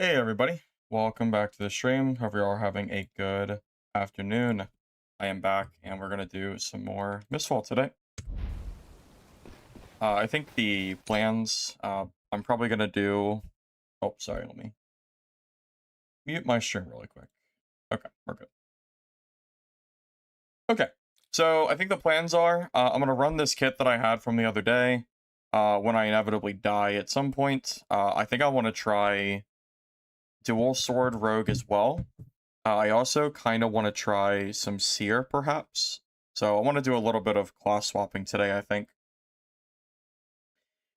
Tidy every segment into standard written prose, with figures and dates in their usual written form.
Hey everybody, welcome back to the stream. Hope you all are having a good afternoon. I am back and we're gonna do some more Mistfall today. I think the plans, I'm probably gonna do, oh sorry, let me mute my stream really quick. Okay, we're good. Okay, so I think the plans are, I'm gonna run this kit that I had from the other day, when I inevitably die at some point. I think I want to try dual sword rogue as well. I also kind of want to try some seer, perhaps. So I want to do a little bit of class swapping today, I think.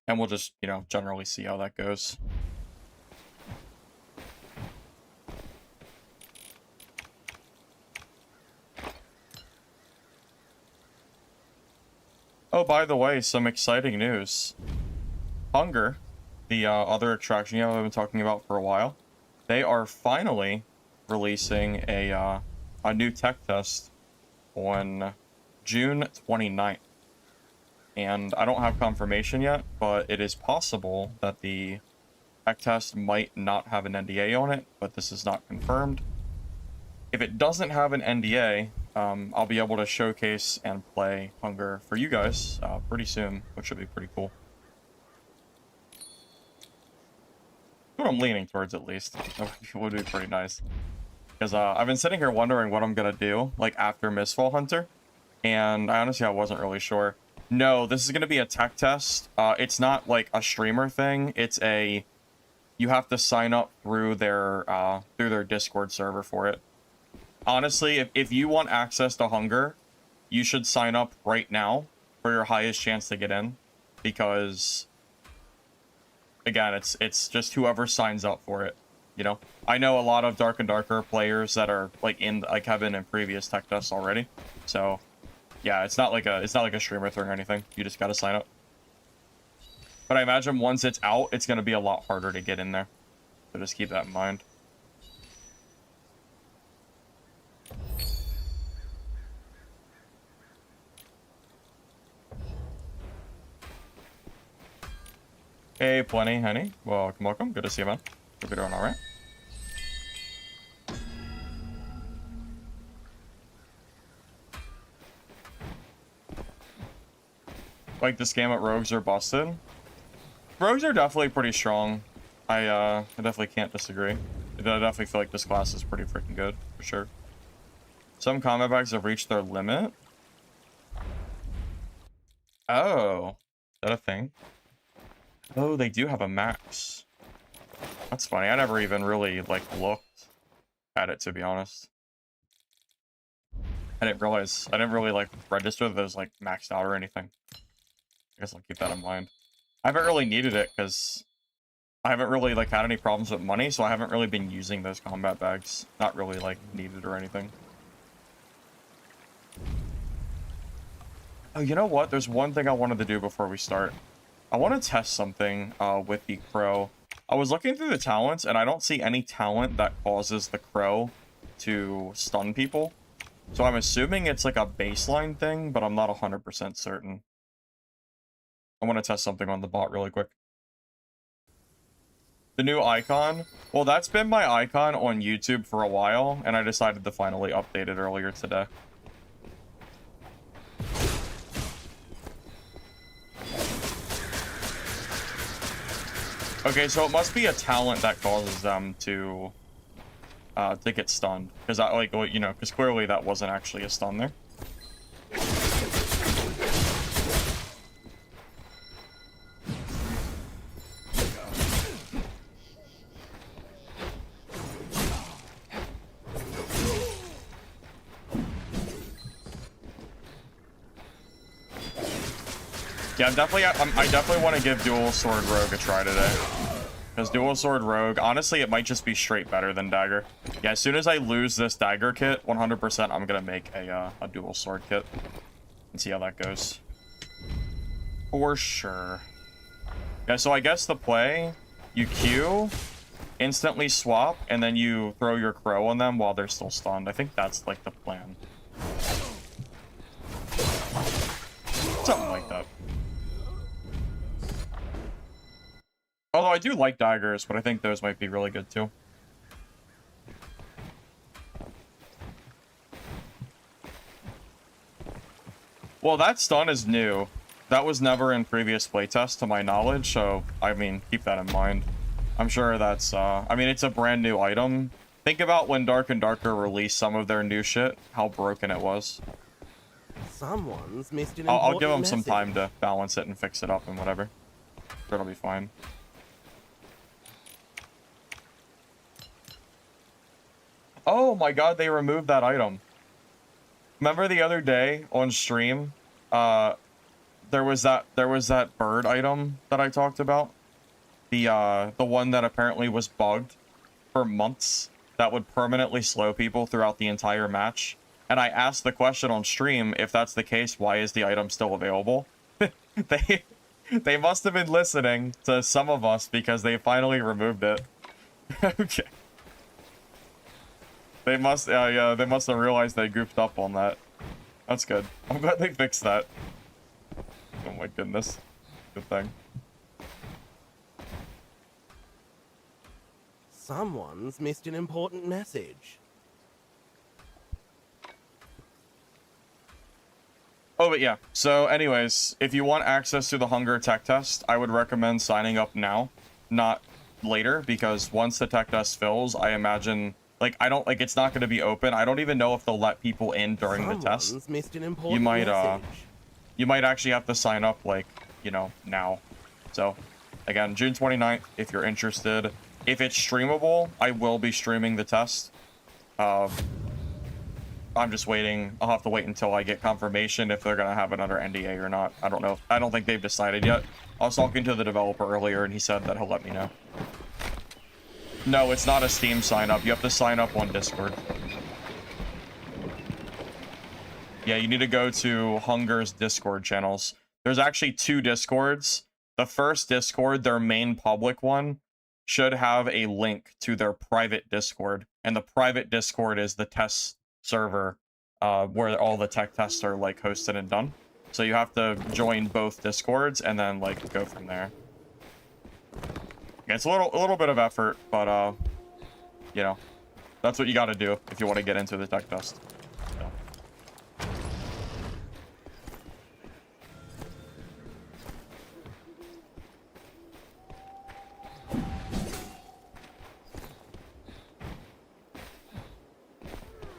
And we'll just, generally see how that goes. Oh, by the way, some exciting news. Hunger, the other extraction I've been talking about for a while, they are finally releasing a new tech test on June 29th. And I don't have confirmation yet, but it is possible that the tech test might not have an NDA on it, but this is not confirmed. If it doesn't have an NDA, I'll be able to showcase and play Hunger for you guys pretty soon, which should be pretty cool. What I'm leaning towards, at least. That would be pretty nice. Because I've been sitting here wondering what I'm going to do, like, after Mistfall Hunter, and I wasn't really sure. No, this is going to be a tech test. It's not, like, a streamer thing. It's a... You have to sign up through their Discord server for it. Honestly, if you want access to Hunger, you should sign up right now for your highest chance to get in. Because, again, it's just whoever signs up for it. You know, I know a lot of Dark and Darker players that are have been in previous tech tests already. So, yeah, it's not like a streamer thing or anything. You just gotta sign up. But I imagine once it's out, it's gonna be a lot harder to get in there. So just keep that in mind. Hey, Plenty, honey. Welcome. Good to see you, man. Hope you're doing alright. Like, this game at Rogues are busted. Rogues are definitely pretty strong. I definitely can't disagree. I definitely feel like this class is pretty freaking good, for sure. Some combat bags have reached their limit. Oh, is that a thing? Oh, they do have a max. That's funny. I never even really, like, looked at it, to be honest. I didn't really, like, register those, like, maxed out or anything. I guess I'll keep that in mind. I haven't really needed it, because I haven't really, like, had any problems with money, so I haven't really been using those combat bags. Not really, like, needed or anything. Oh, you know what? There's one thing I wanted to do before we start. I want to test something with the crow. I was looking through the talents, and I don't see any talent that causes the crow to stun people. So I'm assuming it's like a baseline thing, but I'm not 100% certain. I want to test something on the bot really quick. The new icon? Well, that's been my icon on YouTube for a while, and I decided to finally update it earlier today. Okay, so it must be a talent that causes them to get stunned. Because, because clearly that wasn't actually a stun there. Yeah, I definitely want to give Dual Sword Rogue a try today. Because Dual Sword Rogue, honestly, it might just be straight better than Dagger. Yeah, as soon as I lose this Dagger kit, 100% I'm going to make a Dual Sword kit. And see how that goes. For sure. Yeah, so I guess the play, you Q, instantly swap, and then you throw your crow on them while they're still stunned. I think that's, like, the plan. Something like that. Although I do like daggers, but I think those might be really good too. Well, that stun is new. That was never in previous playtests to my knowledge, so, I mean, keep that in mind. I'm sure that's, I mean, it's a brand new item. Think about when Dark and Darker released some of their new shit, how broken it was. Someone's missed an I'll give them message. some time to balance it and fix it up and whatever. Sure, it'll be fine. Oh my god, they removed that item. Remember the other day on stream, there was that bird item that I talked about? The one that apparently was bugged for months that would permanently slow people throughout the entire match. And I asked the question on stream, if that's the case, why is the item still available? They must have been listening to some of us because they finally removed it. Okay. They must, yeah, they must have realized they goofed up on that. That's good. I'm glad they fixed that. Oh my goodness. Good thing. Someone's missed an important message. Oh, but yeah. So anyways, if you want access to the Hunger tech test, I would recommend signing up now, not later, because once the tech test fills, I imagine, like, it's not going to be open. I don't even know if they'll let people in during the test. Missed an important message. You might actually have to sign up, like, you know, now. So, again, June 29th, if you're interested. If it's streamable, I will be streaming the test. I'm just waiting. I'll have to wait until I get confirmation if they're going to have it under NDA or not. I don't know. I don't think they've decided yet. I was talking to the developer earlier, and he said that he'll let me know. No, it's not a Steam sign up. You have to sign up on Discord. Yeah, you need to go to Hunger's Discord channels. There's actually 2 Discords. The first Discord, their main public one, should have a link to their private Discord. And the private Discord is the test server where all the tech tests are, like, hosted and done. So you have to join both Discords and then, like, go from there. Yeah, it's a little bit of effort, but, you know, that's what you got to do if you want to get into the tech test. So.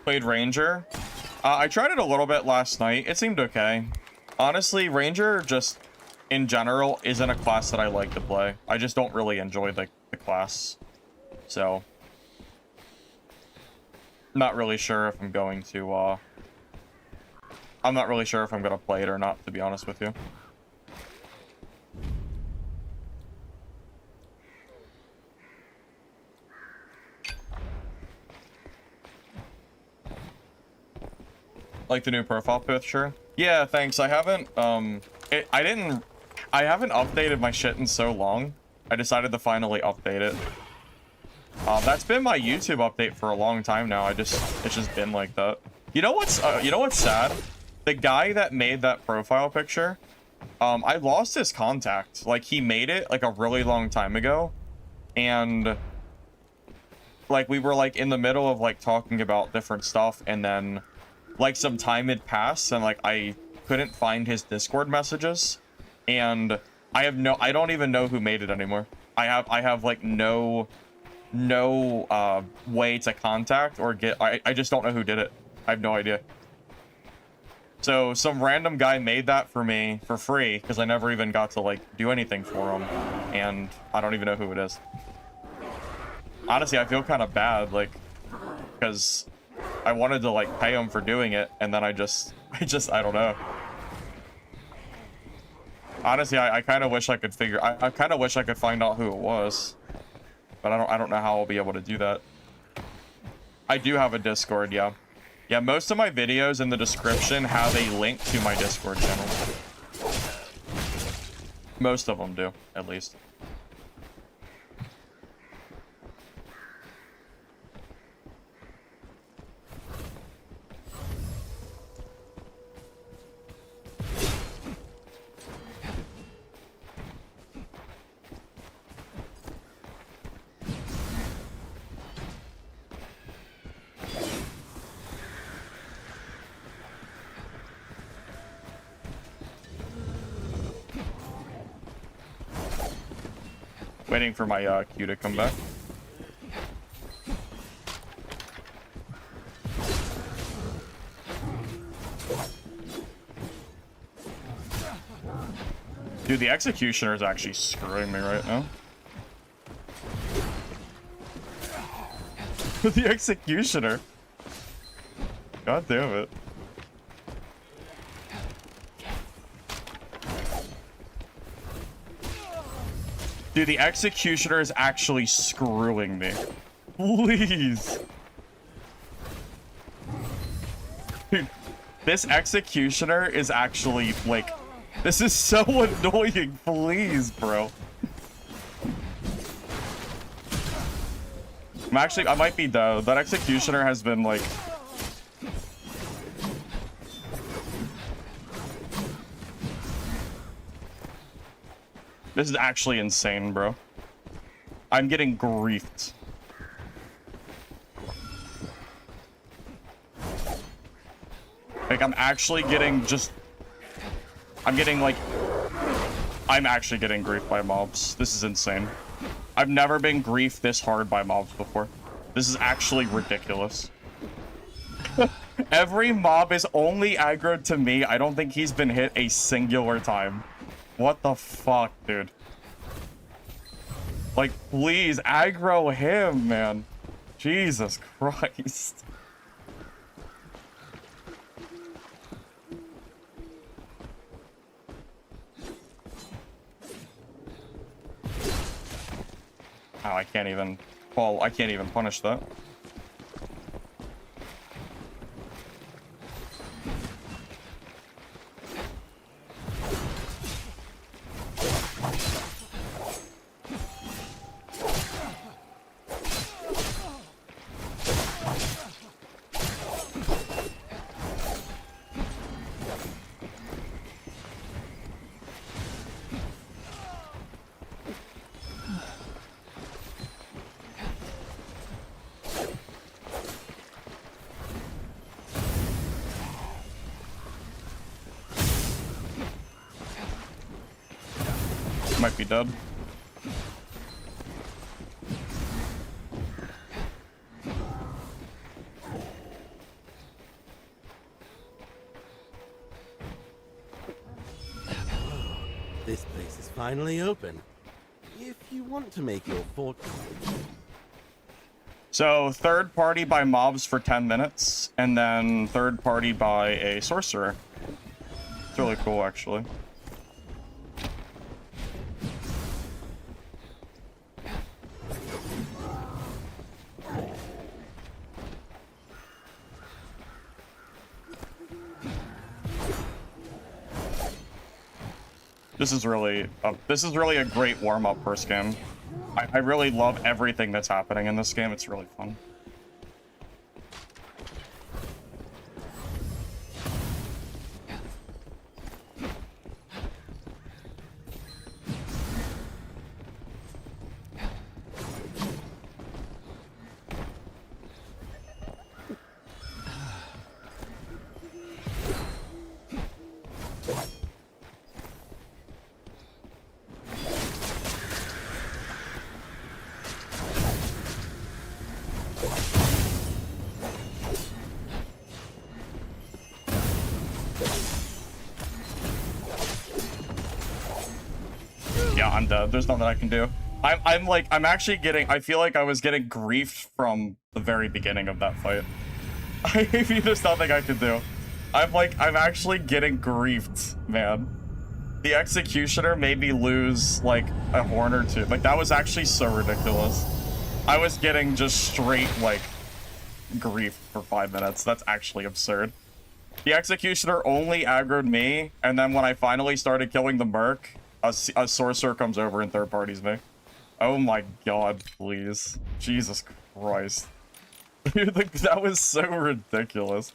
Played Ranger. I tried it a little bit last night. It seemed okay. Honestly, Ranger just, in general, isn't a class that I like to play. I just don't really enjoy the class. So, not really sure if I'm going to, I'm not really sure if I'm going to play it or not, to be honest with you. Like the new profile picture? Yeah, thanks. I haven't, I haven't updated my shit in so long. I decided to finally update it. That's been my YouTube update for a long time now. It's just been like that. You know what's sad? The guy that made that profile picture, I lost his contact. Like, he made it, like, a really long time ago. And, like, we were, like, in the middle of, like, talking about different stuff, and then, like, some time had passed, and, like, I couldn't find his Discord messages, and I don't even know who made it anymore. I have like no way to contact or get, I just don't know who did it. I have no idea. So some random guy made that for me for free, because I never even got to, like, do anything for him, and I don't even know who it is. Honestly, I feel kind of bad, like, because I wanted to, like, pay him for doing it, and then I don't know. Honestly, I kind of wish I could I kind of wish I could find out who it was, but I don't know how I'll be able to do that. I do have a Discord, yeah. Yeah, most of my videos in the description have a link to my Discord channel. Most of them do, at least. Waiting for my Q to come back. Dude, the Executioner is actually screwing me right now. The Executioner. God damn it. Dude, the Executioner is actually screwing me. Please. Dude, this Executioner is actually, like... This is so annoying. Please, bro. I might be dead. That Executioner has been, like... This is actually insane, bro. I'm getting griefed. Like, I'm actually getting just... I'm actually getting griefed by mobs. This is insane. I've never been griefed this hard by mobs before. This is actually ridiculous. Every mob is only aggroed to me. I don't think he's been hit a singular time. What the fuck, dude? Like, please, aggro him, man. Jesus Christ. Oh, I can't even... Well, I can't even punish that. Might be dead. This place is finally open. If you want to make your fortune. So, third party by mobs for 10 minutes, and then third party by a sorcerer. It's really cool, actually. This is really a great warm-up first game. I really love everything that's happening in this game. It's really fun. Yeah, I'm dead. There's nothing I can do. I'm actually getting, I feel like I was getting griefed from the very beginning of that fight. There's nothing I can do. I'm actually getting griefed, man. The Executioner made me lose, like, a horn or two. Like, that was actually so ridiculous. I was getting just straight, like, grief for 5 minutes. That's actually absurd. The Executioner only aggroed me, and then when I finally started killing the Merc, a sorcerer comes over and third parties me. Oh my god, please. Jesus Christ. Dude, that was so ridiculous.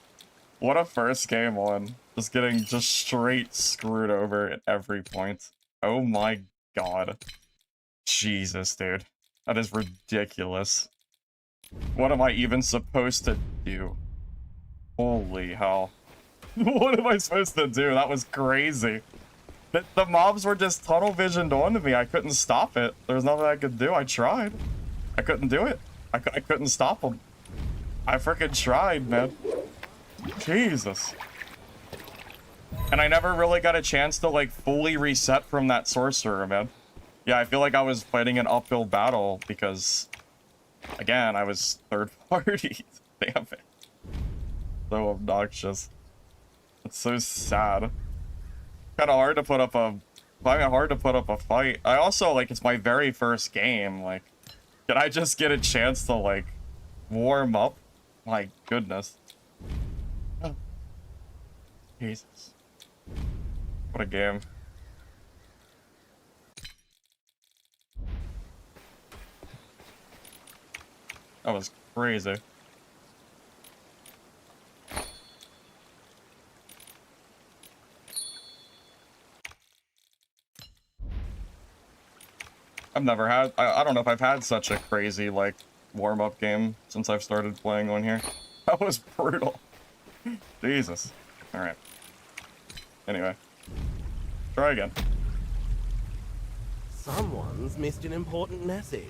What a first game on. Just getting just straight screwed over at every point. Oh my god. Jesus, dude. That is ridiculous. What am I even supposed to do? Holy hell. What am I supposed to do? That was crazy. The mobs were just tunnel visioned onto me. I couldn't stop it. There was nothing I could do. I tried. I couldn't do it. I couldn't stop them. I freaking tried, man. Jesus. And I never really got a chance to, like, fully reset from that sorcerer, man. Yeah, I feel like I was fighting an uphill battle because, again, I was third party. Damn it. So obnoxious. It's so sad. Kind of hard to put up a... Finding it hard to put up a fight. I also, like, it's my very first game. Like, can I just get a chance to, like, warm up? My goodness. Oh. Jesus. What a game. That was crazy. I've never had, I don't know if I've had such a crazy, like, warm-up game since I've started playing on here. That was brutal. Jesus. Alright. Anyway. Try again. Someone's missed an important message.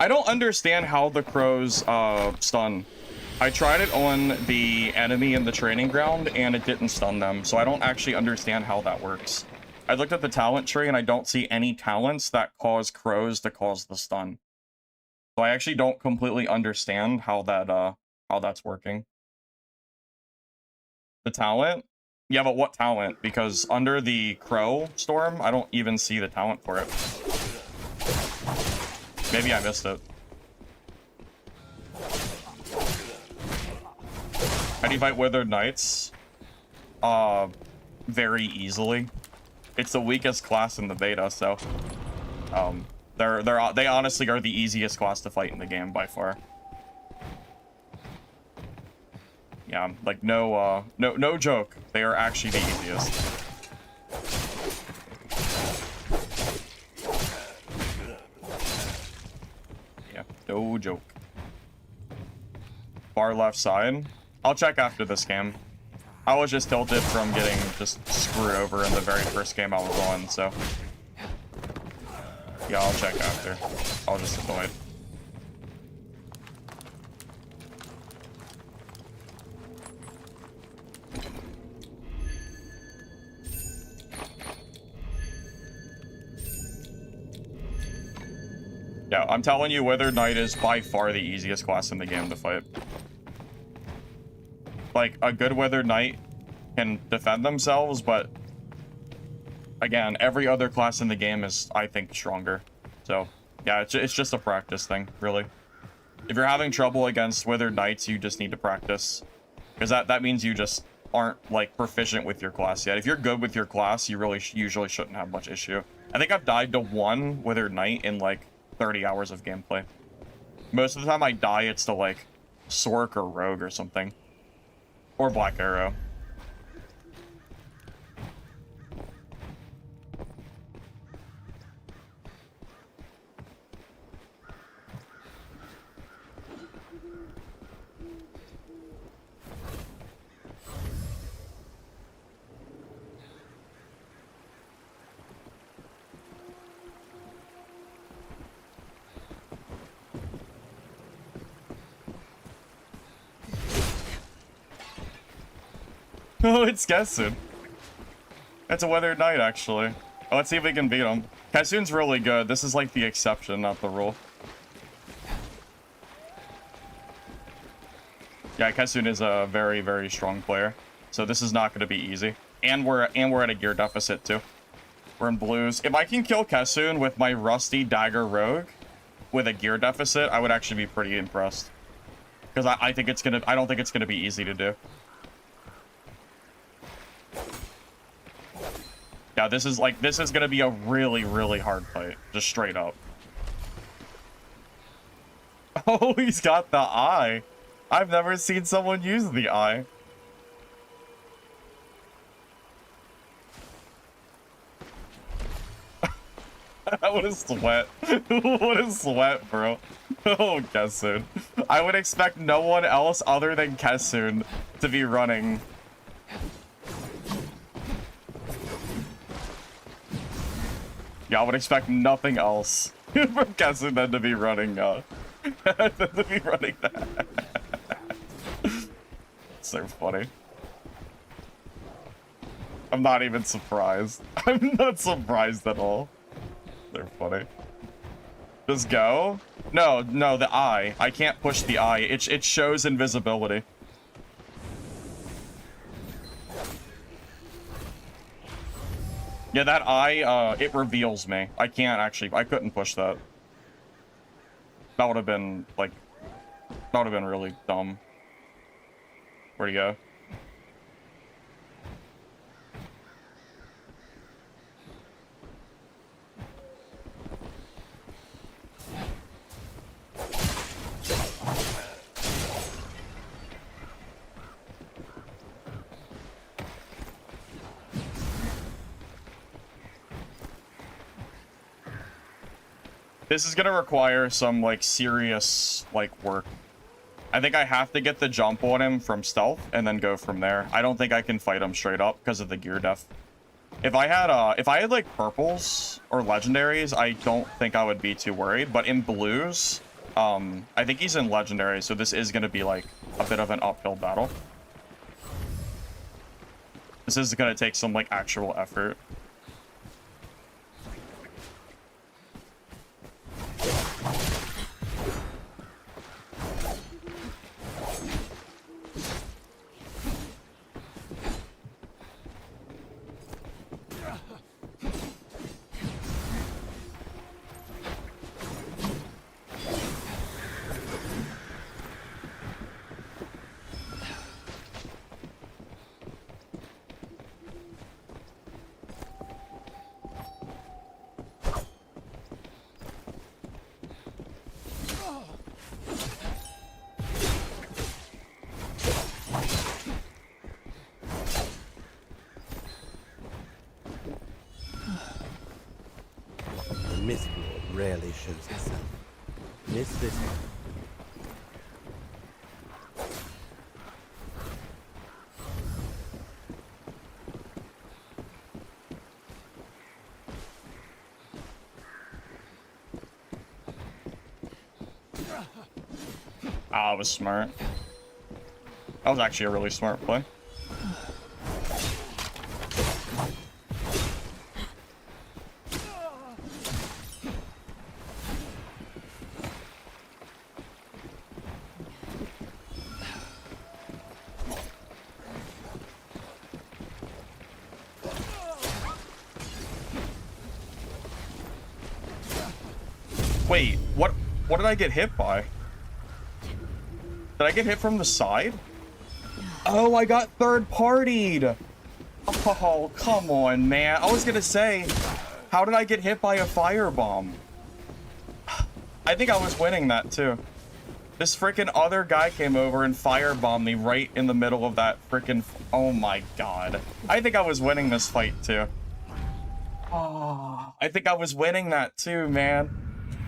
I don't understand how the crows stun. I tried it on the enemy in the training ground and it didn't stun them, so I don't actually understand how that works. I looked at the talent tree and I don't see any talents that cause crows to cause the stun. So I actually don't completely understand how that's working. The talent? Yeah, but what talent? Because under the crow storm, I don't even see the talent for it. Maybe I missed it. How do you fight Withered Knights? Very easily. It's the weakest class in the beta, so they honestly are the easiest class to fight in the game by far. Yeah, like no joke. They are actually the easiest. Yeah, no joke. Far left side. I'll check after this game. I was just tilted from getting just screwed over in the very first game I was on, so... Yeah, I'll check after. I'll just avoid. Yeah, I'm telling you, Withered Knight is by far the easiest class in the game to fight. Like, a good Withered Knight can defend themselves, but again, every other class in the game is, I think, stronger. So, yeah, it's just a practice thing, really. If you're having trouble against Withered Knights, you just need to practice. Because that means you just aren't, like, proficient with your class yet. If you're good with your class, you really usually shouldn't have much issue. I think I've died to one Withered Knight in, like, 30 hours of gameplay. Most of the time I die, it's to, like, Sork or Rogue or something. Or Black Arrow. Oh, it's Kessun. It's a Withered Knight, actually. Oh, let's see if we can beat him. Kessun's really good. This is like the exception, not the rule. Yeah, Kessun is a very, very strong player. So this is not going to be easy. And we're at a gear deficit, too. We're in blues. If I can kill Kessun with my rusty dagger rogue with a gear deficit, I would actually be pretty impressed. Because I think it's gonna... I don't think it's going to be easy to do. Yeah, this is gonna be a really, really hard fight. Just straight up. Oh, he's got the eye. I've never seen someone use the eye. What a sweat. What a sweat, bro. Oh, Kessun. I would expect no one else other than Kessun to be running. Yeah, I would expect nothing else from Kessun than to be running, that. So funny. I'm not even surprised. I'm not surprised at all. They're funny. Just go? No, the eye. I can't push the eye. It shows invisibility. Yeah, that eye, it reveals me. I couldn't push that. That would have been, like, that would have been really dumb. Where'd he go? This is gonna require some, like, serious, like, work. I think I have to get the jump on him from stealth and then go from there. I don't think I can fight him straight up because of the gear def. If I had like purples or legendaries, I don't think I would be too worried. But in blues, I think he's in legendary, so this is gonna be like a bit of an uphill battle. This is gonna take some like actual effort. The Mistfall rarely shows itself. Miss this one. Ah, that was smart. That was actually a really smart play. Wait, what did I get hit by? Did I get hit from the side? Oh, I got third-partied. Oh, come on, man. I was gonna say, how did I get hit by a firebomb? I think I was winning that, too. This freaking other guy came over and firebombed me right in the middle of that freaking... Oh, my God. I think I was winning this fight, too. Oh, I think I was winning that, too, man.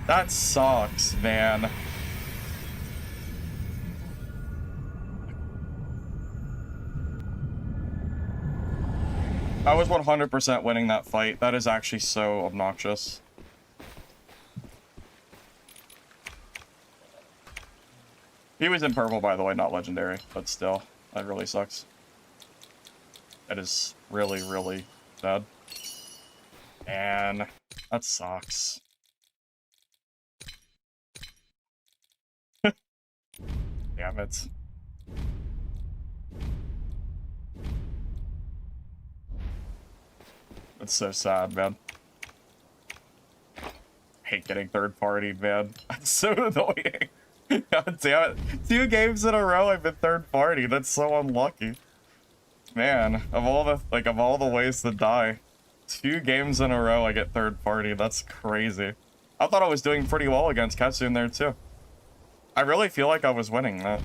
That sucks, man. I was 100% winning that fight. That is actually so obnoxious. He was in purple, by the way, not legendary, but still, that really sucks. That is really, really bad. Man, that sucks. Damn it. That's so sad, man. Hate getting third-partied, man. That's so annoying. God damn it. 2 games in a row I've been third-party. That's so unlucky. Man, of all the ways to die, 2 games in a row I get third-party. That's crazy. I thought I was doing pretty well against Kessun there, too. I really feel like I was winning that.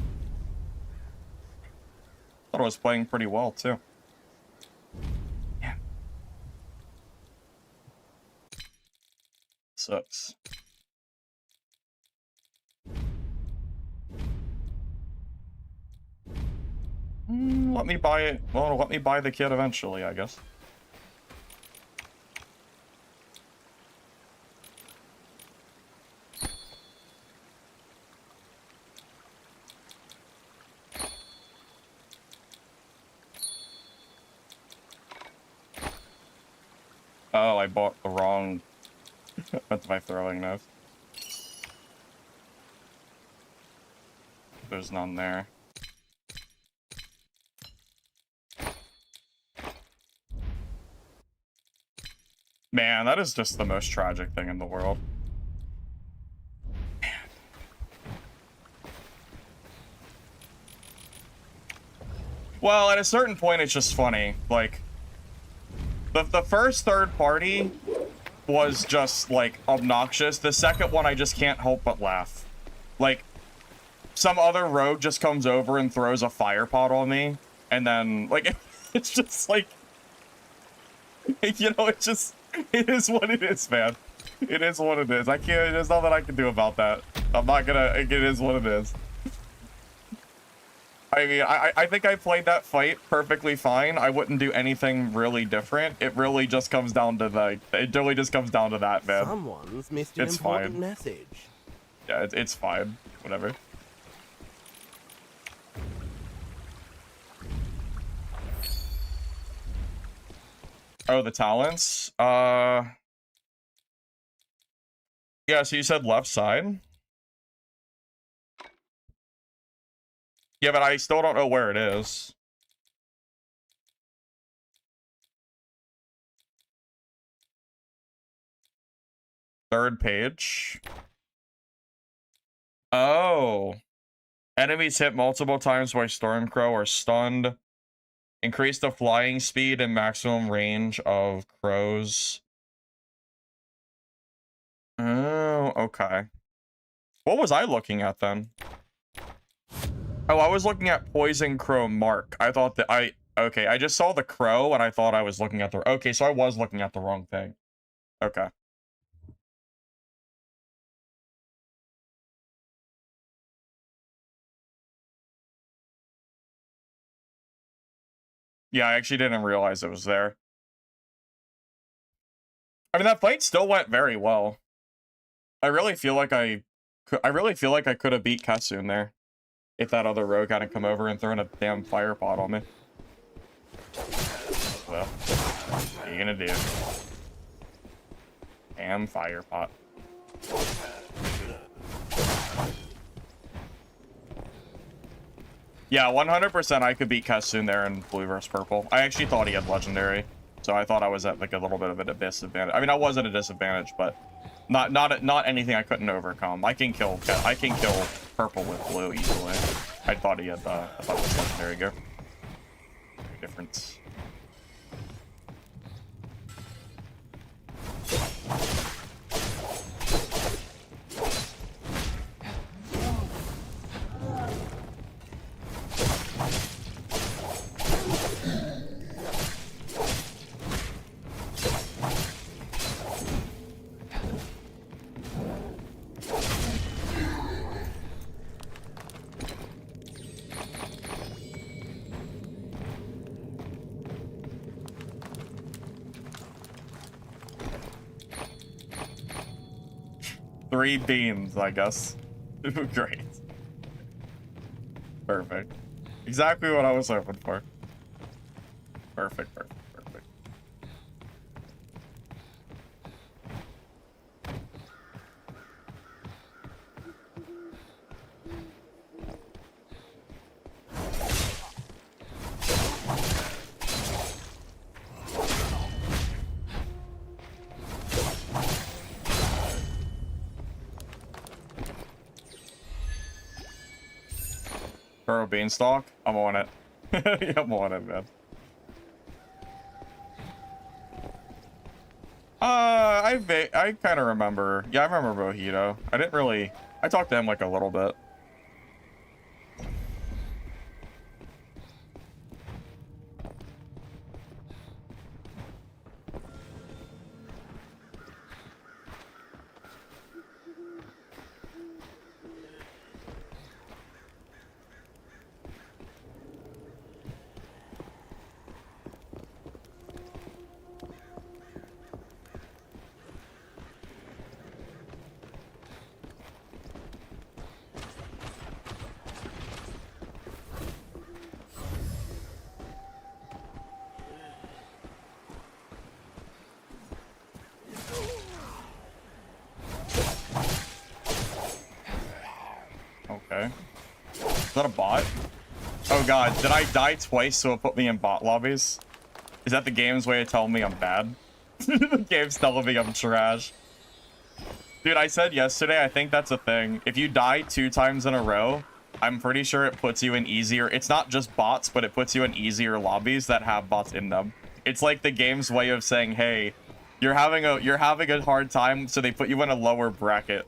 Thought I was playing pretty well, too. Yeah. Sucks. Let me buy it. Well, let me buy the kit eventually, I guess. Oh, I bought the wrong... That's my throwing knife. There's none there. Man, that is just the most tragic thing in the world. Man. Well, at a certain point, it's just funny. Like, the first third party was just, like, obnoxious. The second one, I just can't help but laugh. Like, some other rogue just comes over and throws a fire pot on me, and then, like, it's just, like, you know, it's just, it is what it is, man. It is what it is. I can't, there's nothing I can do about that. I'm not gonna, it is what it is. I mean, I think I played that fight perfectly fine. I wouldn't do anything really different. It really just comes down to the, it really just comes down to that, man. Someone's missed an It's important fine. message. Yeah, it's fine. Whatever. Oh, the talents? Yeah, so you said left side? Yeah, but I still don't know where it is. Third page. Oh. Enemies hit multiple times by Stormcrow are stunned. Increase the flying speed and maximum range of crows. Oh, okay. What was I looking at then? Oh, I was looking at Poison Crow Mark. I thought that okay, I just saw the crow and I thought I was looking at the... Okay, so I was looking at the wrong thing. Okay. Yeah, I actually didn't realize it was there. I mean, that fight still went very well. I really feel like I could have beat Katsun there. If that other rogue hadn't come over and thrown a damn fire pot on me. Well, what are you gonna do? Damn fire pot. Yeah, 100% I could beat Katsun there in blue versus purple. I actually thought he had legendary, so I thought I was at like a little bit of a disadvantage. I mean, I was at a disadvantage, but not anything I couldn't overcome. I can kill purple with blue easily. I thought he had I thought it was legendary gear. Difference. Three beams, I guess. Great. Perfect. Exactly what I was hoping for. Perfect, perfect, perfect. Burrow Beanstalk? I'm on it. Yeah, I'm on it, man. I kind of remember. Yeah, I remember Mojito. I didn't really... I talked to him like a little bit. Is that a bot? Oh god, did I die twice so it put me in bot lobbies? Is that the game's way of telling me I'm bad? The game's telling me I'm trash. Dude, I said yesterday, I think that's a thing. If you die 2 times in a row, I'm pretty sure it puts you in easier... It's not just bots, but it puts you in easier lobbies that have bots in them. It's like the game's way of saying, hey, you're having a hard time, so they put you in a lower bracket.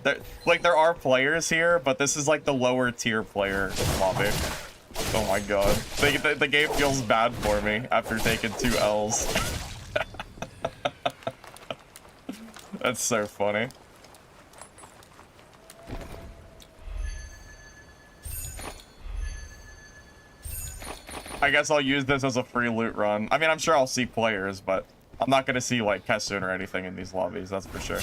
There are players here, but this is like the lower tier player lobby. Oh my god. The game feels bad for me after taking 2 L's. That's so funny. I guess I'll use this as a free loot run. I mean, I'm sure I'll see players, but I'm not gonna see like Kessun or anything in these lobbies, that's for sure.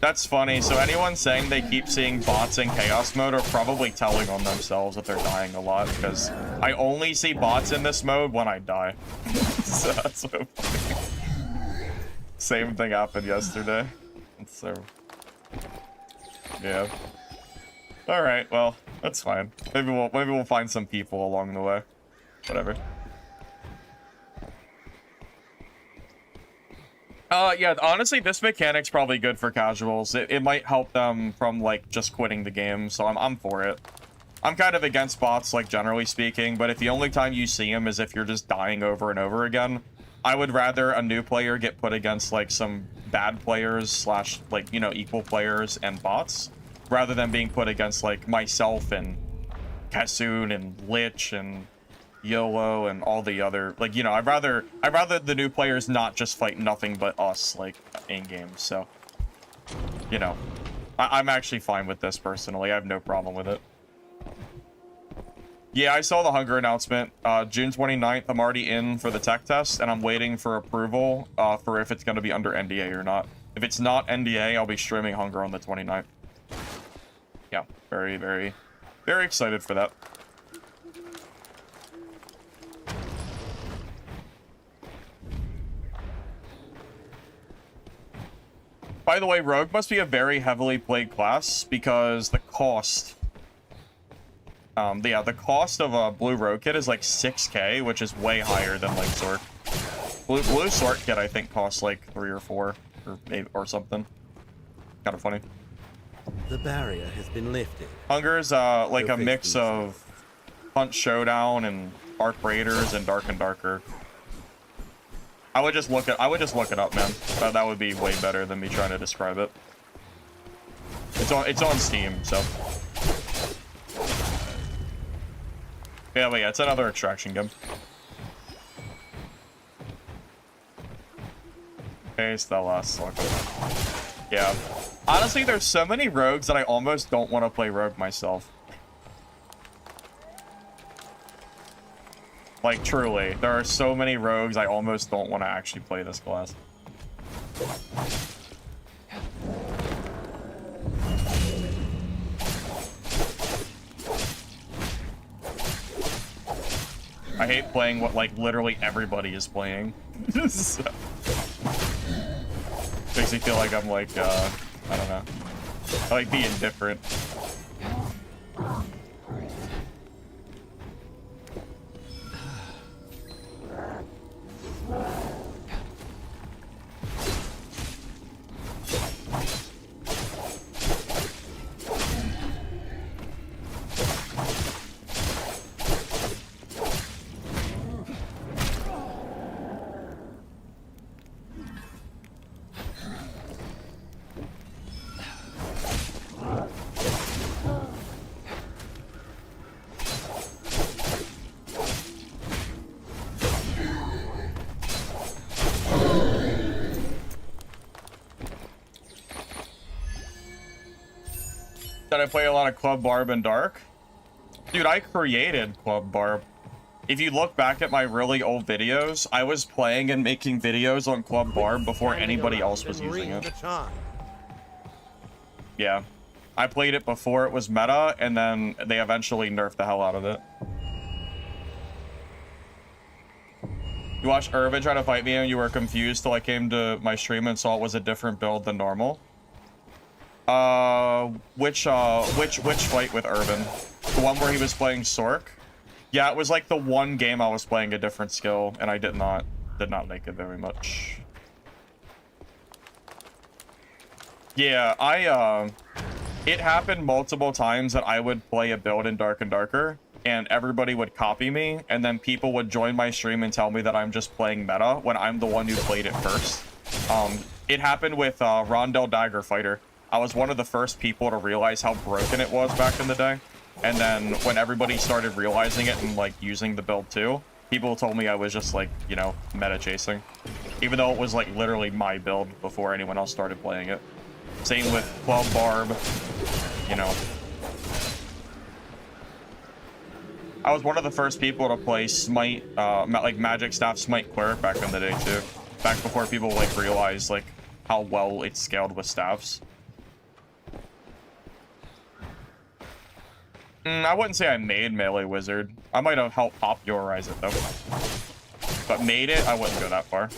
That's funny. So anyone saying they keep seeing bots in chaos mode are probably telling on themselves that they're dying a lot, because I only see bots in this mode when I die. So that's so funny. Same thing happened yesterday. So yeah. All right. Well, that's fine. Maybe we'll find some people along the way. Whatever. Yeah, honestly, this mechanic's probably good for casuals. It might help them from, like, just quitting the game, so I'm for it. I'm kind of against bots, like, generally speaking, but if the only time you see them is if you're just dying over and over again, I would rather a new player get put against, like, some bad players slash, like, you know, equal players and bots, rather than being put against, like, myself and Kassoon and Lich and YOLO and all the other, like, you know, I'd rather the new players not just fight nothing but us, like, in games. So, you know, I'm actually fine with this personally. I have no problem with it. Yeah, I saw the Hunger announcement. June 29th, I'm already in for the tech test, and I'm waiting for approval for if it's going to be under NDA or not. If it's not NDA, I'll be streaming Hunger on the 29th. Yeah, very, very, very excited for that. By the way, Rogue must be a very heavily played class because the cost... the cost of a blue Rogue kit is like 6k, which is way higher than like Sword. Blue Sword kit, I think, costs like 3 or 4, or maybe, or something. Kind of funny. The barrier has been lifted. Hunger's like a mix of Hunt Showdown and Arc Raiders and Dark and Darker. I would just look it up, man. That would be way better than me trying to describe it. It's on Steam, so. Yeah, but yeah, it's another extraction game. Okay, it's the last look. Yeah. Honestly, there's so many rogues that I almost don't want to play rogue myself. Like, truly, there are so many rogues I almost don't want to actually play this class. I hate playing what, like, literally everybody is playing. So, makes me feel like I'm, like, I don't know. I like being different. Did I play a lot of Club Barb and Dark? Dude, I created Club Barb. If you look back at my really old videos, I was playing and making videos on Club Barb before anybody else was using it. Yeah. I played it before it was meta, and then they eventually nerfed the hell out of it. You watched Irvin try to fight me and you were confused till I came to my stream and saw it was a different build than normal. Which fight with Irvin? The one where he was playing Sork? Yeah, it was like the one game I was playing a different skill, and I did not like it very much. Yeah, it happened multiple times that I would play a build in Dark and Darker, and everybody would copy me, and then people would join my stream and tell me that I'm just playing meta when I'm the one who played it first. It happened with Rondell Dagger Fighter. I was one of the first people to realize how broken it was back in the day. And then when everybody started realizing it and like using the build too, people told me I was just like, you know, meta chasing. Even though it was like literally my build before anyone else started playing it. Same with Club Barb, you know. I was one of the first people to play Smite, like Magic Staff Smite Cleric back in the day too. Back before people like realized like how well it scaled with staffs. I wouldn't say I made Melee Wizard. I might have helped popularize it though. But made it, I wouldn't go that far.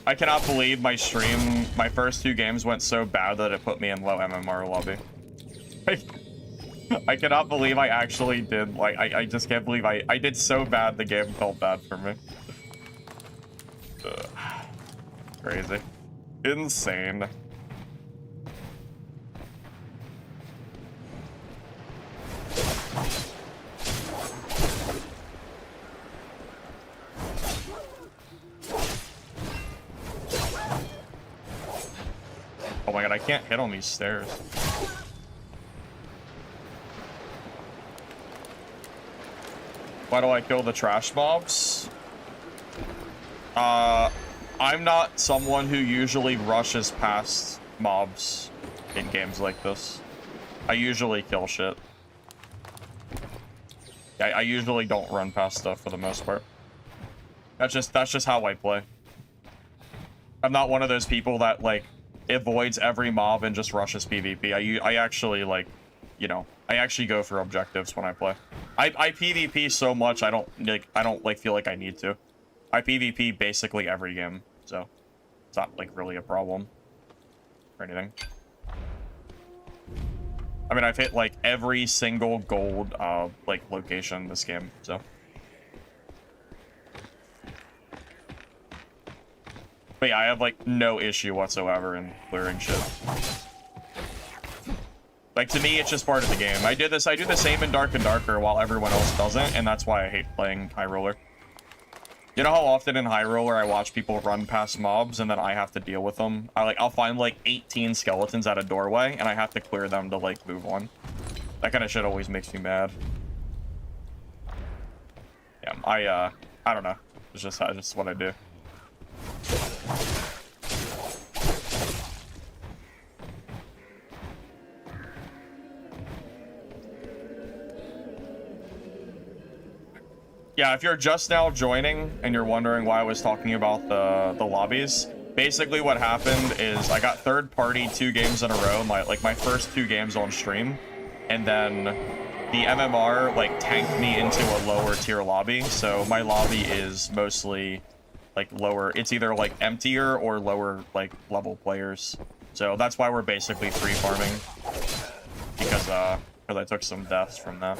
I cannot believe my stream, my first 2 games went so bad that it put me in low MMR lobby. I cannot believe I actually did, like, I just can't believe I did so bad the game felt bad for me. Ugh. Crazy. Insane. Oh my god, I can't hit on these stairs. Why do I kill the trash mobs? I'm not someone who usually rushes past mobs in games like this. I usually kill shit. I usually don't run past stuff for the most part. That's just how I play. I'm not one of those people that like avoids every mob and just rushes PvP. I actually like, you know, I actually go for objectives when I play. I PvP so much I don't feel like I need to. I PvP basically every game, so it's not like really a problem or anything. I mean, I've hit like every single gold like location in this game, so. But yeah, I have like no issue whatsoever in clearing shit. Like, to me, it's just part of the game. I do the same in Dark and Darker while everyone else doesn't, and that's why I hate playing High Roller. You know how often in High Roller I watch people run past mobs and then I have to deal with them? I'll find like 18 skeletons at a doorway and I have to clear them to like move on. That kind of shit always makes me mad. Yeah, I don't know. It's just what I do. Yeah, if you're just now joining and you're wondering why I was talking about the lobbies, basically what happened is I got third party 2 games in a row, my first 2 games on stream, and then the MMR like tanked me into a lower tier lobby, so my lobby is mostly like lower. It's either like emptier or lower like level players. So that's why we're basically free farming, because I took some deaths from that.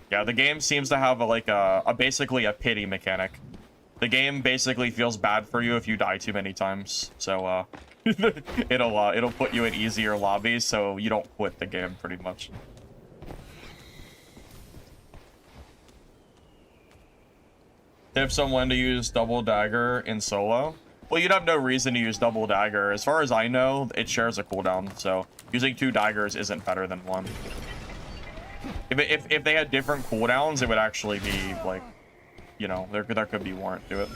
Yeah, the game seems to have basically a pity mechanic. The game basically feels bad for you if you die too many times. So it'll put you in easier lobbies so you don't quit the game pretty much. If someone to use double dagger in solo, well, you'd have no reason to use double dagger. As far as I know, it shares a cooldown, so using 2 daggers isn't better than 1. If they had different cooldowns, it would actually be like, you know, there could be warrant to it.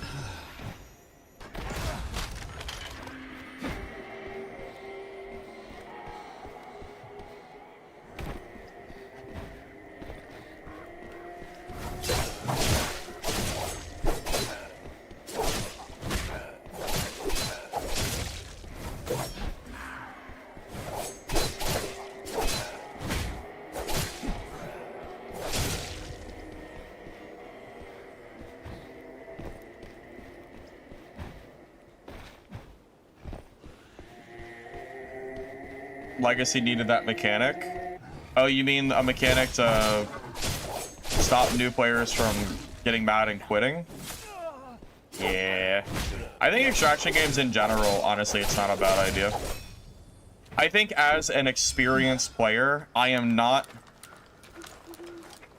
Legacy needed that mechanic. Oh, you mean a mechanic to stop new players from getting mad and quitting? Yeah. I think extraction games in general, honestly, it's not a bad idea. I think as an experienced player, I am not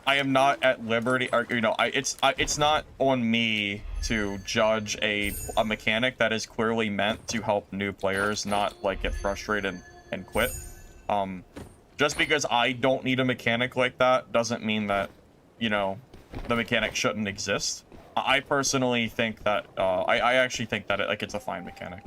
at liberty, or you know, it's not on me to judge a mechanic that is clearly meant to help new players not like get frustrated and quit. Just because I don't need a mechanic like that doesn't mean that, you know, the mechanic shouldn't exist. I personally think that I actually think that it's a fine mechanic.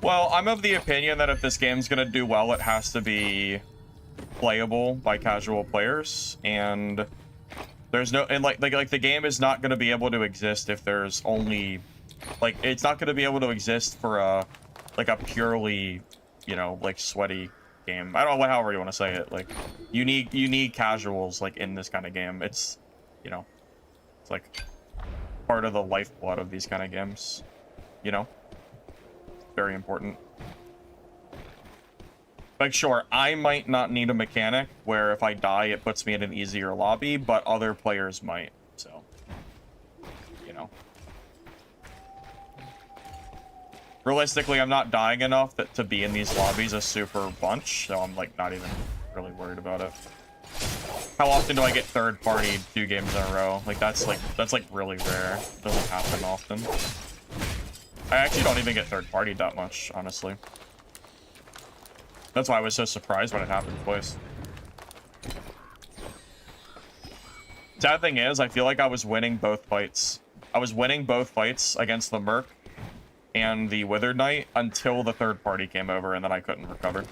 Well, I'm of the opinion that if this game's gonna do well, it has to be playable by casual players, and there's no, and like the game is not gonna be able to exist if there's only, like, it's not gonna be able to exist for a purely, you know, like sweaty game. I don't know, however you want to say it. Like, you need casuals like in this kind of game. It's, you know, it's like part of the lifeblood of these kind of games, you know. Very important. Like, sure, I might not need a mechanic where if I die, it puts me in an easier lobby, but other players might, so, you know. Realistically, I'm not dying enough to be in these lobbies a super bunch, so I'm, like, not even really worried about it. How often do I get third-party 2 games in a row? Like, that's really rare. It doesn't happen often. I actually don't even get third-partied that much, honestly. That's why I was so surprised when it happened twice. Sad thing is, I feel like I was winning both fights. I was winning both fights against the Merc and the Withered Knight until the third party came over, and then I couldn't recover. A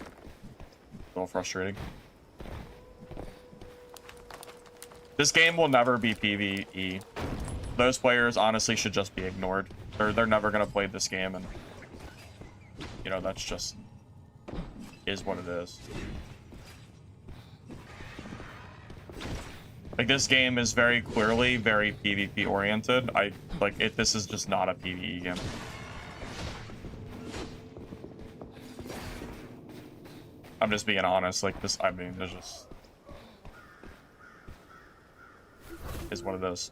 little frustrating. This game will never be PvE. Those players honestly should just be ignored. They're never gonna play this game, and you know, that's just is what it is. Like, this game is very clearly very PvP oriented. This is just not a PvE game. I'm just being honest. Like, this, I mean, there's just is what it is.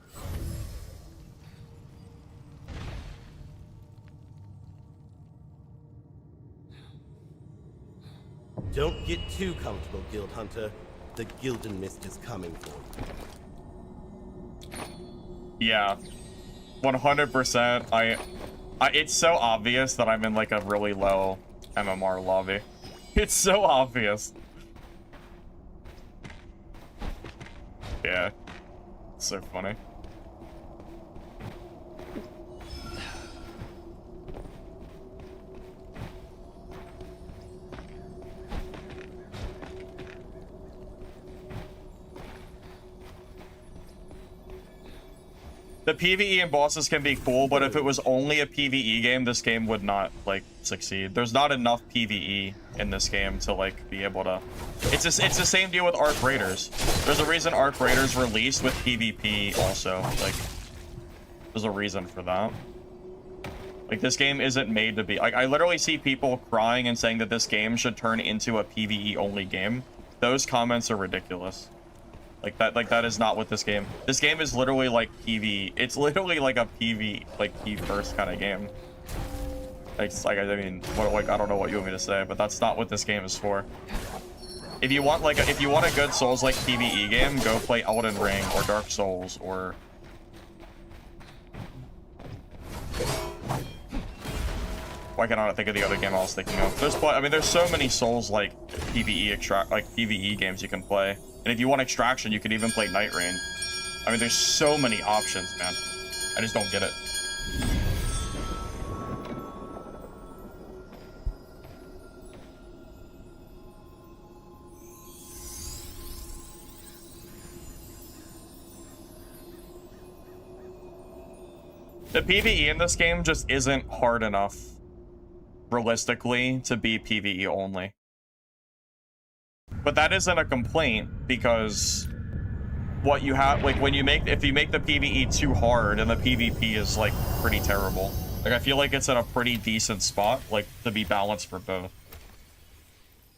Don't get too comfortable, Guild Hunter. The Gildan Mist is coming for you. Yeah, 100%. It's so obvious that I'm in like a really low MMR lobby. It's so obvious. Yeah, it's so funny. The PvE and bosses can be cool, but if it was only a PvE game, this game would not, like, succeed. There's not enough PvE in this game to, like, be able to... It's the same deal with Arc Raiders. There's a reason Arc Raiders released with PvP also. Like, there's a reason for that. Like, this game isn't made to be... Like, I literally see people crying and saying that this game should turn into a PvE-only game. Those comments are ridiculous. Like that is not what this game... This game is literally like PvE. It's literally like a PvE, like P-first kind of game. It's like, I mean, what, I don't know what you want me to say, but that's not what this game is for. If you want a good Souls-like PvE game, go play Elden Ring or Dark Souls or... why can I not think of the other game I was thinking of? There's so many Souls-like PvE games you can play. And if you want extraction, you could even play Night Rain. I mean, there's so many options, man. I just don't get it. The PvE in this game just isn't hard enough, realistically, to be PvE only. But that isn't a complaint, because what you have, like, if you make the PvE too hard, and the PvP is, like, pretty terrible. Like, I feel like it's in a pretty decent spot, like, to be balanced for both.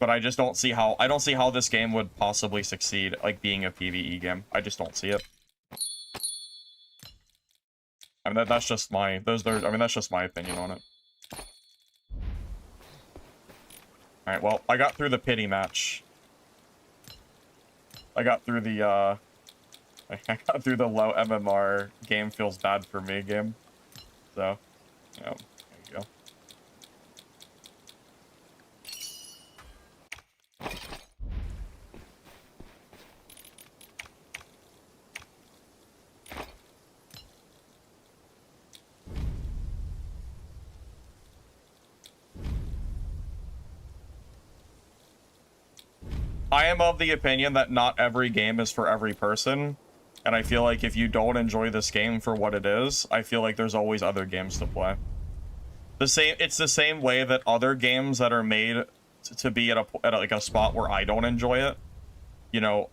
But I just don't see how, this game would possibly succeed, like, being a PvE game. I just don't see it. I mean, that's just my, that's just my opinion on it. Alright, well, I got through the pity match. I got through the low MMR game feels bad for me game. So, yeah, there you go. I am of the opinion that not every game is for every person, and I feel like if you don't enjoy this game for what it is, I feel like there's always other games to play. It's the same way that other games that are made to be at a spot where I don't enjoy it, you know,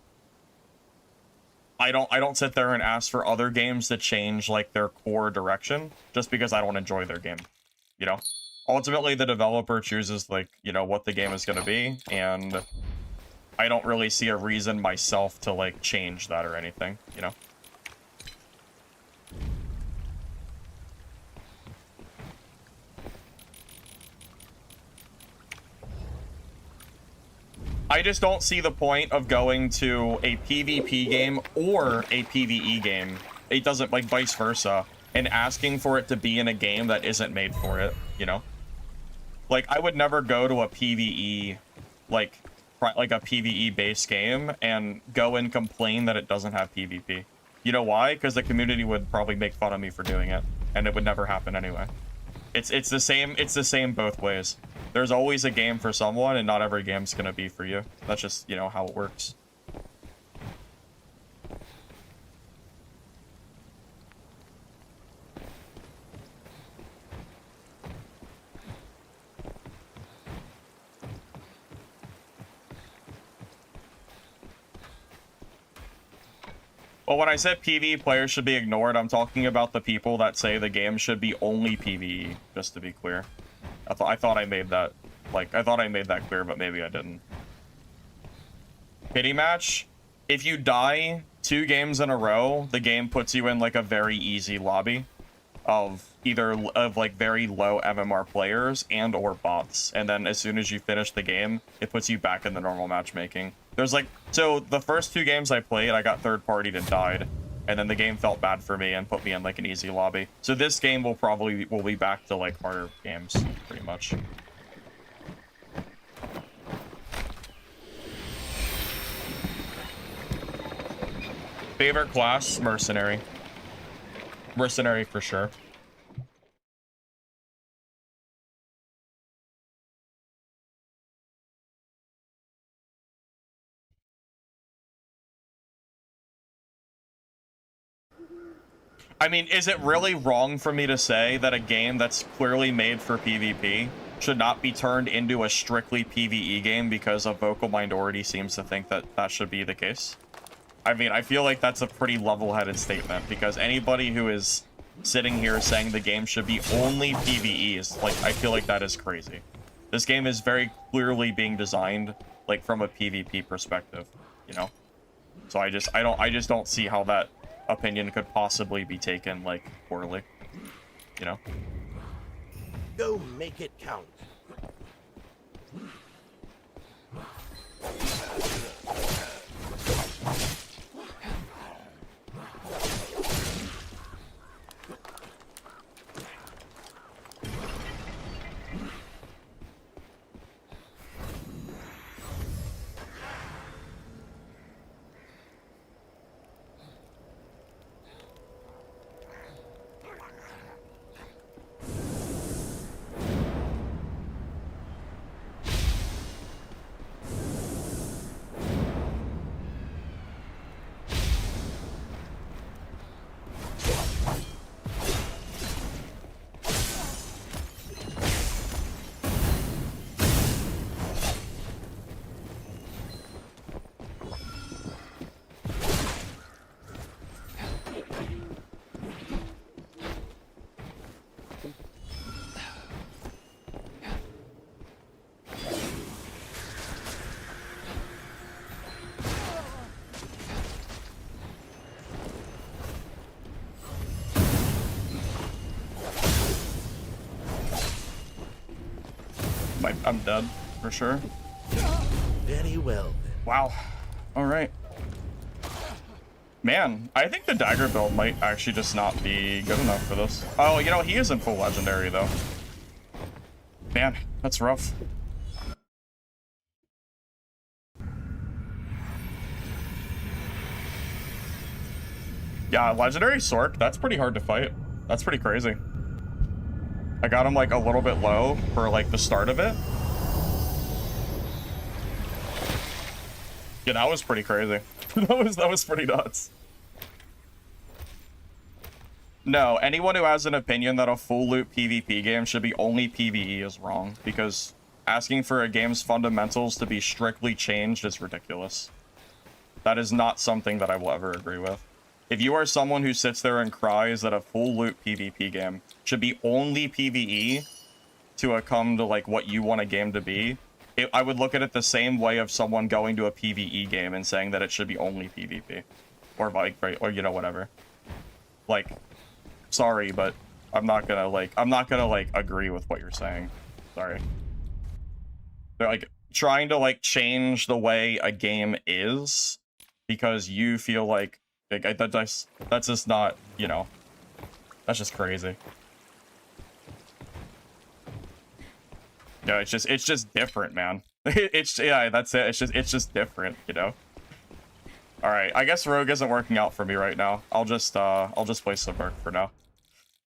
I don't sit there and ask for other games to change like their core direction just because I don't enjoy their game, you know. Ultimately, the developer chooses, like, you know, what the game is going to be, and I don't really see a reason myself to, like, change that or anything, you know? I just don't see the point of going to a PvP game or a PvE game. It doesn't, like, vice versa, and asking for it to be in a game that isn't made for it, you know? Like, I would never go to a PvE, like a PvE-based game and go and complain that it doesn't have PvP. You know why? Because the community would probably make fun of me for doing it, and it would never happen anyway. It's the same both ways. There's always a game for someone, and not every game's gonna be for you. That's just, you know, how it works. Well, when I said PvE players should be ignored, I'm talking about the people that say the game should be only PvE, just to be clear. I thought I made that, like, I thought I made that clear, but maybe I didn't. Pity match? If you die 2 games in a row, the game puts you in, like, a very easy lobby of like, very low MMR players and or bots. And then as soon as you finish the game, it puts you back in the normal matchmaking. There's, like, so the first 2 games I played, I got third-partied and died. And then the game felt bad for me and put me in, like, an easy lobby. So this game will be back to, like, harder games, pretty much. Favorite class? Mercenary. Mercenary for sure. I mean, is it really wrong for me to say that a game that's clearly made for PvP should not be turned into a strictly PvE game because a vocal minority seems to think that that should be the case? I mean, I feel like that's a pretty level-headed statement, because anybody who is sitting here saying the game should be only PvE is, like, I feel like that is crazy. This game is very clearly being designed, like, from a PvP perspective, you know? So I just don't see how that opinion could possibly be taken, like, poorly, you know? Go make it count. I'm dead for sure. Very well then. Wow. All right. Man, I think the dagger build might actually just not be good enough for this. Oh, you know, he isn't full legendary though. Man, that's rough. Yeah, legendary Sork, that's pretty hard to fight. That's pretty crazy. I got him like a little bit low for like the start of it. Yeah, that was pretty crazy. that was pretty nuts. No, anyone who has an opinion that a full loot PvP game should be only PvE is wrong, because asking for a game's fundamentals to be strictly changed is ridiculous. That is not something that I will ever agree with. If you are someone who sits there and cries that a full loot PvP game should be only PvE to come to like what you want a game to be, I would look at it the same way of someone going to a PvE game and saying that it should be only PvP, or like, or you know, whatever. Like, sorry, but I'm not gonna agree with what you're saying. Sorry. They're like trying to like change the way a game is because you feel like that's just not, you know, that's just crazy. Yeah, it's just different, man. Yeah, that's it. It's just different, you know. All right, I guess Rogue isn't working out for me right now. I'll just play some Merc for now.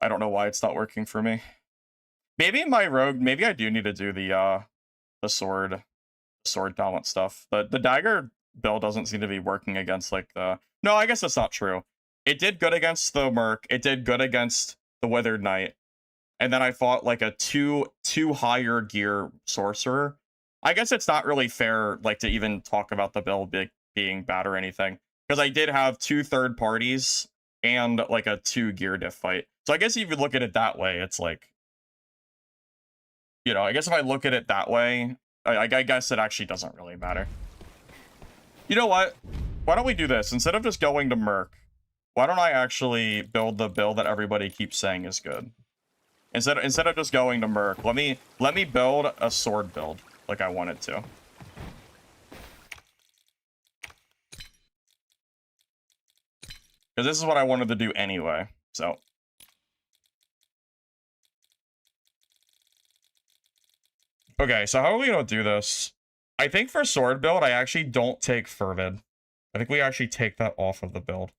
I don't know why it's not working for me. Maybe my Rogue, maybe I do need to do the sword talent stuff. The dagger build doesn't seem to be working against like the... No, I guess that's not true. It did good against the Merc. It did good against the Withered Knight. And then I fought like a two higher gear sorcerer. I guess it's not really fair like to even talk about the build being bad or anything, because I did have 2 third parties and like a 2 gear diff fight. So I guess if you look at it that way, it's like, you know, I guess if I look at it that way, I guess it actually doesn't really matter. You know what? Why don't we do this? Instead of just going to Merc, why don't I actually build the build that everybody keeps saying is good? Instead of just going to Merc, let me build a sword build like I wanted to. Because this is what I wanted to do anyway, so. Okay, so how are we gonna do this? I think for sword build, I actually don't take Fervid. I think we actually take that off of the build.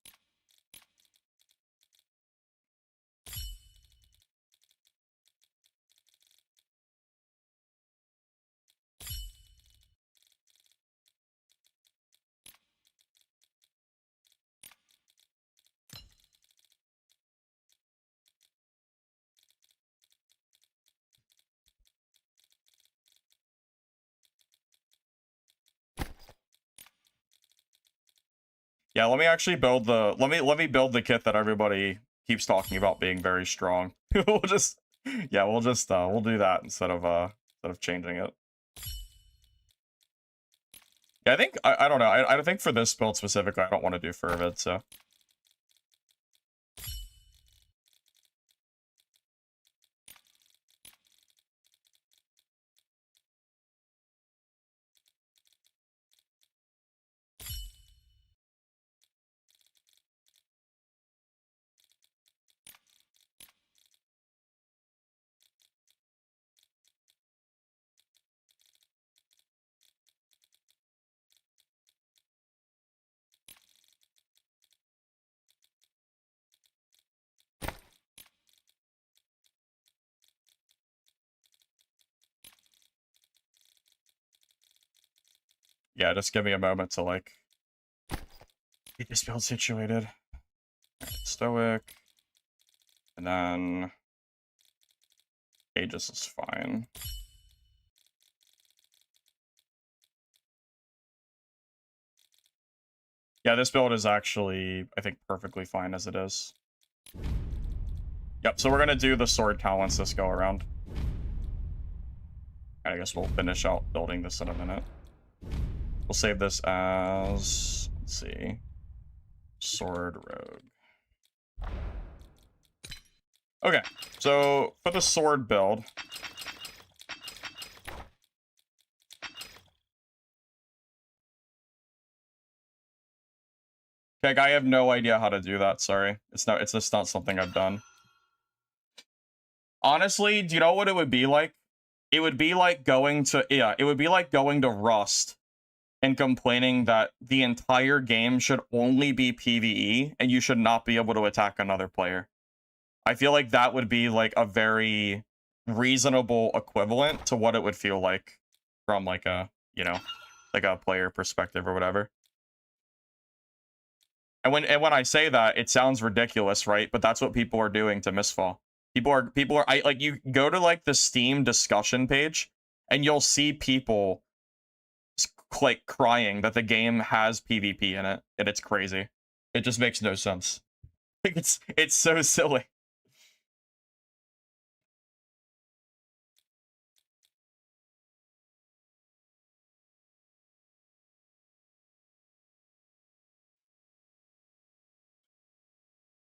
Yeah, let me actually build the let me build the kit that everybody keeps talking about being very strong. we'll do that instead of changing it. Yeah, I think I don't know. I think for this build specifically, I don't want to do Fervid, so. Yeah, just give me a moment to like get this build situated. Right, Stoic, and then Aegis is fine. Yeah, this build is actually, I think, perfectly fine as it is. Yep, so we're gonna do the sword talents this go around. And I guess we'll finish out building this in a minute. We'll save this as, let's see, sword rogue. Okay, so for the sword build, Like, I have no idea how to do that, sorry. It's just not something I've done. Honestly, do you know what it would be like? It would be like going to, yeah, it would be like going to Rust and complaining that the entire game should only be PvE and you should not be able to attack another player. I feel like that would be like a very reasonable equivalent to what it would feel like from like a, you know, like a player perspective or whatever. And when I say that, it sounds ridiculous, right? But that's what people are doing to Mistfall. People are like, you go to like the Steam discussion page and you'll see people like crying that the game has PvP in it, and it's crazy. It just makes no sense. It's so silly.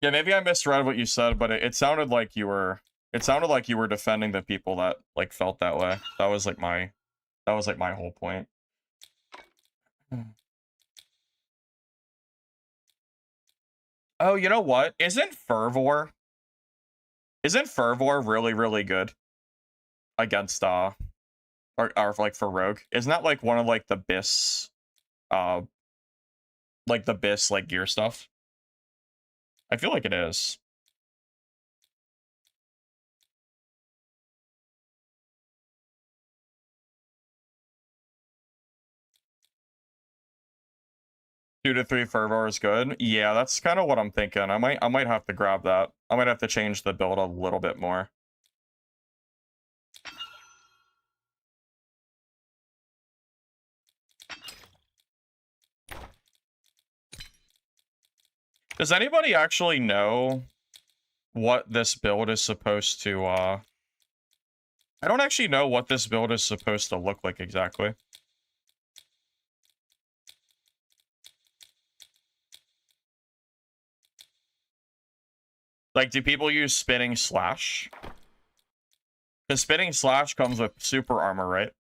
Yeah, maybe I misread what you said, but it sounded like you were defending the people that like felt that way. That was like my whole point. Oh, you know what? Isn't Fervor really, really good against or like for Rogue? Isn't that like one of like the BIS like the BIS like gear stuff? I feel like it is. Two to three Fervor is good. Yeah, that's kind of what I'm thinking. I might have to grab that. I might have to change the build a little bit more. Does anybody actually know what this build is supposed to, I don't actually know what this build is supposed to look like exactly. Like, do people use Spinning Slash? Because Spinning Slash comes with super armor, right?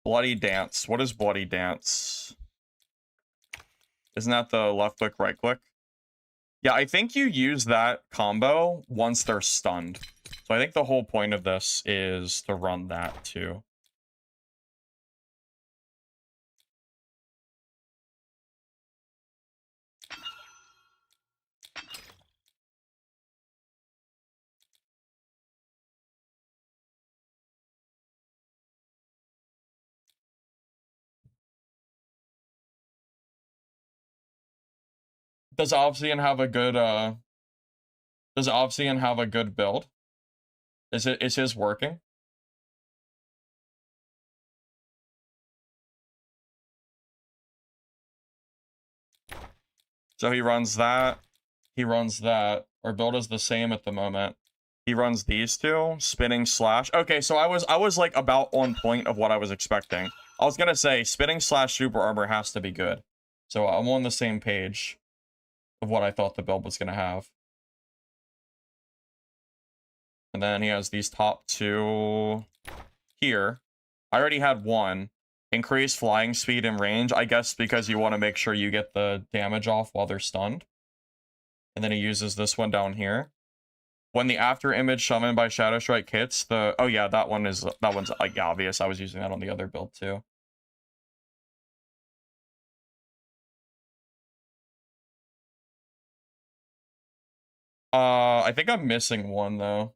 Bloody Dance. What is Bloody Dance? Isn't that the left click, right click? Yeah, I think you use that combo once they're stunned. So I think the whole point of this is to run that too. Does Obsidian have a good does Obsidian have a good build? Is his working? So he runs that. He runs that. Our build is the same at the moment. He runs these two. Spinning Slash. Okay, so I was like about on point of what I was expecting. I was gonna say Spinning Slash Super Armor has to be good. So I'm on the same page of what I thought the build was gonna have. And then he has these top two here. I already had one. Increase flying speed and range, I guess because you want to make sure you get the damage off while they're stunned. And then he uses this one down here. When the after image summoned by Shadow Strike hits, oh yeah, that one's like obvious. I was using that on the other build too. I think I'm missing one though.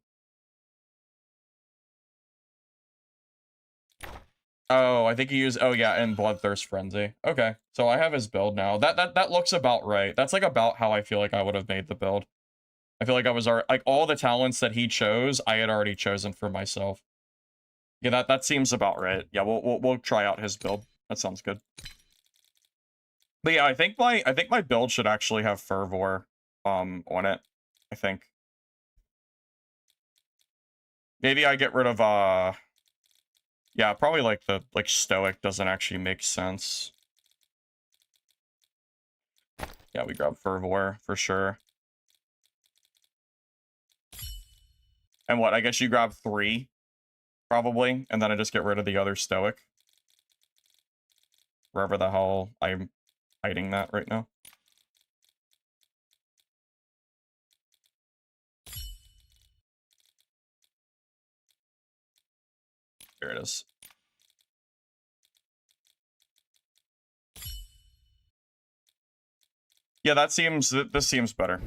Oh, I think he used, oh yeah, and Bloodthirst Frenzy. Okay, so I have his build now. That looks about right. That's like about how I feel like I would have made the build. I feel like I was already, like all the talents that he chose, I had already chosen for myself. Yeah, that seems about right. Yeah, we'll try out his build. That sounds good. But yeah, I think my build should actually have Fervor on it. I think. Maybe I get rid of yeah, probably like the Stoic doesn't actually make sense. Yeah, we grab Fervor for sure. And what? I guess you grab 3, probably, and then I just get rid of the other Stoic. Wherever the hell I'm hiding that right now. Here it is. Yeah, that seems, this seems better.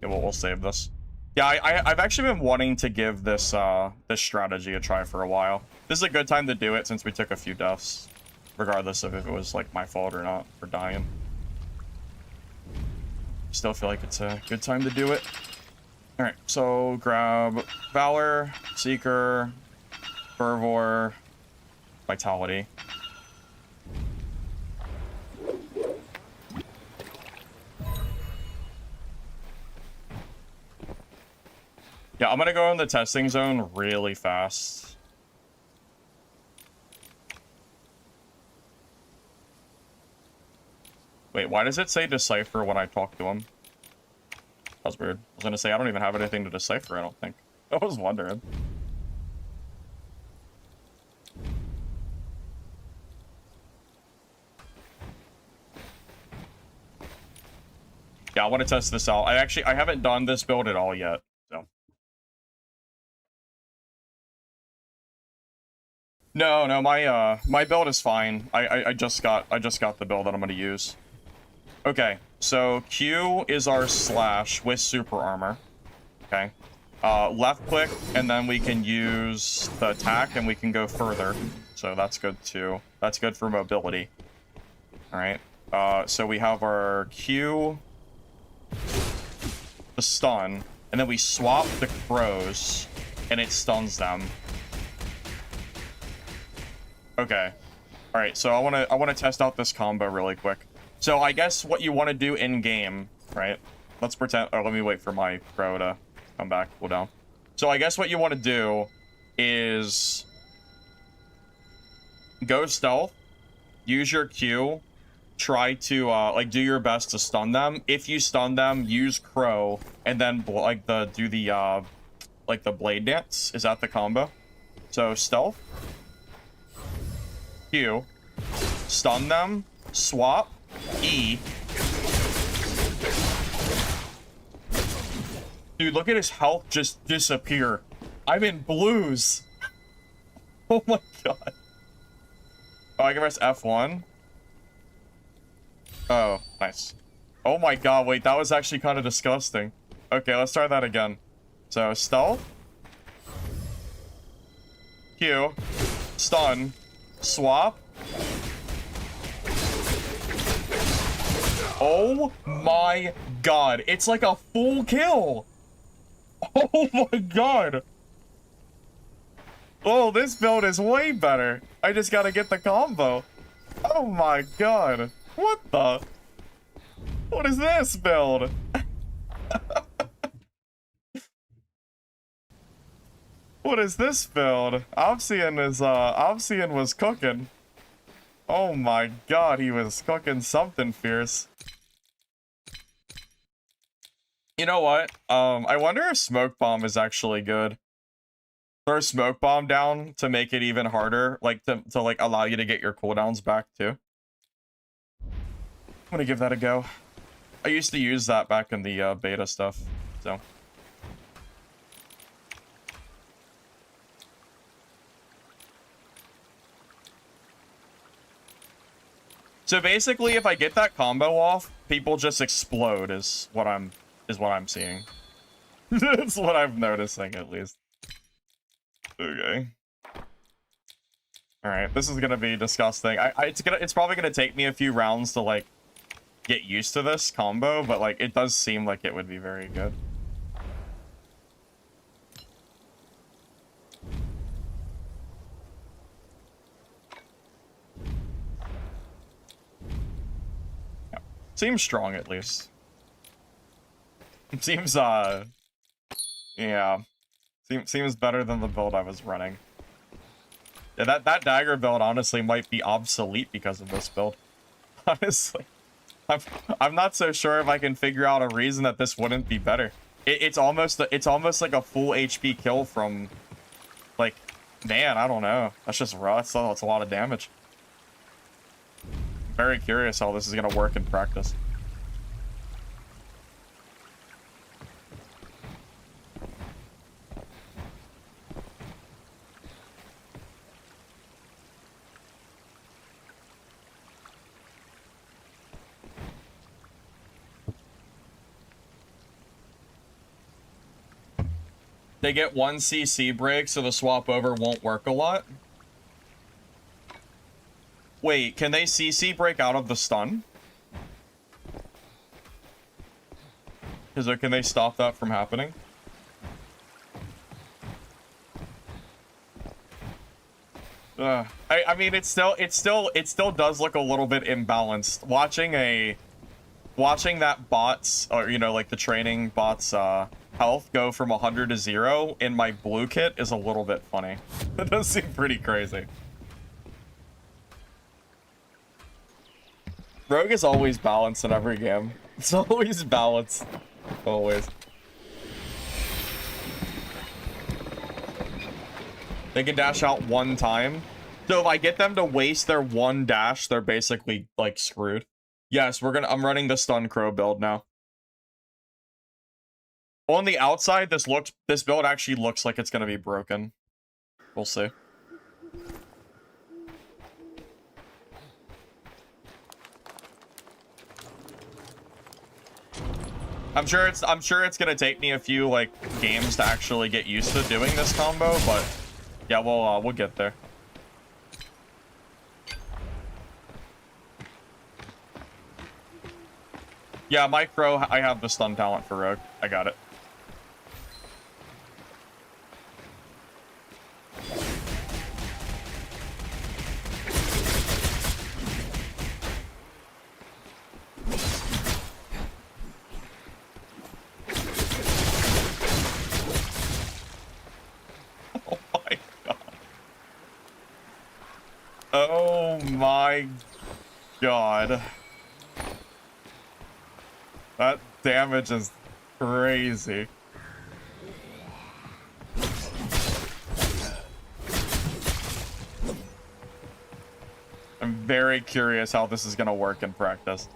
Yeah, we'll save this. Yeah, I've actually been wanting to give this this strategy a try for a while. This is a good time to do it since we took a few deaths, regardless of if it was like my fault or not for dying. Still feel like it's a good time to do it. All right, so grab Valor, Seeker, Fervor, Vitality. Yeah, I'm gonna go in the testing zone really fast. Wait, why does it say decipher when I talk to him? That's weird. I was gonna say, I don't even have anything to decipher, I don't think. I was wondering. Yeah, I want to test this out. I haven't done this build at all yet, so. No, my build is fine. I just got the build that I'm gonna use. Okay, so Q is our slash with super armor. Okay. Left click, and then we can use the attack, and we can go further. So that's good too. That's good for mobility. Alright. So we have our Q, the stun, and then we swap the crows, and it stuns them. Okay. Alright, so I wanna test out this combo really quick. So I guess what you want to do in game, right? Let's pretend, or let me wait for my crow to come back, cool down. So I guess what you want to do is go stealth, use your Q, try to like do your best to stun them. If you stun them, use crow, and then like do the blade dance. Is that the combo? So stealth, Q, stun them, swap, E. Dude, look at his health just disappear. I'm in blues. Oh my god. Oh, I can press F1. Oh, nice. Oh my god, wait, that was actually kind of disgusting. Okay, let's try that again. So, stealth. Q. Stun. Swap. Oh my god, it's like a full kill. Oh my god. Oh, this build is way better. I just gotta get the combo. Oh my god. What the? What is this build? What is this build? Obsidian was cooking. Oh my god, he was cooking something fierce. You know what? I wonder if Smoke Bomb is actually good. Throw Smoke Bomb down to make it even harder, like to like allow you to get your cooldowns back too. I'm gonna give that a go. I used to use that back in the beta stuff, so. So basically, if I get that combo off, people just explode is what I'm seeing. That's what I'm noticing, at least. Okay. All right, this is gonna be disgusting. It's probably gonna take me a few rounds to like get used to this combo, but like it does seem like it would be very good. Yeah. Seems strong at least. It seems yeah. Seems better than the build I was running. Yeah, that dagger build honestly might be obsolete because of this build. Honestly, I'm not so sure if I can figure out a reason that this wouldn't be better. It's almost like a full HP kill from, like, man, I don't know. That's just raw. That's a lot of damage. Very curious how this is gonna work in practice. They get 1 CC break, so the swap over won't work a lot. Wait, can they CC break out of the stun? Can they stop that from happening? I mean, it still does look a little bit imbalanced. Watching that bot's, or you know, like the training bot's health go from 100 to 0 in my blue kit is a little bit funny. That does seem pretty crazy. Rogue is always balanced in every game. It's always balanced. Always. They can dash out 1 time. So if I get them to waste their 1 dash, they're basically like screwed. Yes, I'm running the stun crow build now. On the outside, this build actually looks like it's gonna be broken. We'll see. I'm sure it's gonna take me a few like games to actually get used to doing this combo, but yeah, we'll get there. Yeah, my crow, I have the stun talent for Rogue. I got it. Oh my god. That damage is crazy. I'm very curious how this is gonna work in practice.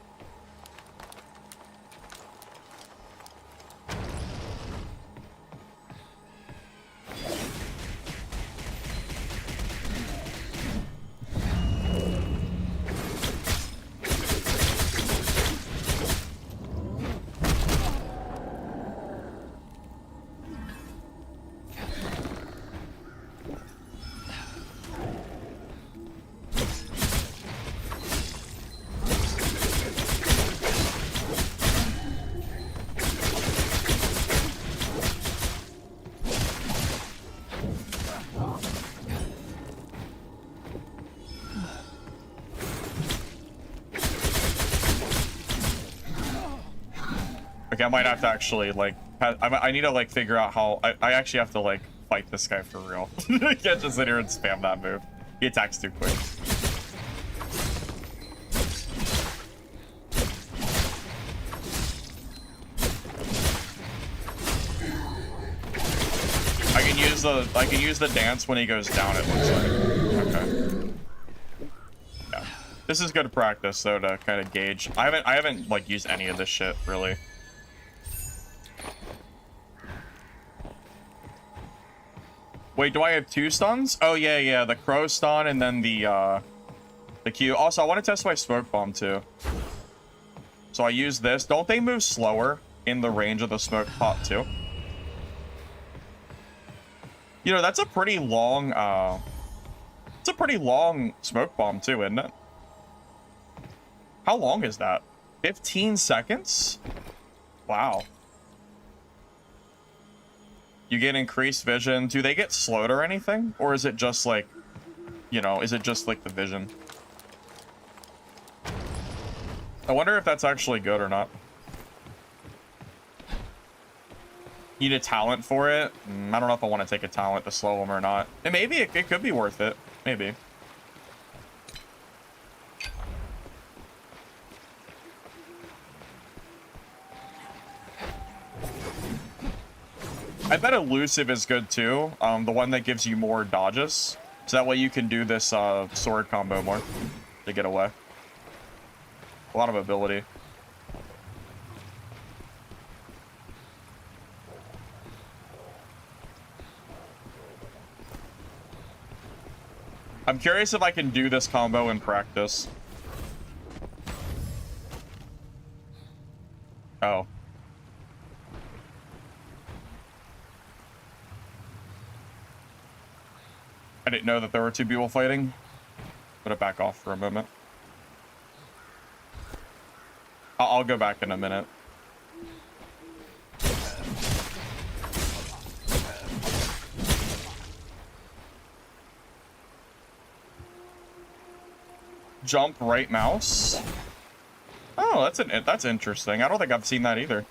Okay, I might have to actually, like, I need to, like, figure out how... I actually have to, like, fight this guy for real. I can't just sit here and spam that move. He attacks too quick. I can use the dance when he goes down, it looks like. Okay. Yeah. This is good practice, though, to kind of gauge. I haven't, like, used any of this shit, really. Wait, do I have 2 stuns? Oh, yeah, the crow stun and then the Q. Also, I want to test my smoke bomb, too. So I use this. Don't they move slower in the range of the smoke pop, too? You know, that's a pretty long, it's a pretty long smoke bomb, too, isn't it? How long is that? 15 seconds? Wow. You get increased vision. Do they get slowed or anything? Or is it just like, you know, is it just like the vision? I wonder if that's actually good or not. Need a talent for it? I don't know if I want to take a talent to slow them or not. And maybe it could be worth it. Maybe. I bet elusive is good too. The one that gives you more dodges. So that way you can do this sword combo more to get away. A lot of ability. I'm curious if I can do this combo in practice. Oh. I didn't know that there were two people fighting. Put it back off for a moment. I'll go back in a minute. Jump right mouse. Oh, that's interesting. I don't think I've seen that either.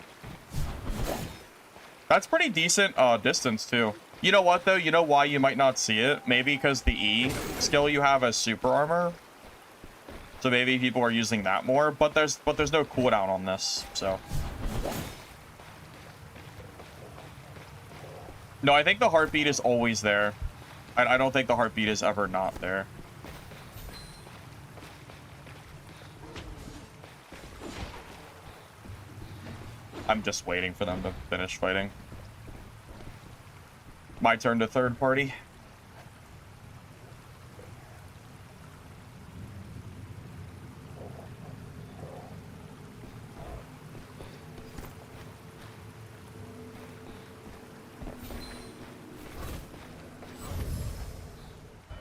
That's pretty decent distance too. You know what though? You know why you might not see it? Maybe because the E skill you have is super armor. So maybe people are using that more, but there's no cooldown on this, so. No, I think the heartbeat is always there. I don't think the heartbeat is ever not there. I'm just waiting for them to finish fighting. My turn to third party.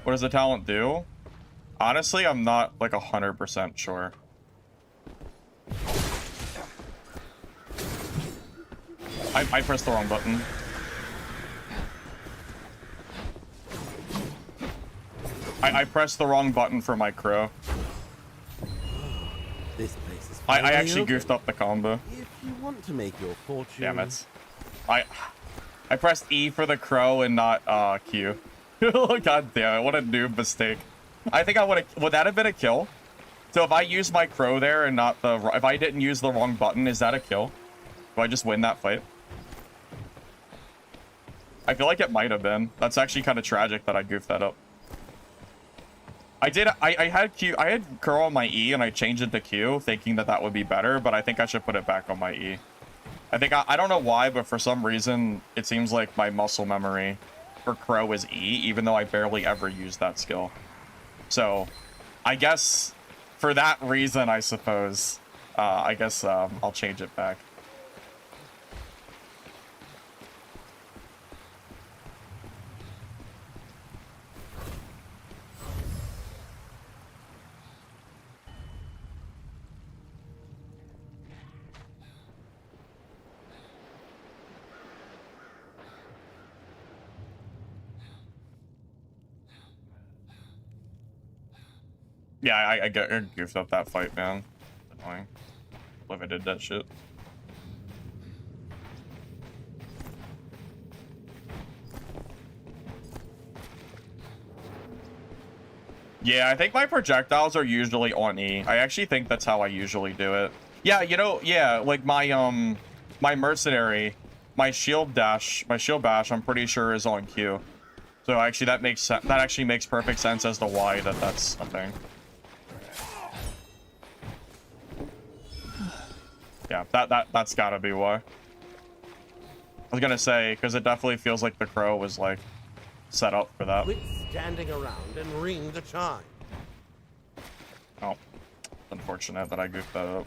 What does the talent do? Honestly, I'm not like 100% sure. I pressed the wrong button. I pressed the wrong button for my crow. This place is I actually goofed up the combo. If you want to make your fortune. Damn it. I pressed E for the crow and not Q. God damn it, what a noob mistake. I think I would that have been a kill? So if I used my crow there and not if I didn't use the wrong button, is that a kill? Do I just win that fight? I feel like it might have been. That's actually kind of tragic that I goofed that up. I had curl on my E and I changed it to Q thinking that would be better, but I think I should put it back on my E. I don't know why, but for some reason it seems like my muscle memory for crow is E, even though I barely ever use that skill. So I guess for that reason, I suppose, I'll change it back. Yeah, I goofed up that fight, man. It's annoying. If I did that shit. Yeah, I think my projectiles are usually on E. I actually think that's how I usually do it. Yeah, you know, yeah, like my my mercenary, my shield bash, I'm pretty sure is on Q. So actually that actually makes perfect sense as to why that's a thing. Yeah, that's gotta be why. I was gonna say, because it definitely feels like the crow was like set up for that. Quit standing around and ring the chime. Oh, unfortunate that I goofed that up.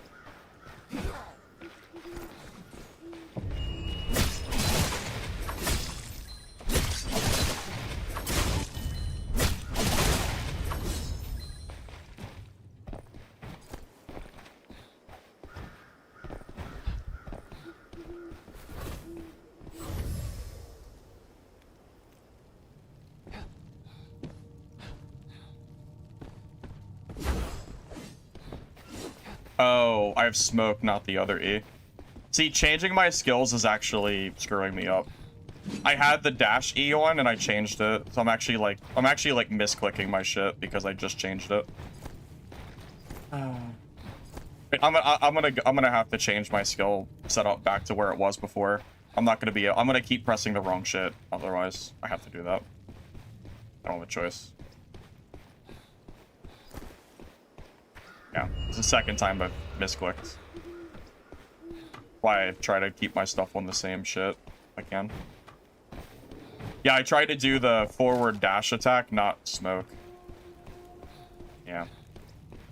Oh, I have smoke, not the other E. See, changing my skills is actually screwing me up. I had the dash E on and I changed it, so I'm actually like misclicking my shit because I just changed it. I'm gonna have to change my skill setup back to where it was before. I'm gonna keep pressing the wrong shit, otherwise I have to do that. I don't have a choice. Yeah, it's the second time I've misclicked. Why I try to keep my stuff on the same shit if I can. Yeah, I tried to do the forward dash attack, not smoke. Yeah.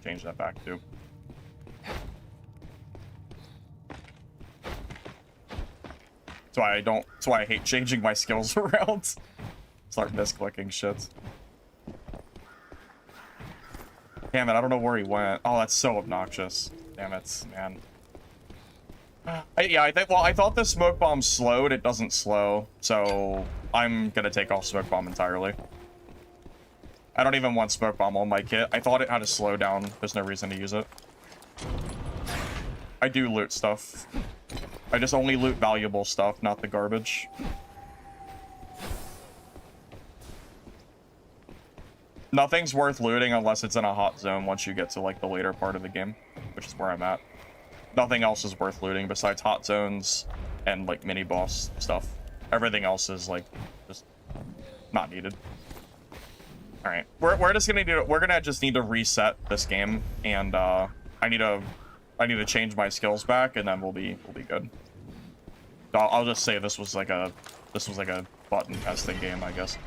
Change that back too. That's why I hate changing my skills around. Start misclicking shit. Damn it, I don't know where he went. Oh, that's so obnoxious. Damn it, man. I thought the smoke bomb slowed. It doesn't slow, so I'm gonna take off smoke bomb entirely. I don't even want smoke bomb on my kit. I thought it had a slowdown. There's no reason to use it. I do loot stuff. I just only loot valuable stuff, not the garbage. Nothing's worth looting unless it's in a hot zone once you get to like the later part of the game, which is where I'm at. Nothing else is worth looting besides hot zones and like mini boss stuff. Everything else is like just not needed. All right, we're just gonna we're gonna just need to reset this game, and I need to change my skills back, and then we'll be good. I'll just say this was like a button testing game, I guess.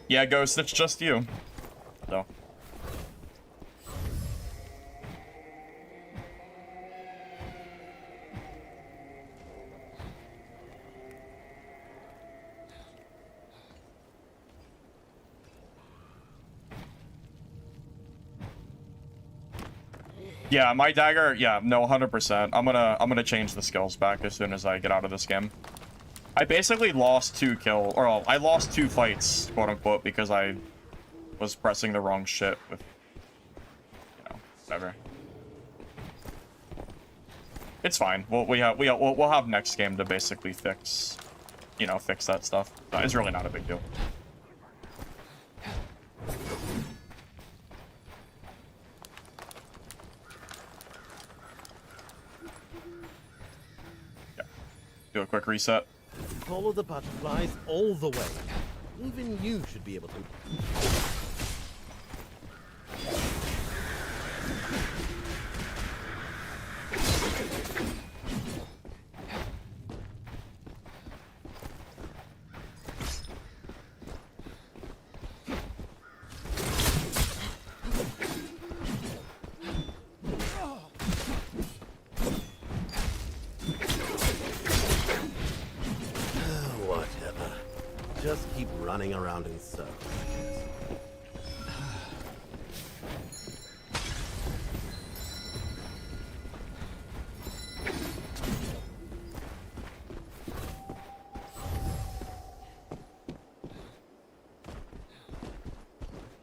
Yeah, Ghost, it's just you. So. Yeah, my dagger, yeah, no, 100%. I'm gonna change the skills back as soon as I get out of this game. I basically lost I lost 2 fights, quote unquote, because I was pressing the wrong shit with, you know, whatever. It's fine. We'll have next game to basically fix that stuff. It's really not a big deal. Yeah. Do a quick reset. Follow the butterflies all the way. Even you should be able to. Just keep running around in circles.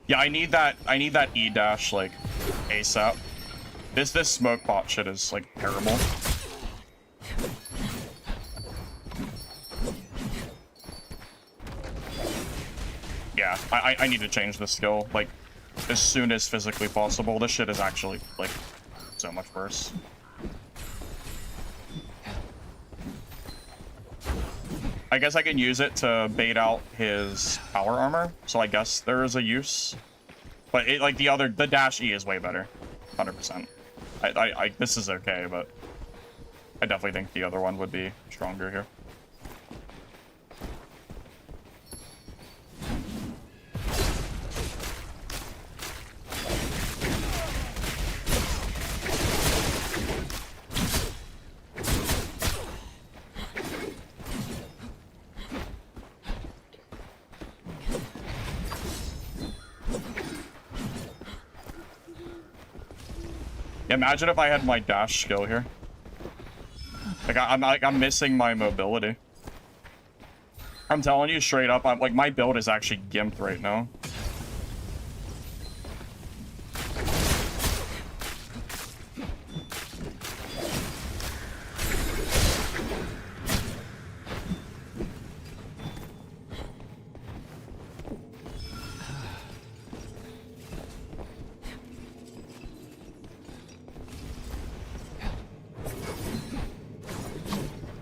Yeah, I need that E dash like ASAP. This smoke bot shit is like terrible. Yeah, I need to change this skill, like, as soon as physically possible. This shit is actually, like, so much worse. I guess I can use it to bait out his power armor, so I guess there is a use. But, it, like, the dash E is way better. 100%. This is okay, but I definitely think the other one would be stronger here. Imagine if I had my dash skill here. Like I'm missing my mobility. I'm telling you straight up, my build is actually gimped right now.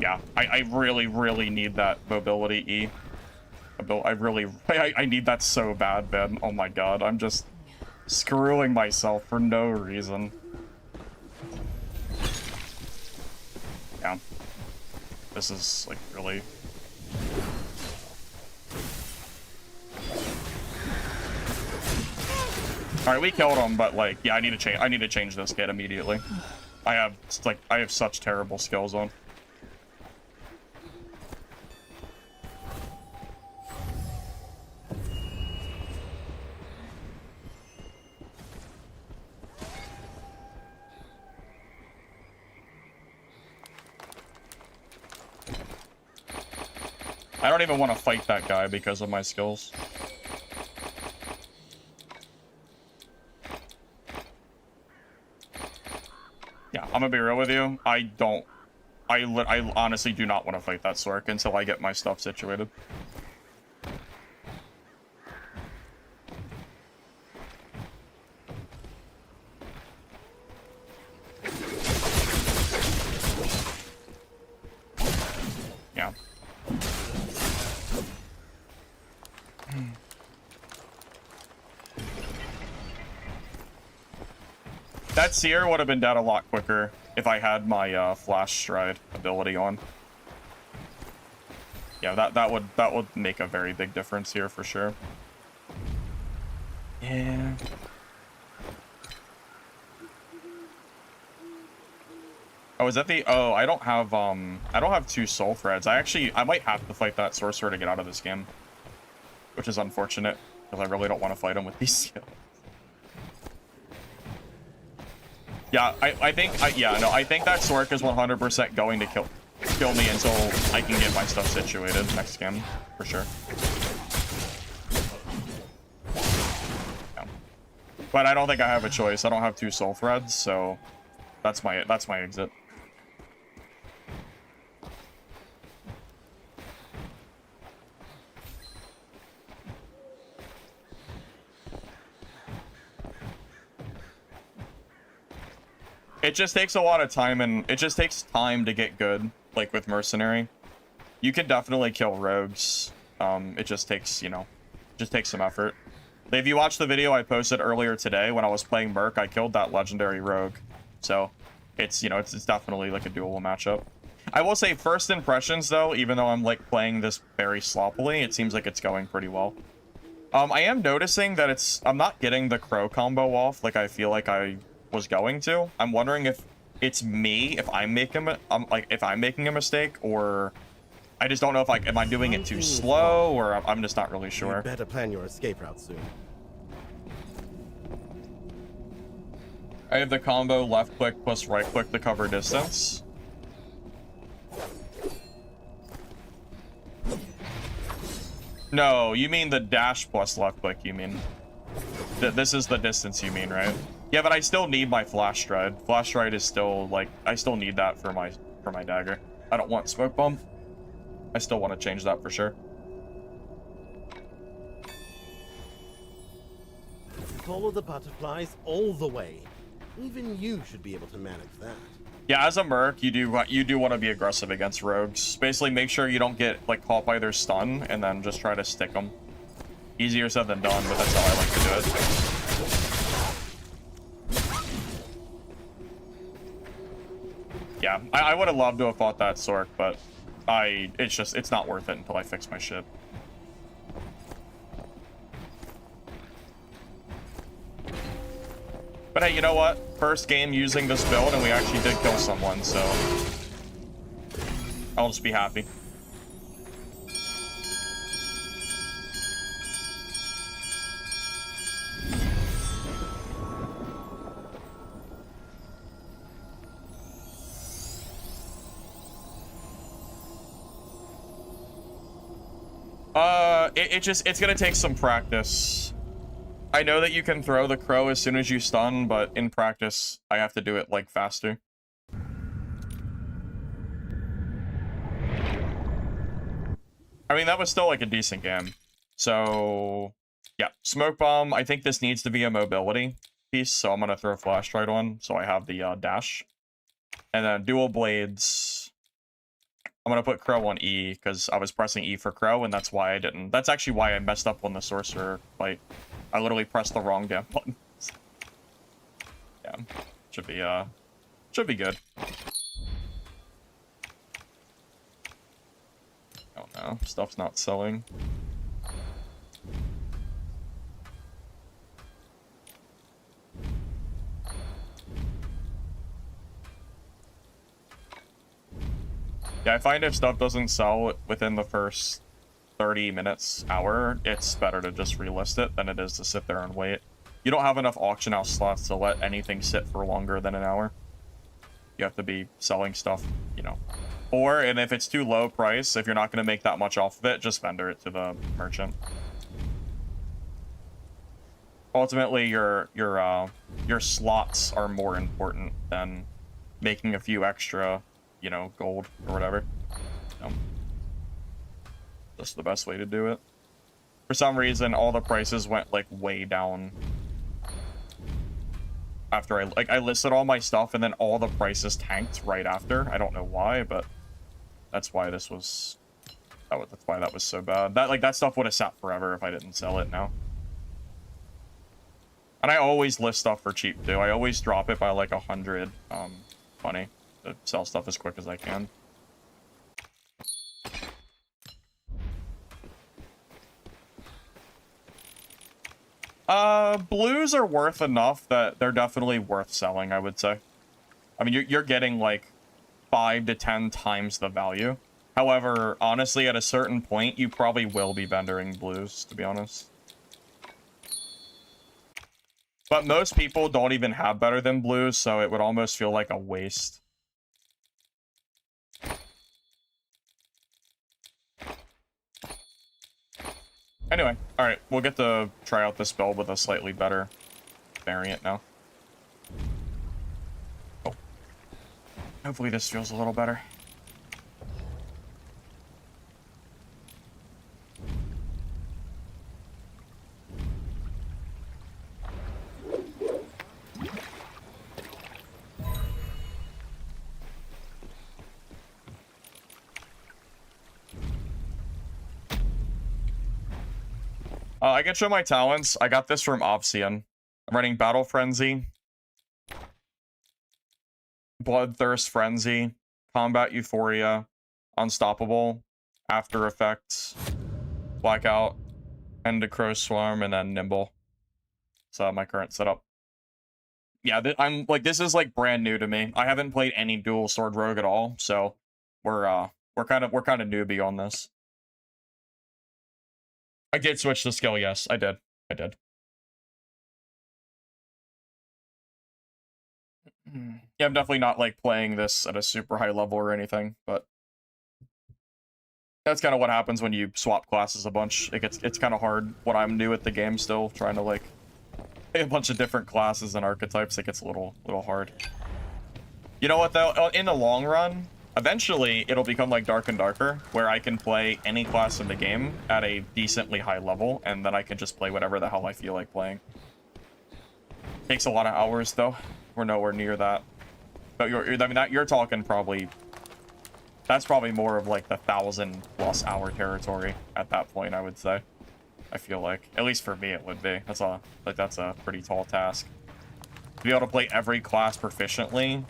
Yeah, I really, really need that mobility E. I need that so bad, man. Oh my god, I'm just screwing myself for no reason. Yeah. This is, like, really... Alright, we killed him, but, like, yeah, I need to change this kid immediately. I have such terrible skills on. I don't even want to fight that guy because of my skills. Yeah, I'm gonna be real with you. I honestly do not want to fight that Sork until I get my stuff situated. Yeah. That Seer would have been dead a lot quicker if I had my Flash Stride ability on. Yeah, that would make a very big difference here for sure. Yeah. Oh, is that the... Oh, I don't have 2 soul threads. I might have to fight that sorcerer to get out of this game. Which is unfortunate, because I really don't want to fight him with these skills. Yeah, I think that Sork is 100% going to kill me until I can get my stuff situated next game, for sure. Yeah. But I don't think I have a choice. I don't have 2 soul threads, so that's my exit. It just takes a lot of time, and it just takes time to get good, like with Mercenary. You can definitely kill rogues. It just takes, you know, just takes some effort. If you watch the video I posted earlier today when I was playing Merc, I killed that legendary rogue. So, it's, you know, it's definitely like a doable matchup. I will say first impressions, though, even though I'm like playing this very sloppily, it seems like it's going pretty well. I am noticing that I'm not getting the crow combo off like I feel like I was going to. I'm wondering if it's me, if I'm making a mistake, or I just don't know if am I doing it too slow, or I'm just not really sure. You better plan your escape route soon. I have the combo left click plus right click to cover distance. No, you mean the dash plus left click, you mean. This is the distance you mean, right? Yeah, but I still need my Flash Stride. Flash Stride is still, like, I still need that for my dagger. I don't want Smoke Bomb. I still want to change that for sure. Follow the butterflies all the way. Even you should be able to manage that. Yeah, as a Merc, you do want to be aggressive against rogues. Basically, make sure you don't get, like, caught by their stun, and then just try to stick them. Easier said than done, but that's how I like to do it. Yeah, I would have loved to have fought that Sork, but it's not worth it until I fix my shit. But hey, you know what? First game using this build, and we actually did kill someone, so I'll just be happy. It's gonna take some practice. I know that you can throw the crow as soon as you stun, but in practice, I have to do it, like, faster. I mean, that was still, like, a decent game. So, yeah. Smoke Bomb, I think this needs to be a mobility piece, so I'm gonna throw Flash Stride on, so I have the dash. And then Dual Blades. I'm gonna put Crow on E because I was pressing E for Crow, and that's why I didn't. That's actually why I messed up on the Sorcerer fight. I literally pressed the wrong damn button. Yeah, should be good. Oh no, stuff's not selling. Yeah, I find if stuff doesn't sell within the first 30 minutes, hour, it's better to just relist it than it is to sit there and wait. You don't have enough auction house slots to let anything sit for longer than an hour. You have to be selling stuff, you know. Or, and if it's too low price, if you're not going to make that much off of it, just vendor it to the merchant. Ultimately, your slots are more important than making a few extra, you know, gold or whatever. That's the best way to do it. For some reason, all the prices went like way down after I listed all my stuff, and then all the prices tanked right after. I don't know why, but that's why this was that's why that was so bad. That stuff would have sat forever if I didn't sell it now. And I always list stuff for cheap too. I always drop it by like 100 money to sell stuff as quick as I can. Blues are worth enough that they're definitely worth selling, I would say. I mean, you're getting like 5 to 10 times the value. However, honestly, at a certain point, you probably will be vendoring blues, to be honest. But most people don't even have better than blues, so it would almost feel like a waste. Anyway, alright, we'll get to try out this build with a slightly better variant now. Oh. Hopefully this feels a little better. I can show my talents. I got this from Obsidian. I'm running Battle Frenzy, Bloodthirst Frenzy, Combat Euphoria, Unstoppable, After Effects, Blackout, Crow Swarm, and then Nimble. So my current setup. Yeah, I'm like, this is like brand new to me. I haven't played any dual sword rogue at all, so we're kind of newbie on this. I did switch the skill, yes, I did. Yeah, I'm definitely not like playing this at a super high level or anything, but that's kind of what happens when you swap classes a bunch. It's kind of hard when I'm new at the game still, trying to like play a bunch of different classes and archetypes. It gets a little hard. You know what though? In the long run, eventually it'll become like Dark and Darker, where I can play any class in the game at a decently high level, and then I can just play whatever the hell I feel like playing. Takes a lot of hours though. We're nowhere near that. But you're talking probably, that's probably more of like the 1,000+ hour territory at that point, I would say. I feel like, at least for me, it would be. That's a pretty tall task. To be able to play every class proficiently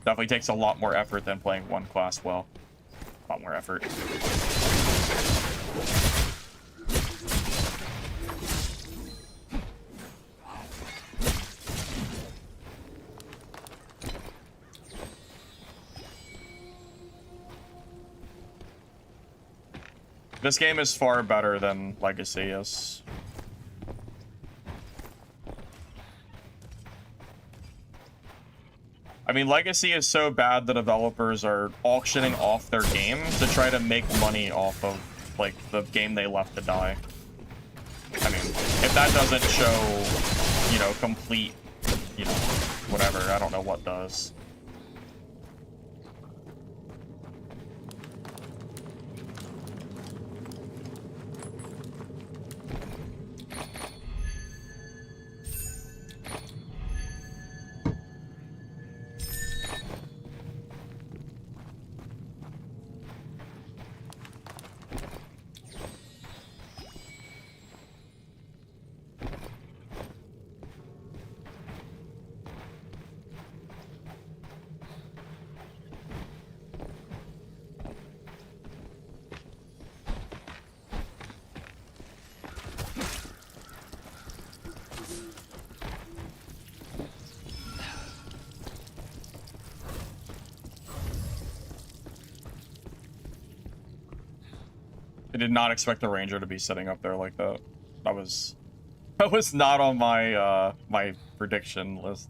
definitely takes a lot more effort than playing one class well. A lot more effort. This game is far better than Legacy is. I mean, Legacy is so bad the developers are auctioning off their game to try to make money off of, like, the game they left to die. I mean, if that doesn't show, you know, complete, you know, whatever, I don't know what does. did not expect the ranger to be sitting up there like that. That was not on my my prediction list.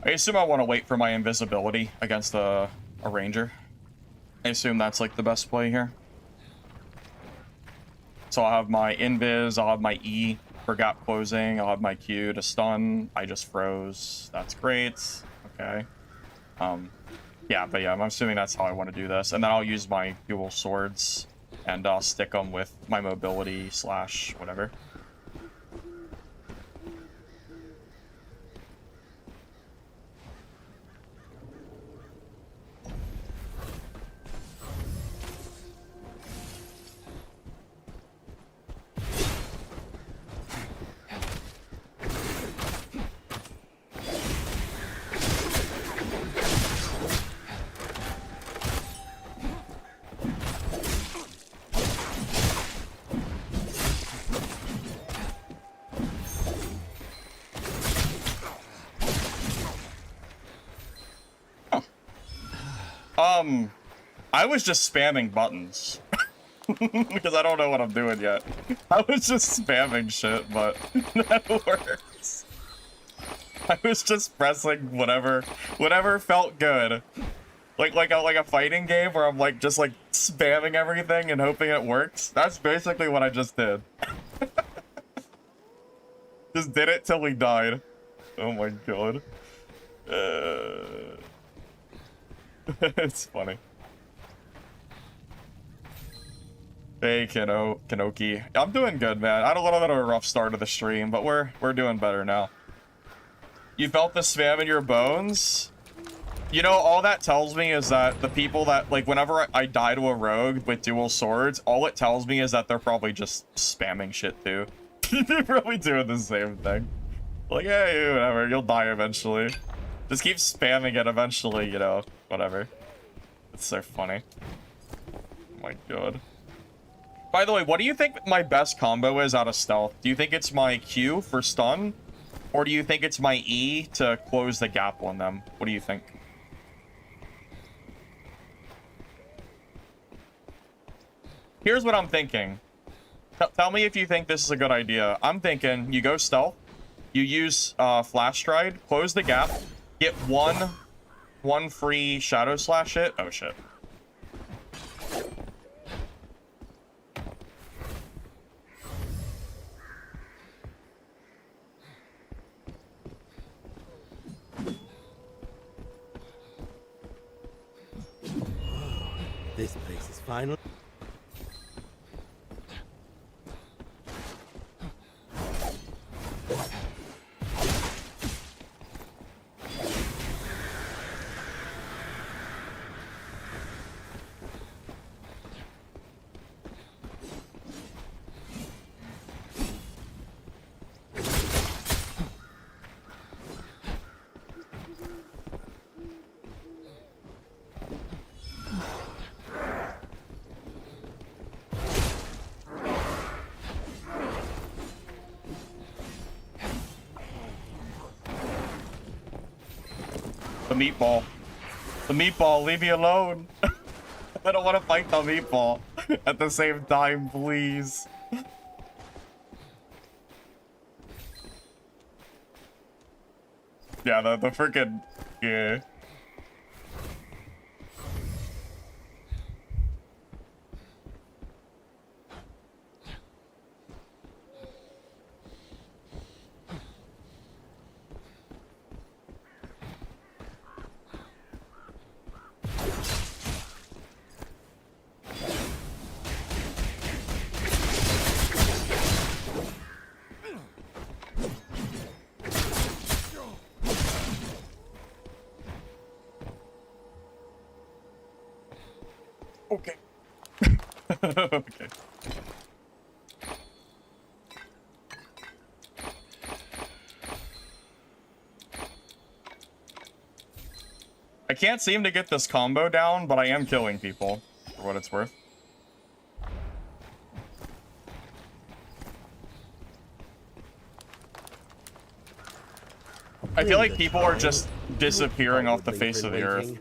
I assume I want to wait for my invisibility against a ranger. I assume that's like the best play here. So I'll have my invis, I'll have my E for gap closing, I'll have my Q to stun. I just froze. That's great. Okay. Yeah, but yeah, I'm assuming that's how I want to do this. And then I'll use my dual swords and I'll stick them with my mobility slash whatever. I was just spamming buttons. Because I don't know what I'm doing yet. I was just spamming shit, but that works. I was just pressing whatever felt good. Like a fighting game where I'm like just like spamming everything and hoping it works. That's basically what I just did. Just did it till we died. Oh my god. It's funny. Hey, Kanoki. I'm doing good, man. I had a little bit of a rough start of the stream, but we're doing better now. You felt the spam in your bones? You know, all that tells me is that the people that, like, whenever I die to a rogue with dual swords, all it tells me is that they're probably just spamming shit, too. They're probably doing the same thing. Like, hey, whatever, you'll die eventually. Just keep spamming it eventually, you know, whatever. It's so funny. Oh my god. By the way, what do you think my best combo is out of stealth? Do you think it's my Q for stun? Or do you think it's my E to close the gap on them? What do you think? Here's what I'm thinking. Tell me if you think this is a good idea. I'm thinking you go stealth, you use flash stride, close the gap, get one free shadow slash hit. Oh shit. This place is final. The meatball. The meatball, leave me alone. I don't want to fight the meatball at the same time, please. Yeah, the freaking... Yeah. Okay. Okay. I can't seem to get this combo down, but I am killing people, for what it's worth. I feel like people are just disappearing off the face of the earth.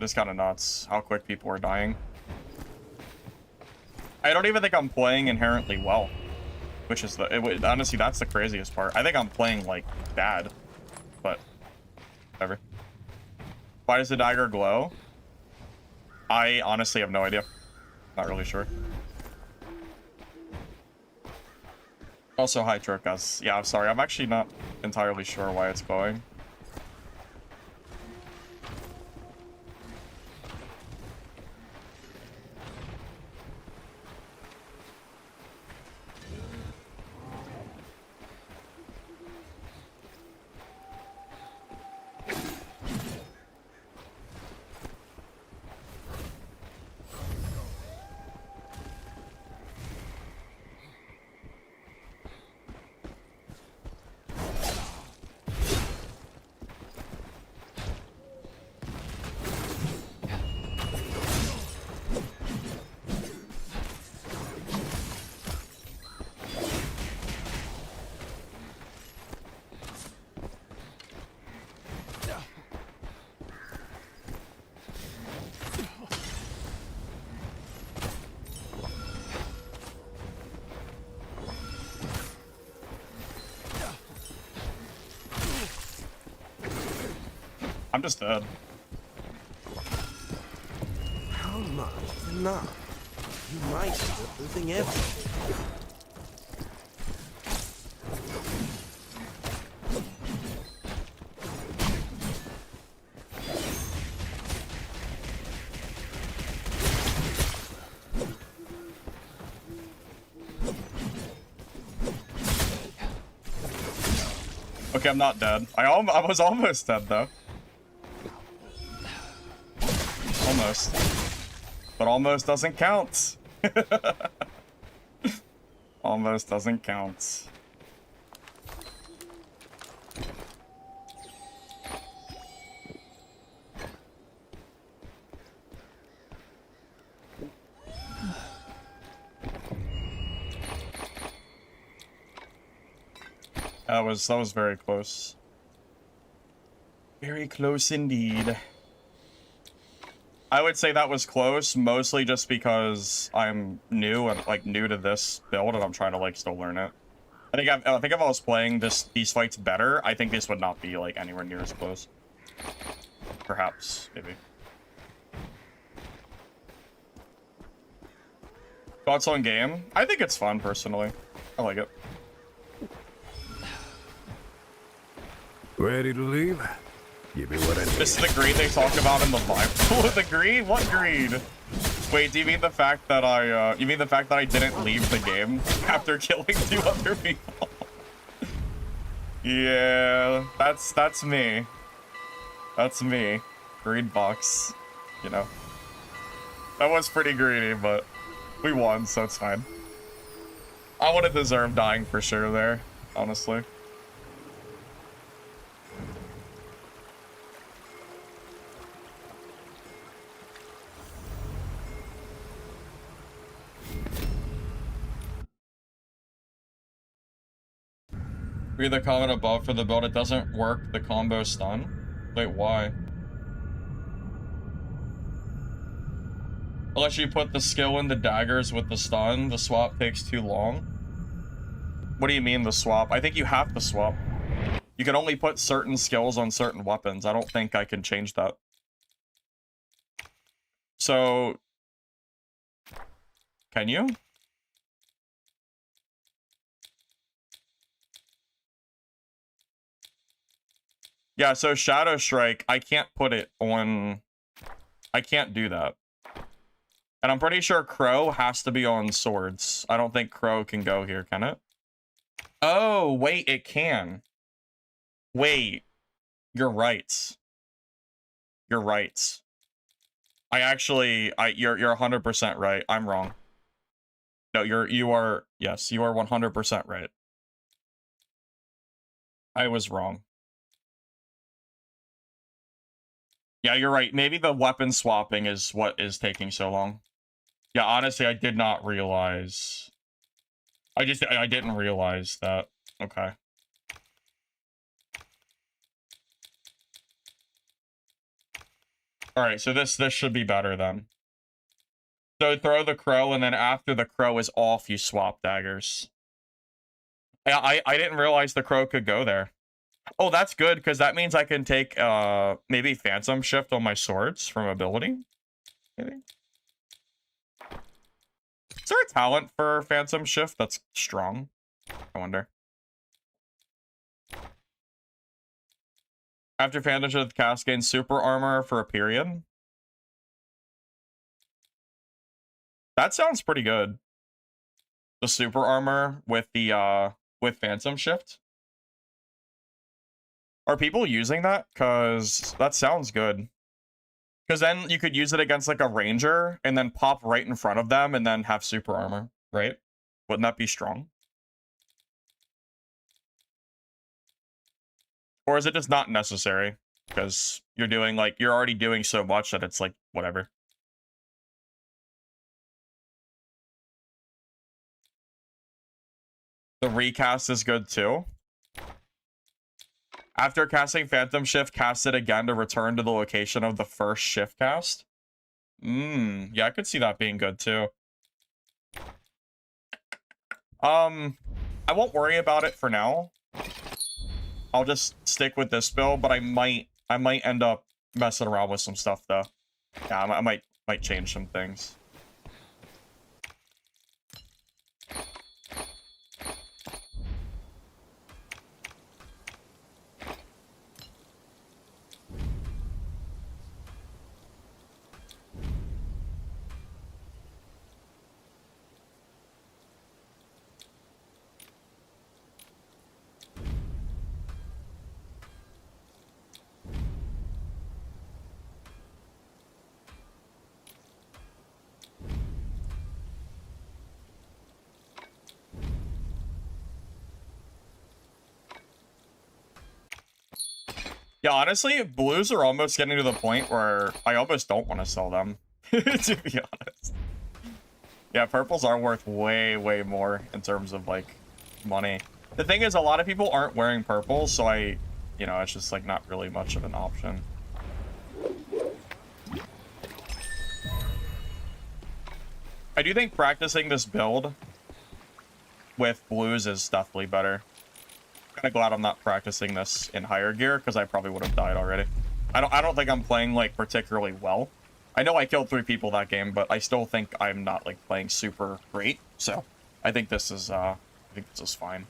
It's kind of nuts how quick people are dying. I don't even think I'm playing inherently well, which is honestly, that's the craziest part. I think I'm playing like bad, but whatever. Why does the dagger glow? I honestly have no idea. Not really sure. Also, hi, Turkas. Yeah, I'm sorry. I'm actually not entirely sure why it's glowing. I'm just dead. How much is enough? You might end up losing everything. Okay, I'm not dead. I was almost dead though. Almost. But almost doesn't count. Almost doesn't count. That was very close. Very close indeed. I would say that was close, mostly just because I'm new and like new to this build, and I'm trying to like still learn it. I think if I was playing these fights better, I think this would not be like anywhere near as close. Perhaps, maybe. Thoughts on game? I think it's fun personally. I like it. Ready to leave? Give me what I need. This is the greed they talk about in the vibe. The greed? What greed? Wait, do you mean the fact that you mean the fact that I didn't leave the game after killing 2 other people? Yeah, that's me. That's me. Greed box, you know. That was pretty greedy, but we won, so it's fine. I would have deserved dying for sure there, honestly. Read the comment above for the build. It doesn't work the combo stun. Wait, why? Unless you put the skill in the daggers with the stun, the swap takes too long. What do you mean the swap? I think you have to swap. You can only put certain skills on certain weapons. I don't think I can change that. So, can you? Yeah, so Shadow Strike, I can't put it on... I can't do that. And I'm pretty sure Crow has to be on swords. I don't think Crow can go here, can it? Oh, wait, it can. Wait. You're right. You're right. You're 100% right. I'm wrong. No, you are, yes, you are 100% right. I was wrong. Yeah, you're right. Maybe the weapon swapping is what is taking so long. Yeah, honestly, I did not realize. I didn't realize that. Okay. All right, so this should be better then. So throw the crow, and then after the crow is off, you swap daggers. Yeah, I didn't realize the crow could go there. Oh, that's good, because that means I can take maybe Phantom Shift on my swords from ability. Maybe. Is there a talent for Phantom Shift that's strong? I wonder. After Phantom Shift, cast gains super armor for a period. That sounds pretty good. The super armor with the with Phantom Shift. Are people using that? Because that sounds good. Because then you could use it against like a ranger and then pop right in front of them and then have super armor, right? Wouldn't that be strong? Or is it just not necessary? Because you're doing like, you're already doing so much that it's like, whatever. The recast is good too. After casting Phantom Shift, cast it again to return to the location of the first shift cast. Yeah, I could see that being good too. I won't worry about it for now. I'll just stick with this build, but I might end up messing around with some stuff though. Yeah, I might change some things. Yeah, honestly, blues are almost getting to the point where I almost don't want to sell them, to be honest. Yeah, purples are worth way, way more in terms of, like, money. The thing is, a lot of people aren't wearing purples, so you know, it's just, like, not really much of an option. I do think practicing this build with blues is definitely better. Kind of glad I'm not practicing this in higher gear because I probably would have died already. I don't think I'm playing like particularly well. I know I killed 3 people that game, but I still think I'm not like playing super great. So I think this is fine.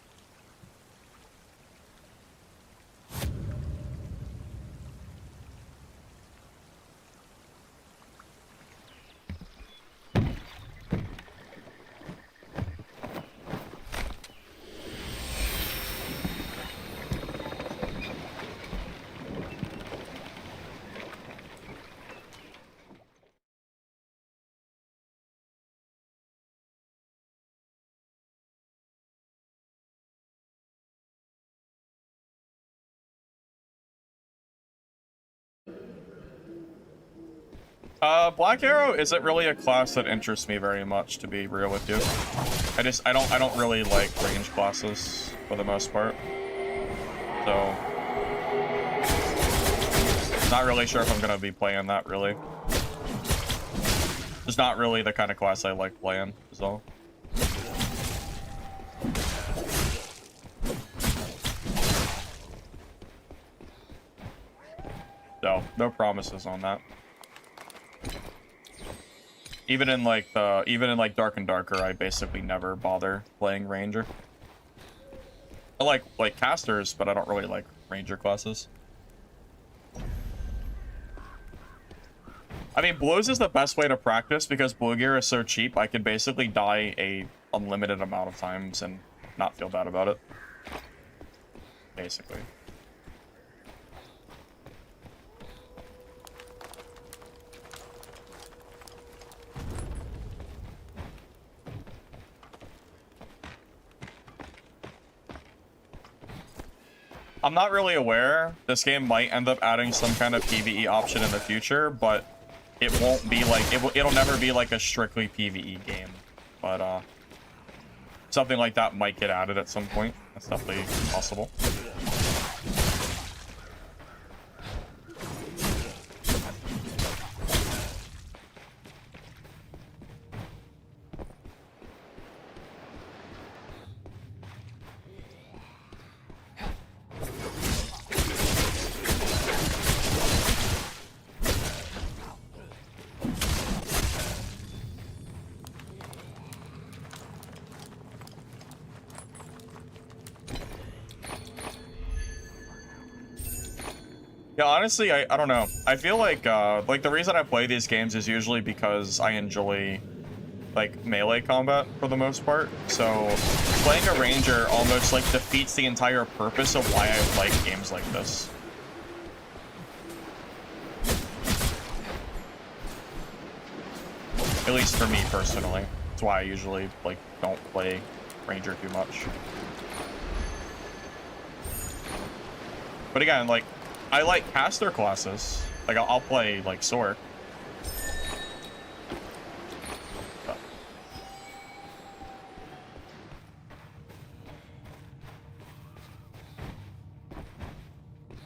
Black Arrow isn't really a class that interests me very much, to be real with you. I don't really like range classes for the most part. So not really sure if I'm gonna be playing that really. It's not really the kind of class I like playing, is all. So no promises on that. Even in like Dark and Darker, I basically never bother playing Ranger. I like casters, but I don't really like Ranger classes. I mean, blues is the best way to practice because blue gear is so cheap. I could basically die a unlimited amount of times and not feel bad about it. Basically. I'm not really aware. This game might end up adding some kind of PvE option in the future, but it won't be like it'll never be like a strictly PvE game. But something like that might get added at some point. That's definitely possible. Yeah, honestly, I don't know. I feel like the reason I play these games is usually because I enjoy like melee combat for the most part. So playing a ranger almost like defeats the entire purpose of why I like games like this. At least for me personally. That's why I usually like don't play ranger too much. But again, like I like caster classes. Like I'll play like Sork.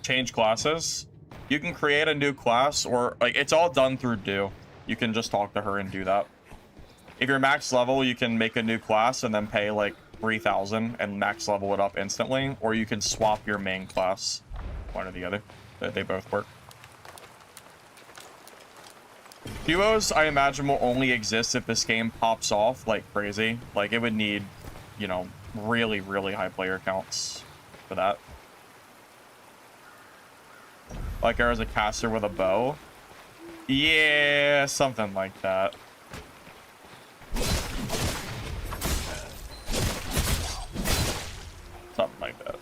Change classes. You can create a new class, or like it's all done through Do. You can just talk to her and do that. If you're max level, you can make a new class and then pay like 3,000 and max level it up instantly, or you can swap your main class. One or the other. They both work. Duos, I imagine, will only exist if this game pops off like crazy. Like, it would need, you know, really, really high player counts for that. Like, there was a caster with a bow. Yeah, something like that. Something like that.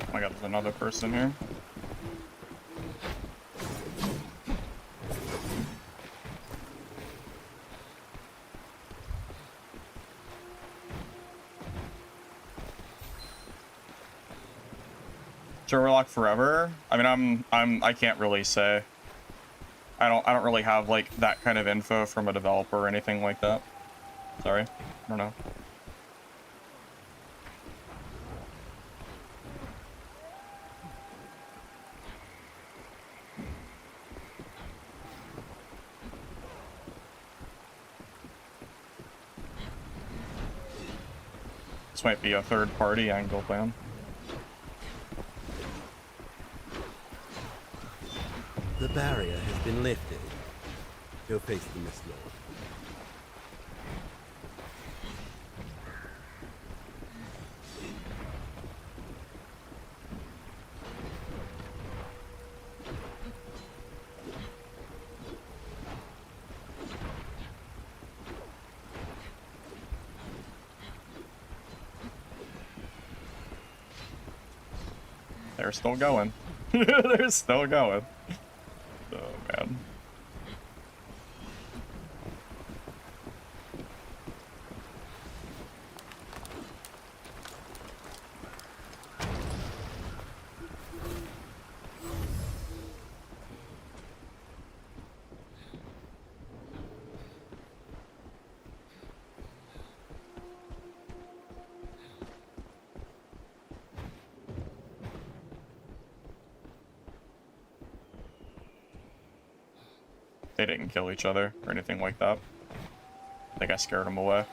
Oh my god, there's another person here. Sherlock forever? I mean, I can't really say. I don't really have like that kind of info from a developer or anything like that. Sorry. I don't know. This might be a third-party angle plan. The barrier has been lifted. Go face the Mist Lord. They're still going. They're still going. Oh, man. They didn't kill each other or anything like that. I think I scared them away.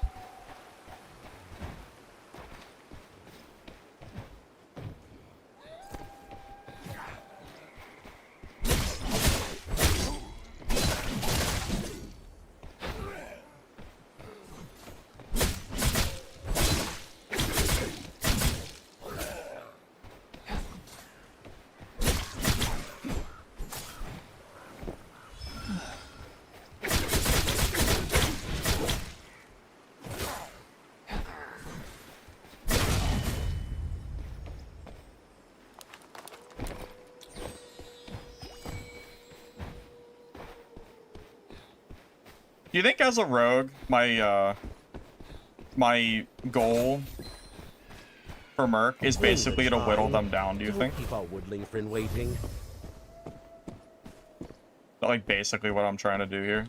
Do you think as a rogue, my goal for Merc is basically to whittle them down, do you think? Keep our woodling friend waiting. Like basically what I'm trying to do here.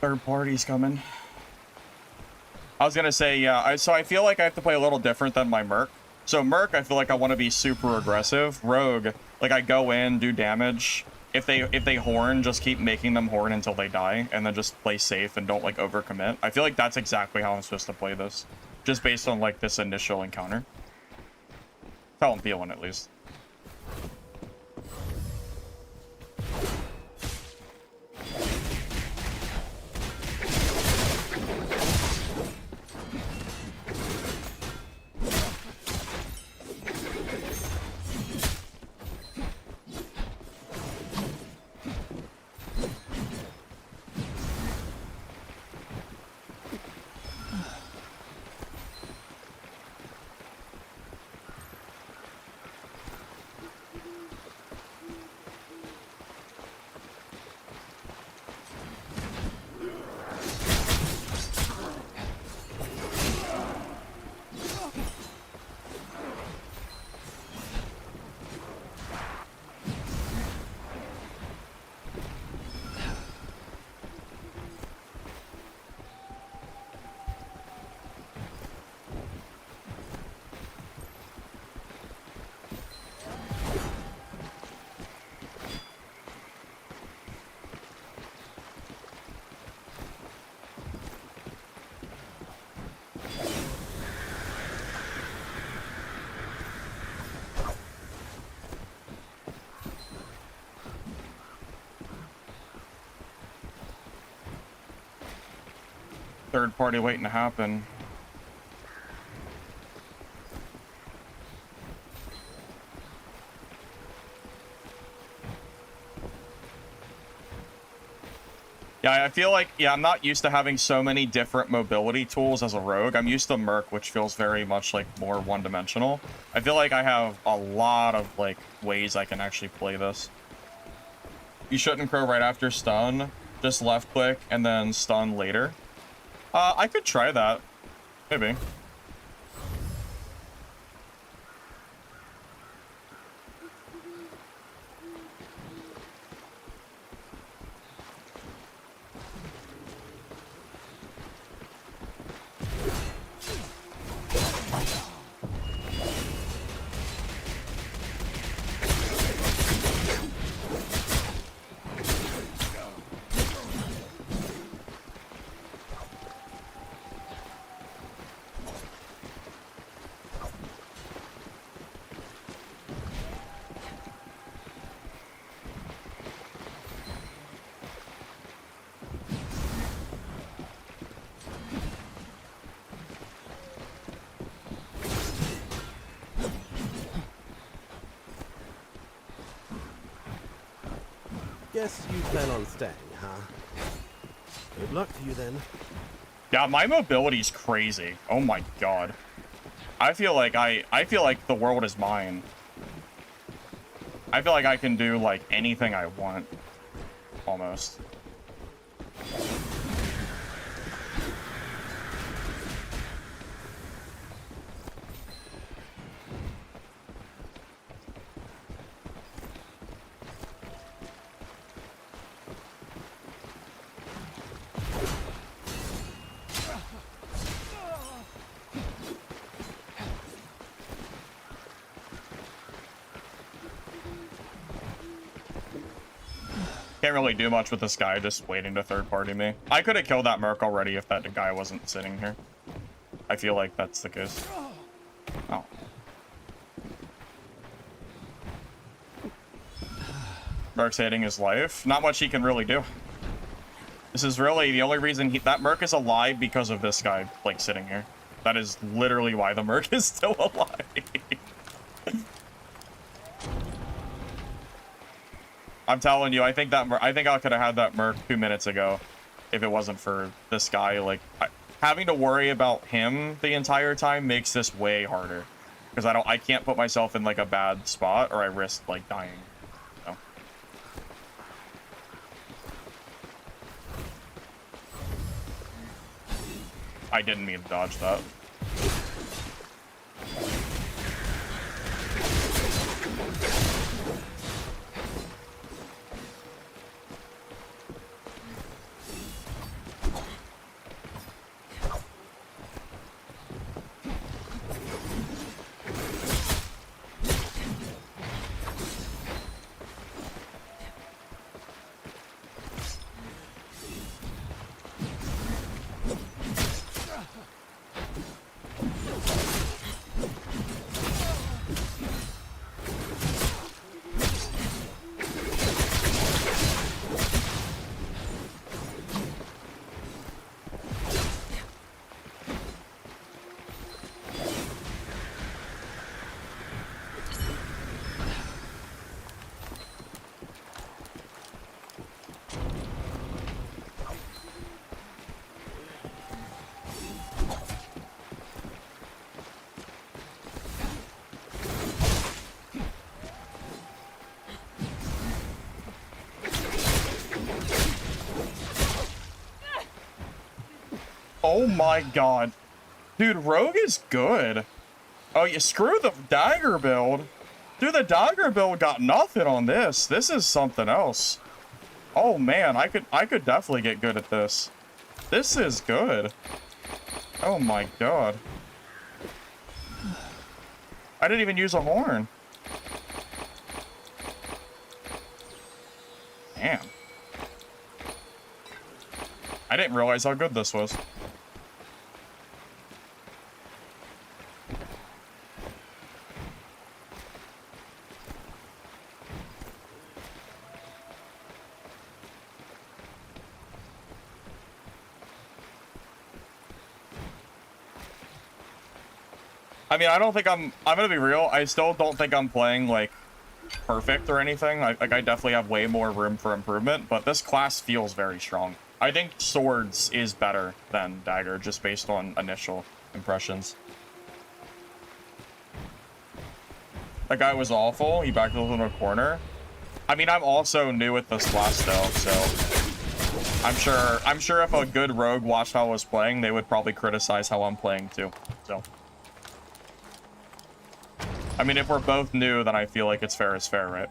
Third party's coming. I was gonna say, yeah, so I feel like I have to play a little different than my Merc. So Merc, I feel like I want to be super aggressive. Rogue, like I go in, do damage. If they horn, just keep making them horn until they die, and then just play safe and don't like overcommit. I feel like that's exactly how I'm supposed to play this, just based on like this initial encounter. That's how I'm feeling, at least. Third party waiting to happen. Yeah, I feel like, yeah, I'm not used to having so many different mobility tools as a rogue. I'm used to Merc, which feels very much like more one-dimensional. I feel like I have a lot of like ways I can actually play this. You shouldn't crow right after stun, just left click and then stun later. I could try that, maybe. Guess you plan on staying, huh? Good luck to you then. Yeah, my mobility's crazy. Oh my god. I feel like the world is mine. I feel like I can do like anything I want. Almost. Can't really do much with this guy just waiting to third party me. I could have killed that merc already if that guy wasn't sitting here. I feel like that's the case. Oh. Merc's hating his life. Not much he can really do. This is really the only reason that merc is alive because of this guy, like, sitting here. That is literally why the merc is still alive. I'm telling you, I think I could have had that merc 2 minutes ago if it wasn't for this guy. Like, having to worry about him the entire time makes this way harder because I can't put myself in like a bad spot or I risk like dying. So. I didn't mean to dodge that. Oh my god. Dude, Rogue is good. Oh, you screw the dagger build. Dude, the dagger build got nothing on this. This is something else. Oh man, I could definitely get good at this. This is good. Oh my god. I didn't even use a horn. Damn. I didn't realize how good this was. I mean, I don't think I'm gonna be real. I still don't think I'm playing, like, perfect or anything. I definitely have way more room for improvement, but this class feels very strong. I think swords is better than dagger, just based on initial impressions. That guy was awful. He backed us in a corner. I mean, I'm also new at this class, though, so I'm sure if a good rogue watched how I was playing, they would probably criticize how I'm playing, too. So... I mean, if we're both new, then I feel like it's fair is fair, right?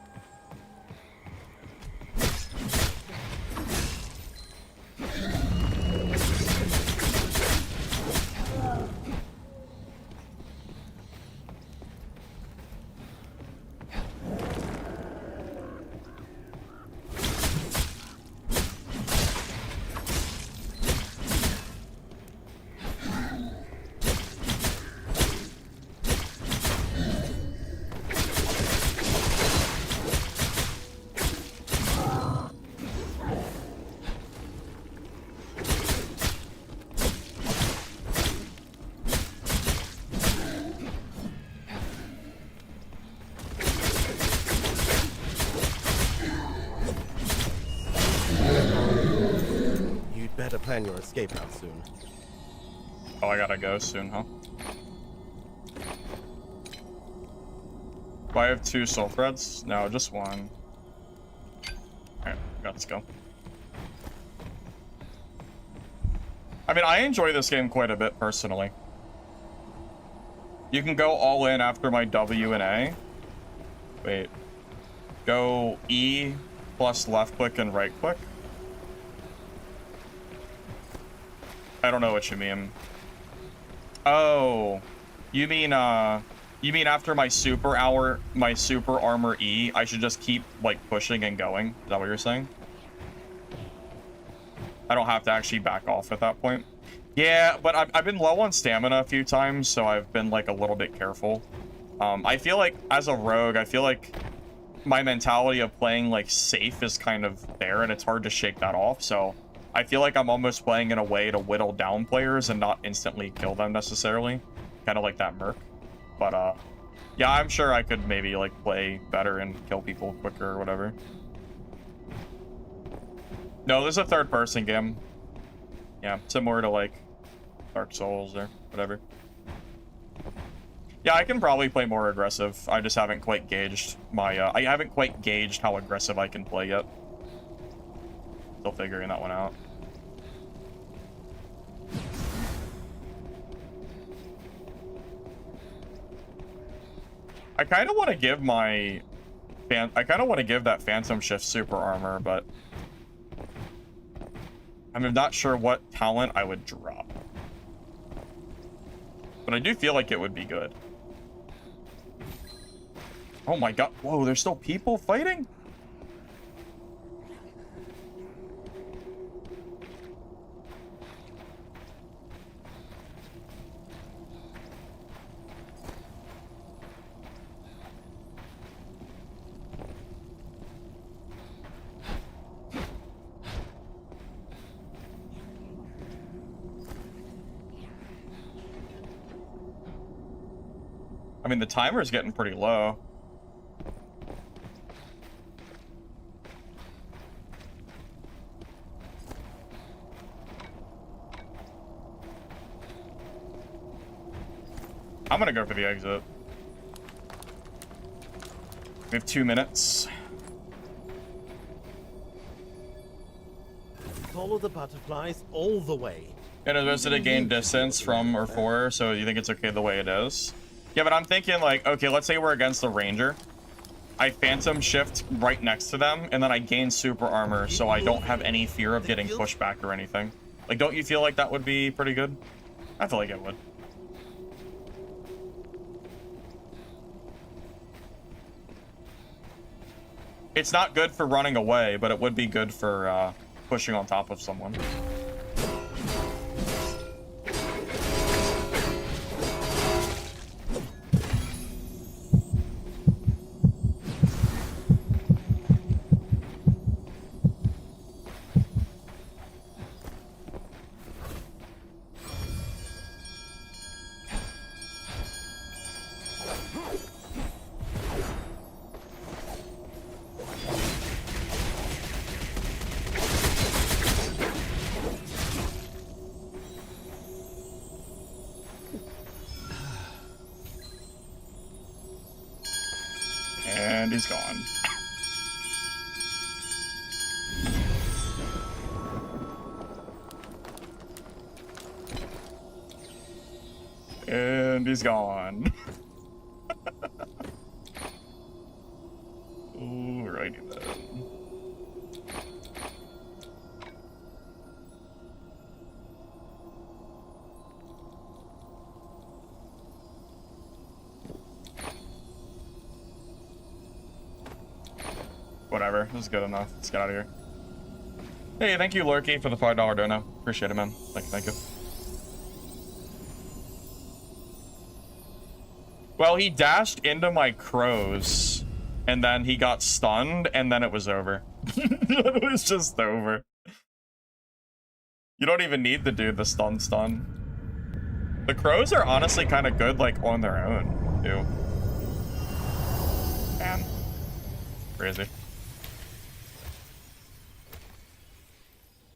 plan your escape out soon. Oh, I gotta go soon, huh? Do I have 2 soul threads? No, just 1. Alright, let's go. I mean, I enjoy this game quite a bit, personally. You can go all in after my W and A. Wait. Go E plus left click and right click. I don't know what you mean. Oh. You mean after my super armor E, I should just keep, like, pushing and going? Is that what you're saying? I don't have to actually back off at that point. Yeah, but I've been low on stamina a few times, so I've been, like, a little bit careful. I feel like, as a rogue, I feel like my mentality of playing, like, safe is kind of there, and it's hard to shake that off, so I feel like I'm almost playing in a way to whittle down players and not instantly kill them, necessarily. Kind of like that Merc. But, yeah, I'm sure I could maybe, like, play better and kill people quicker or whatever. No, this is a third-person game. Yeah, similar to, like, Dark Souls or whatever. Yeah, I can probably play more aggressive. I just haven't quite gauged my, I haven't quite gauged how aggressive I can play yet. Still figuring that one out. I kind of want to give my... I kind of want to give that Phantom Shift super armor, but... I'm not sure what talent I would drop. But I do feel like it would be good. Oh my god. Whoa, there's still people fighting? I mean, the timer's getting pretty low. I'm gonna go for the exit. We have 2 minutes. Follow the butterflies all the way. And is it a gain distance from or for, so you think it's okay the way it is? Yeah, but I'm thinking, like, okay, let's say we're against the Ranger. I Phantom Shift right next to them, and then I gain super armor, so I don't have any fear of getting pushed back or anything. Like, don't you feel like that would be pretty good? I feel like it would. It's not good for running away, but it would be good for pushing on top of someone. And he's gone. And he's gone. Alrighty then. Whatever, this is good enough. Let's get out of here. Hey, thank you, Lurky, for the $5 dono. Appreciate it, man. Thank you. Well, he dashed into my crows, and then he got stunned, and then it was over. It was just over. You don't even need to do the stun. The crows are honestly kind of good, like, on their own, too. Man. Crazy.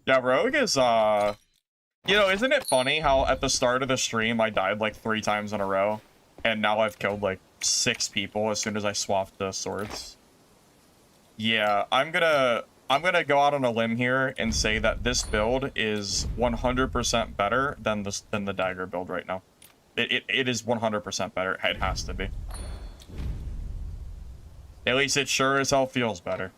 Yeah, Rogue is You know, isn't it funny how at the start of the stream I died like 3 times in a row, and now I've killed like 6 people as soon as I swapped the swords? Yeah, I'm gonna go out on a limb here and say that this build is 100% better than the dagger build right now. It is 100% better. It has to be. At least it sure as hell feels better.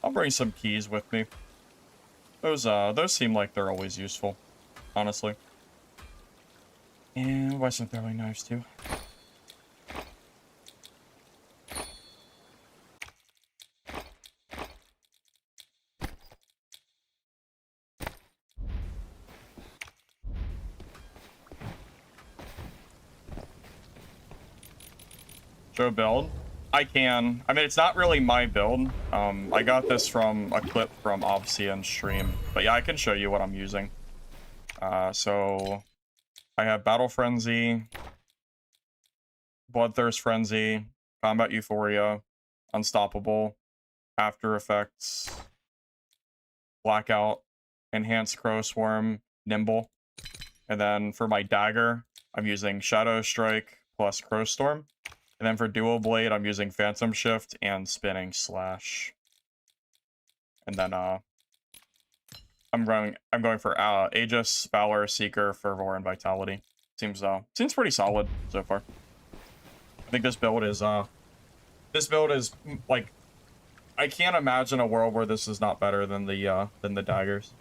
I'll bring some keys with me. Those seem like they're always useful, honestly. And I'll buy some throwing knives too. Show build. I can. I mean, it's not really my build. I got this from a clip from Obsidian's stream. But yeah, I can show you what I'm using. So I have Battle Frenzy, Bloodthirst Frenzy, Combat Euphoria, Unstoppable, After Effects, Blackout, Enhanced Crow Swarm, Nimble. And then for my dagger, I'm using Shadow Strike plus Crow Storm. And then for Dual Blade, I'm using Phantom Shift and Spinning Slash. And then I'm going for Aegis, Valor, Seeker, Fervor, and Vitality. Seems pretty solid so far. I think this build is like, I can't imagine a world where this is not better than the daggers.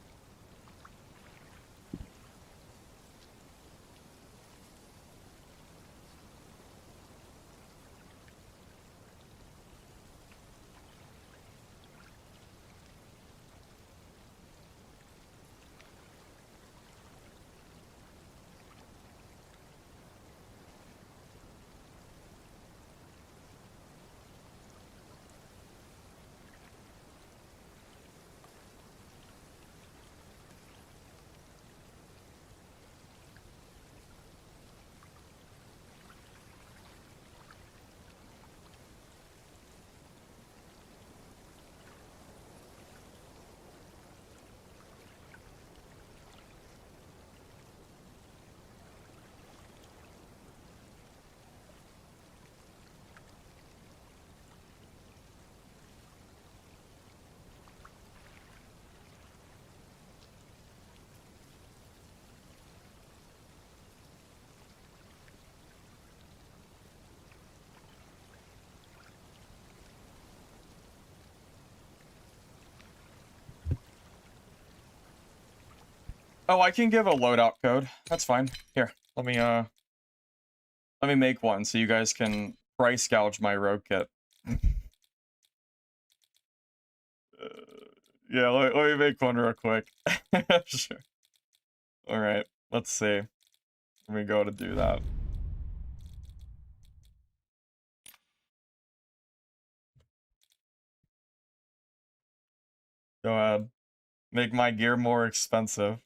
Oh, I can give a loadout code. That's fine. Here, let me make one so you guys can price gouge my rogue kit. Yeah, let me make one real quick. Sure. All right, let's see. Let me go to do that. Go ahead. Make my gear more expensive.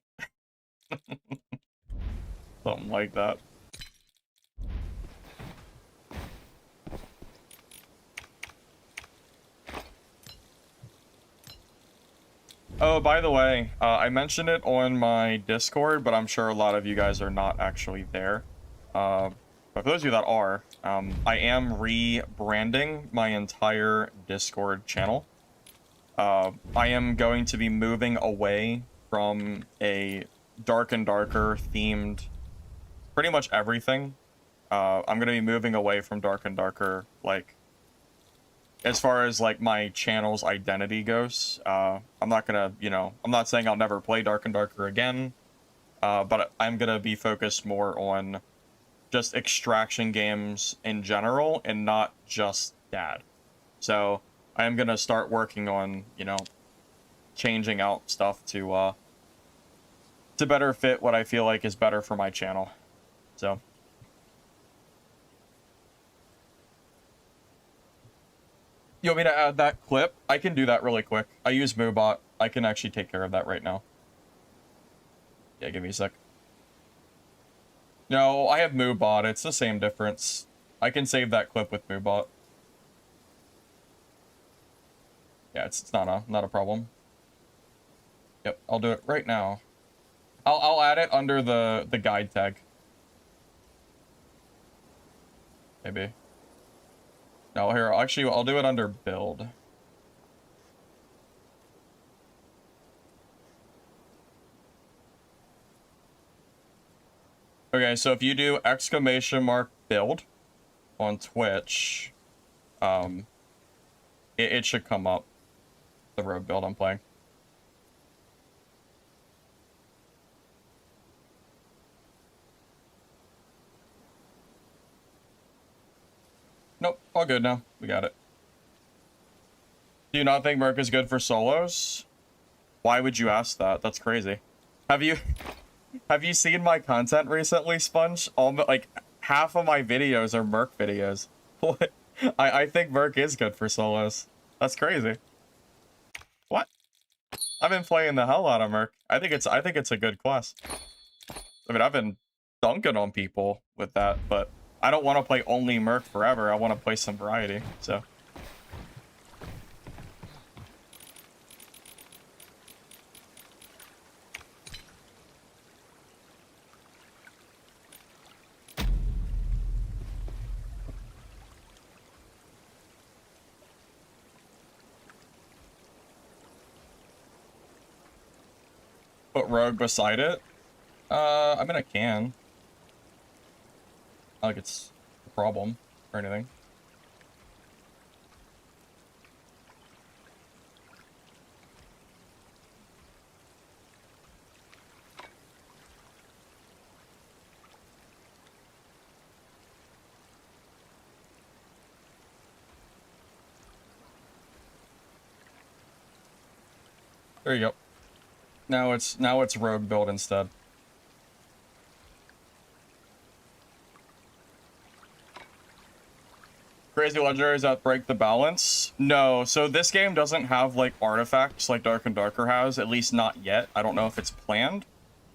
Something like that. Oh, by the way, I mentioned it on my Discord, but I'm sure a lot of you guys are not actually there. But for those of you that are, I am rebranding my entire Discord channel. I am going to be moving away from a Dark and Darker themed pretty much everything. I'm gonna be moving away from Dark and Darker, like, as far as like my channel's identity goes. I'm not gonna, you know, I'm not saying I'll never play Dark and Darker again, but I'm gonna be focused more on just extraction games in general and not just Dad. So I am gonna start working on, you know, changing out stuff to better fit what I feel like is better for my channel. So you want me to add that clip? I can do that really quick. I use Moobot. I can actually take care of that right now. Yeah, give me a sec. No, I have Moobot. It's the same difference. I can save that clip with Moobot. Yeah, it's not a problem. Yep, I'll do it right now. I'll add it under the guide tag. Maybe. No, here, actually, I'll do it under build. Okay, so if you do !build on Twitch, it should come up, the rogue build I'm playing. Nope, all good now. We got it. Do you not think Merc is good for solos? Why would you ask that? That's crazy. Have you seen my content recently, Sponge? Like half of my videos are Merc videos. What? I think Merc is good for solos. That's crazy. What? I've been playing the hell out of Merc. I think it's a good class. I mean, I've been dunking on people with that, but I don't want to play only Merc forever. I want to play some variety, so. Put Rogue beside it? I mean, I can. Not like it's a problem or anything. There you go. Now it's Rogue build instead. Crazy legendaries that break the balance? No, so this game doesn't have like artifacts like Dark and Darker has, at least not yet. I don't know if it's planned.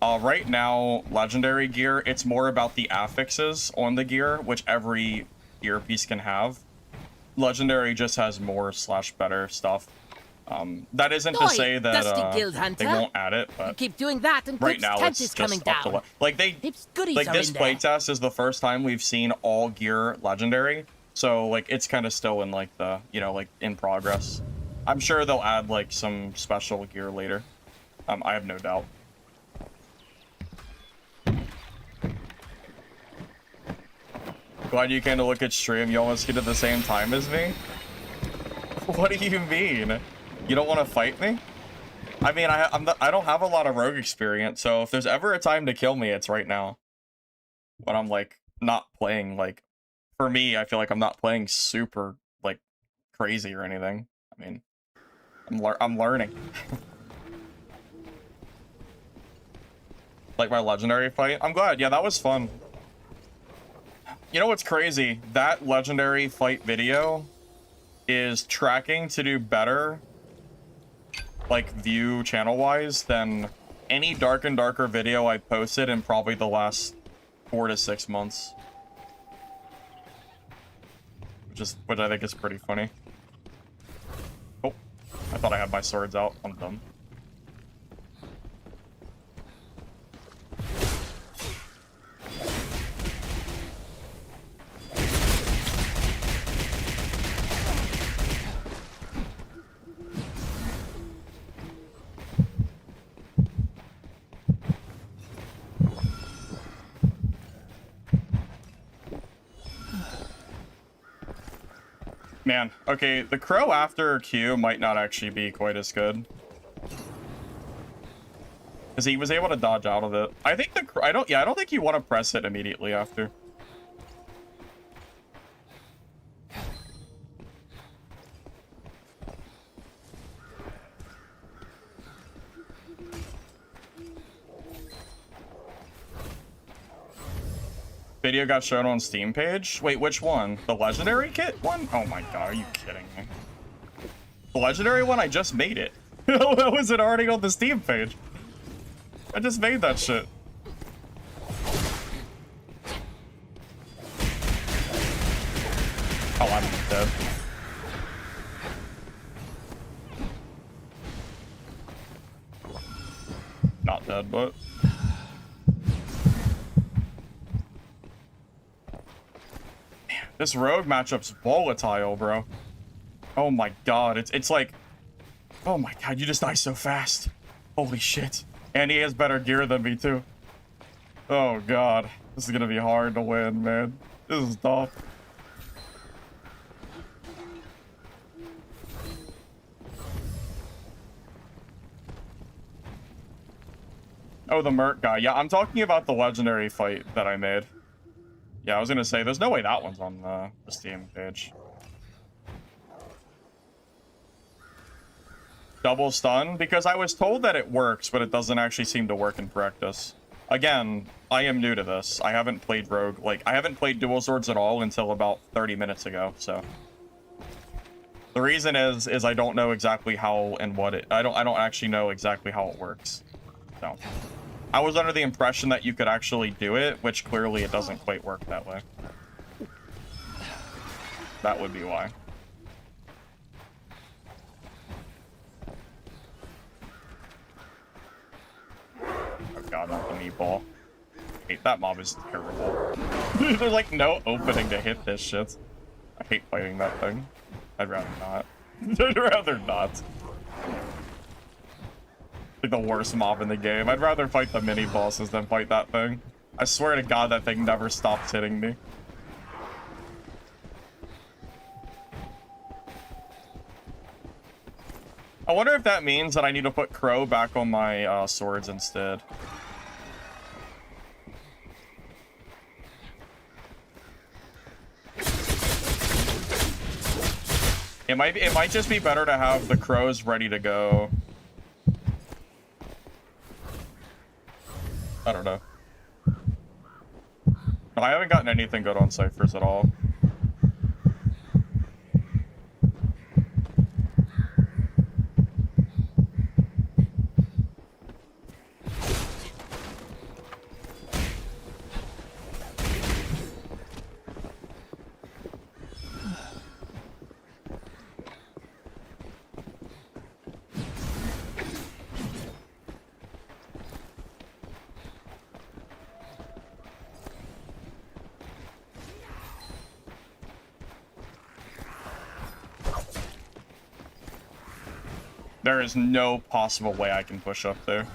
Right now, legendary gear, it's more about the affixes on the gear, which every gear piece can have. Legendary just has more / better stuff. That isn't to say that they won't add it, but you keep doing that and right now it's just coming up to like this playtest is the first time we've seen all gear legendary, so like it's kind of still in like the, you know, like in progress. I'm sure they'll add like some special gear later. I have no doubt. Glad you came to look at stream. You almost get at the same time as me. What do you mean? You don't want to fight me? I mean, I don't have a lot of rogue experience, so if there's ever a time to kill me, it's right now. When I'm like not playing, like, for me, I feel like I'm not playing super like crazy or anything. I mean, I'm learning. Like my legendary fight. I'm glad. Yeah, that was fun. You know what's crazy? That legendary fight video is tracking to do better, like view channel wise, than any Dark and Darker video I posted in probably the last 4 to 6 months, which I think is pretty funny. Oh, I thought I had my swords out. I'm dumb. Man, okay, the crow after Q might not actually be quite as good. Because he was able to dodge out of it. I think I don't think you want to press it immediately after. Video got shown on Steam page. Wait, which one? The legendary kit one? Oh my god, are you kidding me? The legendary one, I just made it. How was it already on the Steam page? I just made that shit. Oh, I'm dead. Not dead, but... Man, this rogue matchup's volatile, bro. Oh my god, it's like... Oh my god, you just die so fast. Holy shit. And he has better gear than me, too. Oh god. This is gonna be hard to win, man. This is tough. Oh, the Merc guy. Yeah, I'm talking about the legendary fight that I made. Yeah, I was gonna say, there's no way that one's on the Steam page. Double stun? Because I was told that it works, but it doesn't actually seem to work in practice. Again, I am new to this. I haven't played Rogue. Like, I haven't played Dual Swords at all until about 30 minutes ago, so... The reason is I don't know exactly how and what it... I don't actually know exactly how it works. So... I was under the impression that you could actually do it, which clearly it doesn't quite work that way. That would be why. Oh god, not the meatball. Hate that mob is terrible. There's like no opening to hit this shit. I hate fighting that thing. I'd rather not. I'd rather not. Like the worst mob in the game. I'd rather fight the mini bosses than fight that thing. I swear to god that thing never stops hitting me. I wonder if that means that I need to put Crow back on my swords instead. It might just be better to have the Crows ready to go. I don't know. I haven't gotten anything good on ciphers at all. There is no possible way I can push up there.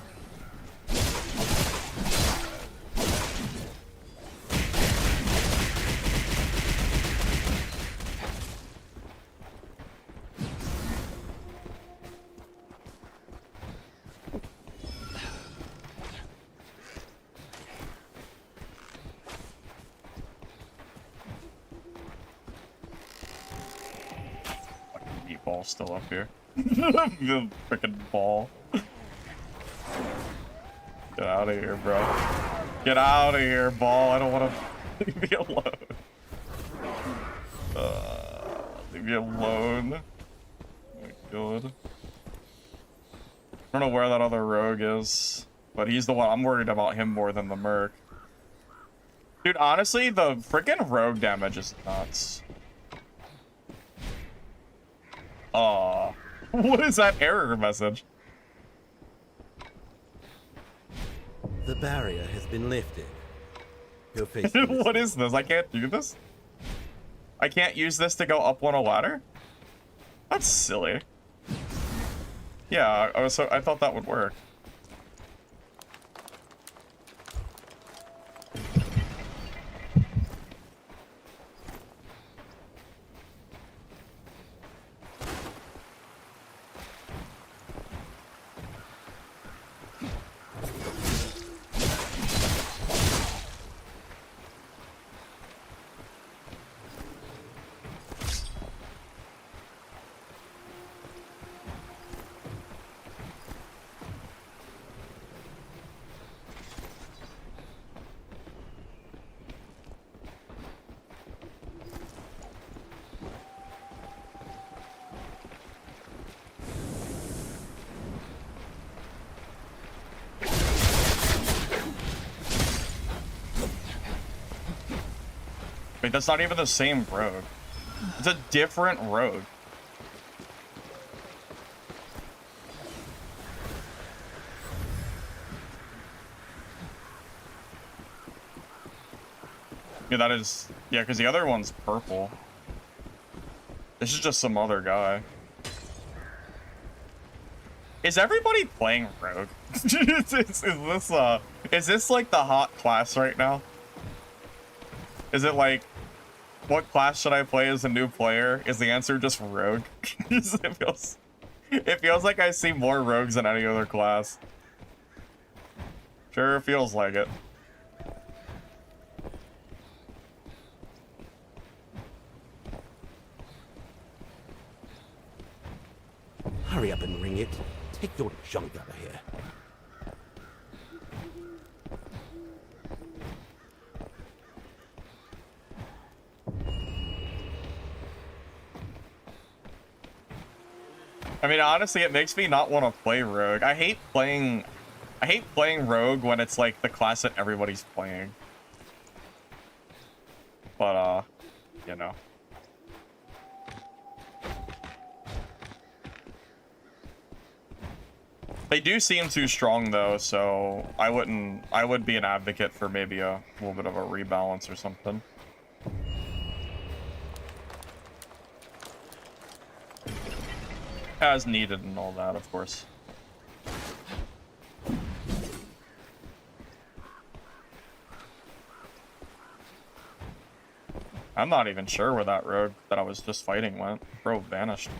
Fucking meatball's still up here. The freaking ball. Get out of here, bro. Get out of here, ball. I don't want to leave me alone. Leave me alone. Oh my god. I don't know where that other rogue is, but he's the one. I'm worried about him more than the Merc. Dude, honestly, the freaking rogue damage is nuts. Aw. What is that error message? The barrier has been lifted. Go face What is this? I can't do this? I can't use this to go up on a ladder? That's silly. Yeah, I thought that would work. Wait, that's not even the same rogue. It's a different rogue. Yeah, that is... Yeah, because the other one's purple. This is just some other guy. Is everybody playing rogue? Is this like the hot class right now? Is it like, what class should I play as a new player? Is the answer just rogue? It feels like I see more rogues than any other class. Sure feels like it. Hurry up and ring it. Take your junk out of here. I mean, honestly, it makes me not want to play rogue. I hate playing rogue when it's like the class that everybody's playing. But you know. They do seem too strong though, so I would be an advocate for maybe a little bit of a rebalance or something. As needed and all that, of course. I'm not even sure where that rogue that I was just fighting went. Bro vanished.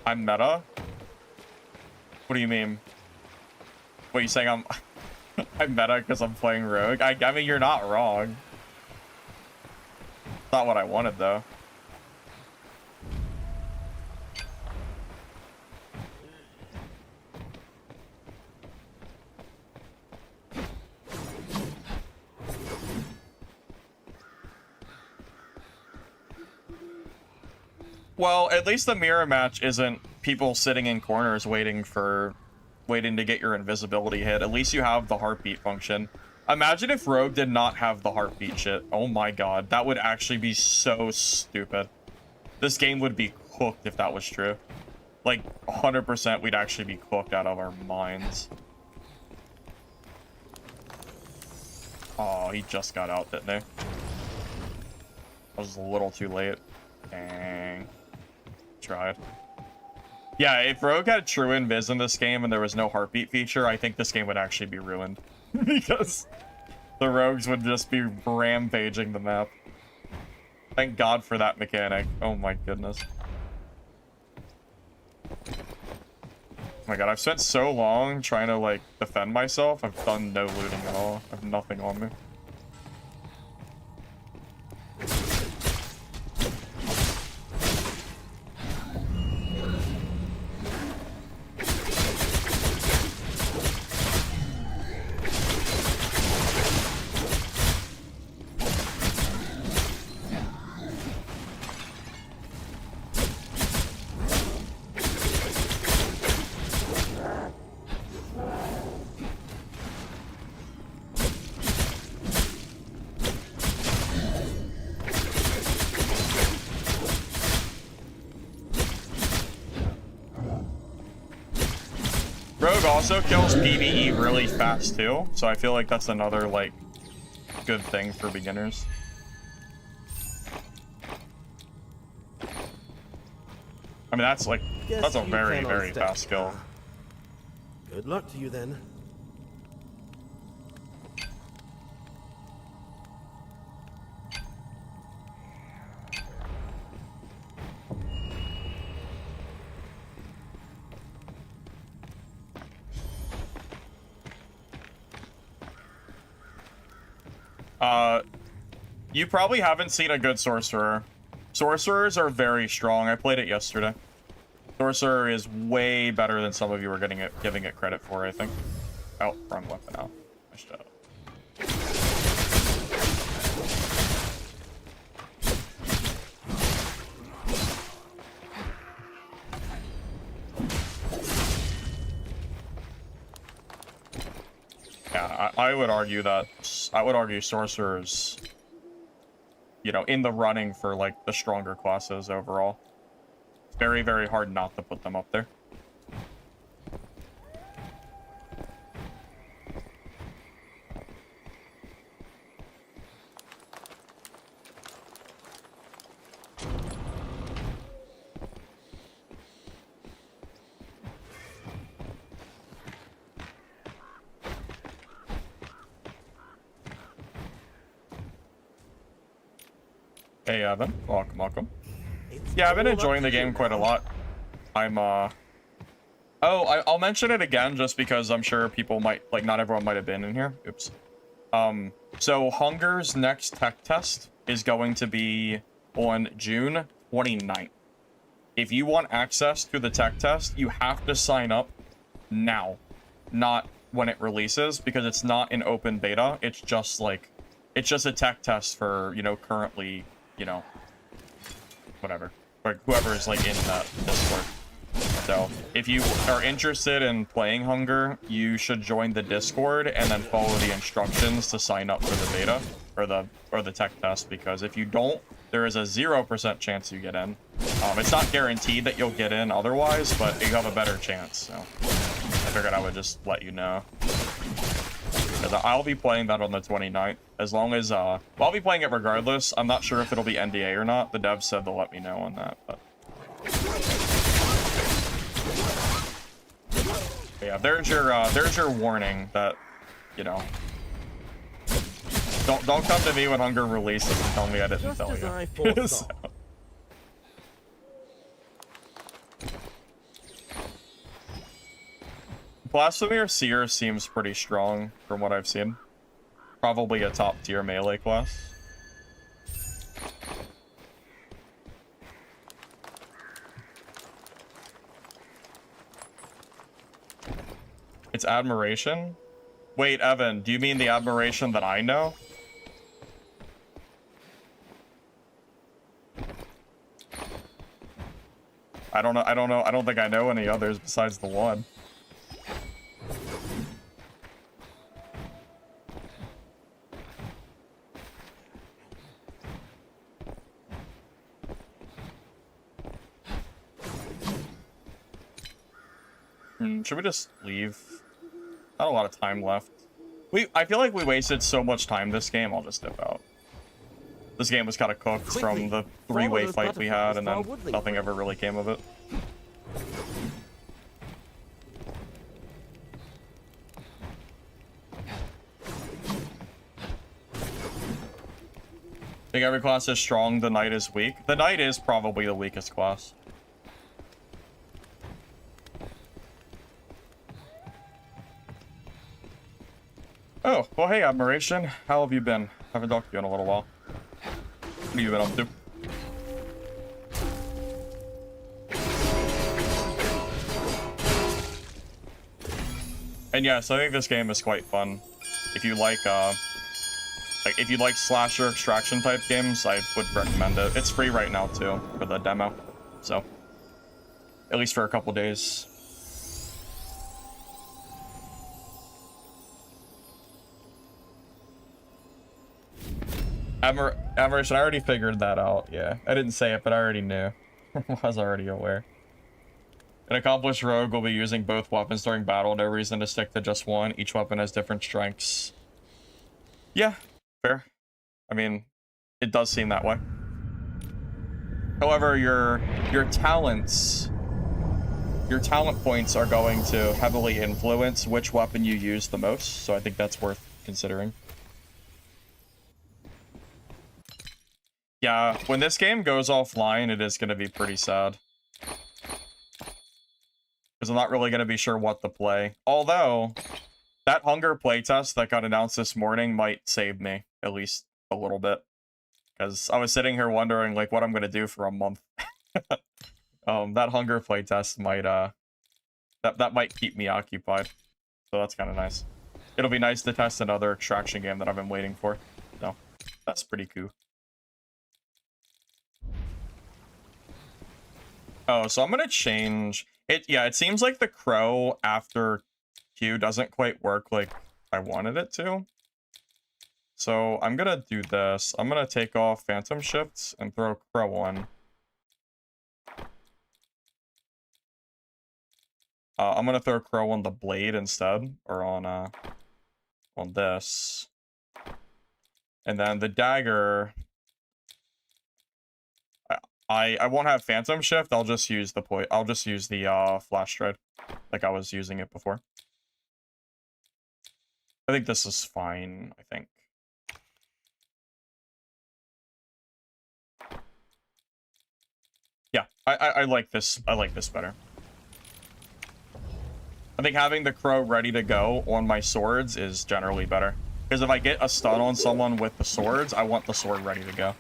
I'm meta? What do you mean? What, you saying I'm I'm meta because I'm playing rogue? I mean, you're not wrong. Not what I wanted though. Well, at least the mirror match isn't people sitting in corners waiting to get your invisibility hit. At least you have the heartbeat function. Imagine if Rogue did not have the heartbeat shit. Oh my god, that would actually be so stupid. This game would be cooked if that was true. Like, 100% we'd actually be cooked out of our minds. Oh, he just got out, didn't he? I was a little too late. Dang. Tried. Yeah, if Rogue had true invis in this game and there was no heartbeat feature, I think this game would actually be ruined. Because the rogues would just be rampaging the map. Thank God for that mechanic. Oh my goodness. Oh my god, I've spent so long trying to, like, defend myself. I've done no looting at all. I have nothing on me. Also kills PvE really fast too, so I feel like that's another, like, good thing for beginners. I mean, that's like, that's a very, very fast skill. Good luck to you then. You probably haven't seen a good sorcerer. Sorcerers are very strong. I played it yesterday. Sorcerer is way better than some of you are giving it credit for, I think. Oh, wrong weapon now. Shut up. I would argue that sorcerers, you know, in the running for like the stronger classes overall. It's very, very hard not to put them up there. Hey, Evan. Welcome, welcome. Yeah, I've been enjoying the game quite a lot. I'm, Oh, I'll mention it again just because I'm sure people might, like, not everyone might have been in here. Oops. So Hunger's next tech test is going to be on June 29th. If you want access to the tech test, you have to sign up now, not when it releases, because it's not an open beta. It's just, like, it's just a tech test for, you know, currently, you know, whatever, like whoever is like in that Discord. So if you are interested in playing Hunger, you should join the Discord and then follow the instructions to sign up for the beta or the tech test, because if you don't, there is a 0% chance you get in. It's not guaranteed that you'll get in otherwise, but you have a better chance. So I figured I would just let you know. Because I'll be playing that on the 29th. As long as, well, I'll be playing it regardless. I'm not sure if it'll be NDA or not. The devs said they'll let me know on that, but... yeah, there's your warning that, you know... Don't come to me when Hunger releases and tell me I didn't tell you. So. Blasphemyr Seer seems pretty strong from what I've seen. Probably a top tier melee class. It's Admiration? Wait, Evan, do you mean the Admiration that I know? I don't know. I don't think I know any others besides the one. Should we just leave? Not a lot of time left. I feel like we wasted so much time this game, I'll just dip out. This game was kind of cooked from the three-way fight we had, and then nothing ever really came of it. I think every class is strong, the knight is weak. The knight is probably the weakest class. Oh, well, hey, Admiration. How have you been? Haven't talked to you in a little while. What have you been up to? And yes, I think this game is quite fun. If you like if you like slasher extraction type games, I would recommend it. It's free right now too for the demo, so at least for a couple days. Admiration, I already figured that out. Yeah, I didn't say it, but I already knew. I was already aware. An accomplished rogue will be using both weapons during battle. No reason to stick to just one. Each weapon has different strengths. Yeah, fair. I mean, it does seem that way. However, your talent points are going to heavily influence which weapon you use the most, so I think that's worth considering. Yeah, when this game goes offline, it is going to be pretty sad. Because I'm not really going to be sure what to play. Although, that Hunger playtest that got announced this morning might save me, at least a little bit. Because I was sitting here wondering, like, what I'm going to do for a month. That Hunger playtest might, that might keep me occupied. So that's kind of nice. It'll be nice to test another extraction game that I've been waiting for. So, that's pretty cool. Oh, so I'm gonna change it. Yeah, it seems like the crow after Q doesn't quite work like I wanted it to. So I'm gonna do this. I'm gonna take off Phantom Shifts and throw Crow on. I'm gonna throw Crow on the blade instead, or on this. And then the dagger, I won't have Phantom Shift. I'll just use the Flash Stride, like I was using it before. I think this is fine. I think. Yeah, I like this. I like this better. I think having the Crow ready to go on my swords is generally better. Because if I get a stun on someone with the swords, I want the sword ready to go.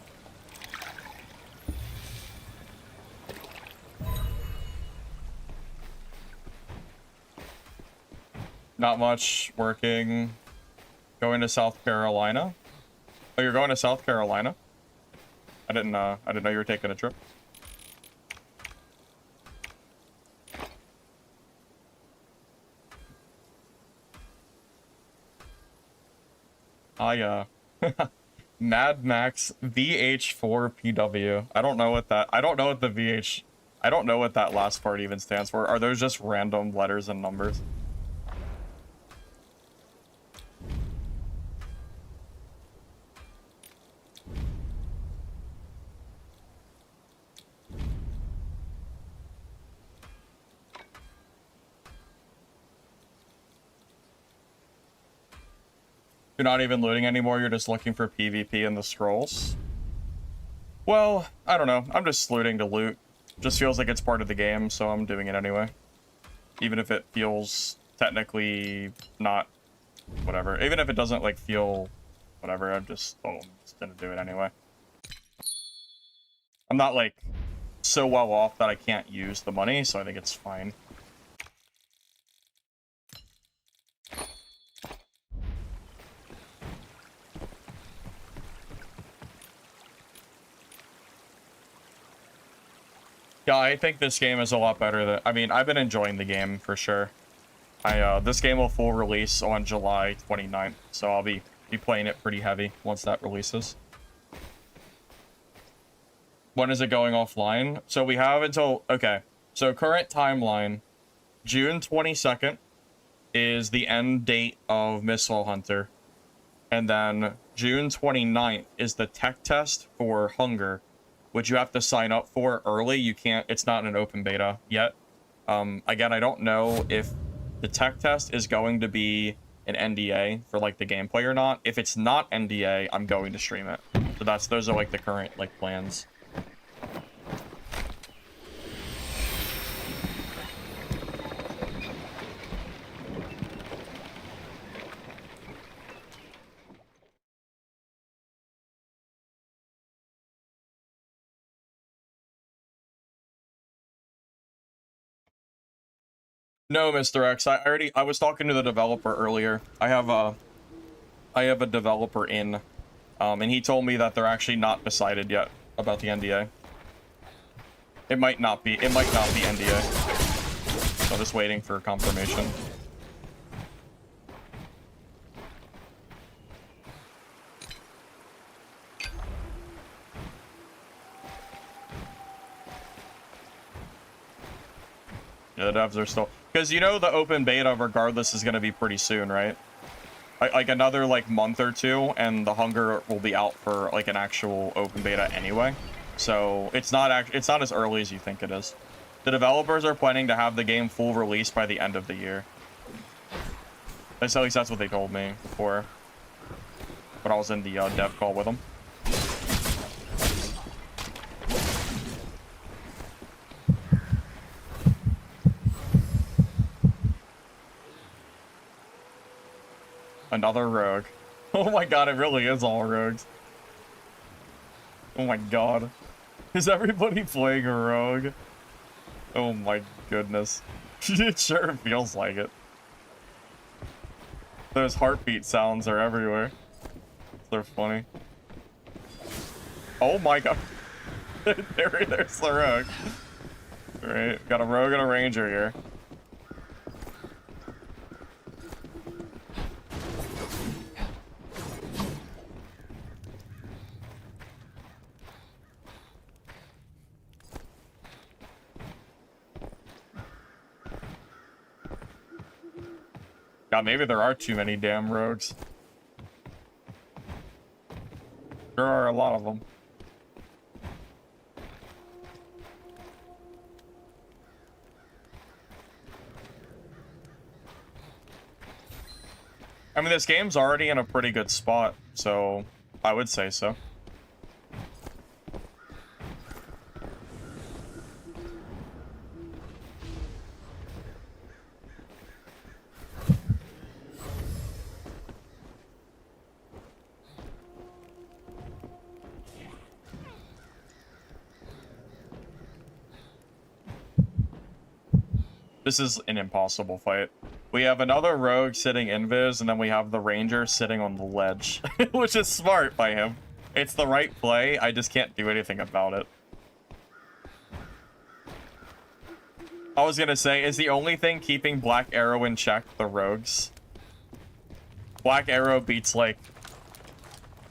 Not much working. Going to South Carolina. Oh, you're going to South Carolina? I didn't know you were taking a trip. Mad Max VH4 PW. I don't know what that last part even stands for. Are those just random letters and numbers? You're not even looting anymore, you're just looking for PvP in the scrolls? Well, I don't know. I'm just looting to loot. Just feels like it's part of the game, so I'm doing it anyway. Even if it feels technically not whatever. Even if it doesn't like feel whatever, I'm just gonna do it anyway. I'm not like so well off that I can't use the money, so I think it's fine. Yeah, I think this game is a lot better than... I mean, I've been enjoying the game for sure. This game will full release on July 29th, so I'll be playing it pretty heavy once that releases. When is it going offline? So we have until... Okay, so current timeline, June 22nd is the end date of Mistfall Hunter. And then June 29th is the tech test for Hunger, which you have to sign up for early. You can't, it's not an open beta yet. Again, I don't know if the tech test is going to be an NDA for like the gameplay or not. If it's not NDA, I'm going to stream it. So those are like the current like plans. No, Mr. X, I was talking to the developer earlier. I have a developer in, and he told me that they're actually not decided yet about the NDA. It might not be NDA. So I'm just waiting for confirmation. Yeah, the devs are still... Because you know the open beta, regardless, is going to be pretty soon, right? Like another like month or two, and the Hunger will be out for like an actual open beta anyway. So it's not as early as you think it is. The developers are planning to have the game full release by the end of the year. At least that's what they told me before. But I was in the dev call with them. Another rogue. Oh my god, it really is all rogues. Oh my god. Is everybody playing a rogue? Oh my goodness. It sure feels like it. Those heartbeat sounds are everywhere. They're funny. Oh my god. There's the rogue. Alright, got a rogue and a ranger here. God, maybe there are too many damn rogues. There are a lot of them. I mean, this game's already in a pretty good spot, so I would say so. This is an impossible fight. We have another rogue sitting invis, and then we have the ranger sitting on the ledge, which is smart by him. It's the right play, I just can't do anything about it. I was gonna say, is the only thing keeping Black Arrow in check the rogues? Black Arrow beats, like,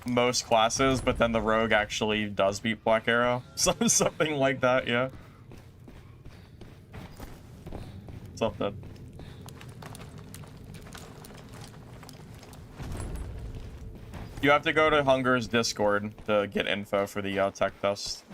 most classes, but then the rogue actually does beat Black Arrow. Something like that, yeah. Something. You have to go to Hunger's Discord to get info for the tech test.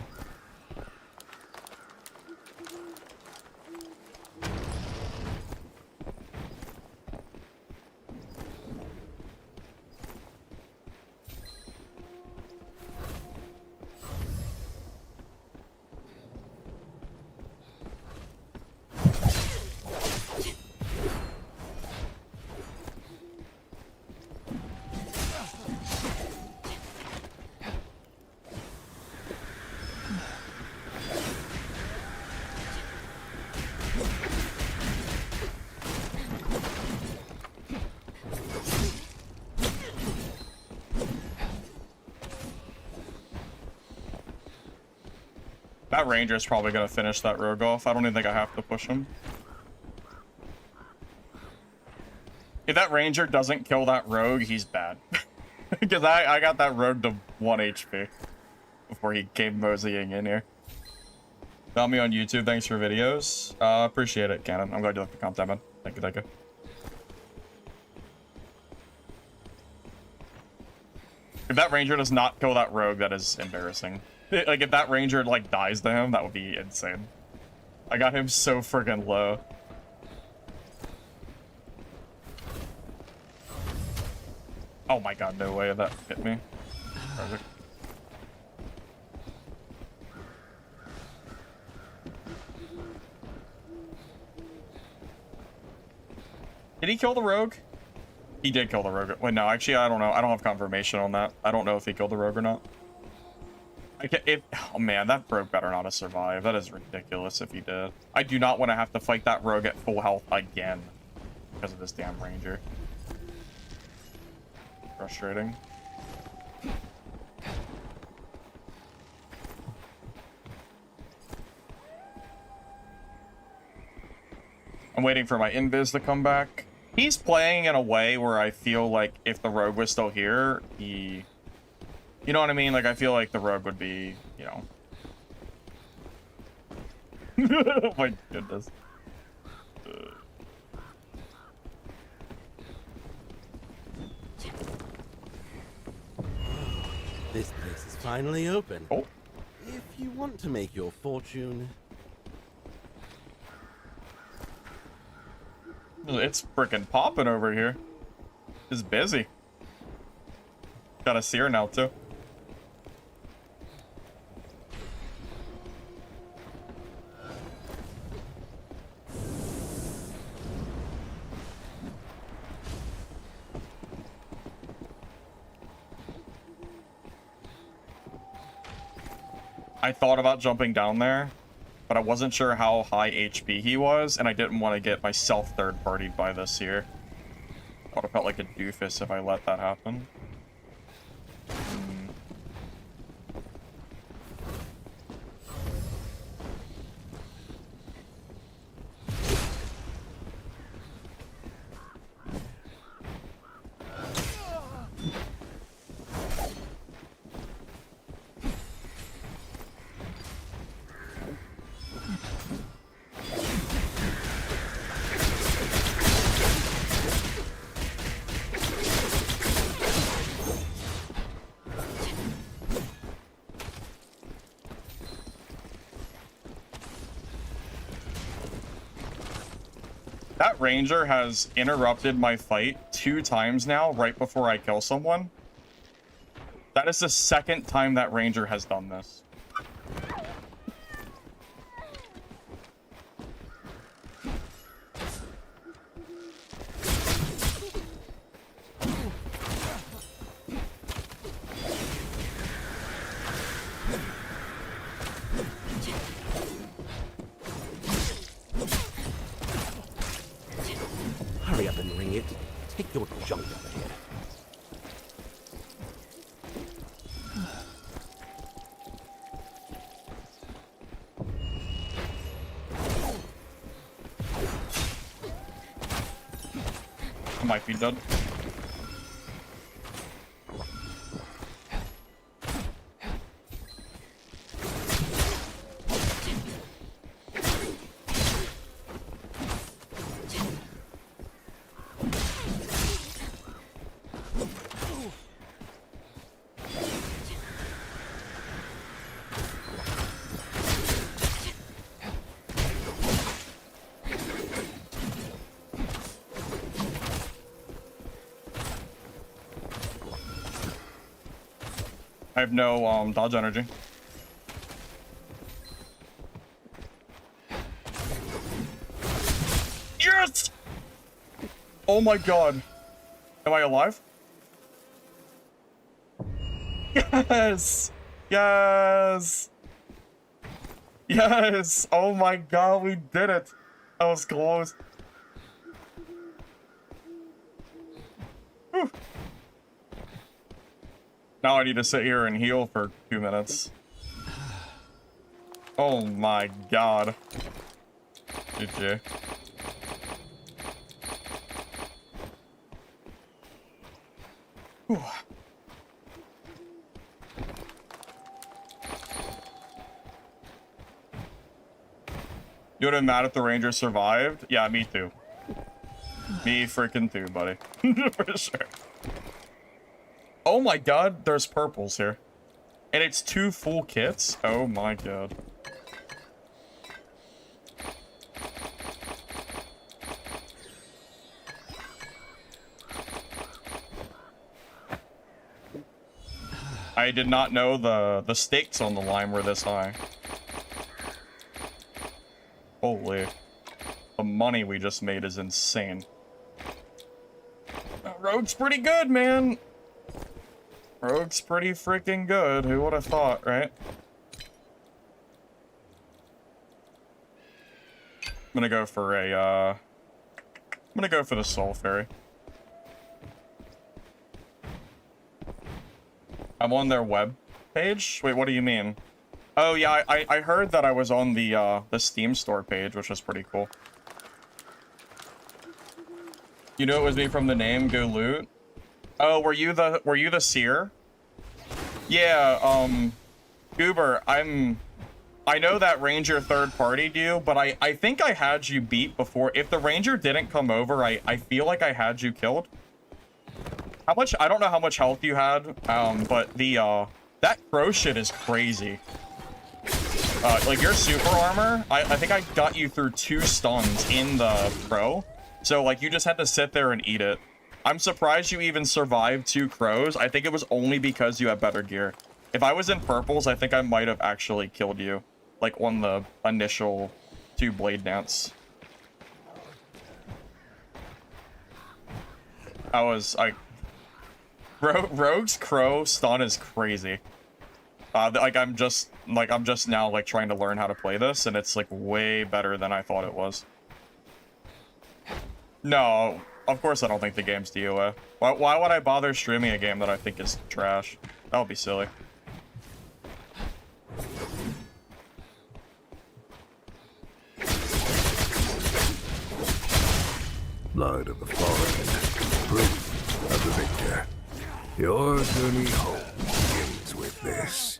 That ranger is probably going to finish that rogue off. I don't even think I have to push him. If that ranger doesn't kill that rogue, he's bad. Because I got that rogue to 1 HP before he came moseying in here. Found me on YouTube. Thanks for videos. Appreciate it, Cannon. I'm glad you like the content, man. Thank you, thank you. If that ranger does not kill that rogue, that is embarrassing. Like, if that ranger, like, dies to him, that would be insane. I got him so friggin' low. Oh my god, no way that hit me. Perfect. Did he kill the rogue? He did kill the rogue. Wait, no, actually, I don't know. I don't have confirmation on that. I don't know if he killed the rogue or not. Oh man, that rogue better not have survived. That is ridiculous if he did. I do not want to have to fight that rogue at full health again because of this damn ranger. Frustrating. I'm waiting for my invis to come back. He's playing in a way where I feel like if the rogue was still here, he... You know what I mean? Like, I feel like the rogue would be, you know... Oh my goodness. This place is finally open. Oh. If you want to make your fortune... It's freaking popping over here. It's busy. Got a seer now, too. I thought about jumping down there, but I wasn't sure how high HP he was, and I didn't want to get myself third-partied by this here. I would have felt like a doofus if I let that happen. That ranger has interrupted my fight 2 times now, right before I kill someone. That is the 2nd time that ranger has done this. Hurry up and ring it. Take your junk out of here. I might be dead. I have no dodge energy. Yes! Oh my god. Am I alive? Yes! Yes! Yes! Oh my god, we did it! That was close. Whew. Now I need to sit here and heal for 2 minutes. Oh my god. GG. Whew. You would have been mad if the Ranger survived? Yeah, me too. Me freaking too, buddy. For sure. Oh my god, there's purples here. And it's 2 full kits? Oh my god. I did not know the stakes on the line were this high. Holy. The money we just made is insane. Rogue's pretty good, man. Rogue's pretty freaking good. Who would have thought, right? I'm gonna go for a, I'm gonna go for the Soul Fairy. I'm on their web page? Wait, what do you mean? Oh, yeah, I heard that I was on the Steam store page, which was pretty cool. You knew it was me from the name, Go Loot? Oh, were you the seer? Yeah, Goober, I know that Ranger third-partied you, but I think I had you beat before. If the Ranger didn't come over, I feel like I had you killed. How much? I don't know how much health you had, but the, that crow shit is crazy. Like, your super armor, I think I got you through 2 stuns in the crow. So, like, you just had to sit there and eat it. I'm surprised you even survived 2 crows. I think it was only because you have better gear. If I was in purples, I think I might have actually killed you. Like, on the initial 2 blade dance. Rogue's crow stun is crazy. Like, I'm just now, like, trying to learn how to play this, and it's, like, way better than I thought it was. No, of course I don't think the game's DOA. Why would I bother streaming a game that I think is trash? That would be silly. Blood of the fallen, proof of the victor. Your journey home begins with this.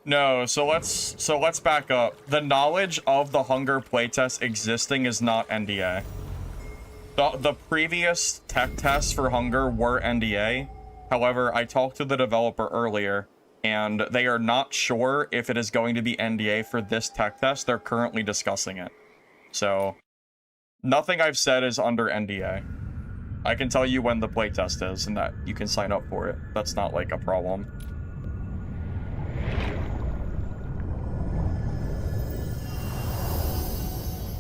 No, so let's back up. The knowledge of the Hunger playtest existing is not NDA. The previous tech tests for Hunger were NDA. However, I talked to the developer earlier, and they are not sure if it is going to be NDA for this tech test. They're currently discussing it. So, nothing I've said is under NDA. I can tell you when the playtest is, and that you can sign up for it. That's not, like, a problem.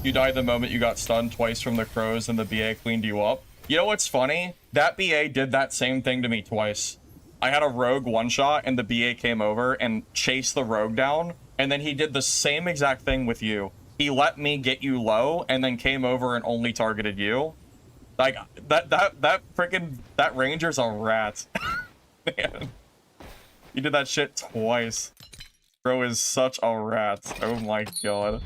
You died the moment you got stunned twice from the crows and the BA cleaned you up. You know what's funny? That BA did that same thing to me twice. I had a rogue one-shot and the BA came over and chased the rogue down, and then he did the same exact thing with you. He let me get you low and then came over and only targeted you. Like, that freaking, that ranger's a rat. Man. He did that shit twice. Bro is such a rat. Oh my god.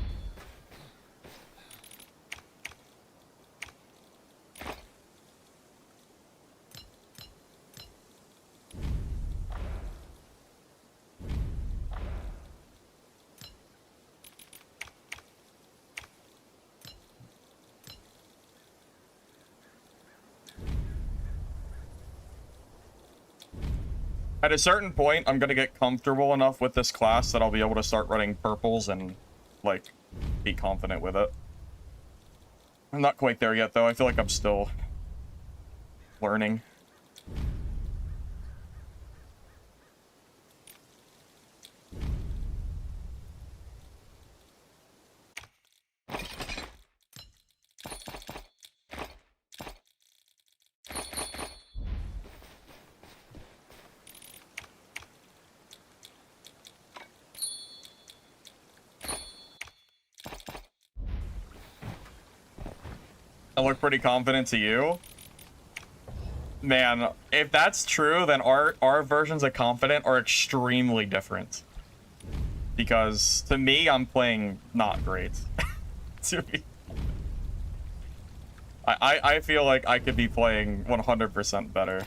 At a certain point, I'm gonna get comfortable enough with this class that I'll be able to start running purples and, like, be confident with it. I'm not quite there yet, though. I feel like I'm still learning. I look pretty confident to you. Man, if that's true, then our versions of confident are extremely different. Because to me, I'm playing not great. To me. I feel like I could be playing 100% better.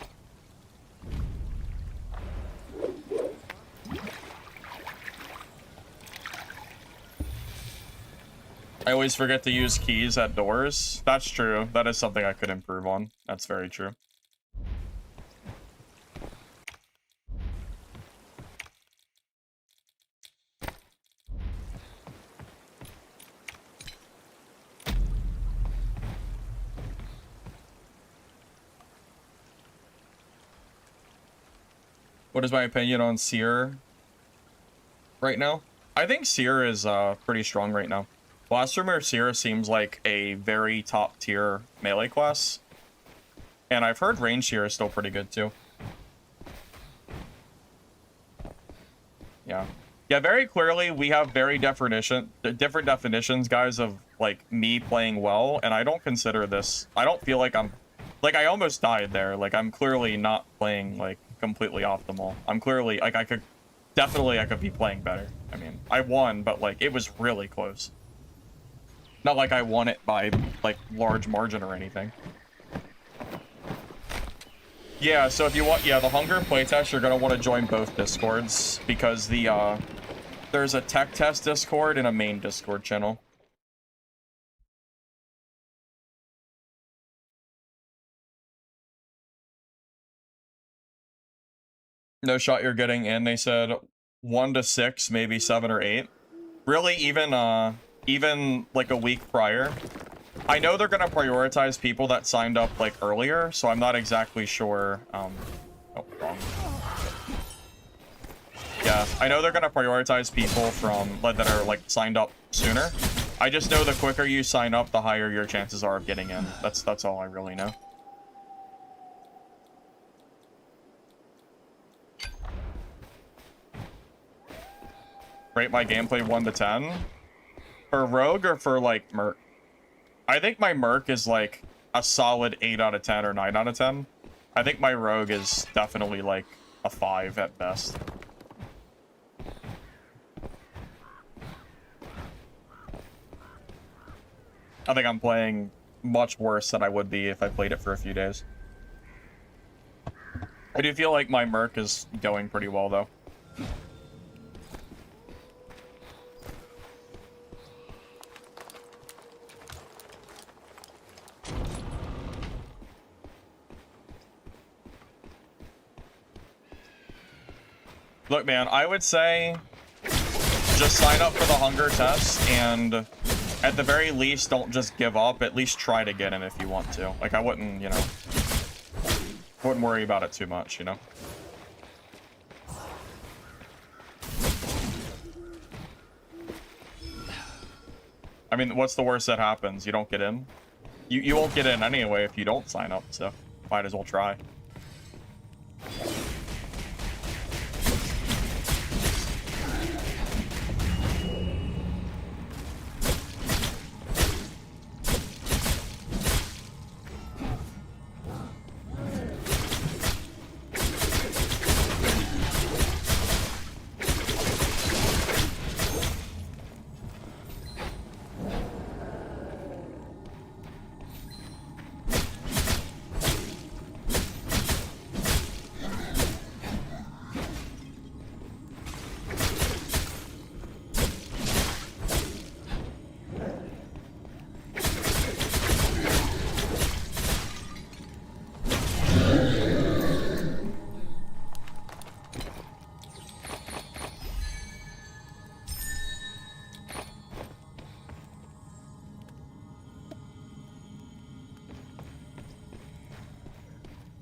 I always forget to use keys at doors. That's true. That is something I could improve on. That's very true. What is my opinion on Seer right now? I think Seer is pretty strong right now. Blasphemer Seer seems like a very top tier melee class. And I've heard Range Seer is still pretty good too. Yeah. Yeah, very clearly we have very different definitions, guys, of like me playing well, and I don't consider this, I don't feel like I'm, like I almost died there. Like I'm clearly not playing like completely optimal. I'm clearly, like I could be playing better. I mean, I won, but like it was really close. Not like I won it by, like, large margin or anything. Yeah, so if you want, yeah, the Hunger playtest, you're gonna want to join both Discords, because the, there's a tech test Discord and a main Discord channel. No shot you're getting in, they said 1 to 6, maybe 7 or 8. Really, even like a week prior. I know they're gonna prioritize people that signed up like earlier, so I'm not exactly sure. Oh, wrong. Yeah, I know they're gonna prioritize people from that are like signed up sooner. I just know the quicker you sign up, the higher your chances are of getting in. That's all I really know. Rate my gameplay 1 to 10. For Rogue or for, like, Merc? I think my Merc is, like, a solid 8 out of 10 or 9 out of 10. I think my Rogue is definitely, like, a 5 at best. I think I'm playing much worse than I would be if I played it for a few days. I do feel like my Merc is going pretty well, though. Look, man, I would say just sign up for the hunger test, and at the very least, don't just give up. At least try to get in if you want to. Like, I wouldn't, you know, wouldn't worry about it too much, you know? I mean, what's the worst that happens? You don't get in? You won't get in anyway if you don't sign up, so might as well try.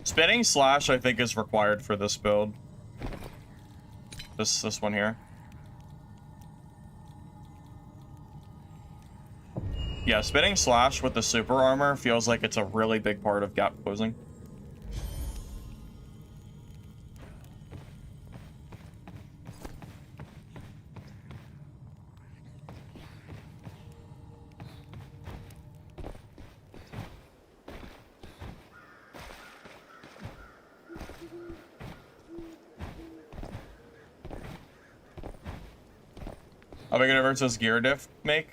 Spinning slash, I think, is required for this build. This one here. Yeah, spinning slash with the super armor feels like it's a really big part of gap closing. How big a difference does gear diff make?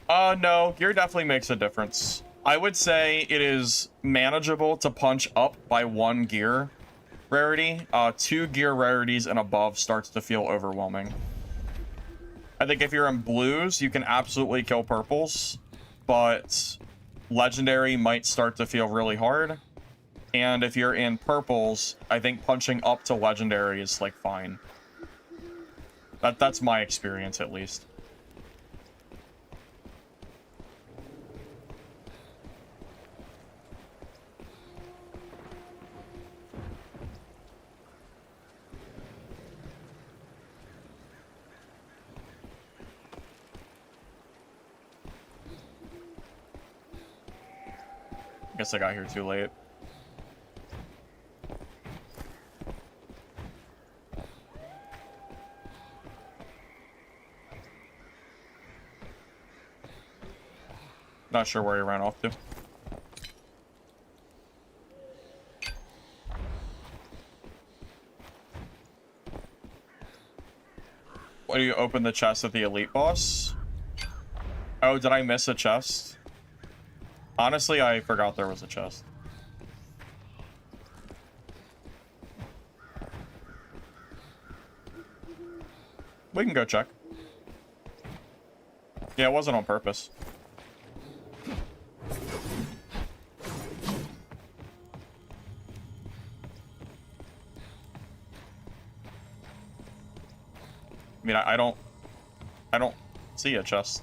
No, gear definitely makes a difference. I would say it is manageable to punch up by 1 gear rarity. 2 gear rarities and above starts to feel overwhelming. I think if you're in blues, you can absolutely kill purples, but legendary might start to feel really hard. And if you're in purples, I think punching up to legendary is like fine. That's my experience, at least. Guess I got here too late. Not sure where he ran off to. What, do you open the chest at the elite boss? Oh, did I miss a chest? Honestly, I forgot there was a chest. We can go check. Yeah, it wasn't on purpose. I mean, I don't see a chest.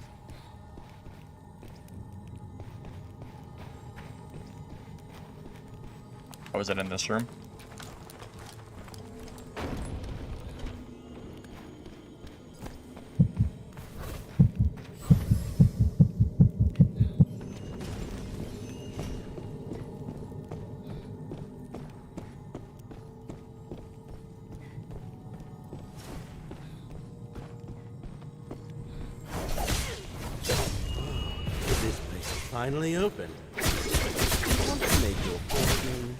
Oh, is it in this room? This place is finally open. You want to make your fortune?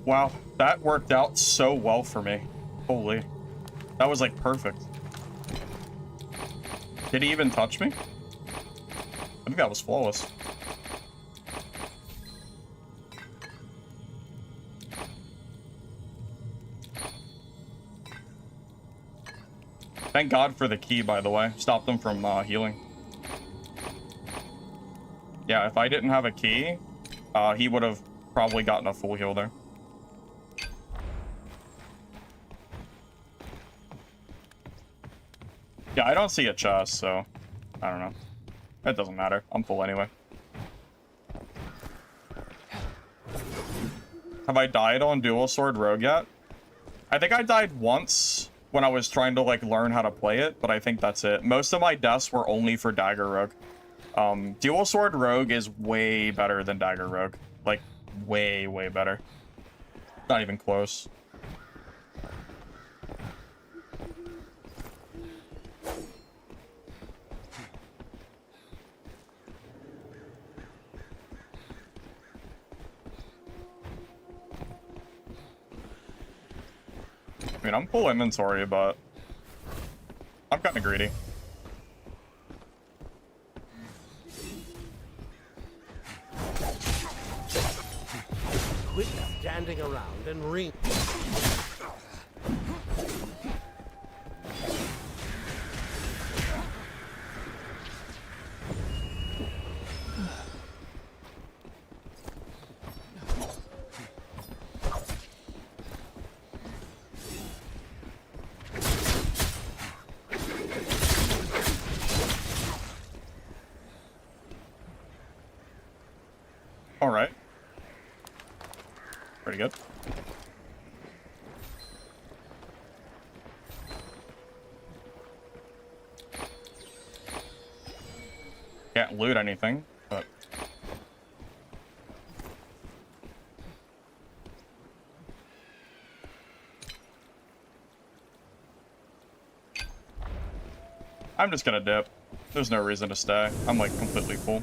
Wow, that worked out so well for me. Holy. That was like perfect. Did he even touch me? I think that was flawless. Thank God for the key, by the way. Stopped them from healing. Yeah, if I didn't have a key, he would have probably gotten a full heal there. Yeah, I don't see a chest, so I don't know. It doesn't matter. I'm full anyway. Have I died on dual sword rogue yet? I think I died once when I was trying to like learn how to play it, but I think that's it. Most of my deaths were only for dagger rogue. Dual sword rogue is way better than dagger rogue. Like way better. Not even close. I mean, I'm full inventory, but I'm kind of greedy. Quit standing around and ring. All right. Pretty good. Can't loot anything, but... I'm just gonna dip. There's no reason to stay. I'm like completely full.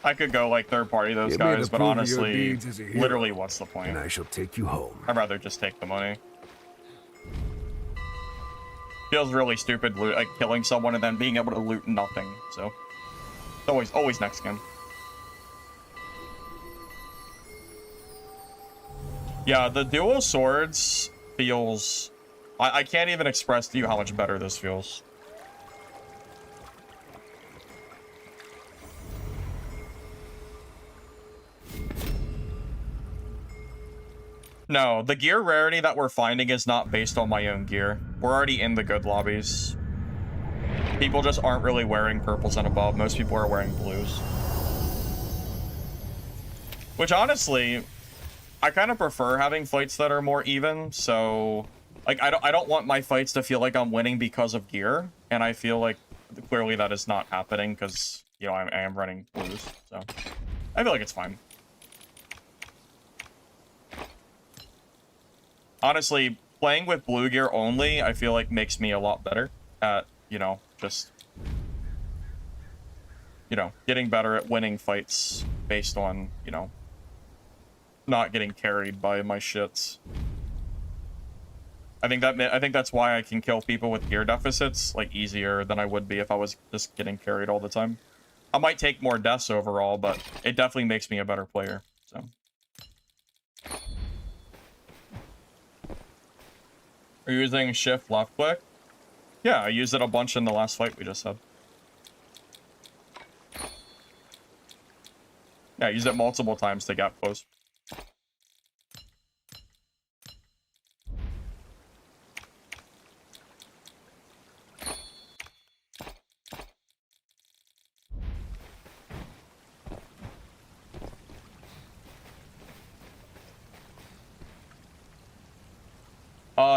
I could go like third party those guys, but honestly, literally what's the point? And I shall take you home. I'd rather just take the money. Feels really stupid, like killing someone and then being able to loot nothing. So, always next skin. Yeah, the dual swords feels... I can't even express to you how much better this feels. No, the gear rarity that we're finding is not based on my own gear. We're already in the good lobbies. People just aren't really wearing purples and above. Most people are wearing blues. Which honestly, I kind of prefer having fights that are more even, so... Like, I don't want my fights to feel like I'm winning because of gear, and I feel like clearly that is not happening because, you know, I am running blues, so... I feel like it's fine. Honestly, playing with blue gear only, I feel like makes me a lot better at, you know, just, you know, getting better at winning fights based on, you know, not getting carried by my shits. I think that's why I can kill people with gear deficits, like, easier than I would be if I was just getting carried all the time. I might take more deaths overall, but it definitely makes me a better player, so... Are you using shift left click? Yeah, I used it a bunch in the last fight we just had. Yeah, I used it multiple times to gap close.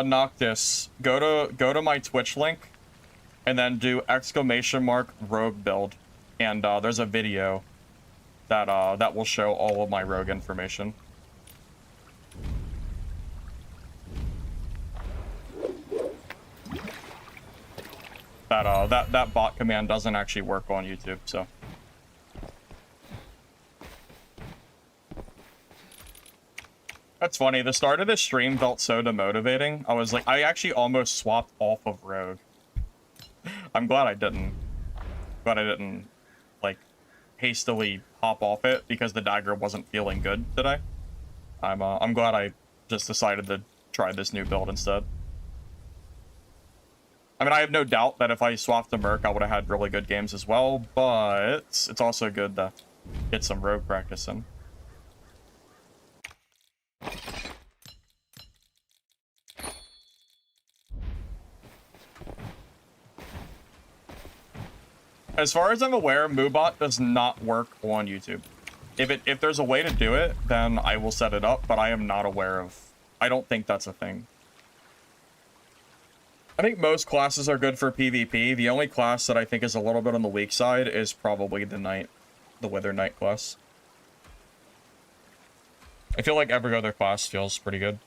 Noctis, go to my Twitch link, and then do !rogue build, and there's a video that will show all of my rogue information. That bot command doesn't actually work on YouTube, so. That's funny. The start of this stream felt so demotivating. I was like, I actually almost swapped off of Rogue. I'm glad I didn't. But I didn't, like, hastily hop off it because the dagger wasn't feeling good today. I'm glad I just decided to try this new build instead. I mean, I have no doubt that if I swapped to Merc, I would have had really good games as well, but it's also good to get some rogue practice in. As far as I'm aware, Moobot does not work on YouTube. If there's a way to do it, then I will set it up, but I am not aware of... I don't think that's a thing. I think most classes are good for PvP. The only class that I think is a little bit on the weak side is probably the Wither Knight class. I feel like every other class feels pretty good.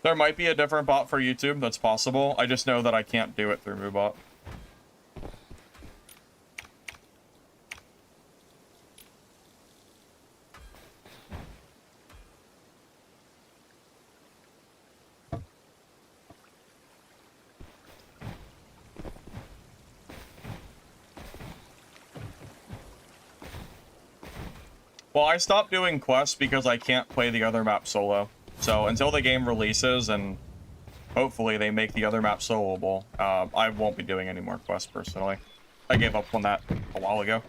There might be a different bot for YouTube, that's possible. I just know that I can't do it through Moobot. Well, I stopped doing quests because I can't play the other map solo. So until the game releases and hopefully they make the other map soloable, I won't be doing any more quests personally. I gave up on that a while ago.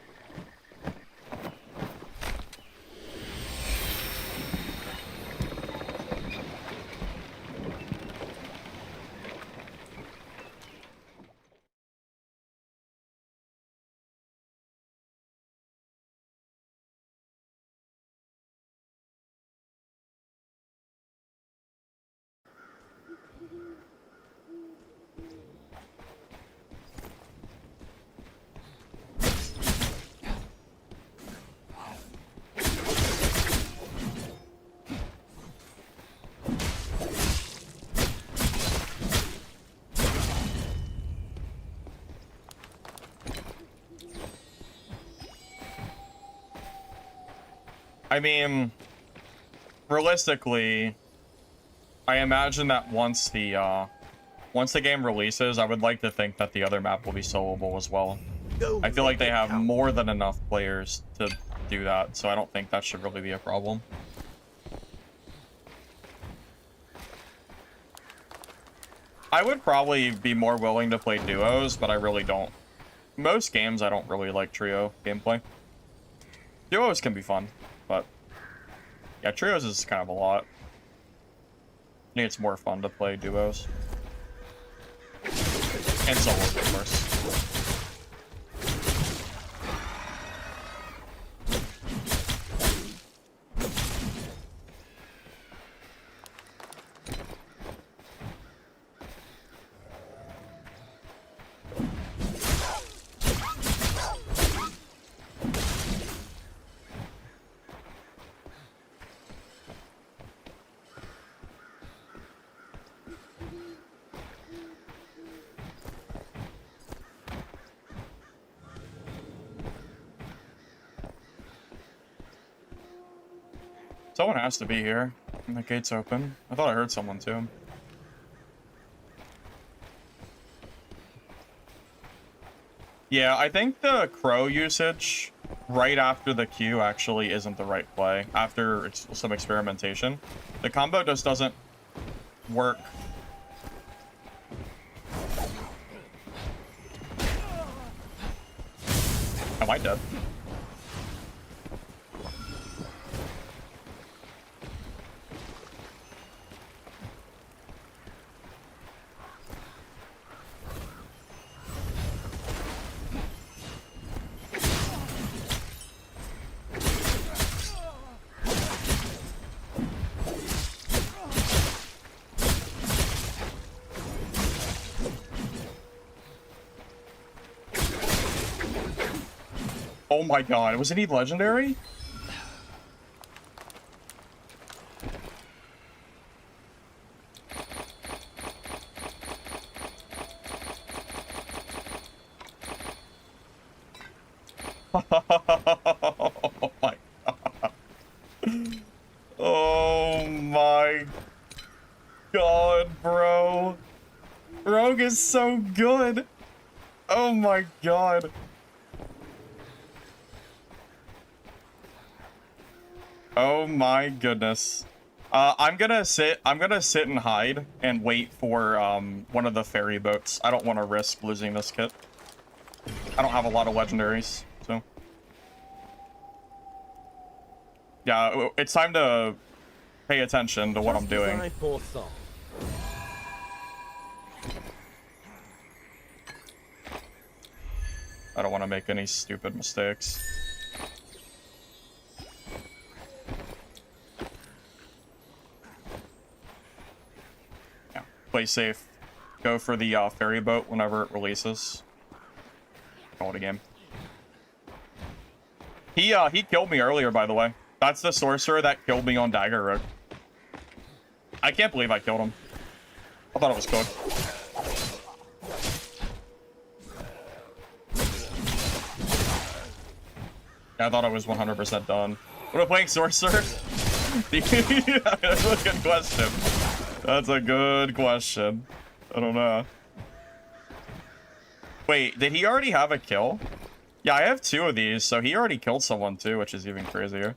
I mean, realistically, I imagine that once the game releases, I would like to think that the other map will be soloable as well. I feel like they have more than enough players to do that, so I don't think that should really be a problem. I would probably be more willing to play duos, but I really don't. Most games, I don't really like trio gameplay. Duos can be fun, but yeah, trios is kind of a lot. I think it's more fun to play duos. And solos, of course. Someone has to be here. And the gate's open. I thought I heard someone too. Yeah, I think the crow usage right after the Q actually isn't the right play. After some experimentation. The combo just doesn't work. Am I dead? Oh my god, was he legendary? Oh my god. Oh my god, bro. Rogue is so good. Oh my god. Oh my goodness. I'm gonna sit and hide and wait for one of the ferry boats. I don't want to risk losing this kit. I don't have a lot of legendaries, so yeah, it's time to pay attention to what I'm doing. I don't want to make any stupid mistakes. Yeah, play safe. Go for the ferry boat whenever it releases. Call it a game. He killed me earlier, by the way. That's the sorcerer that killed me on Dagger Road. I can't believe I killed him. I thought it was cooked. Yeah, I thought I was 100% done. What am I playing sorcerer? Yeah, that's a good question. That's a good question. I don't know. Wait, did he already have a kill? Yeah, I have 2 of these, so he already killed someone too, which is even crazier.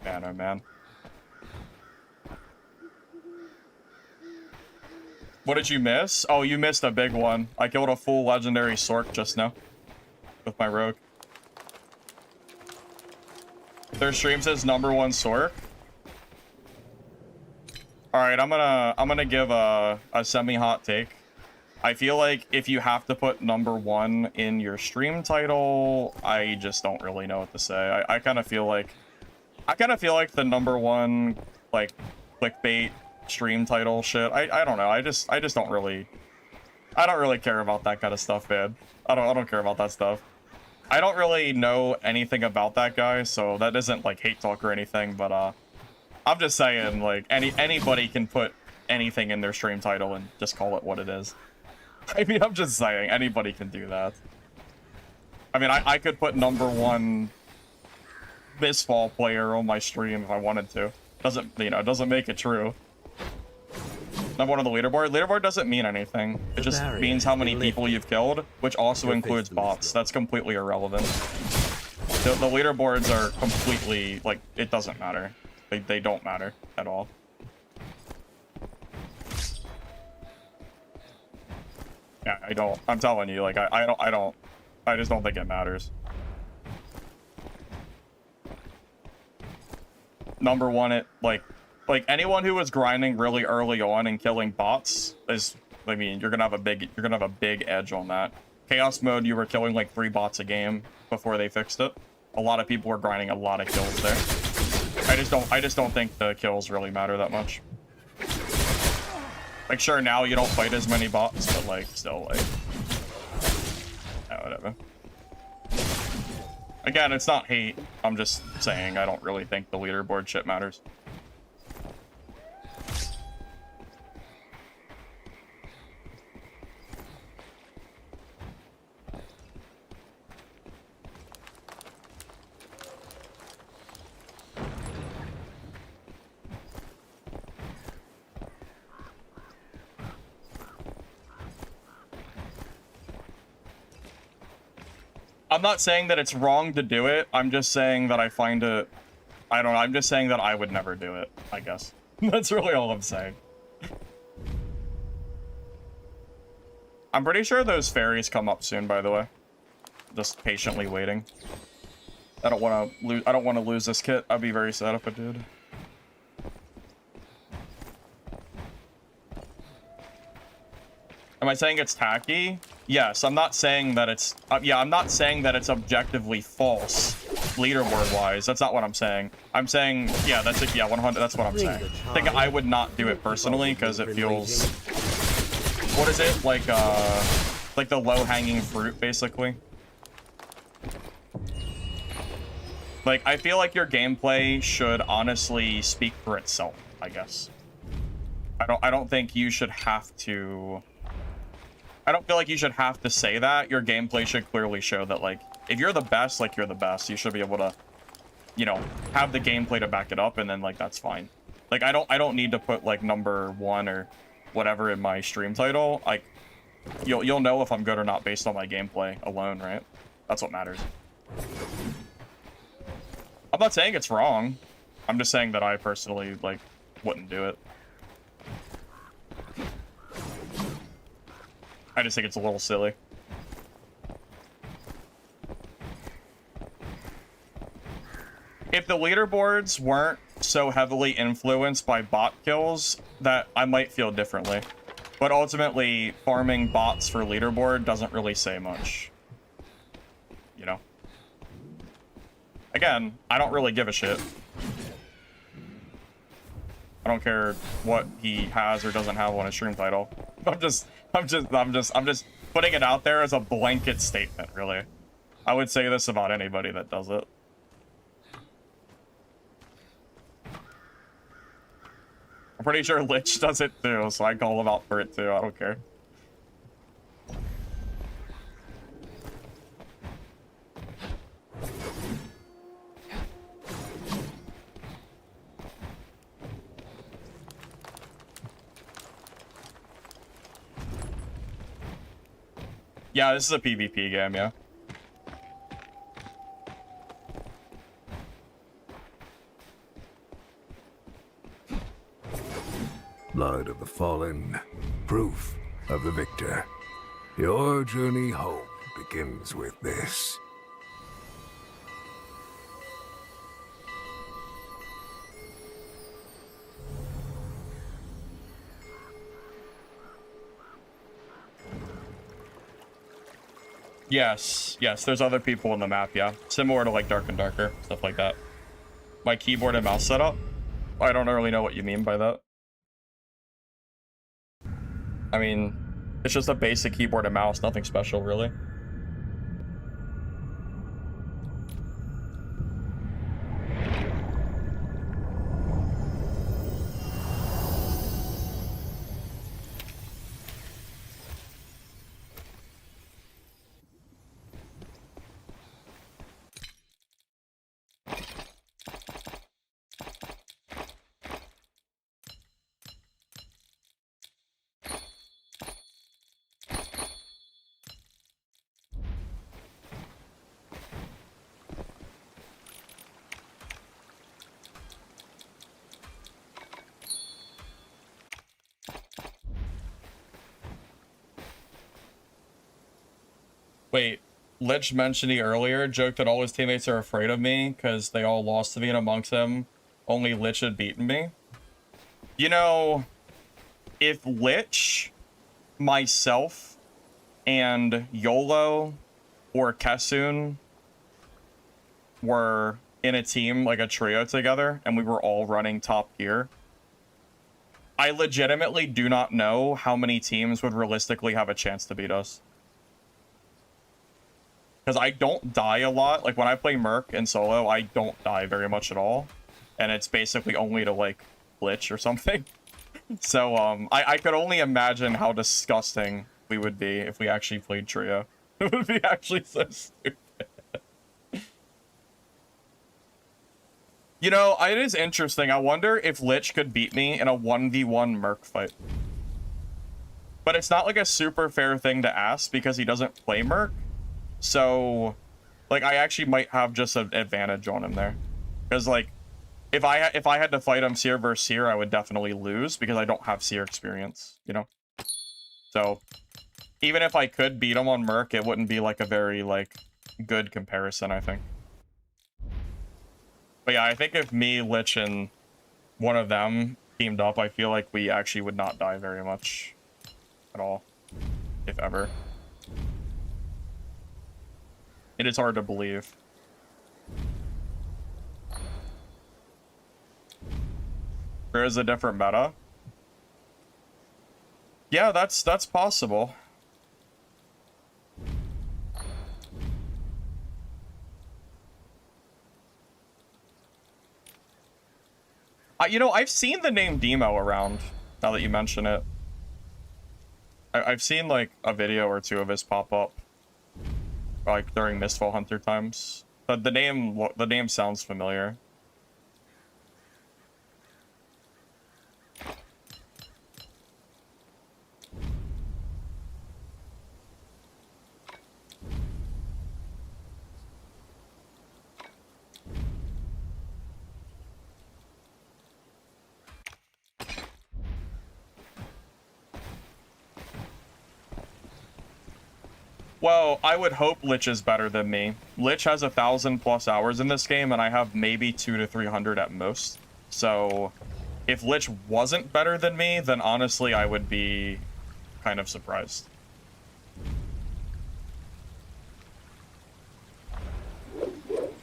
Man, oh man. What did you miss? Oh, you missed a big one. I killed a full legendary Sork just now. With my rogue. Their stream says #1 Sork. Alright, I'm gonna give a semi-hot take. I feel like if you have to put #1 in your stream title, I just don't really know what to say. I kind of feel like the #1 like clickbait stream title shit. I don't know. I just don't really care about that kind of stuff, man. I don't care about that stuff. I don't really know anything about that guy, so that isn't like hate talk or anything, but I'm just saying, like, anybody can put anything in their stream title and just call it what it is. I mean, I'm just saying, anybody can do that. I mean, I could put #1 Mistfall player on my stream if I wanted to. Doesn't make it true. #1 on the leaderboard. Leaderboard doesn't mean anything. It just means how many people you've killed, which also includes bots. That's completely irrelevant. The leaderboards are completely, like, it doesn't matter. They don't matter at all. Yeah, I don't. I'm telling you, like, I just don't think it matters. #1, it, like anyone who was grinding really early on and killing bots is, I mean, you're gonna have a big edge on that. Chaos mode, you were killing like 3 bots a game before they fixed it. A lot of people were grinding a lot of kills there. I just don't think the kills really matter that much. Like, sure, now you don't fight as many bots, but like, still, like, yeah, whatever. Again, it's not hate. I'm just saying I don't really think the leaderboard shit matters. I'm not saying that it's wrong to do it. I'm just saying that I find it... I don't know. I'm just saying that I would never do it, I guess. That's really all I'm saying. I'm pretty sure those fairies come up soon, by the way. Just patiently waiting. I don't want to lose this kit. I'd be very sad if I did. Am I saying it's tacky? Yes, I'm not saying that it's... yeah, I'm not saying that it's objectively false, leaderboard-wise. That's not what I'm saying. I'm saying, yeah, that's it. Yeah, 100. That's what I'm saying. I think I would not do it personally because it feels... What is it? Like the low-hanging fruit, basically. Like, I feel like your gameplay should honestly speak for itself, I guess. I don't think you should have to... I don't feel like you should have to say that. Your gameplay should clearly show that, like, if you're the best, like, you're the best. You should be able to, you know, have the gameplay to back it up, and then, like, that's fine. Like, I don't need to put, like, #1 or whatever in my stream title. Like, you'll know if I'm good or not based on my gameplay alone, right? That's what matters. I'm not saying it's wrong. I'm just saying that I personally, like, wouldn't do it. I just think it's a little silly. If the leaderboards weren't so heavily influenced by bot kills, that I might feel differently. But ultimately, farming bots for leaderboard doesn't really say much. You know? Again, I don't really give a shit. I don't care what he has or doesn't have on his stream title. I'm just putting it out there as a blanket statement, really. I would say this about anybody that does it. I'm pretty sure Lich does it too, so I call him out for it too. I don't care. Yeah, this is a PvP game, yeah. Blood of the fallen, proof of the victor. Your journey home begins with this. Yes, there's other people in the map, yeah. Similar to, like, Dark and Darker, stuff like that. My keyboard and mouse setup? I don't really know what you mean by that. I mean, it's just a basic keyboard and mouse, nothing special, really. Wait, Lich mentioned he earlier joked that all his teammates are afraid of me because they all lost to me, and amongst them, only Lich had beaten me. You know, if Lich, myself, and YOLO or Kessun were in a team, like a trio together, and we were all running top gear, I legitimately do not know how many teams would realistically have a chance to beat us. Because I don't die a lot. Like, when I play Merc and solo, I don't die very much at all. And it's basically only to, like, glitch or something. So, I could only imagine how disgusting we would be if we actually played trio. It would be actually so stupid. You know, it is interesting. I wonder if Lich could beat me in a 1v1 Merc fight. But it's not, like, a super fair thing to ask because he doesn't play Merc. So, like, I actually might have just an advantage on him there. Because, like, if I had to fight him Seer versus Seer, I would definitely lose because I don't have Seer experience, you know? So, even if I could beat him on Merc, it wouldn't be, like, a very, like, good comparison, I think. But yeah, I think if me, Lich, and one of them teamed up, I feel like we actually would not die very much at all, if ever. It is hard to believe. There is a different meta. Yeah, that's possible. You know, I've seen the name Demo around, now that you mention it. I've seen like a video or two of his pop up, like during Mistfall Hunter times. But the name sounds familiar. Well, I would hope Lich is better than me. Lich has 1,000+ hours in this game, and I have maybe 200 to 300 at most. So, if Lich wasn't better than me, then honestly, I would be kind of surprised.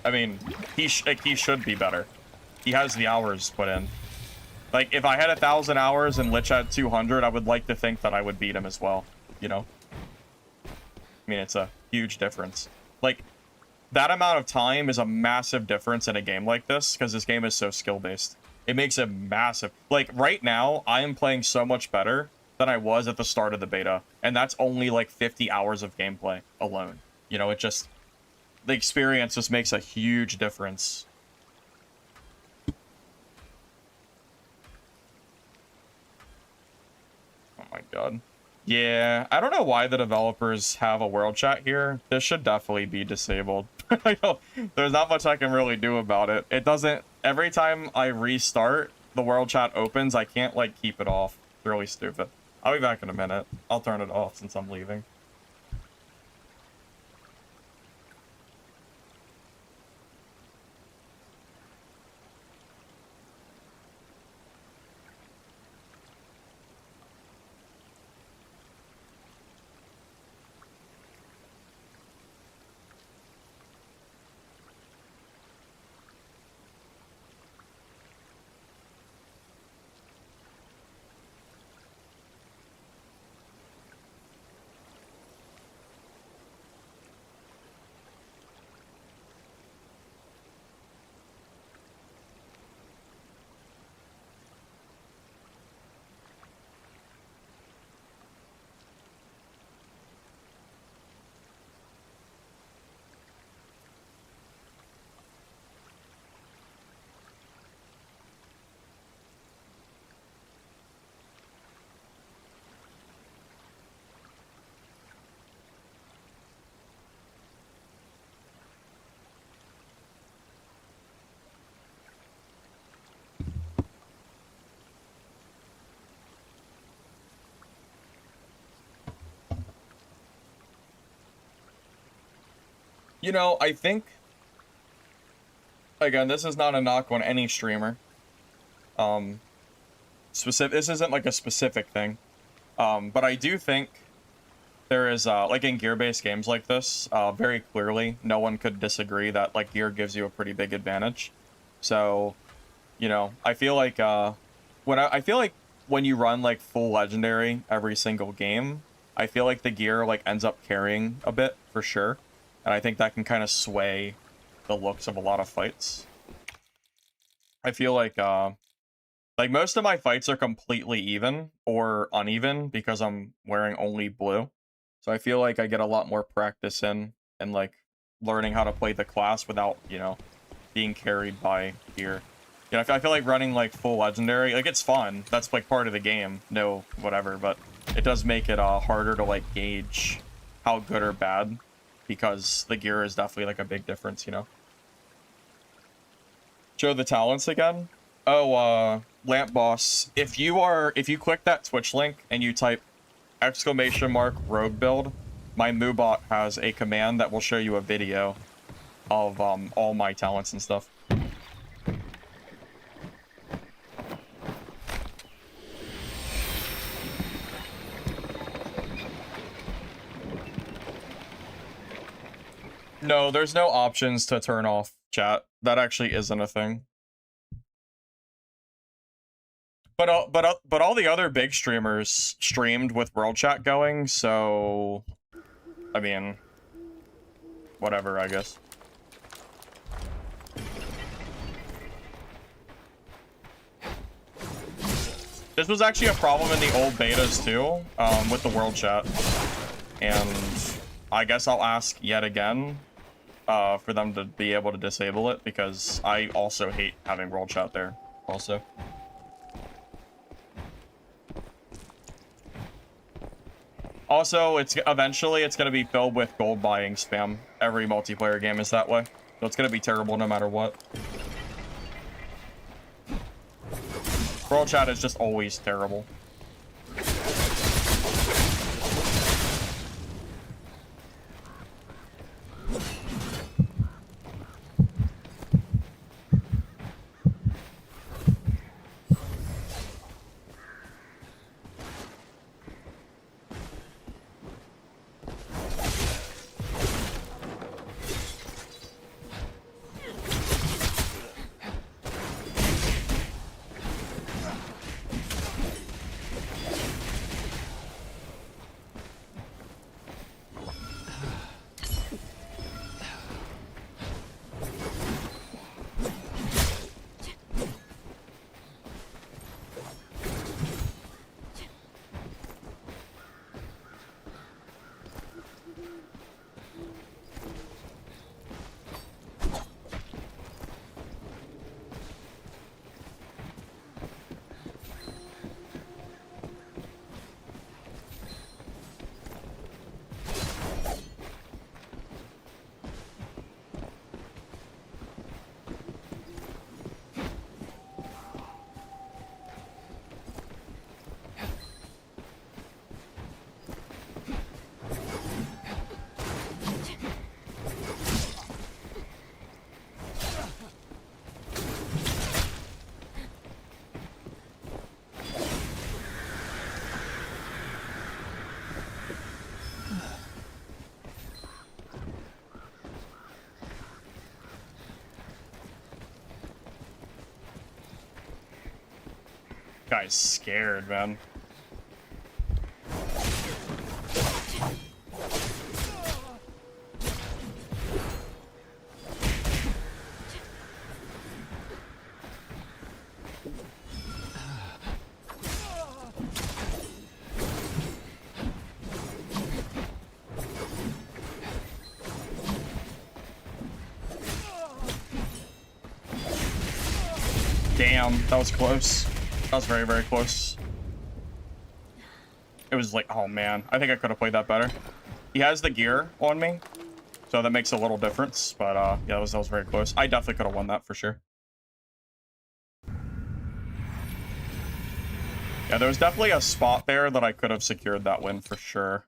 I mean, he should be better. He has the hours put in. Like, if I had 1,000 hours and Lich had 200, I would like to think that I would beat him as well, you know? I mean, it's a huge difference. Like, that amount of time is a massive difference in a game like this, because this game is so skill-based. It makes it massive. Like, right now, I am playing so much better than I was at the start of the beta, and that's only, like, 50 hours of gameplay alone. You know, it just... the experience just makes a huge difference. Oh my god. Yeah, I don't know why the developers have a world chat here. This should definitely be disabled. There's not much I can really do about it. It doesn't... every time I restart, the world chat opens, I can't, like, keep it off. It's really stupid. I'll be back in a minute. I'll turn it off since I'm leaving. You know, I think... again, this is not a knock on any streamer. This isn't like a specific thing. But I do think there is, like in gear-based games like this, very clearly, no one could disagree that, like, gear gives you a pretty big advantage. So, you know, I feel like, I feel like when you run, like, full legendary every single game, I feel like the gear, like, ends up carrying a bit, for sure. And I think that can kind of sway the looks of a lot of fights. I feel like most of my fights are completely even or uneven because I'm wearing only blue. So I feel like I get a lot more practice in and like learning how to play the class without, you know, being carried by gear. You know, I feel like running like full legendary, like it's fun. That's like part of the game, no whatever, but it does make it harder to like gauge how good or bad, because the gear is definitely like a big difference, you know. Show the talents again. Oh, Lamp Boss, if you click that Twitch link and you type !rogue build, my Moobot has a command that will show you a video of all my talents and stuff. No, there's no options to turn off chat. That actually isn't a thing. But all the other big streamers streamed with world chat going, so I mean, whatever, I guess. This was actually a problem in the old betas too, with the world chat. And I guess I'll ask yet again for them to be able to disable it, because I also hate having world chat there also. Also, eventually it's gonna be filled with gold buying spam. Every multiplayer game is that way. So it's gonna be terrible no matter what. World chat is just always terrible. Guy's scared, man. Damn, that was close. That was very, very close. It was like, oh man, I think I could have played that better. He has the gear on me, so that makes a little difference. But yeah, that was very close. I definitely could have won that for sure. Yeah, there was definitely a spot there that I could have secured that win for sure.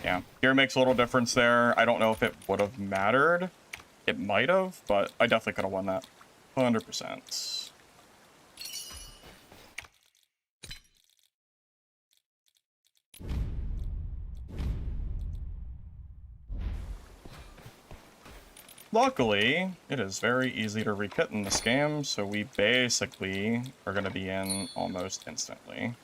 Yeah, gear makes a little difference there. I don't know if it would have mattered. It might have, but I definitely could have won that. 100%. Luckily, it is very easy to rekit in this game, so we basically are going to be in almost instantly.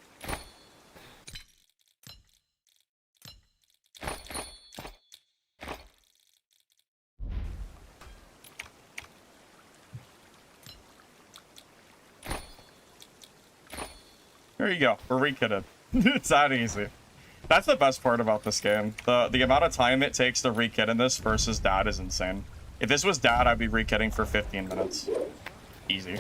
There you go. We're rekitted. It's that easy. That's the best part about this game. The amount of time it takes to rekit in this versus Dad is insane. If this was Dad, I'd be rekitting for 15 minutes. Easy.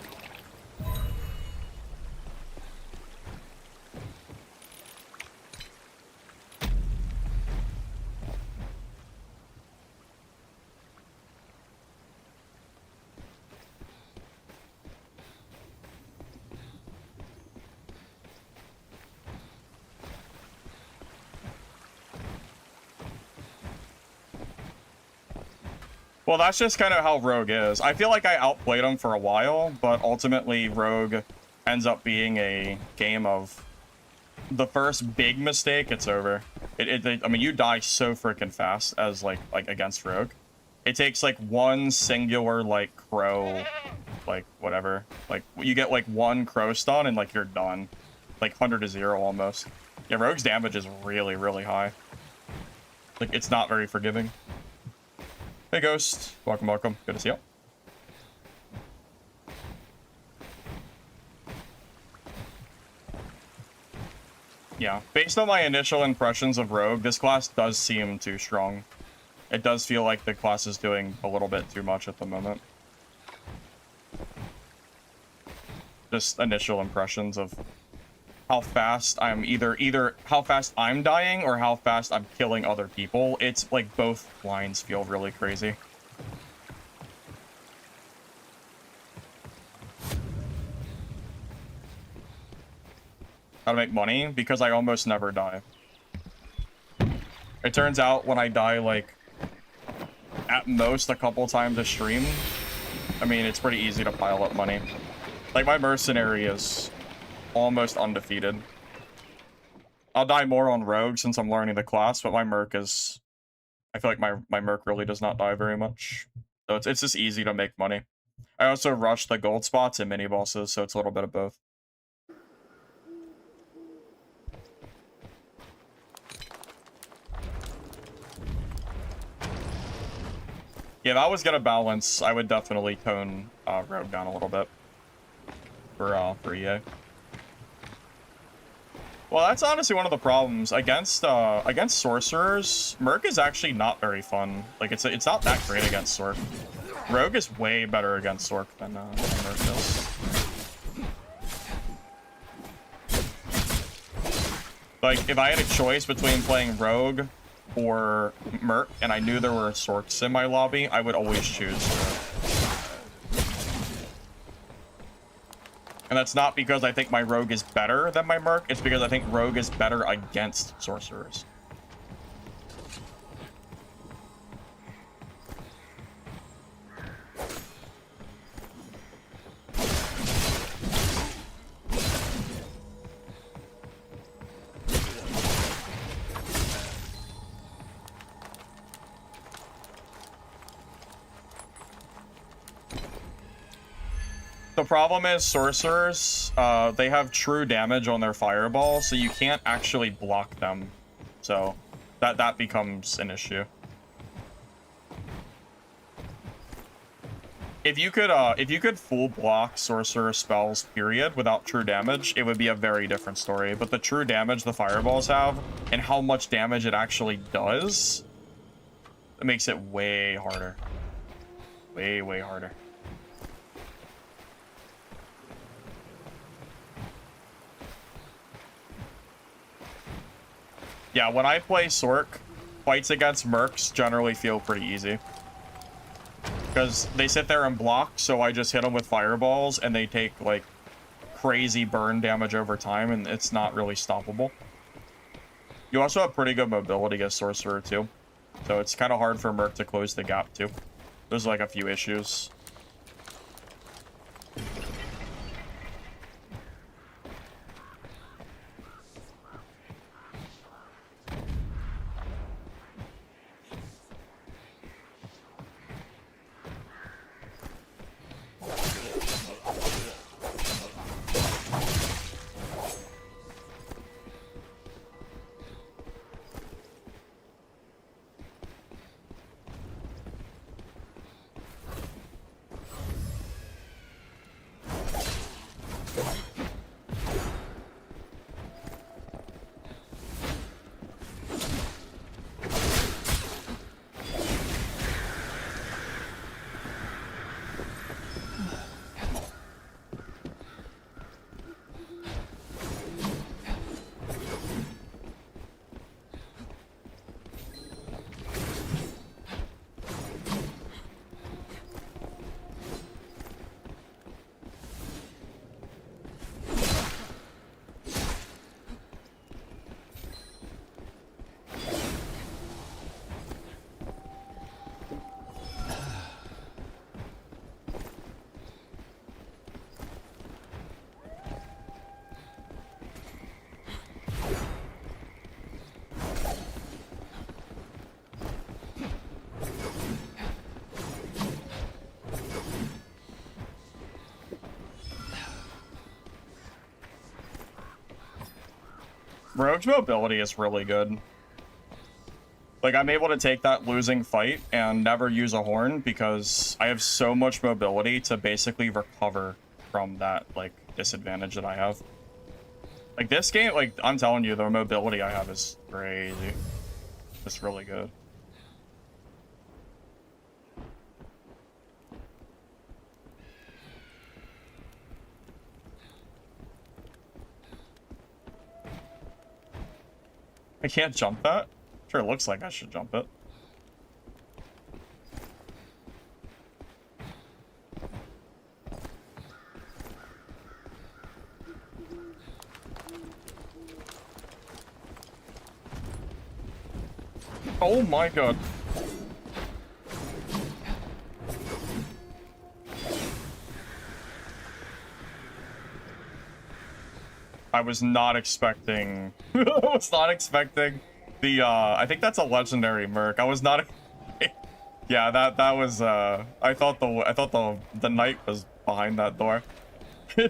Well, that's just kind of how Rogue is. I feel like I outplayed him for a while, but ultimately Rogue ends up being a game of the first big mistake, it's over. I mean, you die so freaking fast as like against Rogue. It takes like one singular like crow, like whatever. Like you get like one crow stun and like you're done. Like 100 to 0 almost. Yeah, Rogue's damage is really, really high. Like it's not very forgiving. Hey Ghost, welcome, welcome. Good to see you. Yeah, based on my initial impressions of Rogue, this class does seem too strong. It does feel like the class is doing a little bit too much at the moment. Just initial impressions of how fast I'm either how fast I'm dying or how fast I'm killing other people. It's like both lines feel really crazy. How to make money? Because I almost never die. It turns out when I die, like, at most a couple times a stream, I mean, it's pretty easy to pile up money. Like, my mercenary is almost undefeated. I'll die more on Rogue since I'm learning the class, but my Merc is... I feel like my Merc really does not die very much. So it's just easy to make money. I also rush the gold spots and mini-bosses, so it's a little bit of both. Yeah, if I was gonna balance, I would definitely tone Rogue down a little bit for EA. Well, that's honestly one of the problems against sorcerers. Merc is actually not very fun. Like it's not that great against Sorc. Rogue is way better against Sorc than Merc is. Like if I had a choice between playing Rogue or Merc, and I knew there were Sorcs in my lobby, I would always choose Sorc. And that's not because I think my Rogue is better than my Merc, it's because I think Rogue is better against Sorcerers. The problem is sorcerers, they have true damage on their fireball, so you can't actually block them. So that becomes an issue. If you could full block sorcerer spells, period, without true damage, it would be a very different story. But the true damage the fireballs have, and how much damage it actually does, it makes it way harder. Way, way harder. Yeah, when I play Sorc, fights against Mercs generally feel pretty easy. Because they sit there and block, so I just hit them with fireballs, and they take, like, crazy burn damage over time, and it's not really stoppable. You also have pretty good mobility as Sorcerer, too. So it's kind of hard for Merc to close the gap, too. There's, like, a few issues. Rogue's mobility is really good. Like, I'm able to take that losing fight and never use a horn because I have so much mobility to basically recover from that, like, disadvantage that I have. Like this game, like I'm telling you, the mobility I have is crazy. It's really good. I can't jump that? Sure, it looks like I should jump it. Oh my god. I was not expecting I was not expecting the I think that's a legendary merc. I was not yeah, that was I thought the knight was behind that door.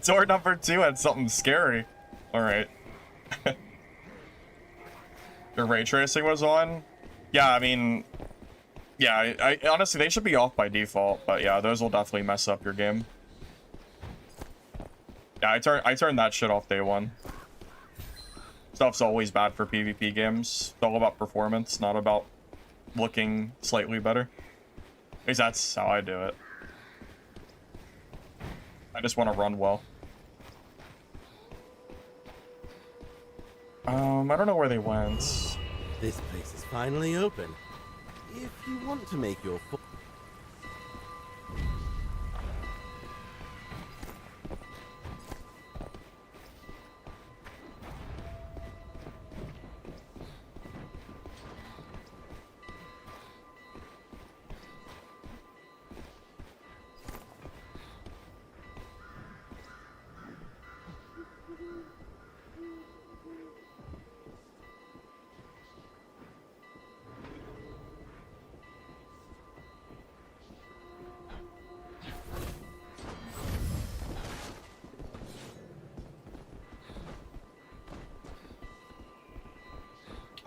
Door number 2 had something scary. All right. The ray tracing was on. Yeah, I mean, yeah, I honestly they should be off by default, but yeah, those will definitely mess up your game. Yeah, I turned that shit off day one. Stuff's always bad for PvP games. It's all about performance, not about looking slightly better. At least that's how I do it. I just want to run well. I don't know where they went. This place is finally open. If you want to make your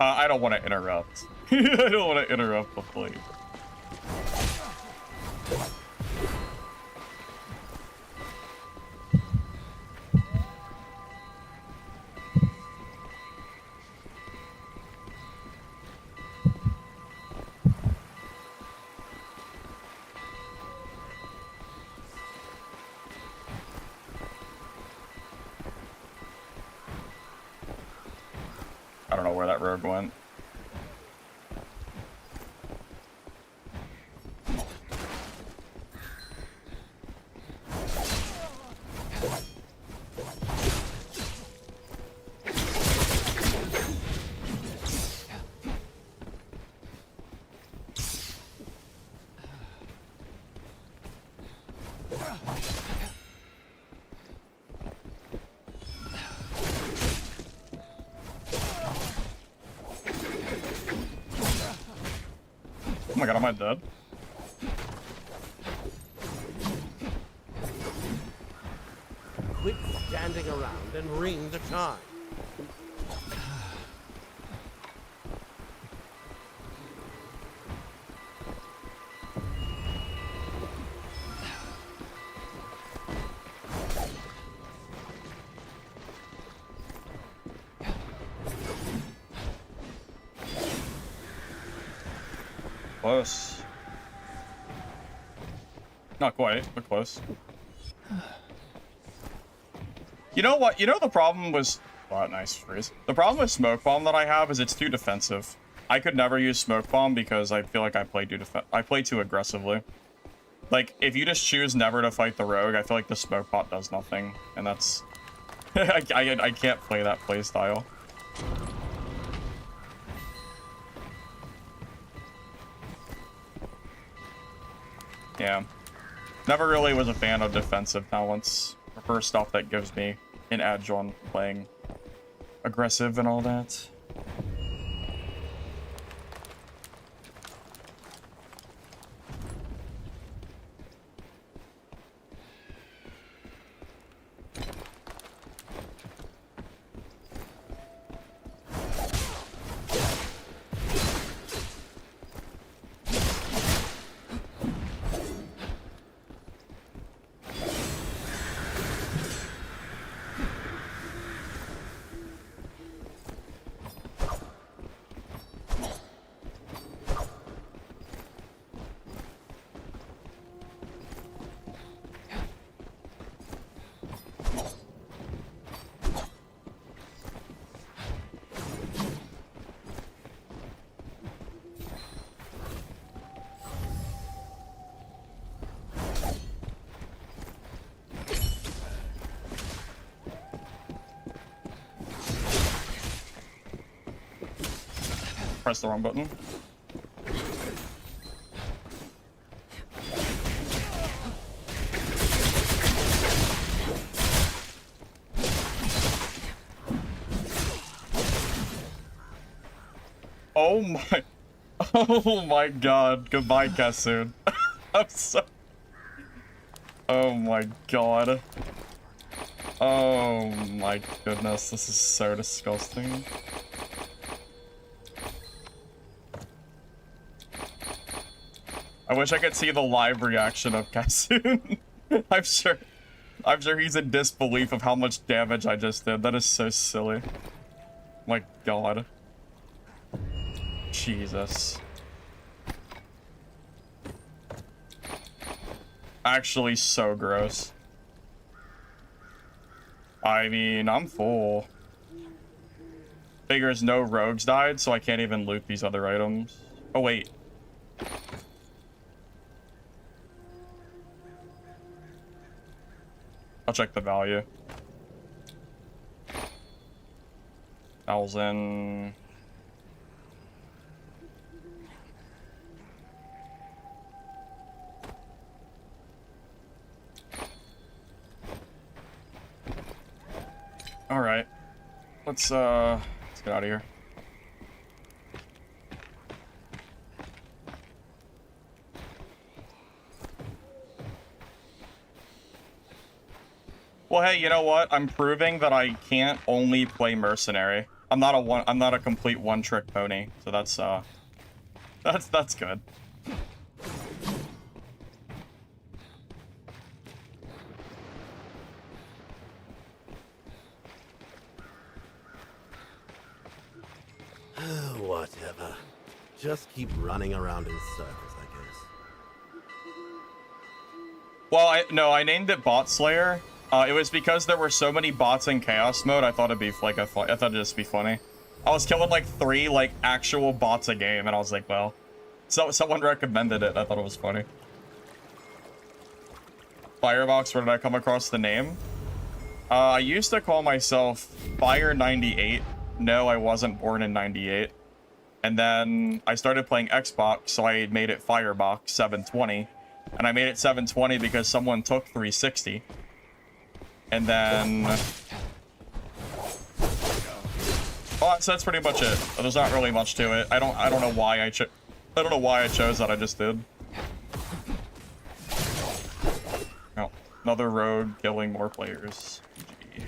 I don't want to interrupt. I don't want to interrupt the play. I don't know where that rogue went. Oh my god, am I dead? quit standing around and ring the chime. Close. Not quite, but close. You know what? You know the problem was... Oh, nice freeze. The problem with Smoke Bomb that I have is it's too defensive. I could never use Smoke Bomb because I feel like I play too aggressively. Like, if you just choose never to fight the rogue, I feel like the Smoke Bot does nothing. And that's... I can't play that playstyle. Yeah. Never really was a fan of defensive talents. Prefer stuff that gives me an edge on playing aggressive and all that. pressed the wrong button. Oh my... Oh my god. Goodbye, Kassoon. I'm so... Oh my god. Oh my goodness, this is so disgusting. I wish I could see the live reaction of Kassoon. I'm sure he's in disbelief of how much damage I just did. That is so silly. My god. Jesus. Actually so gross. I mean, I'm full. Figures no rogues died, so I can't even loot these other items. Oh, wait. I'll check the value. 1,000. All right, let's get out of here. Well, hey, you know what? I'm proving that I can't only play mercenary. I'm not a complete one-trick pony. So that's good. Whatever. Just keep running around in circles, I guess. Well, no, I named it Bot Slayer. It was because there were so many bots in Chaos Mode. I thought it'd be like I thought it'd just be funny. I was killing like 3 like actual bots a game, and I was like, well, so someone recommended it. I thought it was funny. Firebox, where did I come across the name? I used to call myself Fire98. No, I wasn't born in 98. And then I started playing Xbox, so I made it Firebox 720. And I made it 720 because someone took 360. And then... Oh, so that's pretty much it. There's not really much to it. I don't know why I don't know why I chose that. I just did. Oh, another rogue killing more players. GG.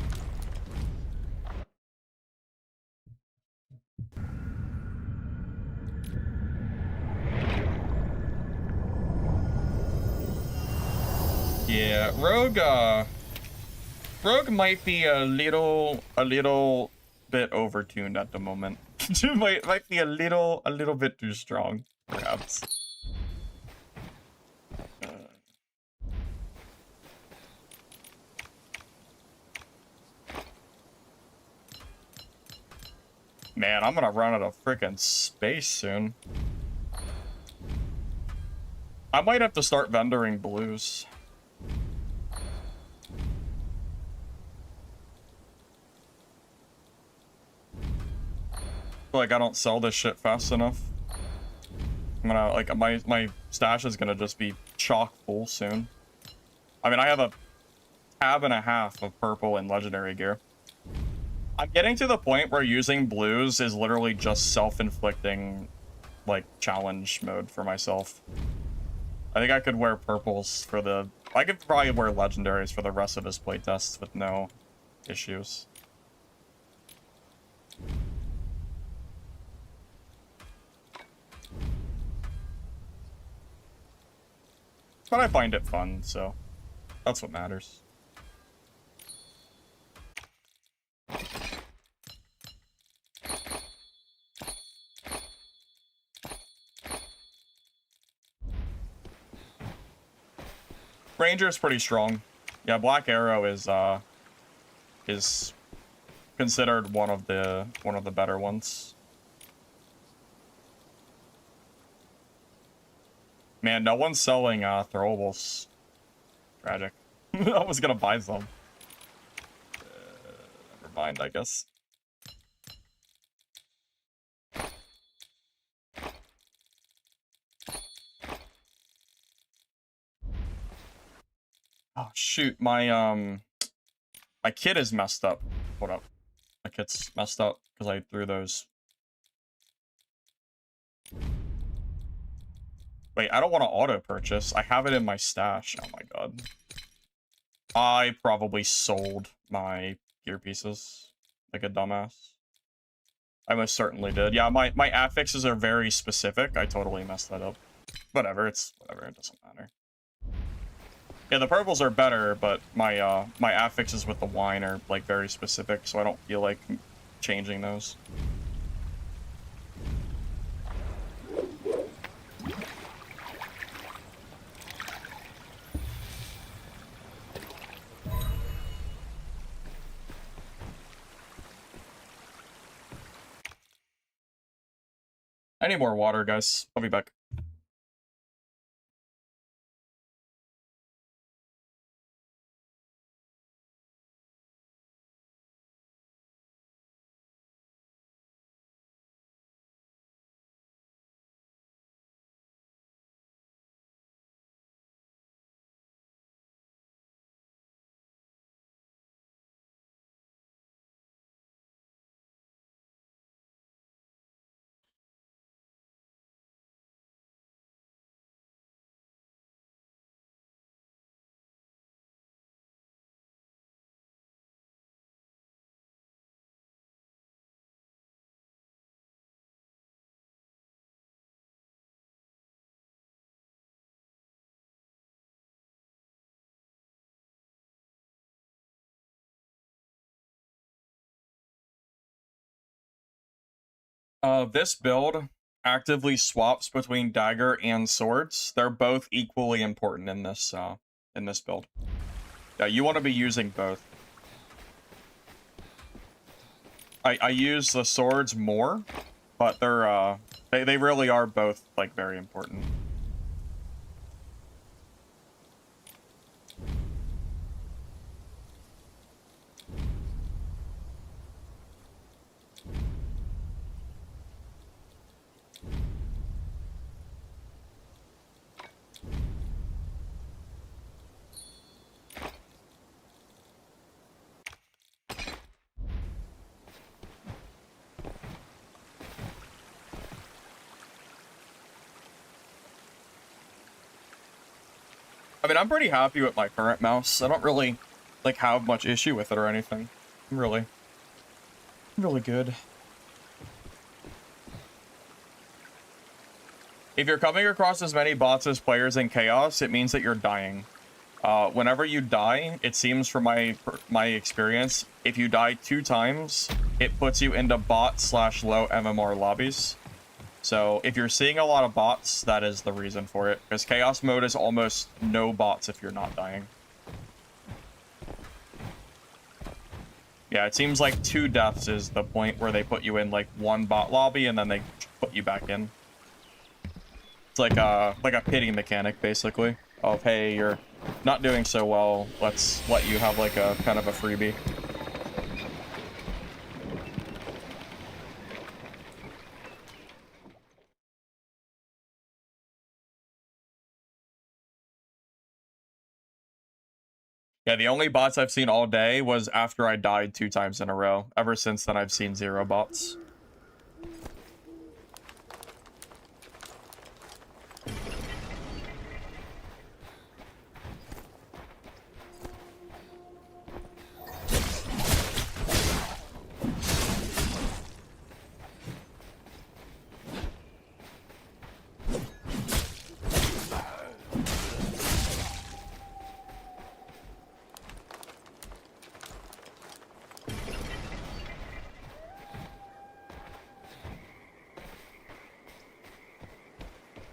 Yeah, Rogue might be a little bit overtuned at the moment. might be a little bit too strong, perhaps. Man, I'm gonna run out of freaking space soon. I might have to start vendoring blues. I feel like I don't sell this shit fast enough. I'm gonna, like, my stash is gonna just be chock full soon. I mean, I have a tab and a half of purple and legendary gear. I'm getting to the point where using blues is literally just self-inflicting, like, challenge mode for myself. I think I could wear purples for the... I could probably wear legendaries for the rest of this playtest with no issues. But I find it fun, so that's what matters. Ranger is pretty strong. Yeah, Black Arrow is considered one of the better ones. Man, no one's selling throwables. Tragic. I was gonna buy some. Never mind, I guess. Oh shoot, my kit is messed up. Hold up. My kit's messed up because I threw those. Wait, I don't want to auto purchase. I have it in my stash. Oh my god. I probably sold my gear pieces like a dumbass. I most certainly did. Yeah, my affixes are very specific. I totally messed that up. Whatever, it's whatever, it doesn't matter. Yeah, the purples are better, but my affixes with the wine are like very specific, so I don't feel like changing those. I need more water, guys. I'll be back. This build actively swaps between dagger and swords. They're both equally important in this build. Yeah, you want to be using both. I use the swords more, but they really are both like very important. I mean, I'm pretty happy with my current mouse. I don't really like have much issue with it or anything. I'm really good. If you're coming across as many bots as players in Chaos, it means that you're dying. Whenever you die, it seems from my experience, if you die 2 times, it puts you into bot/low MMR lobbies. So if you're seeing a lot of bots, that is the reason for it. Because Chaos mode is almost no bots if you're not dying. Yeah, it seems like 2 deaths is the point where they put you in like 1 bot lobby and then they put you back in. It's like a pity mechanic, basically. Of, hey, you're not doing so well, let's let you have like a kind of a freebie. Yeah, the only bots I've seen all day was after I died 2 times in a row. Ever since then, I've seen 0 bots.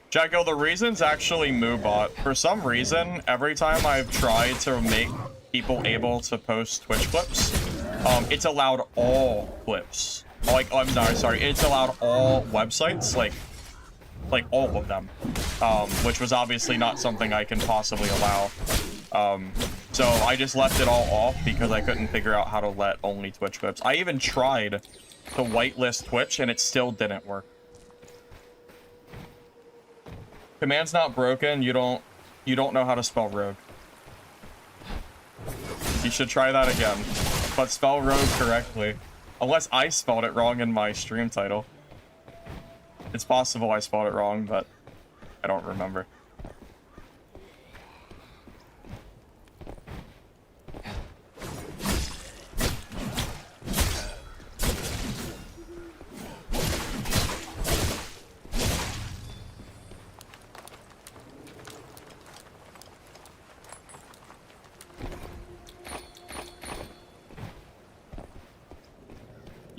Jacko, the reason's actually MooBot. For some reason, every time I've tried to make people able to post Twitch clips, it's allowed all clips. Like, I'm sorry, it's allowed all websites, like all of them, which was obviously not something I can possibly allow. So I just left it all off because I couldn't figure out how to let only Twitch clips. I even tried to whitelist Twitch and it still didn't work. Command's not broken, you don't know how to spell rogue. You should try that again. But spell rogue correctly. Unless I spelled it wrong in my stream title. It's possible I spelled it wrong, but I don't remember.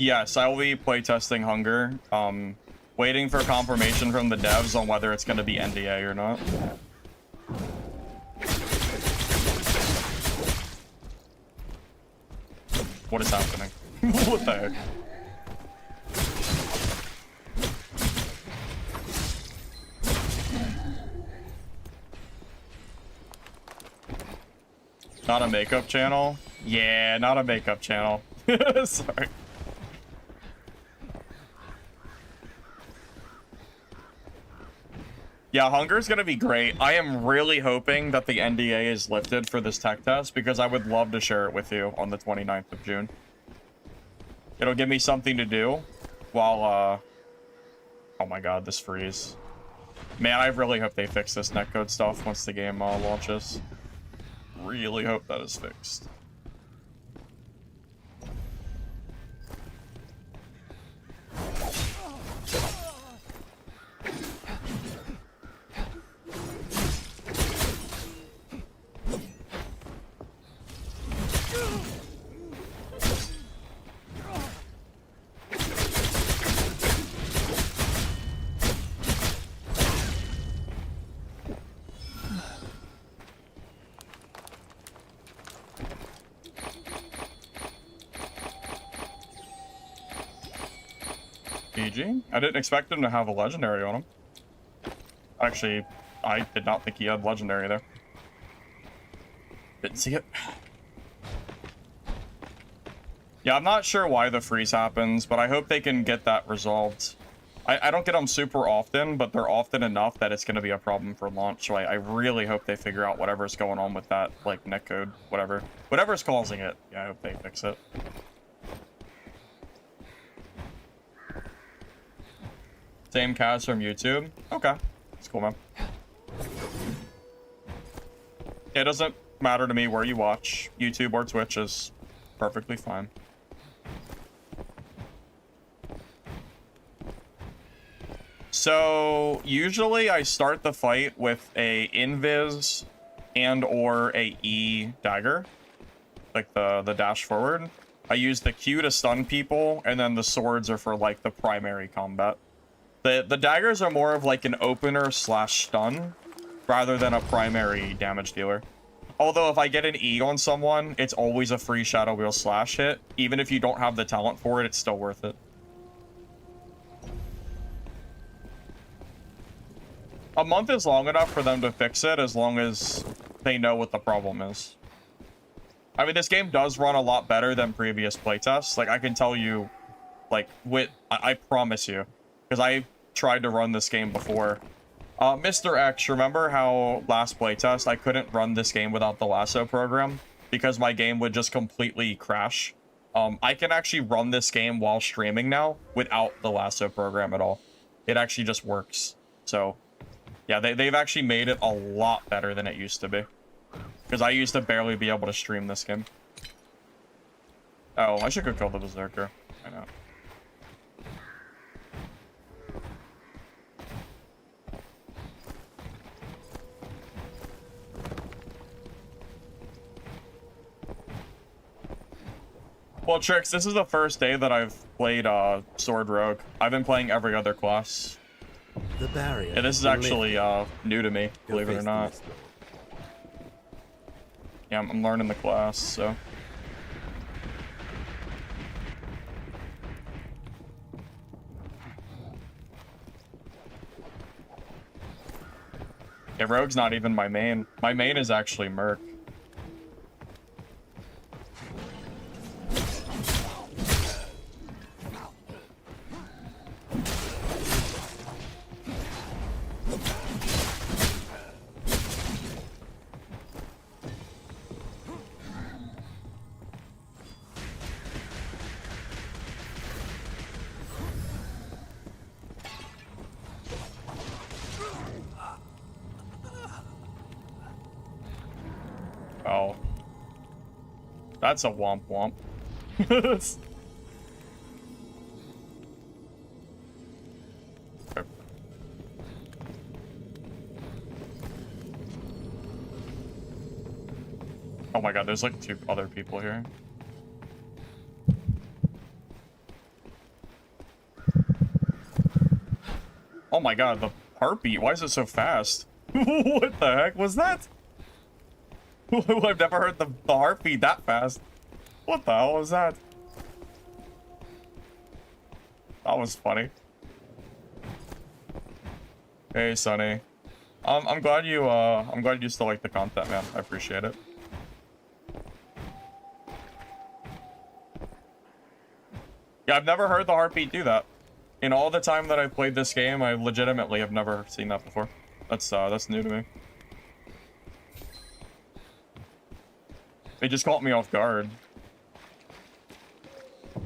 Yes, I will be playtesting Hunger. Waiting for confirmation from the devs on whether it's going to be NDA or not. What is happening? What the heck? Not a makeup channel? Yeah, not a makeup channel. Sorry. Yeah, Hunger's gonna be great. I am really hoping that the NDA is lifted for this tech test because I would love to share it with you on the 29th of June. It'll give me something to do while, oh my god, this freeze. Man, I really hope they fix this netcode stuff once the game launches. Really hope that is fixed. GG. I didn't expect him to have a legendary on him. Actually, I did not think he had legendary there. Didn't see it. Yeah, I'm not sure why the freeze happens, but I hope they can get that resolved. I don't get them super often, but they're often enough that it's going to be a problem for launch. So I really hope they figure out whatever's going on with that, like, netcode, whatever. Whatever's causing it. Yeah, I hope they fix it. Same cast from YouTube? Okay. That's cool, man. It doesn't matter to me where you watch. YouTube or Twitch is perfectly fine. So, usually I start the fight with a invis and or a E dagger. Like the dash forward. I use the Q to stun people, and then the swords are for, like, the primary combat. The daggers are more of like an opener slash stun rather than a primary damage dealer. Although if I get an E on someone, it's always a free Shadow Wheel slash hit. Even if you don't have the talent for it, it's still worth it. A month is long enough for them to fix it as long as they know what the problem is. I mean, this game does run a lot better than previous playtests. Like, I can tell you, like, I promise you. Because I tried to run this game before. Mr. X, remember how last playtest I couldn't run this game without the lasso program? Because my game would just completely crash. I can actually run this game while streaming now without the lasso program at all. It actually just works. So, yeah, they've actually made it a lot better than it used to be. Because I used to barely be able to stream this game. Oh, I should go kill the Berserker. I know. Well, Trix, this is the first day that I've played Sword Rogue. I've been playing every other class. The barrier. Yeah, this is actually new to me, believe it or not. Yeah, I'm learning the class, so. Yeah, Rogue's not even my main. My main is actually Merc. Oh. That's a womp womp. Okay. Oh my god, there's like 2 other people here. Oh my god, the heartbeat, why is it so fast? What the heck was that? I've never heard the heartbeat that fast. What the hell was that? That was funny. Hey, Sonny. I'm glad you still like the content, man. I appreciate it. Yeah, I've never heard the heartbeat do that. In all the time that I've played this game, I legitimately have never seen that before. That's new to me. It just caught me off guard.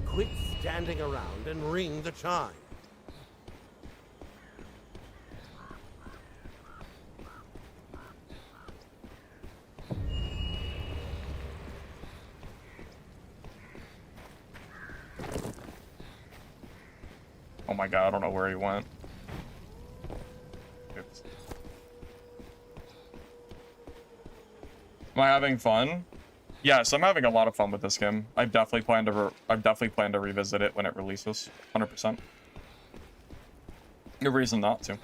Quit standing around and ring the chime. Oh my god, I don't know where he went. Oops. Am I having fun? Yes, I'm having a lot of fun with this game. I definitely plan to revisit it when it releases. 100%. No reason not to.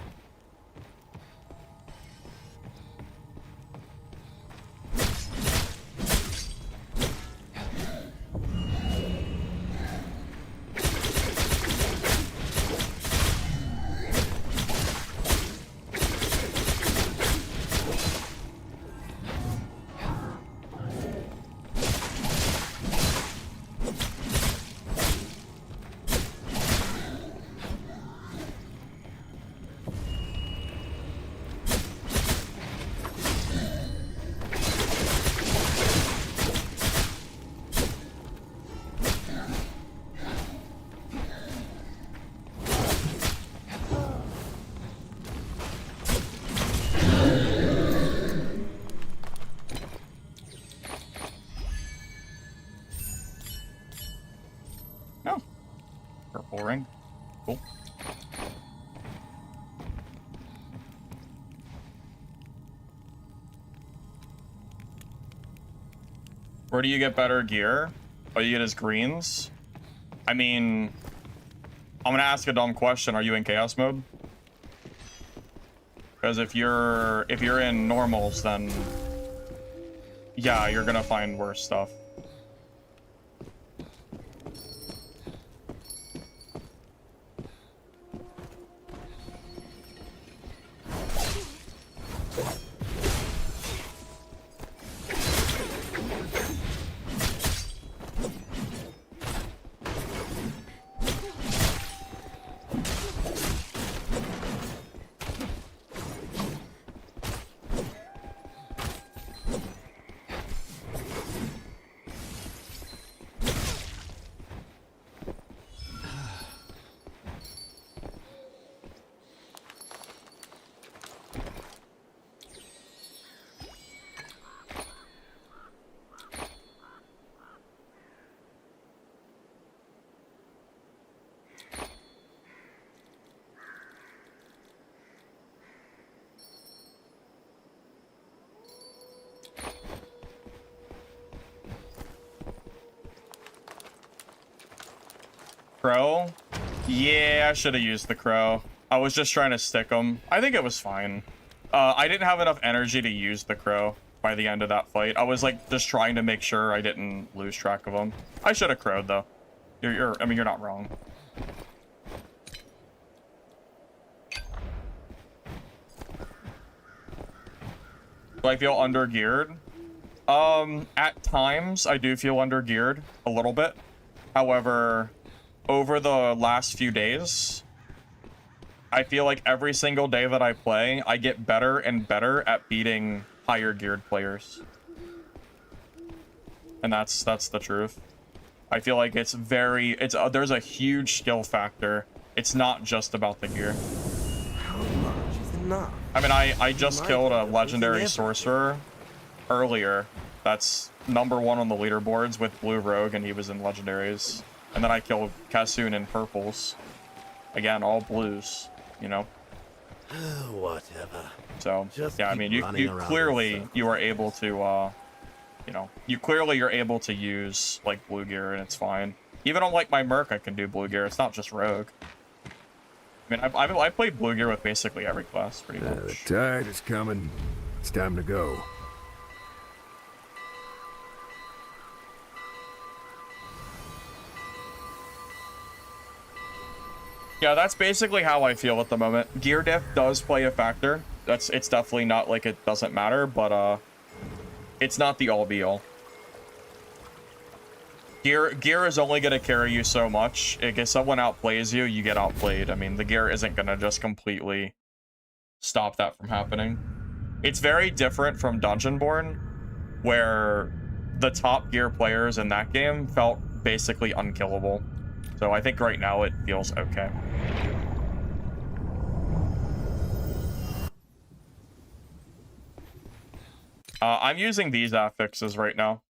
Oh. Purple ring. Cool. Where do you get better gear? Oh, you get his greens? I mean, I'm gonna ask a dumb question. Are you in chaos mode? Because if you're in normals, then yeah, you're gonna find worse stuff. Crow? Yeah, I should have used the crow. I was just trying to stick him. I think it was fine. I didn't have enough energy to use the crow by the end of that fight. I was like just trying to make sure I didn't lose track of him. I should have crowed though. I mean, you're not wrong. Do I feel under-geared? At times I do feel under-geared a little bit. However, over the last few days, I feel like every single day that I play, I get better and better at beating higher geared players. And that's the truth. I feel like there's a huge skill factor. It's not just about the gear. How much is enough? I mean, I just killed a legendary sorcerer earlier That's #1 on the leaderboards with Blue Rogue, and he was in legendaries. And then I killed Kassoon in purples. Again, all blues, you know. Whatever. So Just yeah, I keep mean, you running around in clearly circles. you are able to, you know, you're able to use like blue gear, and it's fine. Even on like my Merc, I can do blue gear. It's not just Rogue. I mean, I played blue gear with basically every class, pretty The much. tide is coming. It's time to go. Yeah, that's basically how I feel at the moment. Gear diff does play a factor. It's definitely not like it doesn't matter, but it's not the all be all. Gear is only gonna carry you so much. If someone outplays you, you get outplayed. I mean, the gear isn't gonna just completely stop that from happening. It's very different from Dungeonborn, where the top gear players in that game felt basically unkillable. So I think right now it feels okay. I'm using these affixes right now.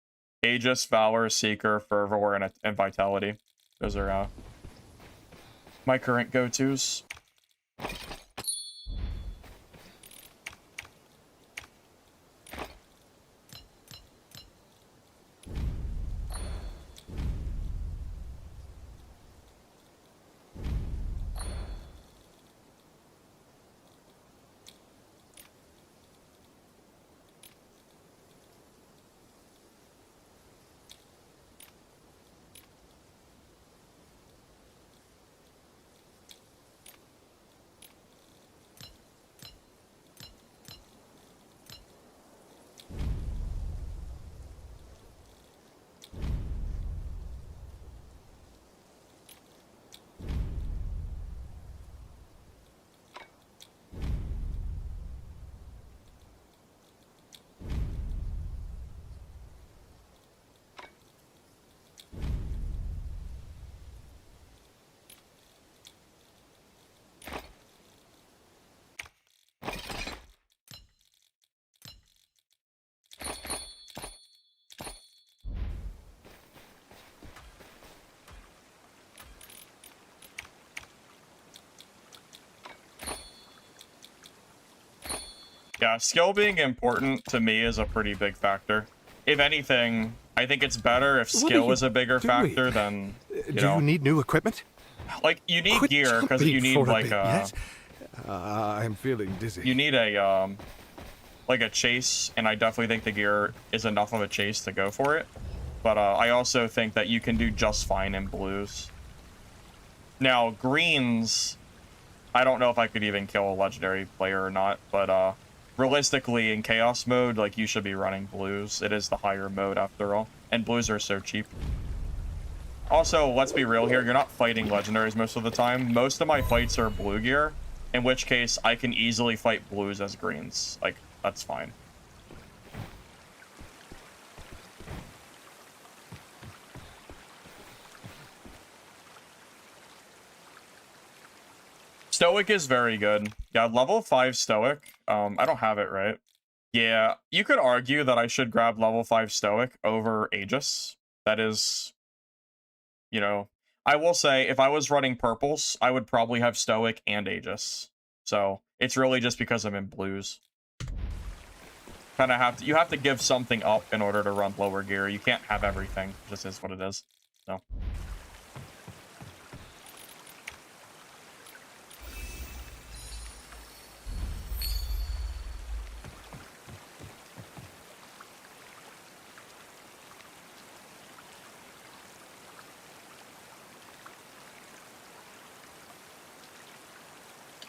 Aegis, Valor, Seeker, Fervor, and Vitality. Those are my current go-tos. Yeah, skill being important to me is a pretty big factor. If anything, I think it's better if skill is a bigger factor than, Do you need new equipment? like, you need Quit gear because you jumping need for a like bit, yes? I'm feeling dizzy. you need a like a chase, and I definitely think the gear is enough of a chase to go for it. But I also think that you can do just fine in blues. Now, greens, I don't know if I could even kill a legendary player or not, but realistically, in chaos mode, like, you should be running blues. It is the higher mode after all, and blues are so cheap. Also, let's be real here, you're not fighting legendaries most of the time. Most of my fights are blue gear, in which case I can easily fight blues as greens. Like, that's fine. Stoic is very good. Yeah, level 5 Stoic. I don't have it, right? Yeah, you could argue that I should grab level 5 Stoic over Aegis. That is, you know, I will say if I was running purples, I would probably have Stoic and Aegis. So it's really just because I'm in blues. Kind of you have to give something up in order to run lower gear. You can't have everything. It just is what it is. So.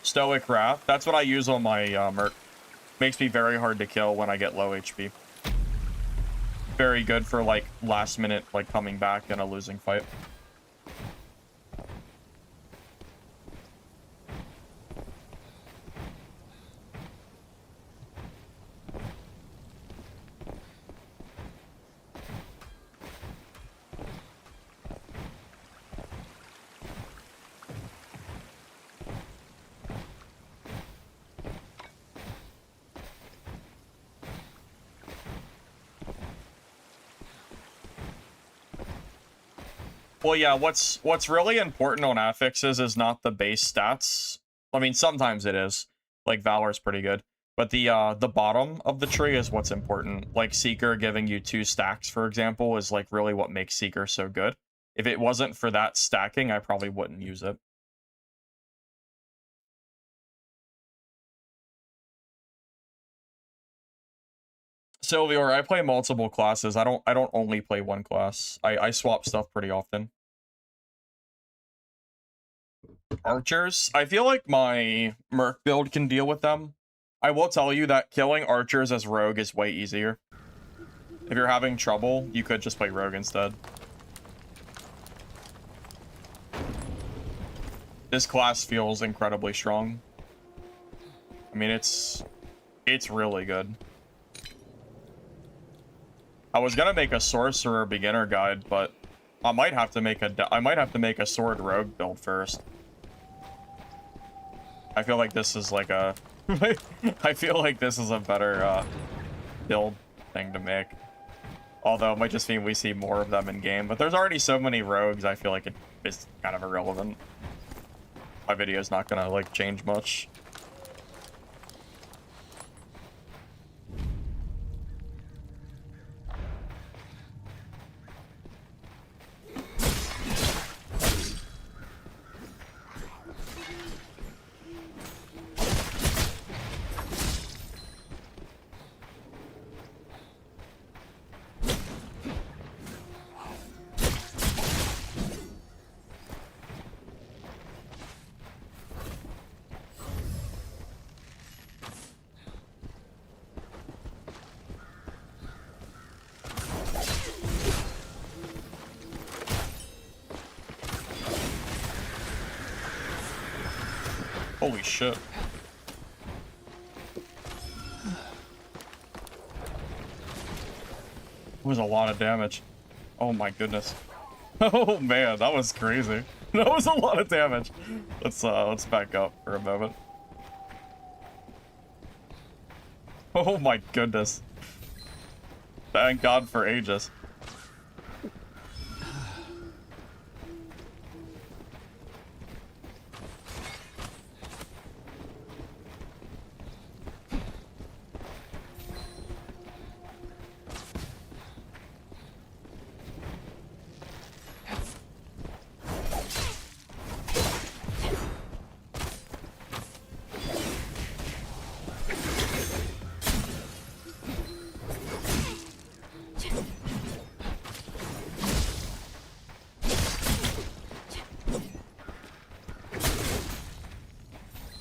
Stoic Wrath. That's what I use on my Merc. Makes me very hard to kill when I get low HP. Very good for, like, last minute, like, coming back in a losing fight. Well, yeah, what's really important on affixes is not the base stats. I mean, sometimes it is. Like, Valor's pretty good. But the bottom of the tree is what's important. Like, Seeker giving you 2 stacks, for example, is, like, really what makes Seeker so good. If it wasn't for that stacking, I probably wouldn't use it. Sylvior, I play multiple classes. I don't only play one class. I swap stuff pretty often. Archers, I feel like my Merc build can deal with them. I will tell you that killing archers as rogue is way easier. If you're having trouble, you could just play rogue instead. This class feels incredibly strong. I mean, it's really good. I was gonna make a sorcerer beginner guide, but I might have to make a sword rogue build first. I feel like this is like a I feel like this is a better build thing to make. Although it might just mean we see more of them in game, but there's already so many rogues, I feel like it's kind of irrelevant. My video's not gonna like change much. Holy shit. It was a lot of damage. Oh my goodness. Oh man, that was crazy. That was a lot of damage. Let's back up for a moment. Oh my goodness. Thank God for Aegis.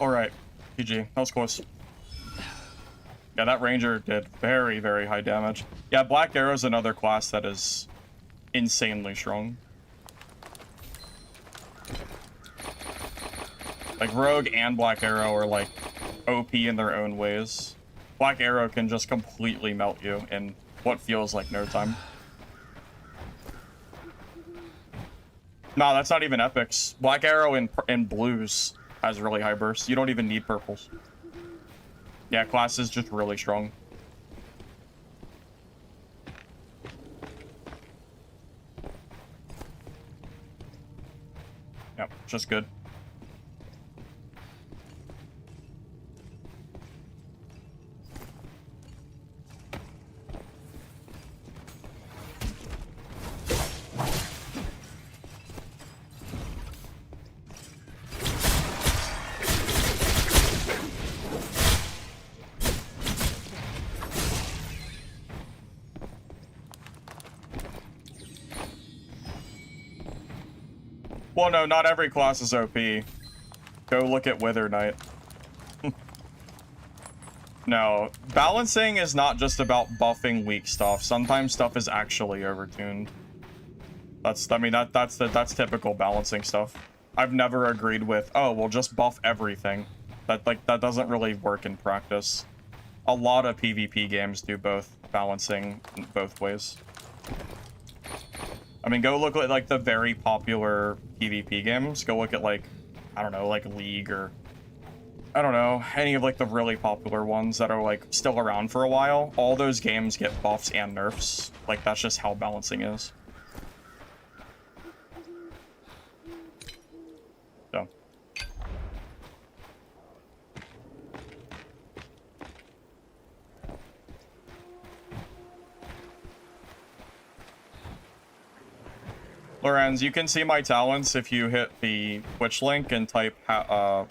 Alright, GG. That was close. Yeah, that ranger did very, very high damage. Yeah, Black Arrow's another class that is insanely strong. Like, Rogue and Black Arrow are, like, OP in their own ways. Black Arrow can just completely melt you in what feels like no time. No, that's not even epics. Black Arrow in blues has really high bursts. You don't even need purples. Yeah, class is just really strong. Yep, just good. Well, no, not every class is OP. Go look at Wither Knight. No, balancing is not just about buffing weak stuff. Sometimes stuff is actually overtuned. That's typical balancing stuff. I've never agreed with, oh, well, just buff everything. That doesn't really work in practice. A lot of PvP games do both balancing in both ways. I mean, go look at, like, the very popular PvP games. Go look at, like, I don't know, like, League or, I don't know, any of, like, the really popular ones that are, like, still around for a while. All those games get buffs and nerfs. Like, that's just how balancing is. Lorenz, you can see my talents if you hit the Twitch link and type !! rogue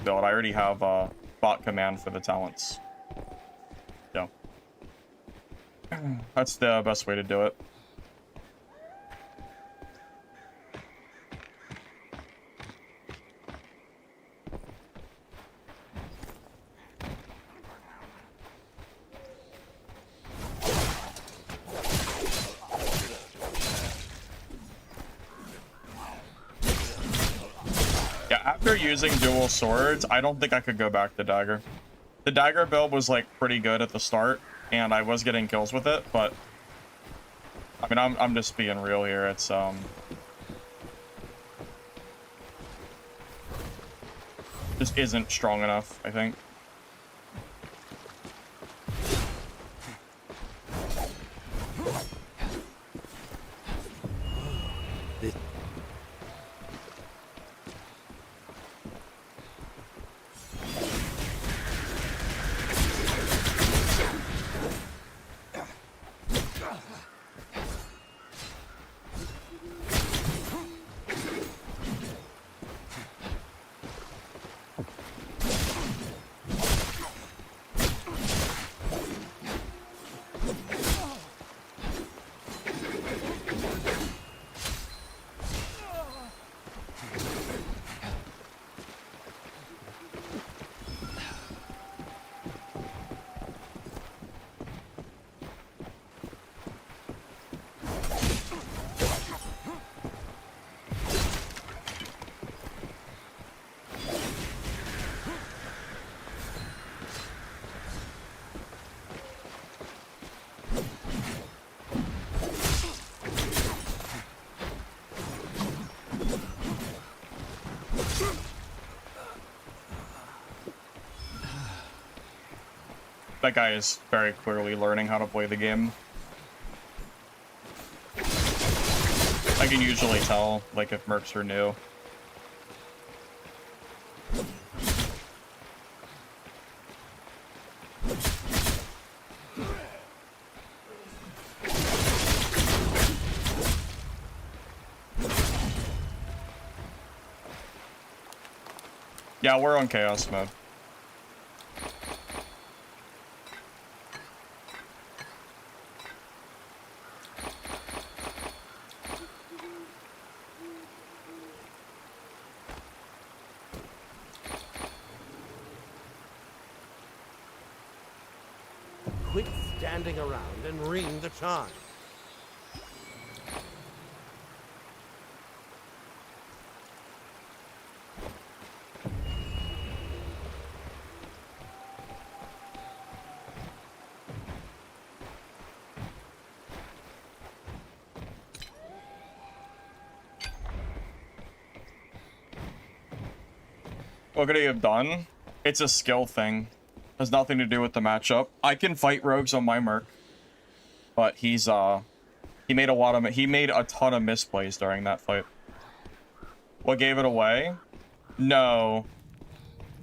build. I already have a bot command for the talents. So that's the best way to do it. After using dual swords, I don't think I could go back to dagger. The dagger build was like pretty good at the start, and I was getting kills with it, but I mean, I'm just being real here. It's just isn't strong enough, I think. That guy is very clearly learning how to play the game. I can usually tell, like, if mercs are new. Yeah, we're on chaos mode. Quit standing around and ring the chime. What could he have done? It's a skill thing. Has nothing to do with the matchup. I can fight rogues on my merc, but he made a ton of misplays during that fight. What gave it away? No.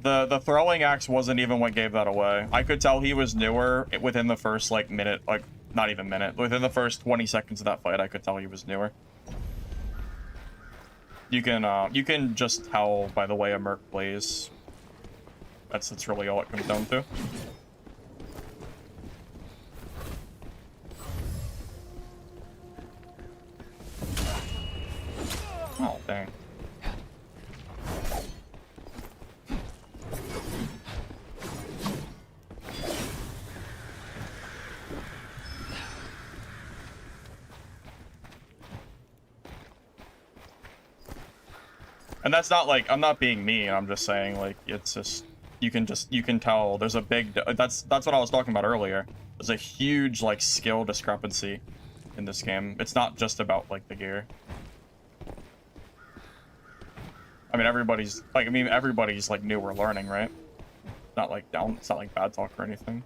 The throwing axe wasn't even what gave that away. I could tell he was newer within the first like minute, like not even minute. Within the first 20 seconds of that fight, I could tell he was newer. You can just tell by the way a merc plays. That's really all it comes down to. Oh, dang. And that's not like, I'm not being mean, I'm just saying, like, it's just, you can tell there's a big, that's what I was talking about earlier. There's a huge, like, skill discrepancy in this game. It's not just about, like, the gear. I mean, everybody's, like, new or learning, right? Not like it's not like bad talk or anything.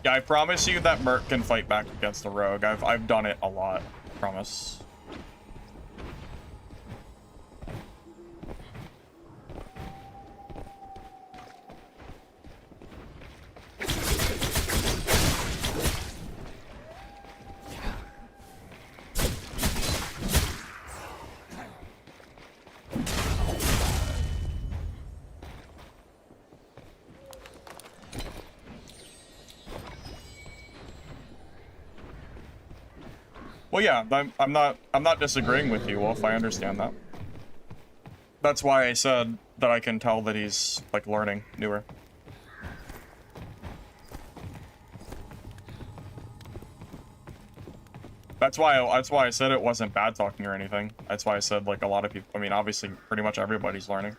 Yeah, I promise you that merc can fight back against the rogue. I've done it a lot. I promise. Well, yeah, I'm not disagreeing with you, Wolf. I understand that. That's why I said that I can tell that he's like learning newer. That's why I said it wasn't bad talking or anything. That's why I said like a lot of people. I mean, obviously, pretty much everybody's learning.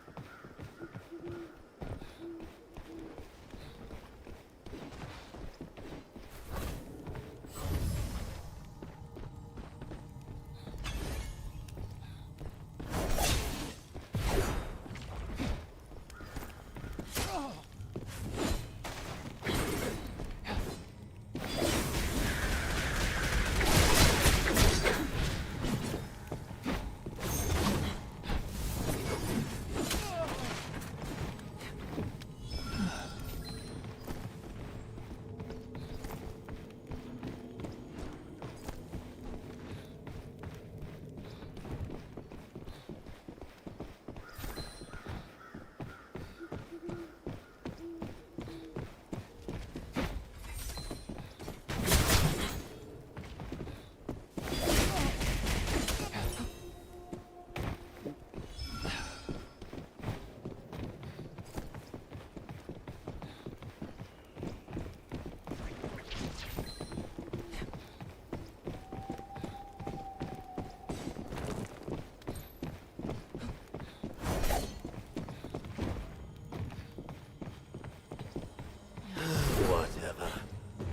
Whatever.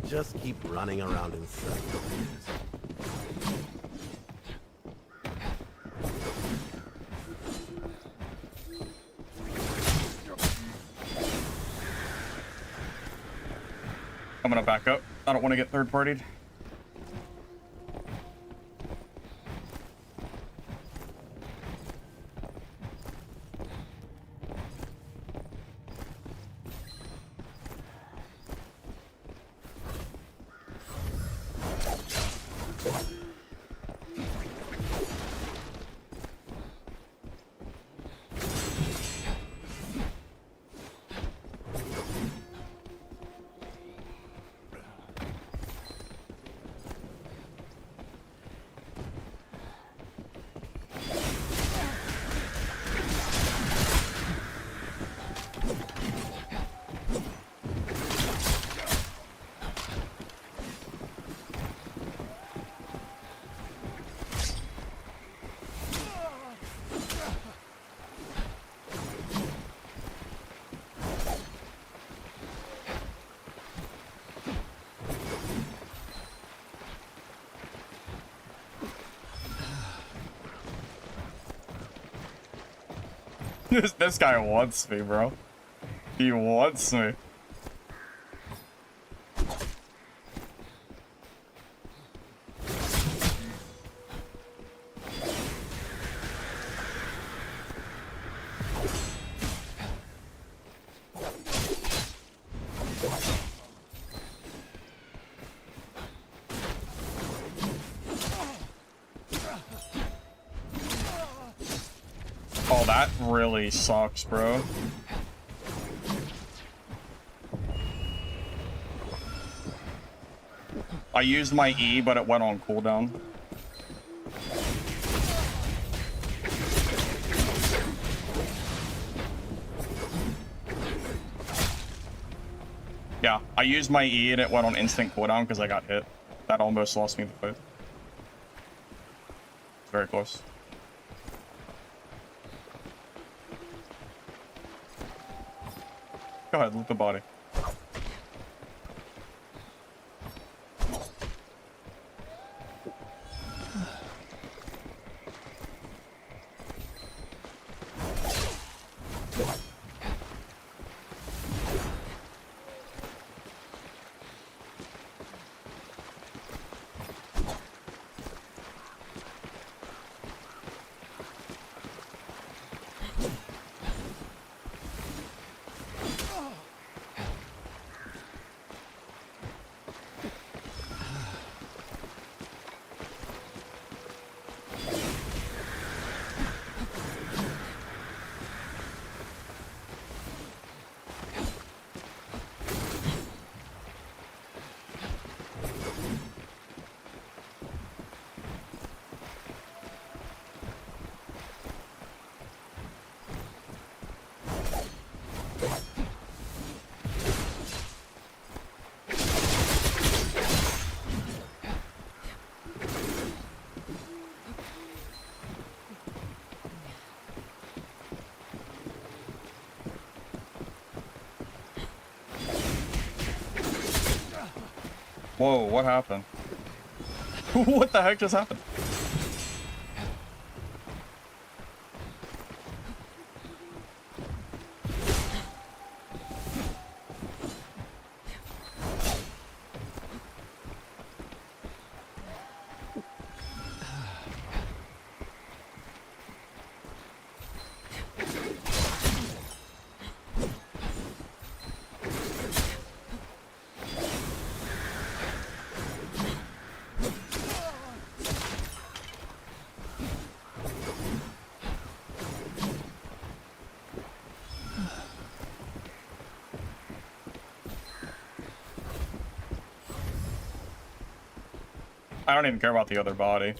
Just keep running around in circles. I'm gonna back up. I don't want to get third-partied. This guy wants me, bro. He wants me. Oh, that really sucks, bro. I used my E, but it went on cooldown. Yeah, I used my E and it went on instant cooldown because I got hit. That almost lost me the fight. It's very close. Go ahead, loot the body. Whoa, what happened? What the heck just happened? I don't even care about the other body.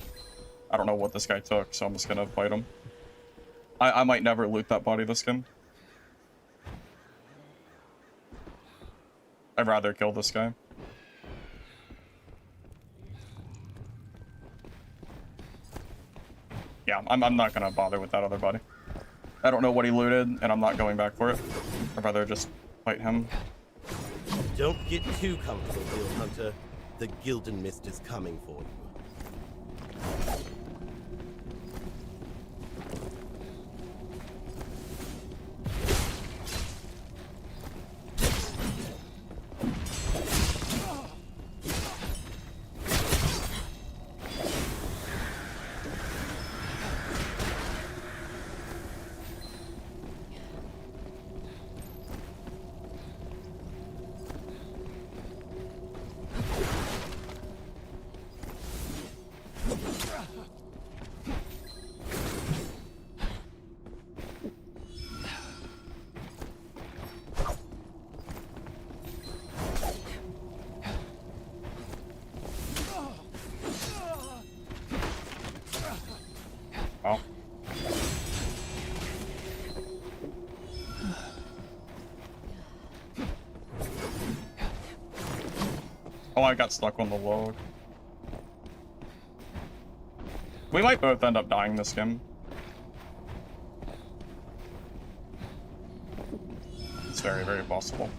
I don't know what this guy took, so I'm just gonna fight him. I might never loot that body this skin. I'd rather kill this guy. Yeah, I'm not gonna bother with that other body. I don't know what he looted, and I'm not going back for it. I'd rather just fight him. Don't get too comfortable, Guild Hunter. The Gildan Mist is coming for you. Oh. Oh, I got stuck on the load. We might both end up dying this game. It's very, very possible.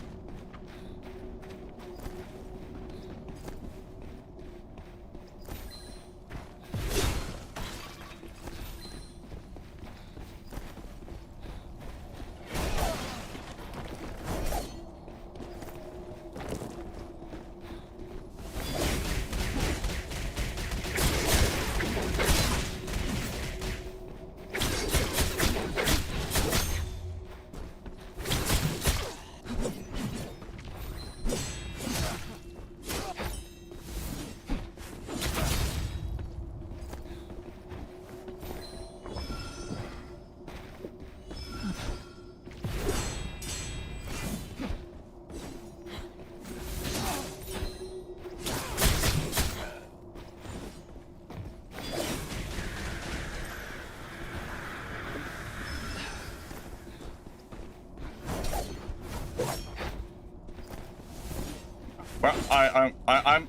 Well,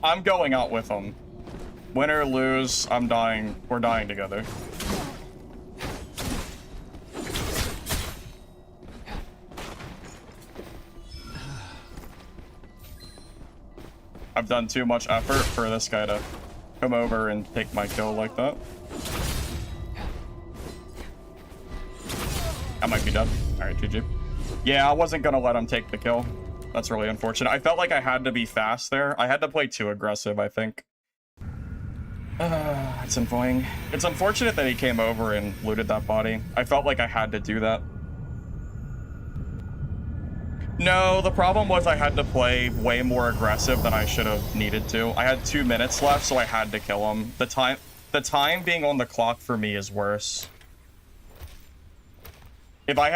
I'm going out with them. Win or lose, I'm dying. We're dying together. I've done too much effort for this guy to come over and take my kill like that. I might be dead. Alright, GG. Yeah, I wasn't gonna let him take the kill. That's really unfortunate. I felt like I had to be fast there. I had to play too aggressive, I think. It's annoying. It's unfortunate that he came over and looted that body. I felt like I had to do that. No, the problem was I had to play way more aggressive than I should have needed to. I had 2 minutes left, so I had to kill him. The time being on the clock for me is worse. If I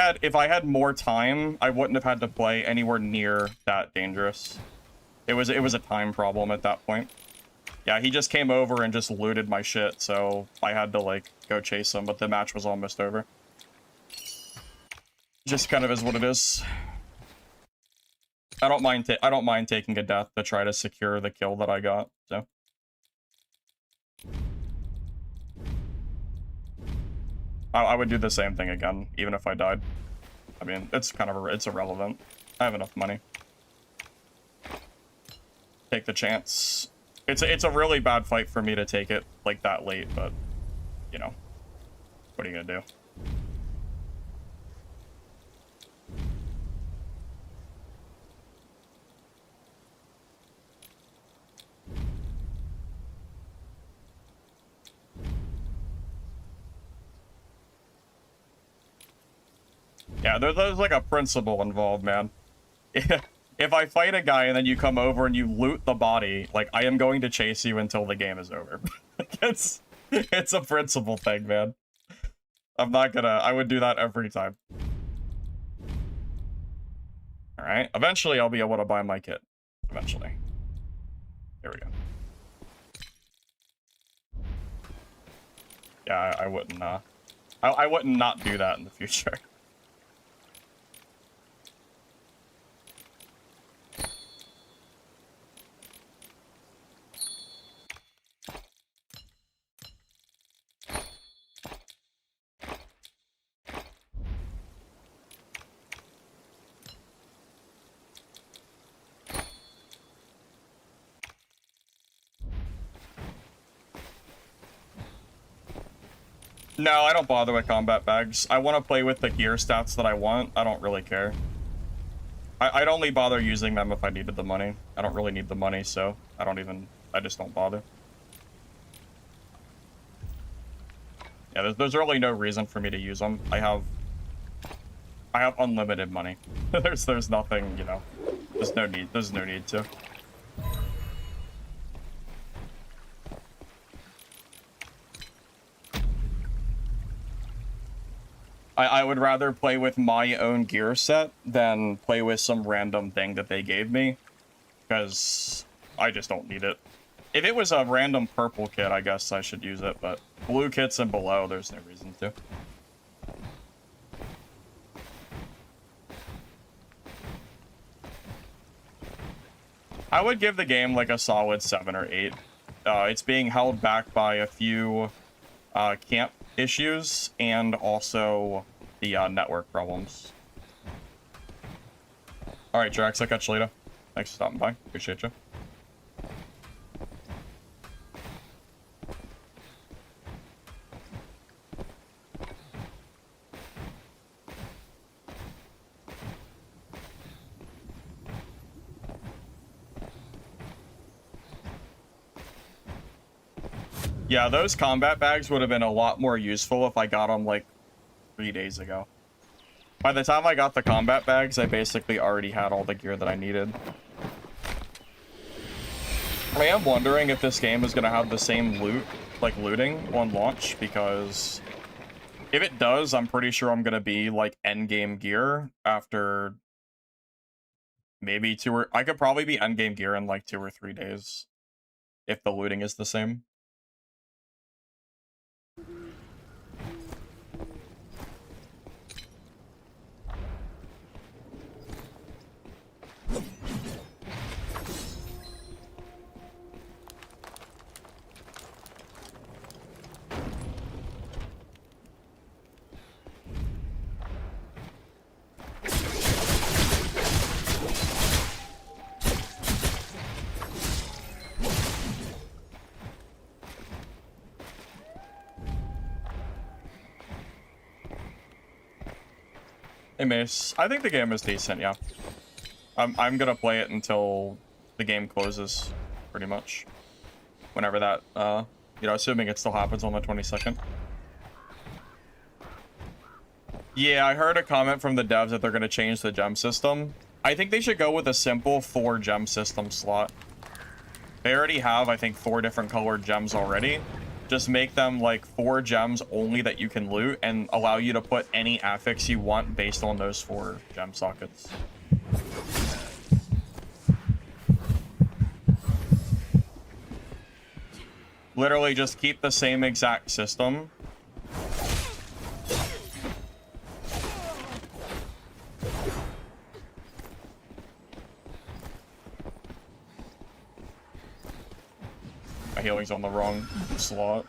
had more time, I wouldn't have had to play anywhere near that dangerous. It was a time problem at that point. Yeah, he just came over and just looted my shit, so I had to like go chase him, but the match was almost over. Just kind of is what it is. I don't mind taking a death to try to secure the kill that I got, so. I would do the same thing again, even if I died. I mean, it's kind of it's irrelevant. I have enough money. take the chance. It's a really bad fight for me to take it like that late, but you know, what are you gonna do? Yeah, there's like a principle involved, man. If I fight a guy and then you come over and you loot the body, like, I am going to chase you until the game is over. it's a principle thing, man. I'm not gonna... I would do that every time. Alright, eventually I'll be able to buy my kit. Eventually. Here we go. Yeah, I wouldn't, I wouldn't not do that in the future. No, I don't bother with combat bags. I want to play with the gear stats that I want. I don't really care. I'd only bother using them if I needed the money. I don't really need the money, so I just don't bother. Yeah, there's really no reason for me to use them. I have unlimited money. there's nothing, you know. There's no need to. I would rather play with my own gear set than play with some random thing that they gave me, because I just don't need it. If it was a random purple kit, I guess I should use it, but blue kits and below, there's no reason to. I would give the game like a solid 7 or 8. It's being held back by a few camp issues and also the network problems. Alright, Drax, I'll catch you later. Thanks for stopping by. Appreciate you. Yeah, those combat bags would have been a lot more useful if I got them, like, 3 days ago. By the time I got the combat bags, I basically already had all the gear that I needed. I am wondering if this game is going to have the same loot, like, looting on launch, because if it does, I'm pretty sure I'm going to be, like, endgame gear after maybe I could probably be endgame gear in, like, 2 or 3 days if the looting is the same. Hey Mace, I think the game is decent, yeah. I'm gonna play it until the game closes, pretty much. Whenever that, you know, assuming it still happens on the 22nd. Yeah, I heard a comment from the devs that they're gonna change the gem system. I think they should go with a simple 4 gem system slot. They already have, I think, 4 different colored gems already. Just make them like 4 gems only that you can loot and allow you to put any affix you want based on those 4 gem sockets. Literally just keep the same exact system. My healing's on the wrong slot.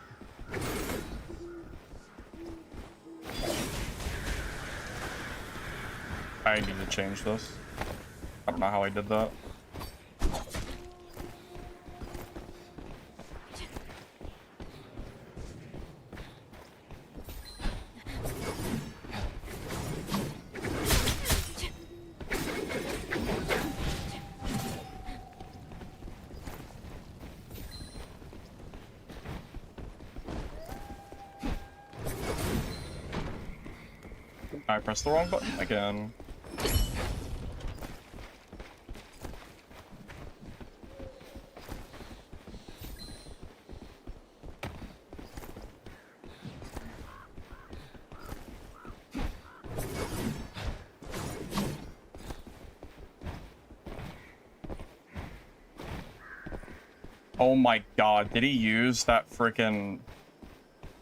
I need to change this. I don't know how I did that. I pressed the wrong button again. Oh my god, did he use that freaking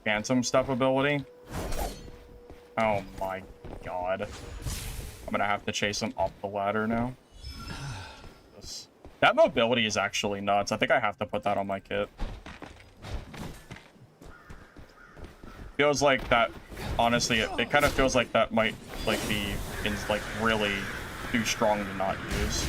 phantom step ability? Oh my god. I'm gonna have to chase him up the ladder now. That mobility is actually nuts. I think I have to put that on my kit. Feels like that, honestly, it kind of feels like that might like be like really too strong to not use.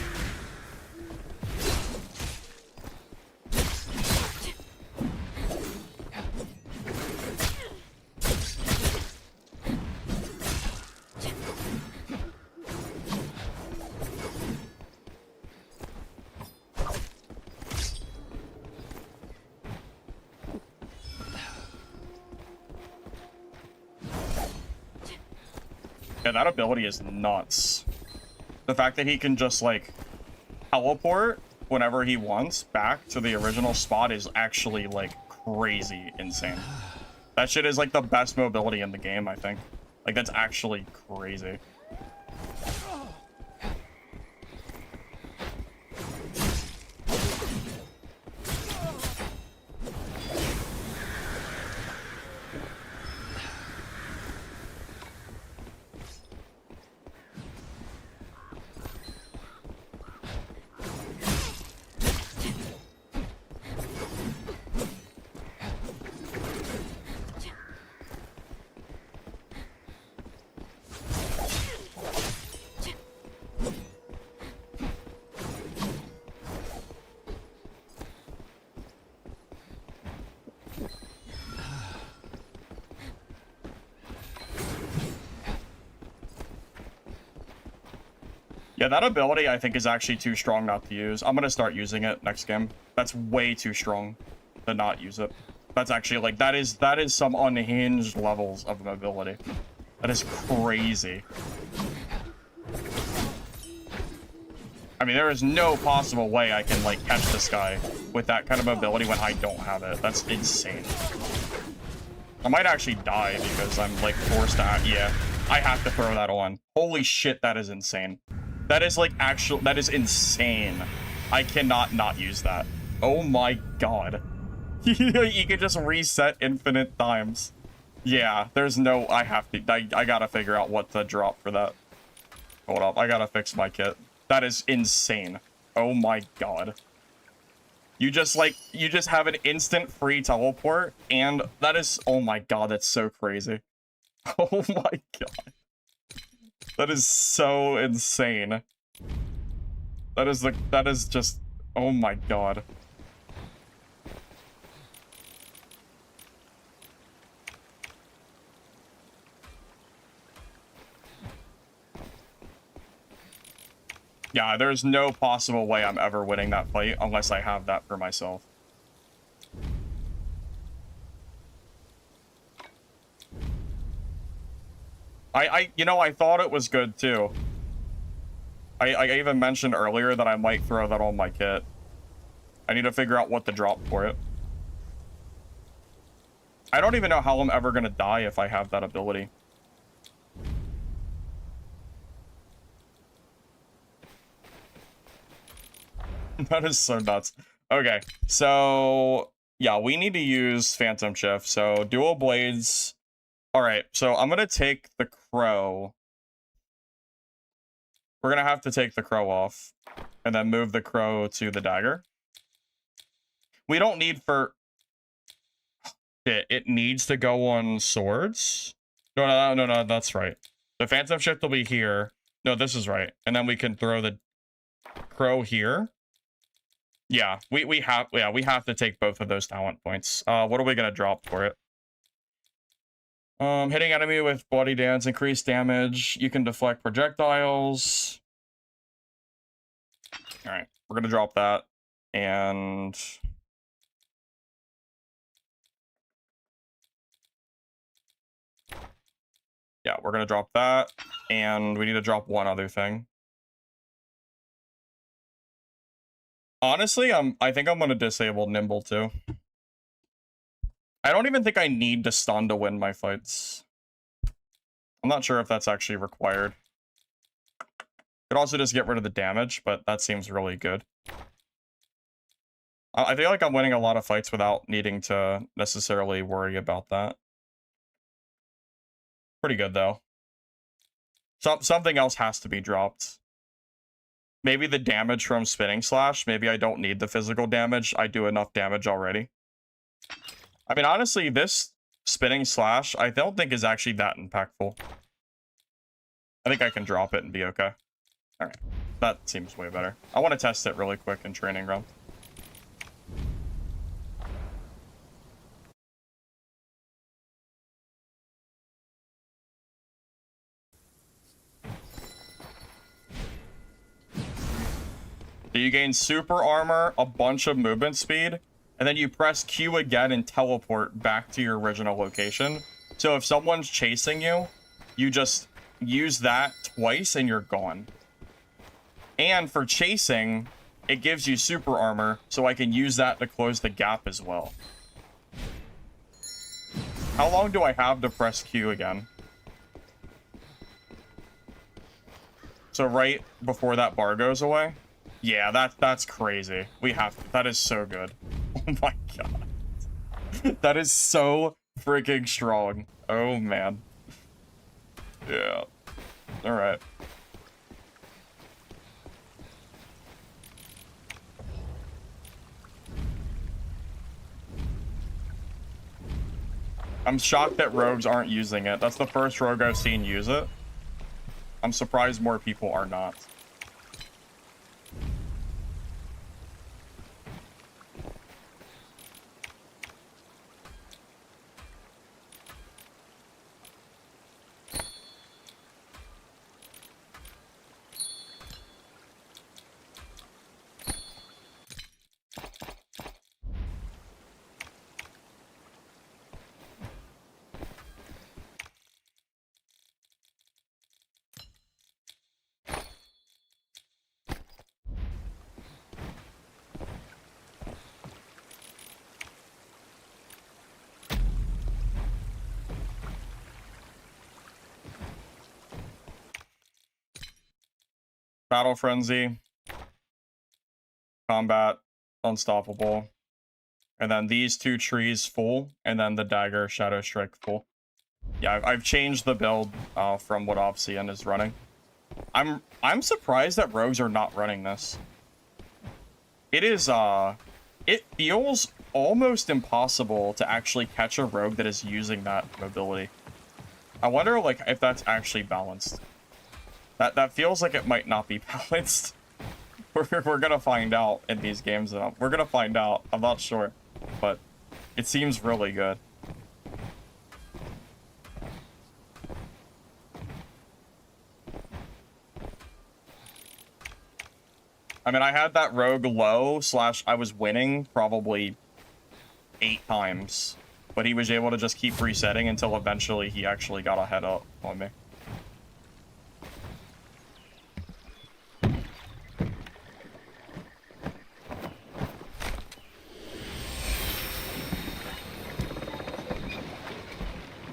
Yeah, that ability is nuts. The fact that he can just, like, teleport whenever he wants back to the original spot is actually, like, crazy insane. That shit is, like, the best mobility in the game, I think. Like, that's actually crazy. Yeah, that ability I think is actually too strong not to use. I'm gonna start using it next game. That's way too strong to not use it. That's actually like that is some unhinged levels of mobility. That is crazy. I mean, there is no possible way I can like catch this guy with that kind of mobility when I don't have it. That's insane. I might actually die because I'm like forced to. Yeah, I have to throw that on. Holy shit, that is insane. That is like actual. That is insane. I cannot not use that. Oh my god. You can just reset infinite times. Yeah, there's no. I have to. I gotta figure out what to drop for that. Hold up. I gotta fix my kit. That is insane. Oh my god. You just have an instant free teleport, and that is. Oh my god, that's so crazy. Oh my god. That is so insane. That is just, oh my god. Yeah, there's no possible way I'm ever winning that fight unless I have that for myself. You know, I thought it was good too. I even mentioned earlier that I might throw that on my kit. I need to figure out what to drop for it. I don't even know how I'm ever gonna die if I have that ability. That is so nuts. Okay, so yeah, we need to use Phantom Shift. So dual blades. All right, so I'm gonna take the crow. We're gonna have to take the crow off, and then move the crow to the dagger. We don't need for. It needs to go on swords. No, that's right. The Phantom Shift will be here. No, this is right, and then we can throw the crow here. Yeah, we have to take both of those talent points. What are we gonna drop for it? Hitting enemy with bloody dance, increased damage. You can deflect projectiles. All right, we're gonna drop that, and Yeah, we're gonna drop that, and we need to drop one other thing. Honestly, I think I'm gonna disable Nimble too. I don't even think I need to stun to win my fights. I'm not sure if that's actually required. Could also just get rid of the damage, but that seems really good. I feel like I'm winning a lot of fights without needing to necessarily worry about that. Pretty good, though. Something else has to be dropped. Maybe the damage from Spinning Slash. Maybe I don't need the physical damage. I do enough damage already. I mean, honestly, this Spinning Slash, I don't think is actually that impactful. I think I can drop it and be okay. Alright. That seems way better. I want to test it really quick in training run. So you gain super armor, a bunch of movement speed, and then you press Q again and teleport back to your original location. So if someone's chasing you, you just use that twice and you're gone. And for chasing, it gives you super armor, so I can use that to close the gap as well. How long do I have to press Q again? So right before that bar goes away? Yeah, that's crazy. We have to. That is so good. Oh my god. That is so freaking strong. Oh man. Yeah. Alright. I'm shocked that rogues aren't using it. That's the first rogue I've seen use it. I'm surprised more people are not. Battle Frenzy, Combat, Unstoppable, and then these two trees full, and then the Dagger, Shadow Strike full. Yeah, I've changed the build from what Obsidian is running. I'm surprised that rogues are not running this. It is it feels almost impossible to actually catch a rogue that is using that mobility. I wonder like if that's actually balanced. That feels like it might not be balanced. We're gonna find out in these games. We're gonna find out. I'm not sure, but it seems really good. I mean, I had that rogue low / I was winning probably 8 times, but he was able to just keep resetting until eventually he actually got a head up on me.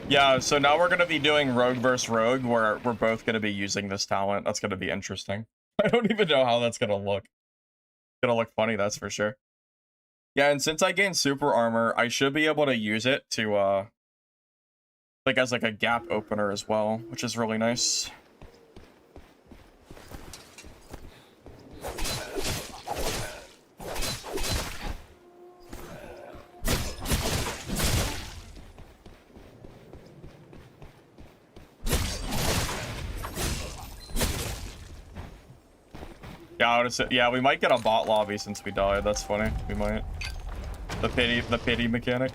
Yeah, so now we're going to be doing rogue versus rogue, where we're both going to be using this talent. That's going to be interesting. I don't even know how that's going to look. It's going to look funny, that's for sure. Yeah, and since I gained super armor, I should be able to use it to, like, as, like, a gap opener as well, which is really nice. Yeah, we might get a bot lobby since we died. That's funny. We might. The pity mechanic.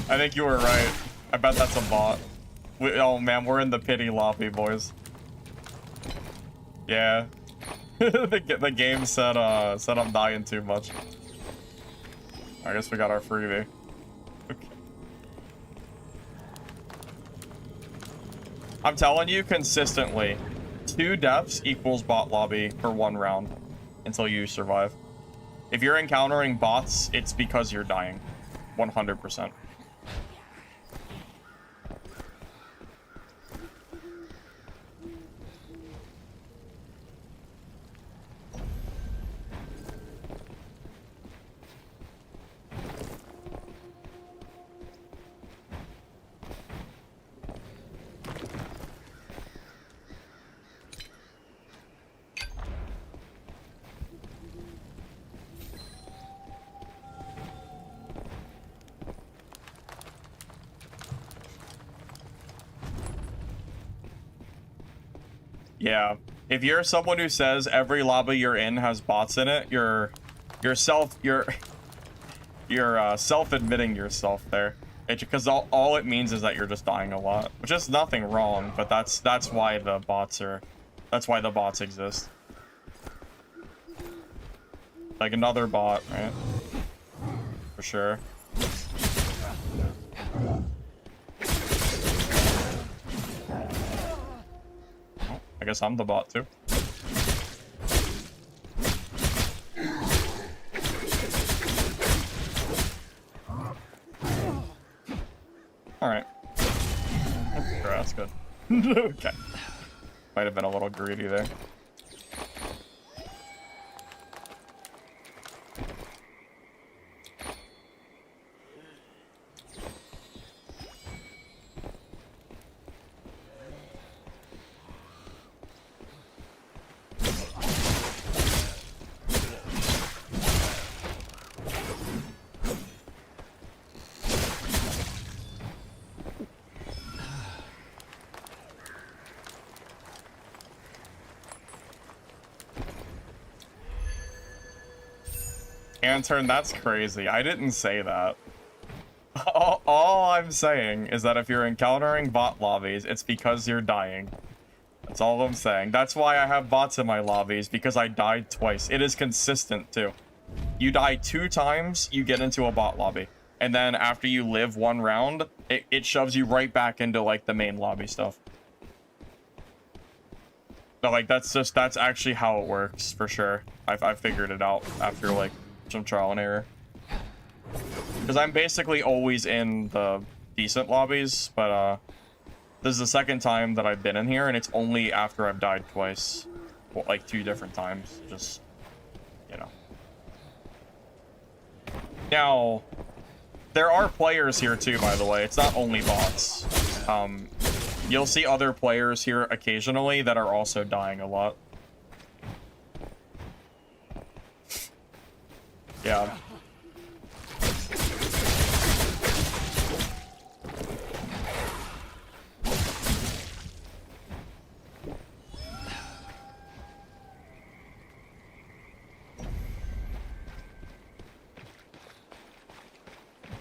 I think you were right. I bet that's a bot. Oh man, we're in the pity lobby, boys. Yeah. the game said I'm dying too much. I guess we got our freebie. Okay. I'm telling you consistently, 2 deaths equals bot lobby for 1 round until you survive. If you're encountering bots, it's because you're dying. 100%. Yeah, if you're someone who says every lobby you're in has bots in it, you're self-admitting yourself there. Because all it means is that you're just dying a lot, which is nothing wrong, but that's why the bots exist. Like another bot, right? For sure. I guess I'm the bot too. Alright. Sure, that's good. Okay. Might have been a little greedy there. Antern, that's crazy. I didn't say that. All I'm saying is that if you're encountering bot lobbies, it's because you're dying. That's all I'm saying. That's why I have bots in my lobbies, because I died twice. It is consistent, too. You die 2 times, you get into a bot lobby. And then after you live 1 round, it shoves you right back into, like, the main lobby stuff. So, like, that's actually how it works, for sure. I figured it out after, like, some trial and error. Because I'm basically always in the decent lobbies, but this is the 2nd time that I've been in here, and it's only after I've died twice. Well, like 2 different times, just, you know. Now, there are players here too, by the way. It's not only bots. You'll see other players here occasionally that are also dying a lot. Yeah.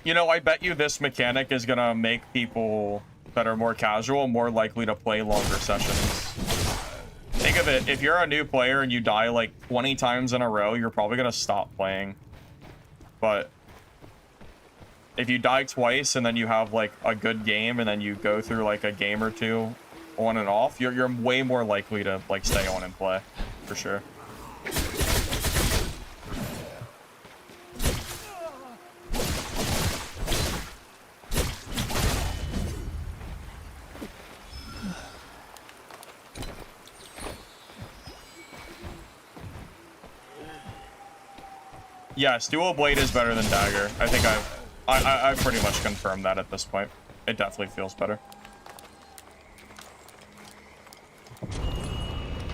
You know, I bet you this mechanic is gonna make people that are more casual more likely to play longer sessions. Think of it, if you're a new player and you die like 20 times in a row, you're probably gonna stop playing. But if you die twice and then you have like a good game and then you go through like a game or 2 on and off, you're way more likely to like stay on and play, for sure. Yes, dual blade is better than dagger. I think I've pretty much confirmed that at this point. It definitely feels better.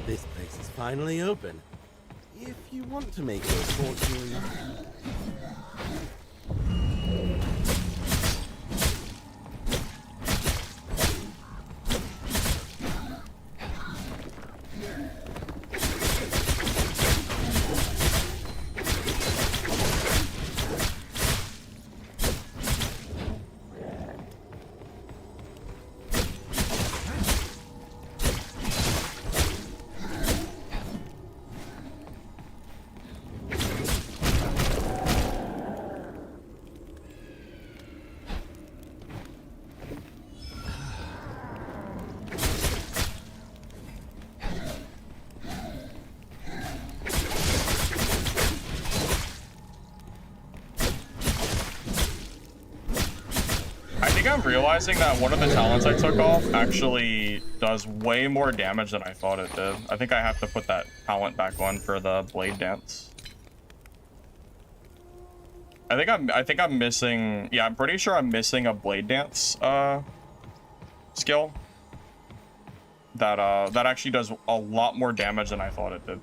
This place is finally open. If you want to make your fortune. I'm realizing that one of the talents I took off actually does way more damage than I thought it did. I think I have to put that talent back on for the blade dance. I think I'm missing, yeah, I'm pretty sure I'm missing a blade dance skill that actually does a lot more damage than I thought it did.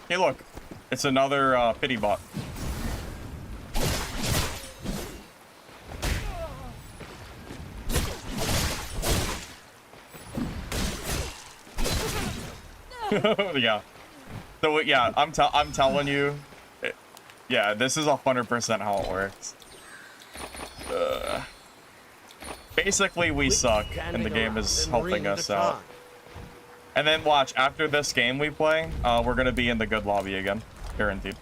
Hey, look, it's another pity bot. Yeah. So yeah, I'm telling you, yeah, this is 100% how it works. Basically, we suck, and the game is helping us out. And then watch, after this game we play, we're gonna be in the good lobby again, guaranteed.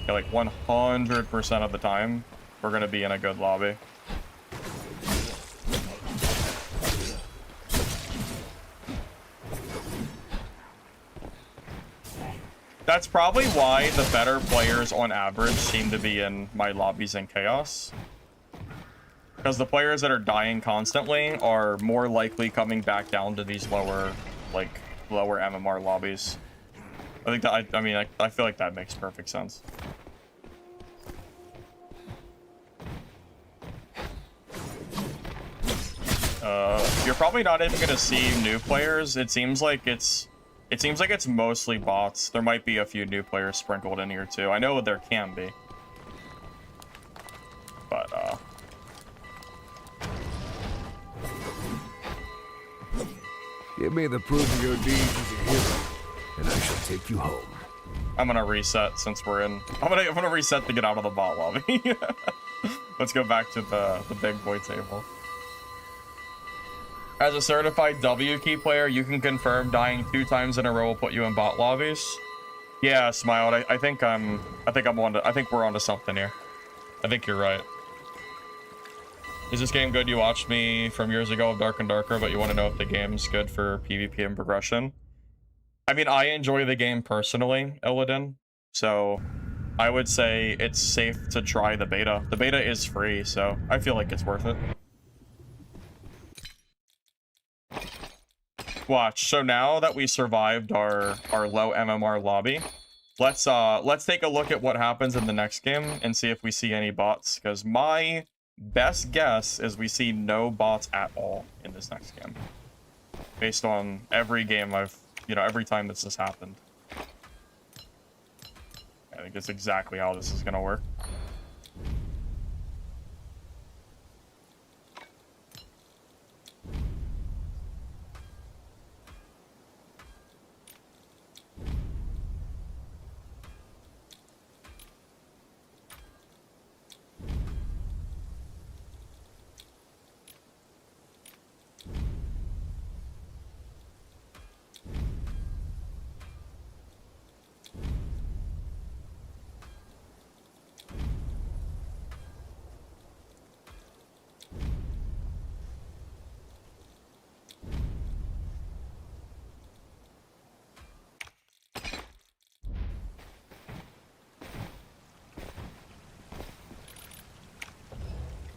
Yeah, like 100% of the time, we're gonna be in a good lobby. That's probably why the better players on average seem to be in my lobbies in Chaos. Because the players that are dying constantly are more likely coming back down to these lower MMR lobbies. I think that, I mean, I feel like that makes perfect sense. You're probably not even gonna see new players. It seems like it's mostly bots. There might be a few new players sprinkled in here too. I know there can be. But Give me the proof of your deeds as a hero, and I shall take you home. I'm gonna reset since we're in. I'm gonna reset to get out of the bot lobby. Let's go back to the big boy table. As a certified W key player, you can confirm dying 2 times in a row will put you in bot lobbies. Yeah, Smiled. I think we're onto something here. I think you're right. Is this game good? You watched me from years ago of Dark and Darker, but you want to know if the game's good for PvP and progression. I mean, I enjoy the game personally, Illidan, so I would say it's safe to try the beta. The beta is free, so I feel like it's worth it. Watch. So now that we survived our low MMR lobby, let's take a look at what happens in the next game and see if we see any bots, because my best guess is we see no bots at all in this next game, based on every game every time this has happened. I think it's exactly how this is gonna work.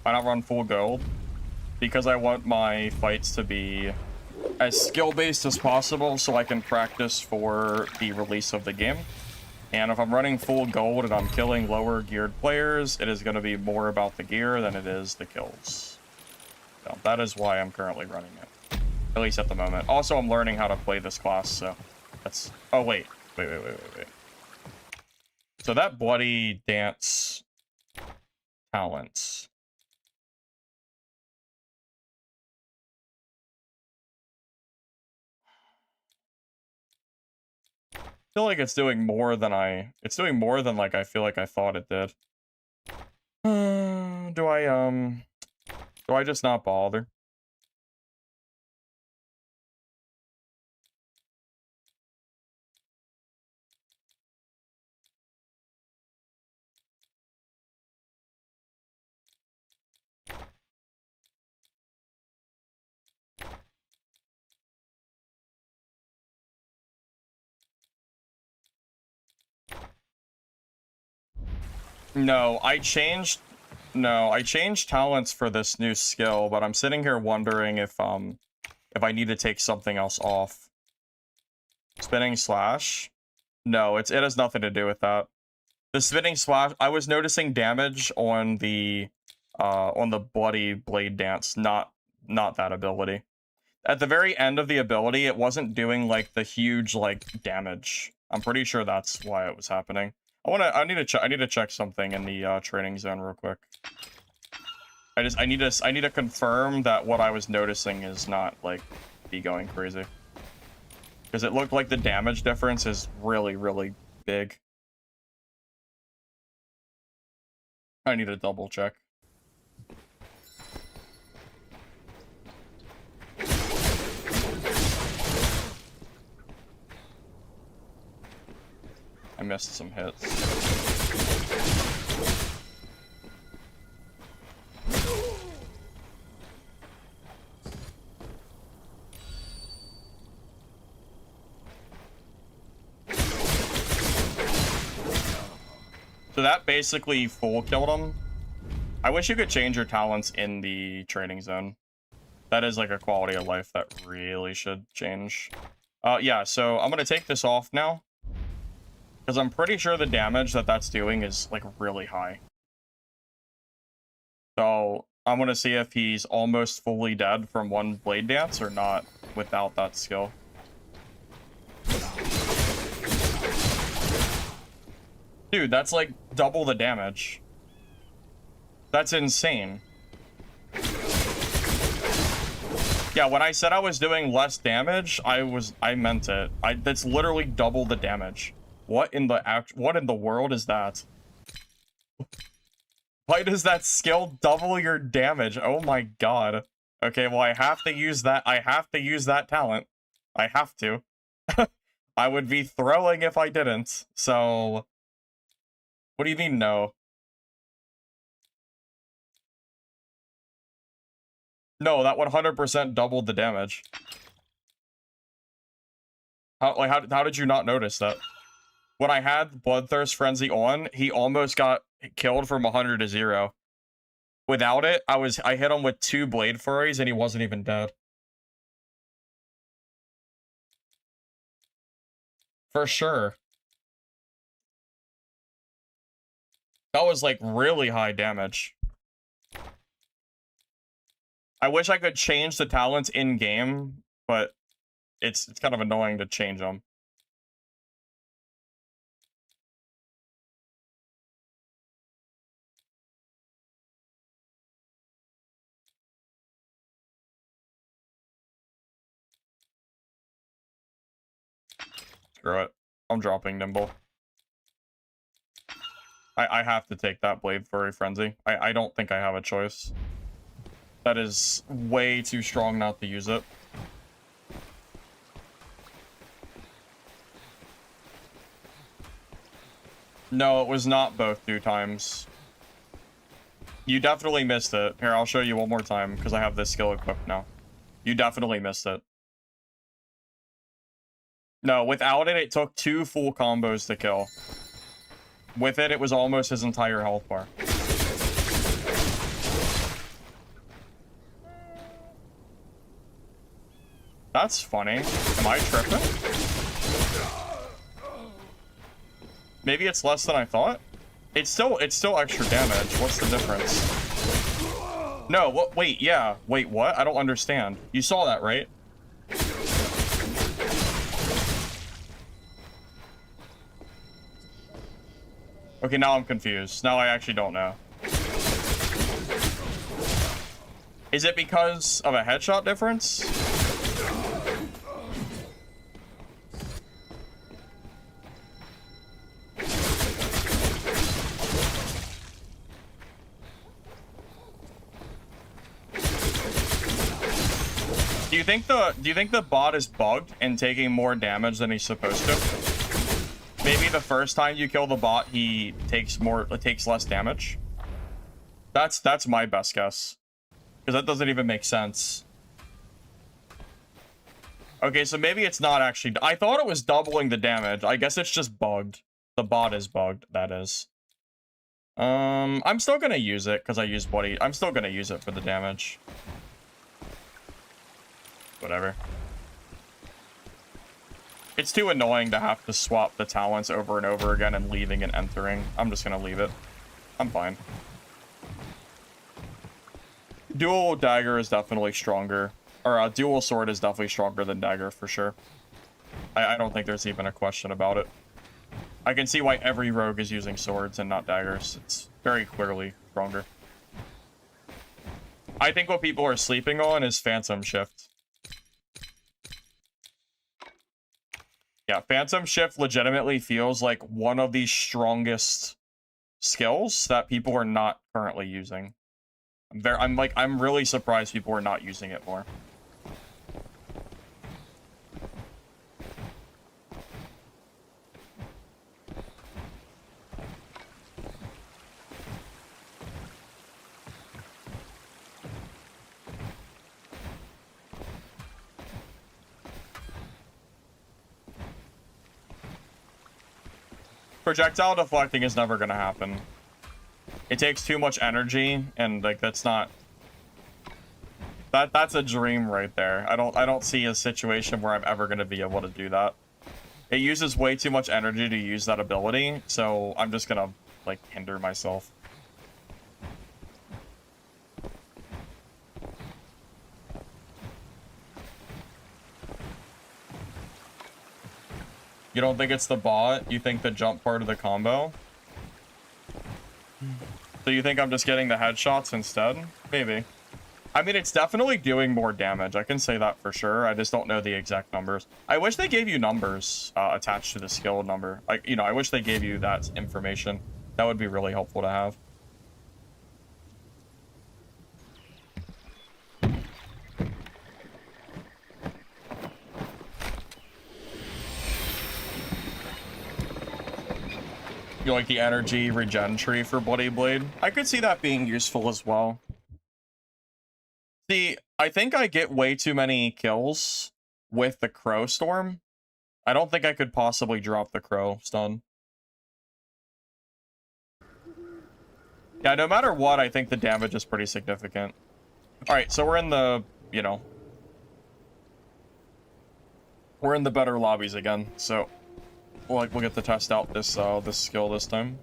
Why not run full gold? Because I want my fights to be as skill-based as possible so I can practice for the release of the game. And if I'm running full gold and I'm killing lower geared players, it is going to be more about the gear than it is the kills. So that is why I'm currently running it. At least at the moment. Also, I'm learning how to play this class, so that's... Oh, wait. Wait. So that bloody dance talents. I feel like it's doing more than like I feel like I thought it did. Do I just not bother? No, I changed talents for this new skill, but I'm sitting here wondering if I need to take something else off. Spinning slash? No, it has nothing to do with that. The spinning slash, I was noticing damage on the bloody blade dance, not that ability. At the very end of the ability, it wasn't doing like the huge like damage. I'm pretty sure that's why it was happening. I need to check something in the training zone real quick. I need to confirm that what I was noticing is not like be going crazy. Because it looked like the damage difference is really, really big. I need to double check. I missed some hits. So that basically full killed him. I wish you could change your talents in the training zone. That is like a quality of life that really should change. Yeah, so I'm gonna take this off now. Because I'm pretty sure the damage that that's doing is, like, really high. So, I'm gonna see if he's almost fully dead from one blade dance or not without that skill. Dude, that's, like, double the damage. That's insane. Yeah, when I said I was doing less damage, I meant it. That's literally double the damage. What in the world is that? Why does that skill double your damage? Oh my god. Okay, well I have to use that. I have to use that talent. I have to. I would be throwing if I didn't. So what do you mean no? No, that 100% doubled the damage. How did you not notice that? When I had Bloodthirst Frenzy on, he almost got killed from 100 to 0. Without it, I hit him with 2 Blade Furries and he wasn't even dead. For sure. That was like really high damage. I wish I could change the talents in game, but it's kind of annoying to change them. Screw it. I'm dropping Nimble. I have to take that Blade Furry Frenzy. I don't think I have a choice. That is way too strong not to use it. No, it was not both 2 times. You definitely missed it. Here, I'll show you one more time, because I have this skill equipped now. You definitely missed it. No, without it, it took 2 full combos to kill. With it, it was almost his entire health bar. That's funny. Am I tripping? Maybe it's less than I thought? It's still extra damage. What's the difference? No, what? Wait, yeah. Wait, what? I don't understand. You saw that, right? Okay, now I'm confused. Now I actually don't know. Is it because of a headshot difference? Do you think the bot is bugged and taking more damage than he's supposed to? Maybe the first time you kill the bot, he takes less damage. That's my best guess. Because that doesn't even make sense. Okay, so maybe it's not actually... I thought it was doubling the damage. I guess it's just bugged. The bot is bugged, that is. I'm still gonna use it because I use bloody. I'm still gonna use it for the damage. Whatever. It's too annoying to have to swap the talents over and over again and leaving and entering. I'm just gonna leave it. I'm fine. Dual dagger is definitely stronger. Or dual sword is definitely stronger than dagger for sure. I don't think there's even a question about it. I can see why every rogue is using swords and not daggers. It's very clearly stronger. I think what people are sleeping on is Phantom Shift. Yeah, Phantom Shift legitimately feels like one of the strongest skills that people are not currently using. I'm really surprised people are not using it more. Projectile deflecting is never gonna happen. It takes too much energy, and like that's not. That's a dream right there. I don't see a situation where I'm ever gonna be able to do that. It uses way too much energy to use that ability, so I'm just gonna like hinder myself. You don't think it's the bot? You think the jump part of the combo? So you think I'm just getting the headshots instead? Maybe. I mean, it's definitely doing more damage. I can say that for sure. I just don't know the exact numbers. I wish they gave you numbers attached to the skill number. Like, you know, I wish they gave you that information. That would be really helpful to have. You like the energy regen tree for Bloody Blade? I could see that being useful as well. See, I think I get way too many kills with the Crow Storm. I don't think I could possibly drop the Crow stun. Yeah, no matter what, I think the damage is pretty significant. Alright, so we're in the, you know... We're in the better lobbies again, so... We'll get to test out this this skill this time.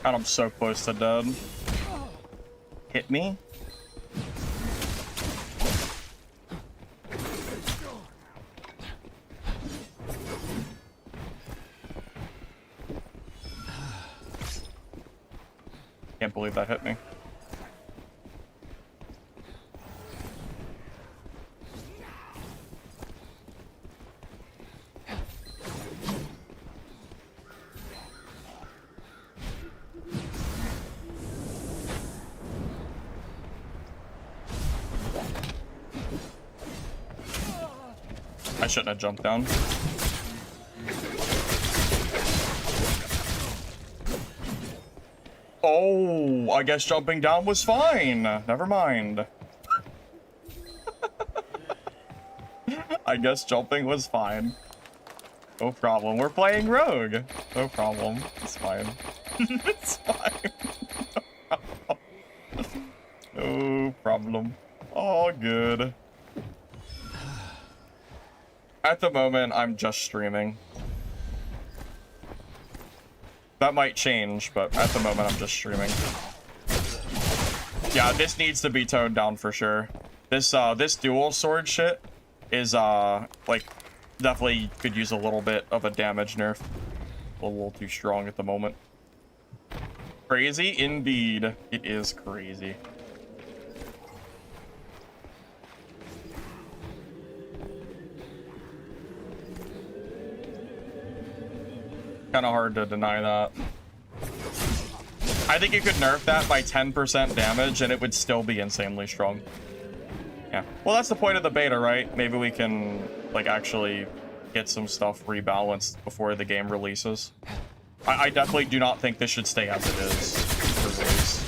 God, I'm so close to dead. Hit me? Can't believe that hit me. I shouldn't have jumped down. Oh, I guess jumping down was fine. Never mind. I guess jumping was fine. No problem. We're playing Rogue. No problem. It's fine. It's fine. No problem. All good. At the moment, I'm just streaming. That might change, but at the moment, I'm just streaming. Yeah, this needs to be toned down for sure. This dual sword shit is, like, definitely could use a little bit of a damage nerf. A little too strong at the moment. Crazy indeed. It is crazy. Kind of hard to deny that. I think you could nerf that by 10% damage and it would still be insanely strong. Yeah. Well, that's the point of the beta, right? Maybe we can, like, actually get some stuff rebalanced before the game releases. I definitely do not think this should stay as it is for release.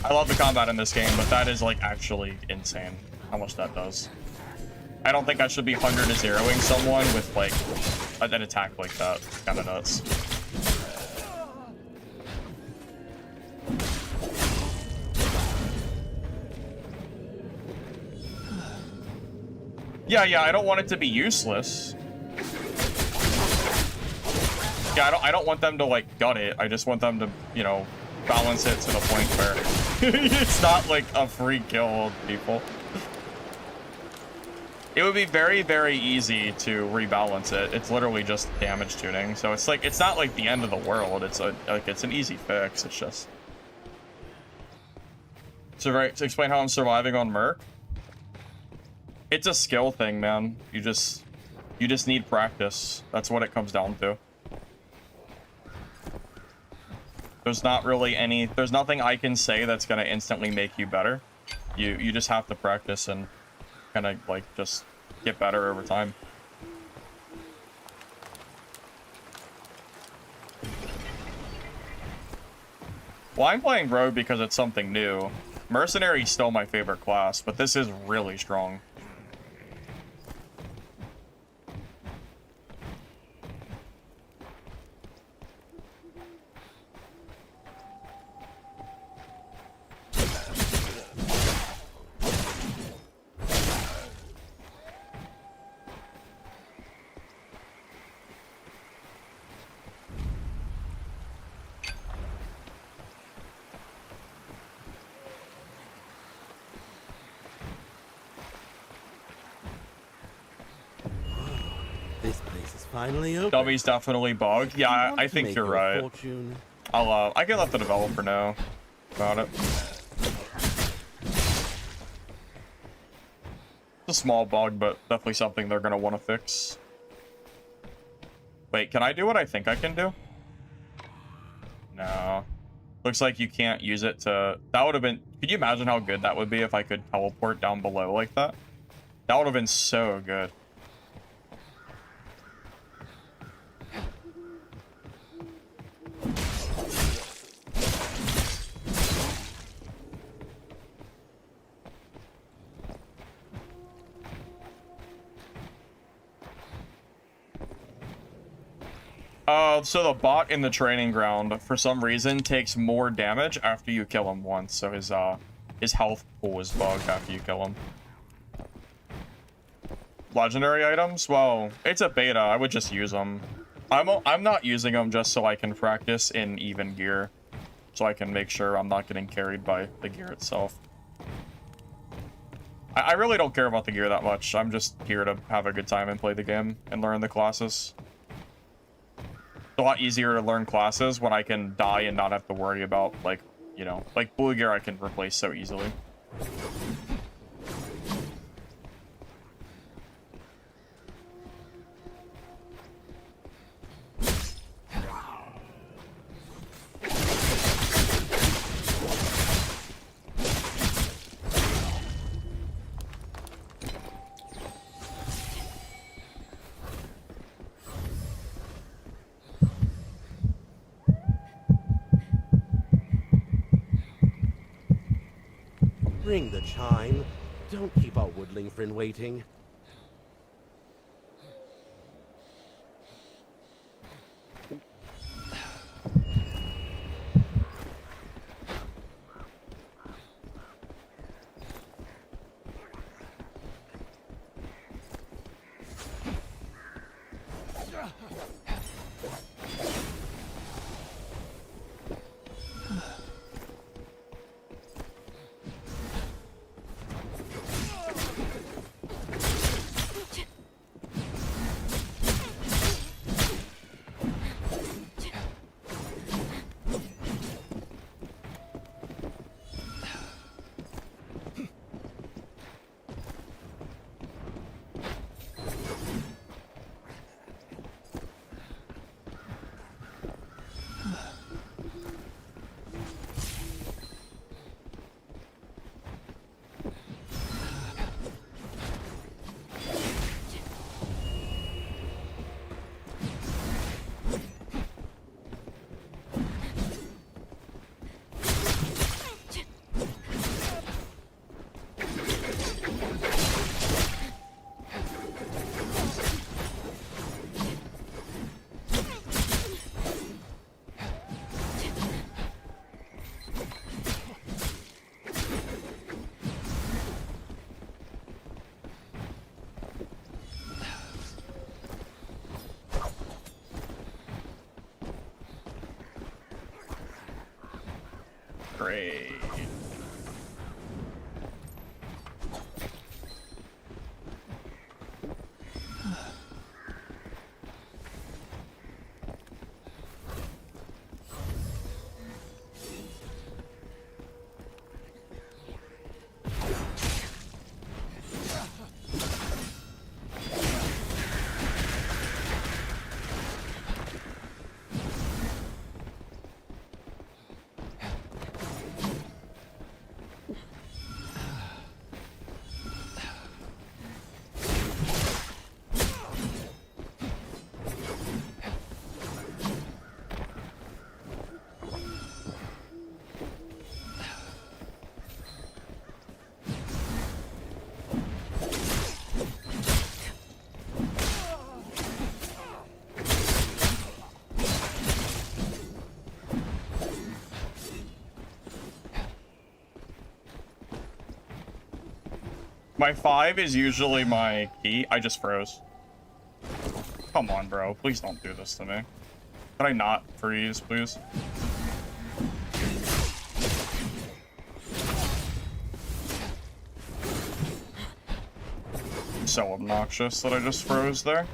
I love the combat in this game, but that is, like, actually insane how much that does. I don't think I should be 100 to 0ing someone with, like, an attack like that. Kind of nuts. Yeah, I don't want it to be useless. Yeah, I don't want them to, like, gut it. I just want them to, you know, balance it to the point where it's not, like, a free kill, people. It would be very, very easy to rebalance it. It's literally just damage tuning. So it's like, it's not like the end of the world. It's it's an easy fix. It's just. So right, to explain how I'm surviving on Merc. It's a skill thing, man. You just need practice. That's what it comes down to. There's not really there's nothing I can say that's gonna instantly make you better. You just have to practice and kind of, like, just get better over time. Well, I'm playing Rogue because it's something new. Mercenary is still my favorite class, but this is really strong. This place is finally open. Dummy's definitely bugged. Yeah, I think Make you're your right. fortune. I can let the developer know about it. It's a small bug, but definitely something they're gonna want to fix. Wait, can I do what I think I can do? No. Looks like you can't use it to... That would have been... Could you imagine how good that would be if I could teleport down below like that? That would have been so good. So the bot in the training ground, for some reason, takes more damage after you kill him once. So his health pool is bugged after you kill him. Legendary items? Well, it's a beta. I would just use them. I'm not using them just so I can practice in even gear. So I can make sure I'm not getting carried by the gear itself. I really don't care about the gear that much. I'm just here to have a good time and play the game and learn the classes. It's a lot easier to learn classes when I can die and not have to worry about, like, you know, like blue gear I can replace so easily. Ring the chime. Don't keep our woodling friend waiting. Great. My 5 is usually my key. I just froze. Come on, bro. Please don't do this to me. Could I not freeze, please? So obnoxious that I just froze there.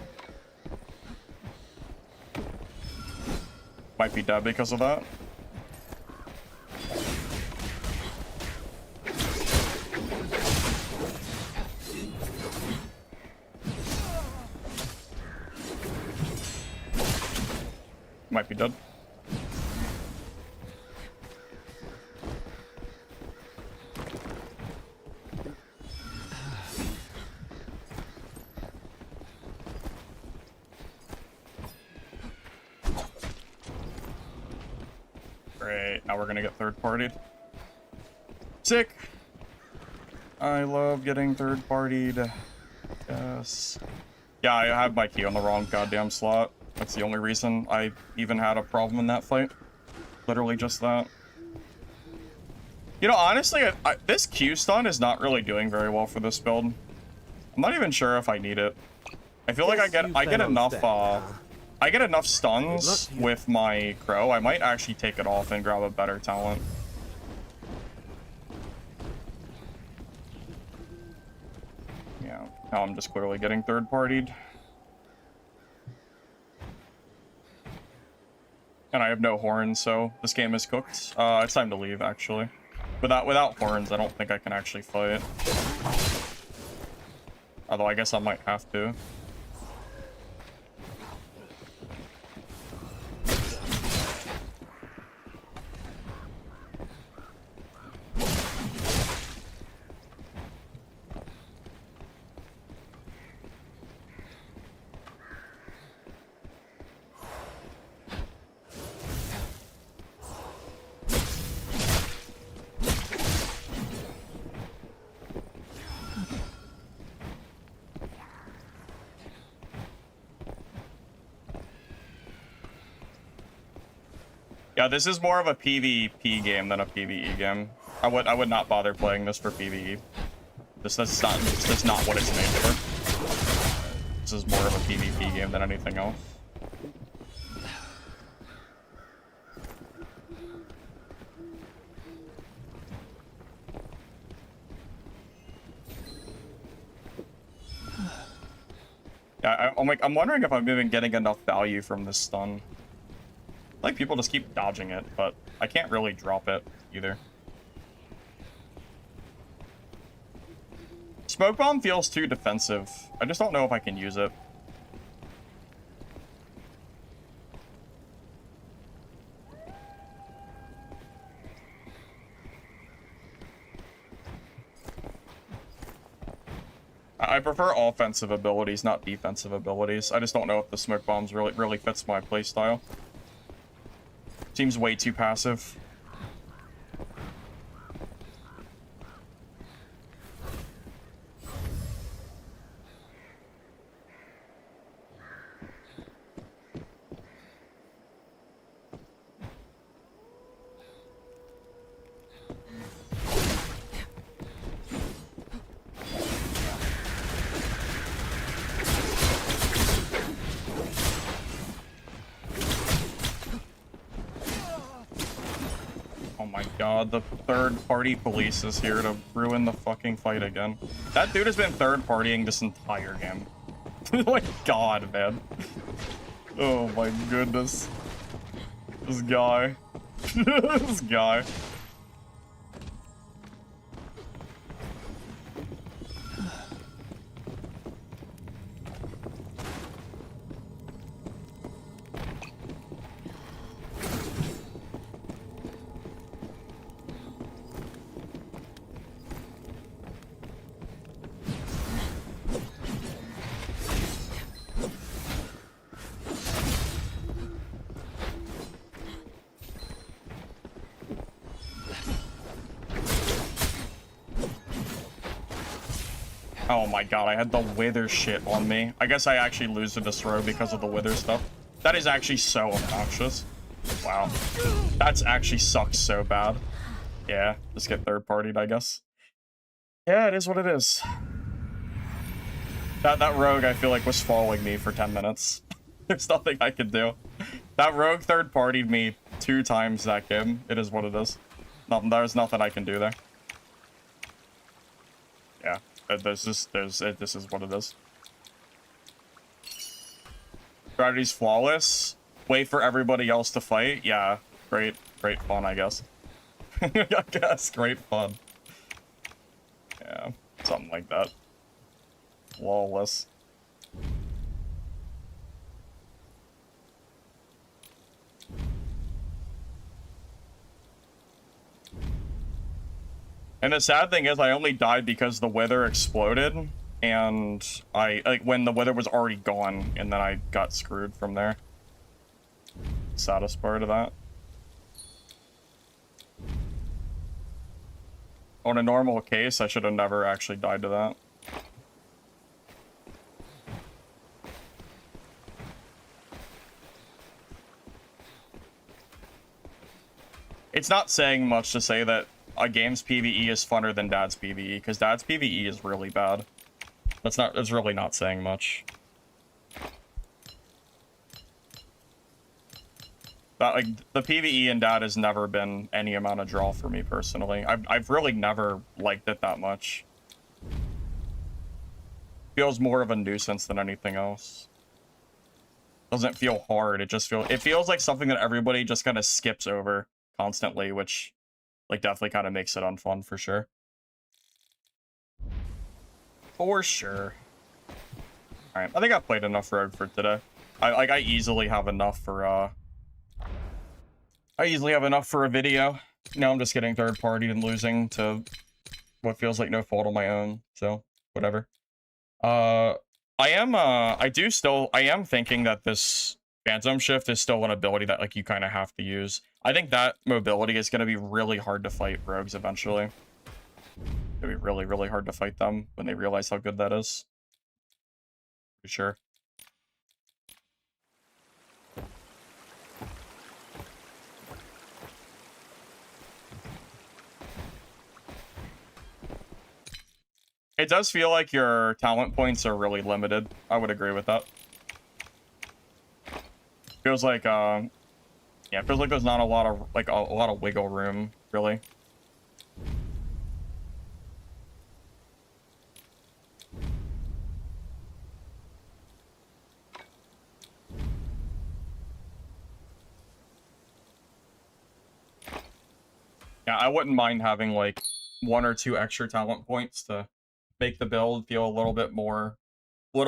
Might be dead because of that. Might be dead. Great, now we're gonna get third-partied. Sick! I love getting third-partied. Yes. Yeah, I have my key on the wrong goddamn slot. That's the only reason I even had a problem in that fight. Literally just that. You know, honestly, this Q stun is not really doing very well for this build. I'm not even sure if I need it. I feel like I get enough I get enough stuns with my Crow. I might actually take it off and grab a better talent. Yeah, now I'm just clearly getting third-partied. And I have no horns, so this game is cooked. It's time to leave, actually. Without horns, I don't think I can actually fight. Although I guess I might have to. Yeah, this is more of a PvP game than a PvE game. I would not bother playing this for PvE. This is not what it's made for. This is more of a PvP game than anything else. Yeah, I'm wondering if I'm even getting enough value from this stun. Like, people just keep dodging it, but I can't really drop it either. Smoke Bomb feels too defensive. I just don't know if I can use it. I prefer offensive abilities, not defensive abilities. I just don't know if the Smoke Bombs really fits my playstyle. Seems way too passive. Oh my god, the third-party police is here to ruin the fucking fight again. That dude has been third-partying this entire game. Oh my god, man. Oh my goodness. This guy. This guy. Oh my god, I had the wither shit on me. I guess I actually lose to this row because of the wither stuff. That is actually so obnoxious. Wow. That's actually sucks so bad. Yeah, just get third-partied, I guess. Yeah, it is what it is. That rogue, I feel like, was following me for 10 minutes. There's nothing I could do. That rogue third-partied me 2 times that game. It is what it is. There's nothing I can do there. Yeah. This is what it is. Strategy's flawless. Wait for everybody else to fight. Yeah, great fun, I guess. I guess great fun. Yeah, something like that. Flawless. And the sad thing is, I only died because the wither exploded, and when the wither was already gone, and then I got screwed from there. Saddest part of that. On a normal case, I should have never actually died to that. It's not saying much to say that a game's PvE is funner than Dad's PvE, because Dad's PvE is really bad. That's really not saying much. That, like, the PvE in Dad has never been any amount of draw for me personally. I've really never liked it that much. Feels more of a nuisance than anything else. Doesn't feel hard. It feels like something that everybody just kind of skips over constantly, which, like, definitely kind of makes it unfun for sure. For sure. All right, I think I played enough Rogue for today. I easily have enough for a video. Now I'm just getting third party and losing to what feels like no fault of my own. So whatever. I am thinking that this Phantom Shift is still an ability that, like, you kind of have to use. I think that mobility is going to be really hard to fight rogues eventually. It'll be really, really hard to fight them when they realize how good that is. For sure. It does feel like your talent points are really limited. I would agree with that. Feels like, yeah, it feels like there's not a lot of, like, a lot of wiggle room, really. Yeah, I wouldn't mind having, like, 1 or 2 extra talent points to make the build feel a little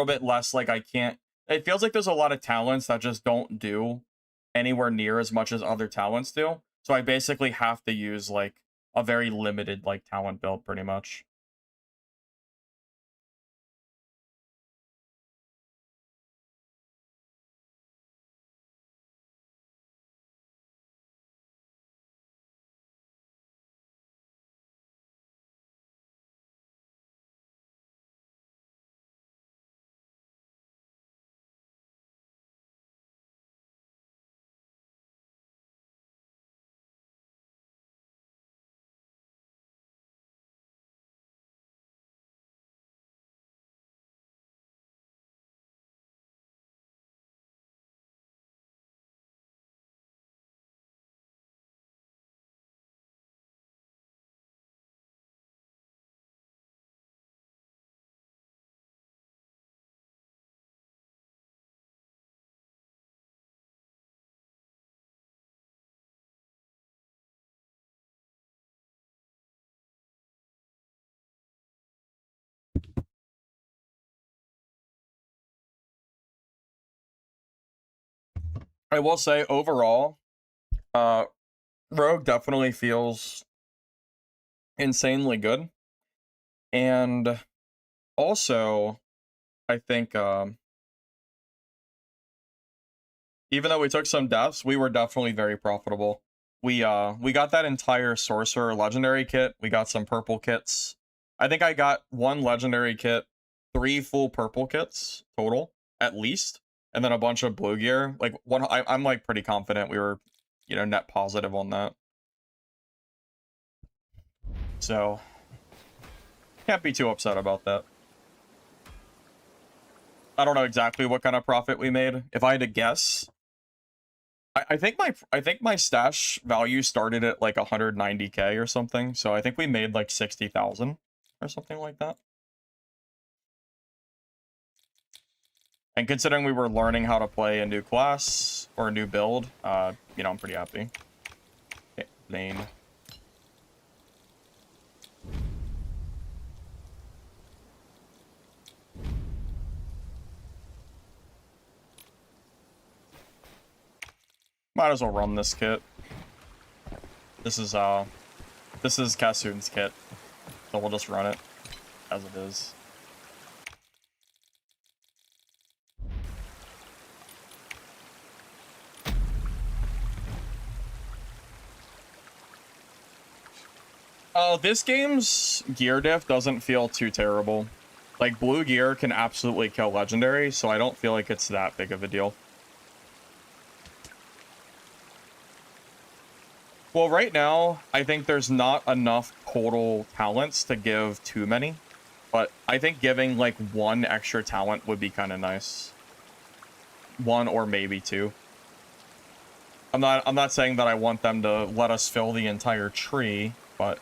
bit less like I can't. It feels like there's a lot of talents that just don't do anywhere near as much as other talents do. So I basically have to use, like, a very limited, like, talent build pretty much. I will say overall, Rogue definitely feels insanely good. And also, I think even though we took some deaths, we were definitely very profitable. We got that entire sorcerer legendary kit. We got some purple kits. I think I got 1 legendary kit, 3 full purple kits total, at least, and then a bunch of blue gear. Like I'm like pretty confident we were, you know, net positive on that. So can't be too upset about that. I don't know exactly what kind of profit we made. If I had to guess, I think my stash value started at like 190k or something. So I think we made like 60,000 or something like that. And considering we were learning how to play a new class or a new build, you know, I'm pretty happy. Okay, lane. Might as well run this kit. This is Kassoon's kit. So we'll just run it as it is. This game's gear diff doesn't feel too terrible. Like, blue gear can absolutely kill legendary, so I don't feel like it's that big of a deal. Well, right now, I think there's not enough total talents to give too many. But I think giving, like, 1 extra talent would be kind of nice. 1 or maybe 2. I'm not saying that I want them to let us fill the entire tree, but...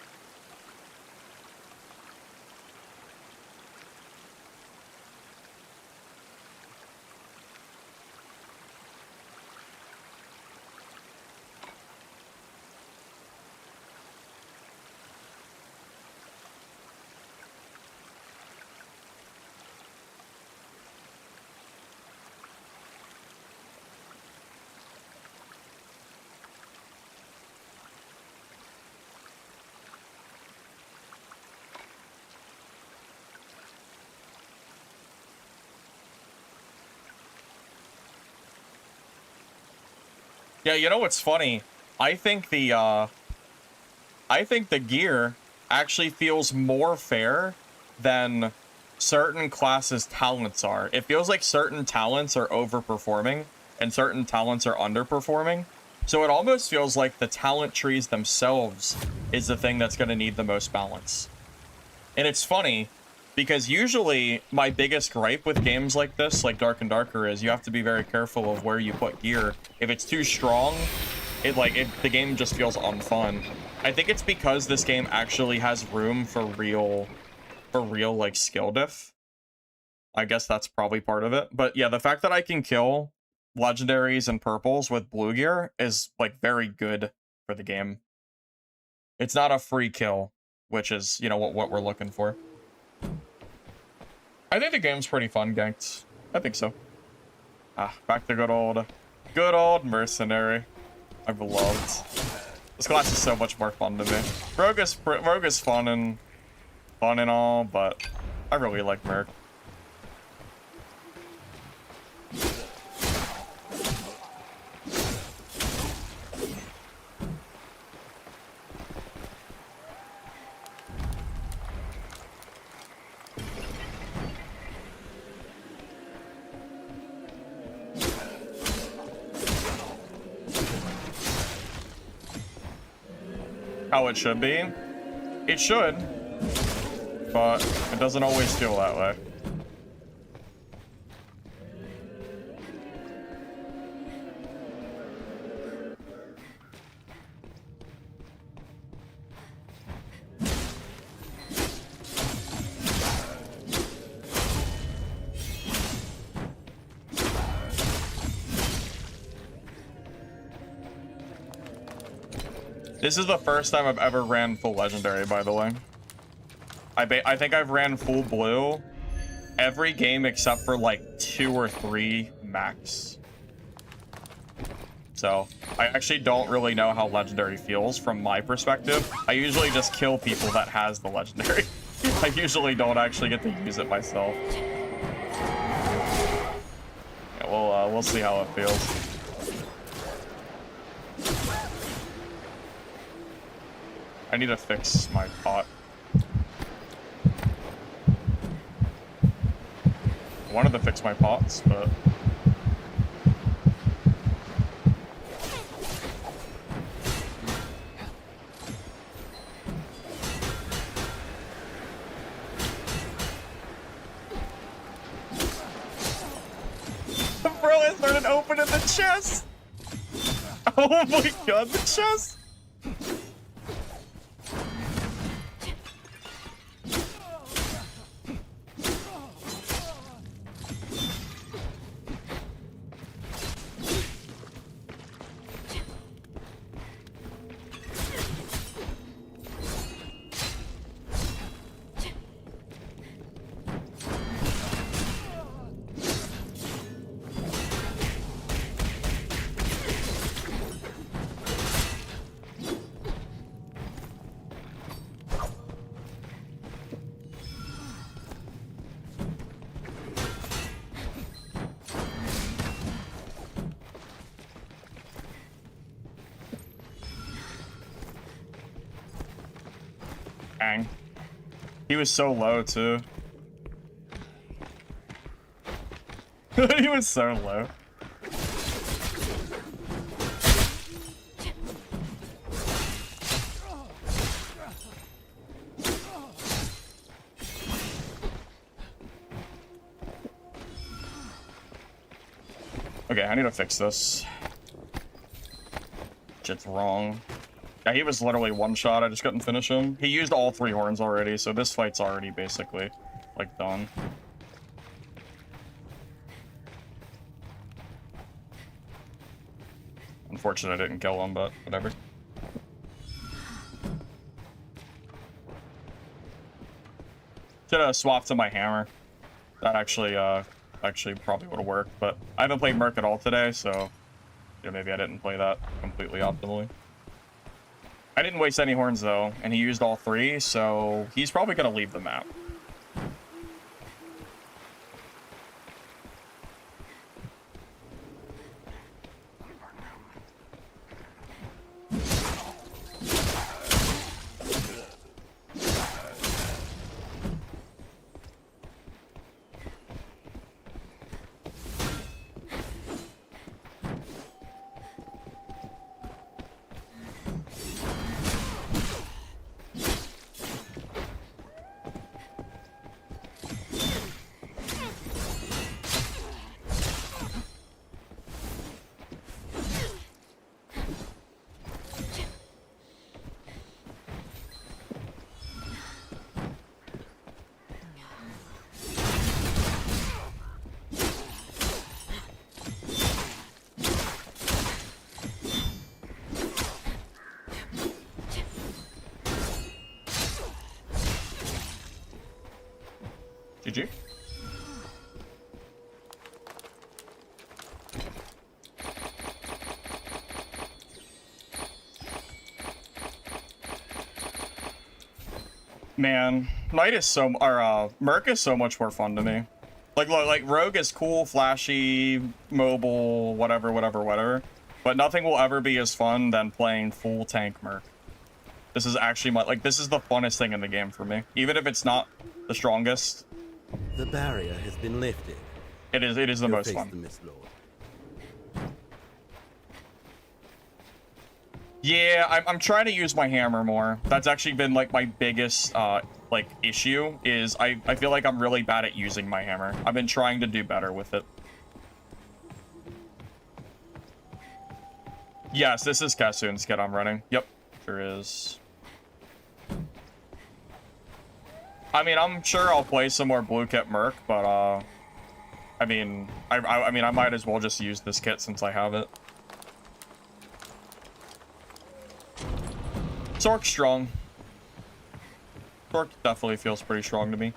Yeah, you know what's funny? I think the gear actually feels more fair than certain classes' talents are. It feels like certain talents are overperforming and certain talents are underperforming. So it almost feels like the talent trees themselves is the thing that's going to need the most balance. And it's funny because usually my biggest gripe with games like this, like Dark and Darker, is you have to be very careful of where you put gear. If it's too strong, the game just feels unfun. I think it's because this game actually has room for real like skill diff. I guess that's probably part of it. But yeah, the fact that I can kill legendaries and purples with blue gear is like very good for the game. It's not a free kill, which is, you know, what we're looking for. I think the game's pretty fun, Ganked. I think so. Back to good old mercenary. I've loved. This class is so much more fun to me. Rogue is fun and all, but I really like Merc. How it should be. It should, but it doesn't always feel that way. This is the first time I've ever ran full legendary, by the way. I think I've ran full blue every game except for like 2 or 3 max. So I actually don't really know how legendary feels from my perspective. I usually just kill people that has the legendary. I usually don't actually get to use it myself. Yeah, we'll see how it feels. I need to fix my pot. I wanted to fix my pots, but bro, I started opening the chest. Oh my god, the chest. Dang. He was so low, too. He was so low. Okay, I need to fix this. Shit's wrong. Yeah, he was literally one shot. I just couldn't finish him. He used all 3 horns already, so this fight's already basically, like, done. Unfortunate I didn't kill him, but whatever. Should have swapped to my hammer. That actually probably would have worked, but I haven't played Merc at all today, so yeah, maybe I didn't play that completely optimally. I didn't waste any horns, though, and he used all 3, so he's probably going to leave the map. GG. Man, Knight is so, or Merc is so much more fun to me. Like, look, like Rogue is cool, flashy, mobile, whatever. But nothing will ever be as fun than playing full tank Merc. This is actually this is the funnest thing in the game for me. Even if it's not the strongest. The barrier has been lifted. It is the You'll most face fun. the Mist Lord. Yeah, I'm trying to use my hammer more. That's actually been like my biggest like issue is I feel like I'm really bad at using my hammer. I've been trying to do better with it. Yes, this is Kassoon's kit I'm running. Yep, sure is. I mean, I'm sure I'll play some more blue kit Merc, but I mean, I might as well just use this kit since I have it. Sork's strong. Sork definitely feels pretty strong to me.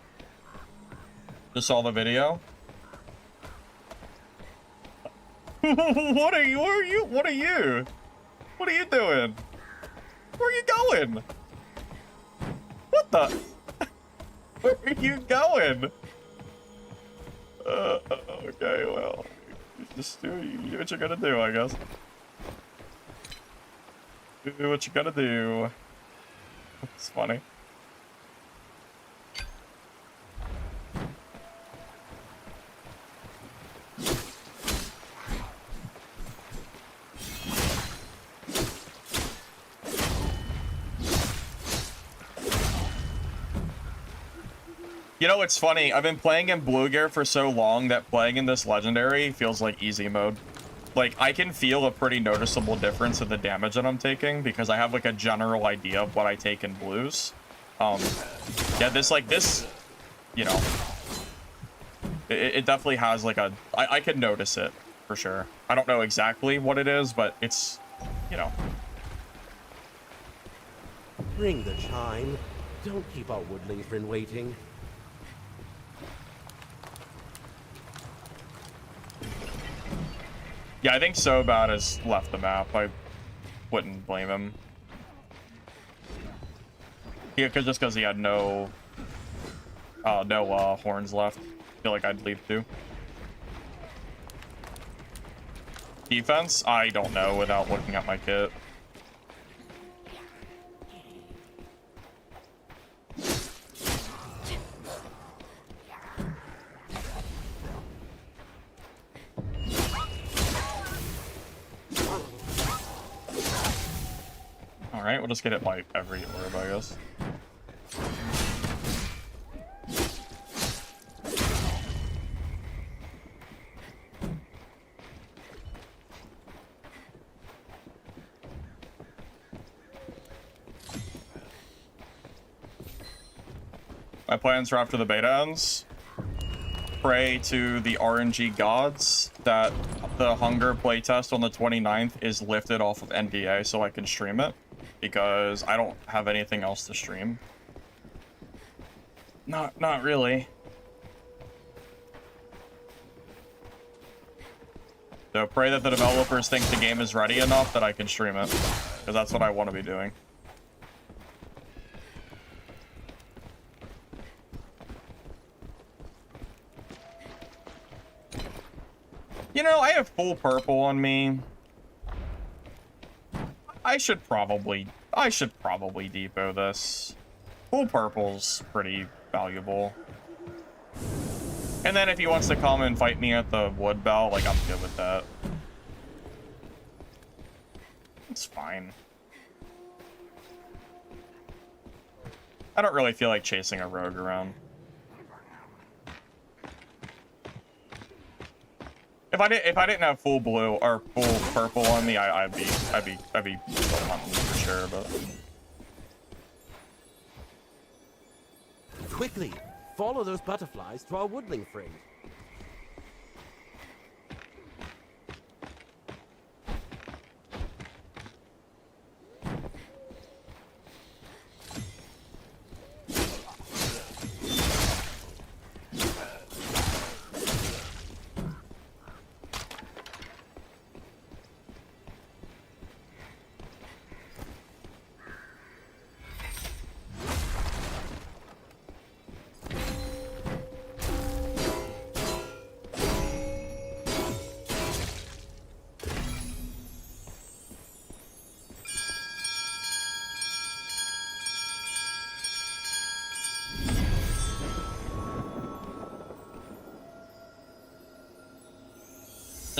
Just saw the video. What are you? Where are you? What are you? What are you doing? Where are you going? What the? Where are you going? Okay, well, just do what you gotta do, I guess. Do what you gotta do. It's funny. You know, it's funny. I've been playing in Blue Gear for so long that playing in this legendary feels like easy mode. Like, I can feel a pretty noticeable difference in the damage that I'm taking because I have, like, a general idea of what I take in blues. Yeah, this, you know, it definitely has, like, I can notice it, for sure. I don't know exactly what it is, but it's, you know. Ring the chime. Don't keep our woodling friend waiting. Yeah, I think So Bad has left the map. I wouldn't blame him. Yeah, just because he had no horns left. I feel like I'd leave too. Defense? I don't know without looking at my kit. Alright, we'll just get it by every orb, I guess. My plans for after the beta ends: pray to the RNG gods that the Hunger playtest on the 29th is lifted off of NDA so I can stream it, because I don't have anything else to stream. Not really. So pray that the developers think the game is ready enough that I can stream it, because that's what I want to be doing. You know, I have full purple on me. I should probably depot this. Full purple's pretty valuable. And then if he wants to come and fight me at the wood bell, like, I'm good with that. It's fine. I don't really feel like chasing a rogue around. If I didn't have full blue or full purple on me, I'd be still hunting for sure, but Quickly, follow those butterflies to our woodling friend.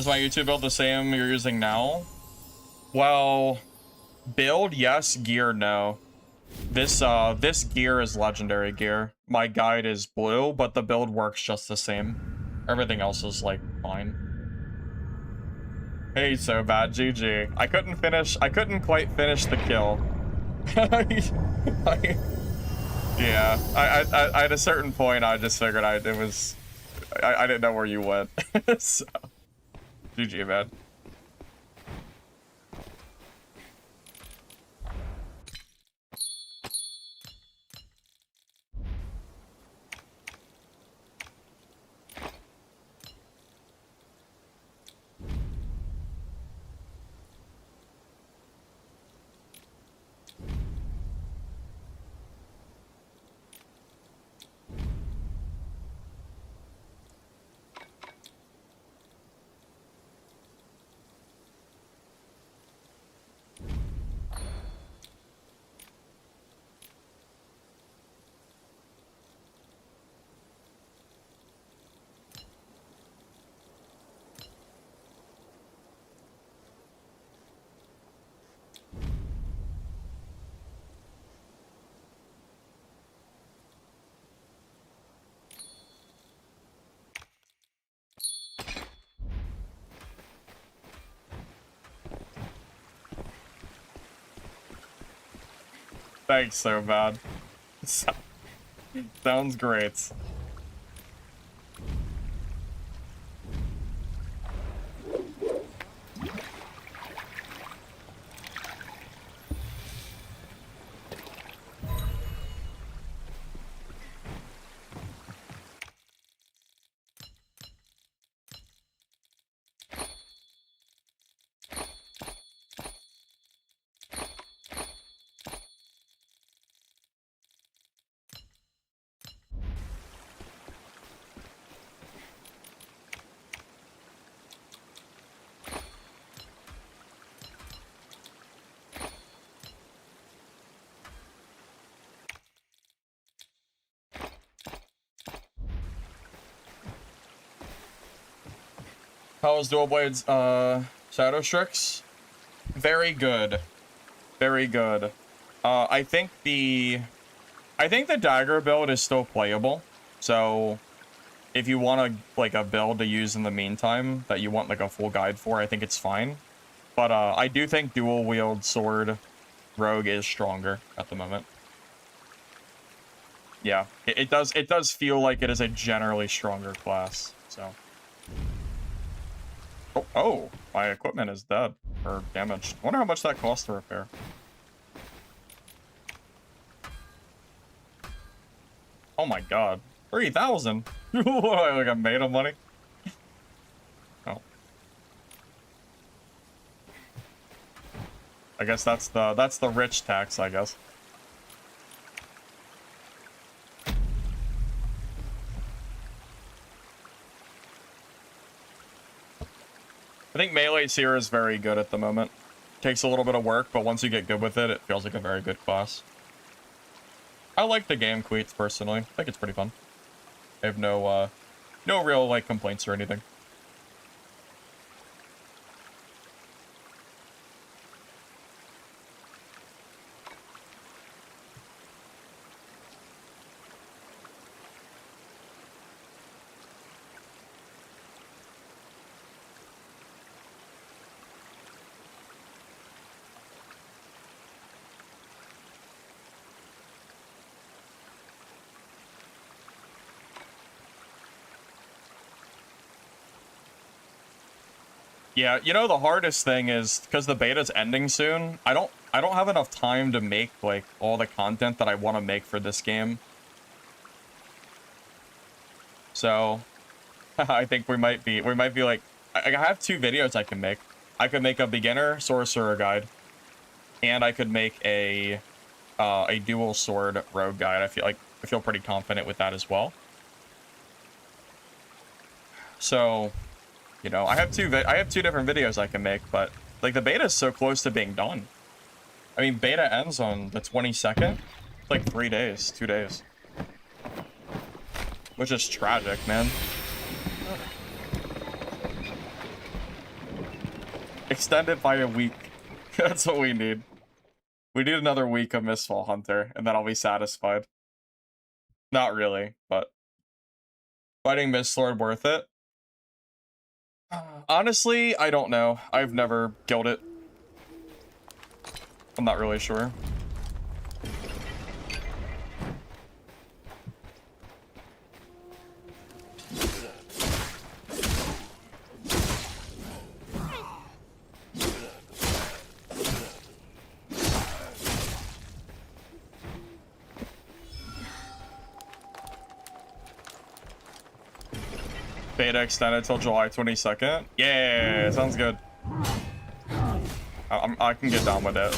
is my YouTube build the same you're using now? Well, build yes, gear no. This gear is legendary gear. My guide is blue, but the build works just the same. Everything else is like fine. Hey, So Bad, GG. I couldn't quite finish the kill. Yeah, at a certain point I just figured I didn't know where you went. So, GG, man. Thanks so bad. Sounds great. How was Dual Blades Shadow Strix? Very good. Very good. I think the dagger build is still playable. So if you want like a build to use in the meantime that you want like a full guide for, I think it's fine. But I do think dual wield sword rogue is stronger at the moment. Yeah, it does feel like it is a generally stronger class. So oh, my equipment is dead or damaged. I wonder how much that costs to repair. Oh my god, 3,000. Like I'm made of money. Oh, I guess that's the rich tax, I guess. I think melee here is very good at the moment. Takes a little bit of work, but once you get good with it, it feels like a very good class. I like the game queets personally. I think it's pretty fun. I have no real like complaints or anything. Yeah, you know, the hardest thing is because the beta's ending soon, I don't have enough time to make like all the content that I want to make for this game. So I think we might be like, I have 2 videos I can make. I could make a beginner sorcerer guide, and I could make a dual sword rogue guide. I feel pretty confident with that as well. So, you know, I have two different videos I can make, but like the beta is so close to being done. I mean, beta ends on the 22nd. It's like 3 days, 2 days. Which is tragic, man. Extend it by a week. That's what we need. We need another week of Mistfall Hunter, and then I'll be satisfied. Not really, but fighting Mistlord worth it? Honestly, I don't know. I've never killed it. I'm not really sure. Beta extended till July 22nd. Yeah, sounds good. I can get down with it.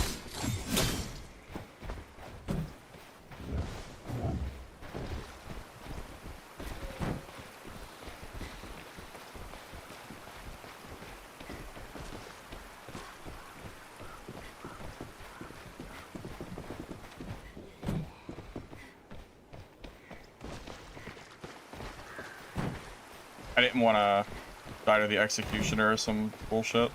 I didn't want to die to the executioner or some bullshit.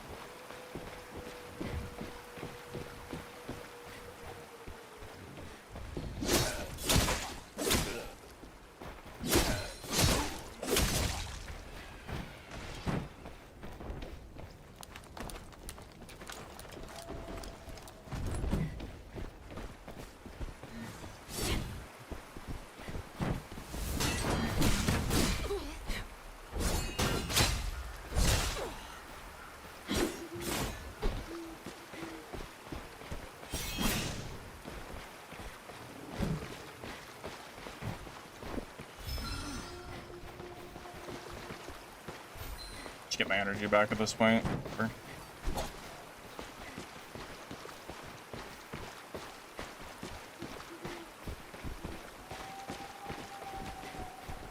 get my energy back at this point. Sure.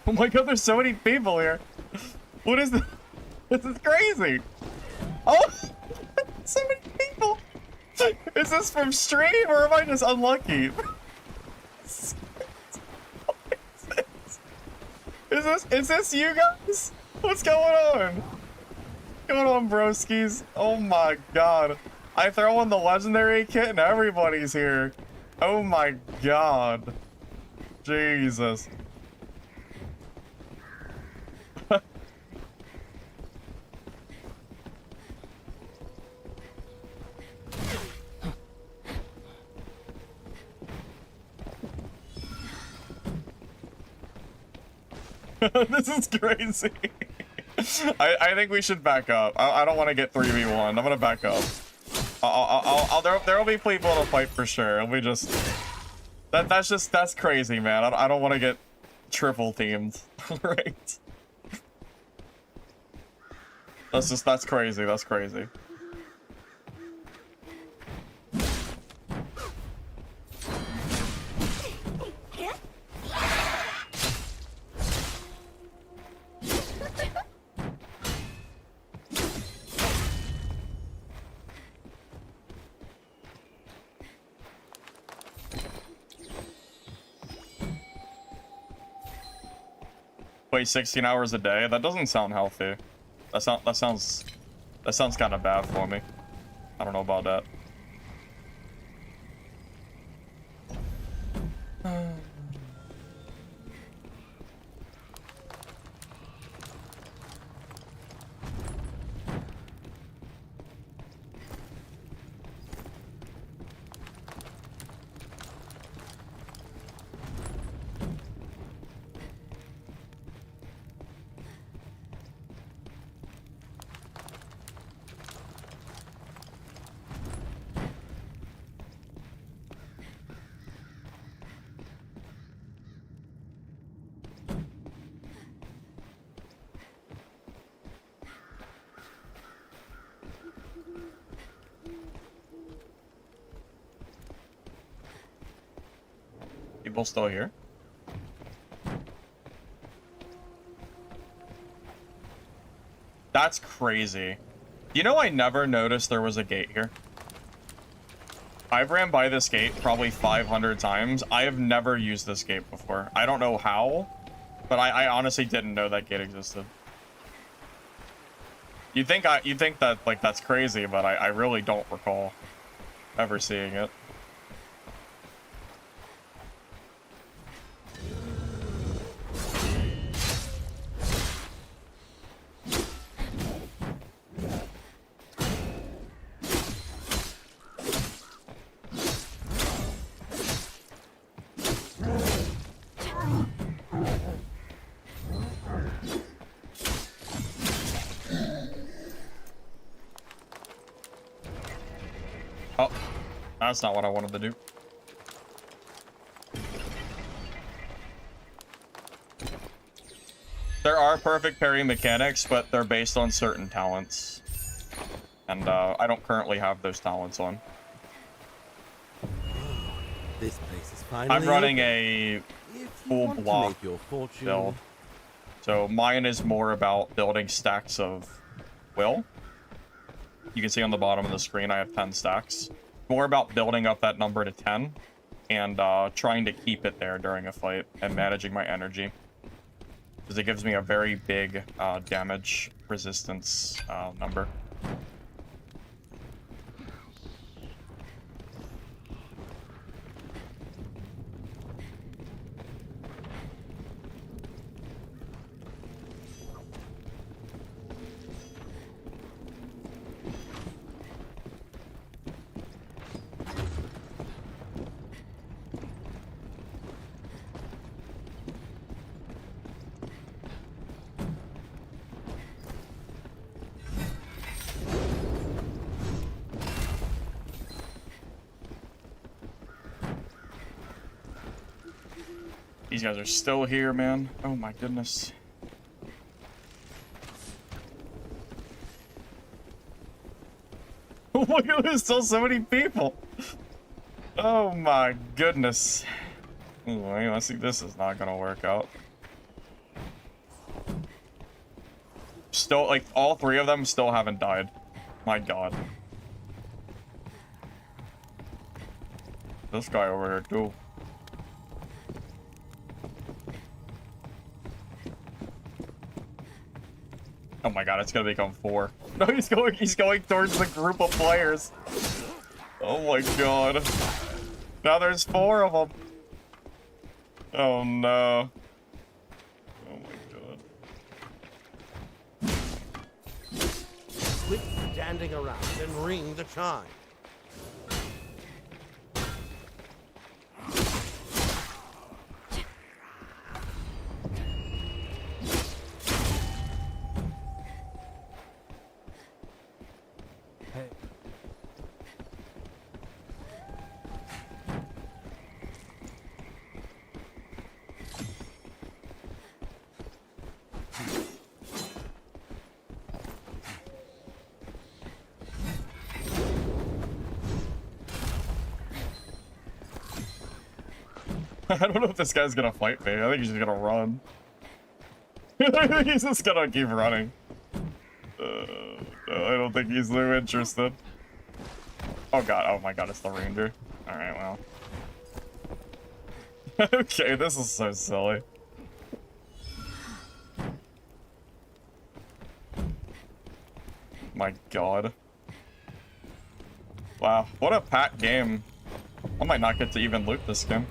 Oh my god, there's so many people here. What is this? This is crazy. Oh, so many people. Is this from stream or am I just unlucky? Is this you guys? What's going on? What's going on, broskies? Oh my god. I throw in the legendary kit and everybody's here. Oh my god. Jesus. This is crazy. I think we should back up. I don't want to get 3v1. I'm gonna back up. There'll be people to fight for sure. We just that's crazy, man. I don't want to get triple teamed. Right? That's crazy. That's crazy. Play 16 hours a day? That doesn't sound healthy. That sounds kind of bad for me. I don't know about that. People still here? That's crazy. You know, I never noticed there was a gate here. I've ran by this gate probably 500 times. I have never used this gate before. I don't know how, but I honestly didn't know that gate existed. You think that like that's crazy, but I really don't recall ever seeing it. Oh, that's not what I wanted to do. There are perfect parry mechanics, but they're based on certain talents. And I don't currently have those talents on. This place is finally I'm running open. a If you full want to block make your fortune, build. So mine is more about building stacks of will. You can see on the bottom of the screen I have 10 stacks. More about building up that number to 10 and trying to keep it there during a fight and managing my energy. Because it gives me a very big damage resistance number. These guys are still here, man. Oh my goodness. Look at there's still so many people. Oh my goodness. Ooh, I think this is not gonna work out. Still, like, all three of them still haven't died. My god. This guy over here too. Oh my god, it's gonna become 4. No, he's going towards the group of players. Oh my god. Now there's 4 of them. Oh no. Oh my god. Quit standing around and ring the chime. I don't know if this guy's gonna fight me. I think he's just gonna run. I think he's just gonna keep running. No, I don't think he's too interested. Oh god, oh my god, it's the ranger. Alright, well. Okay, this is so silly. My god. Wow, what a packed game. I might not get to even loot this game.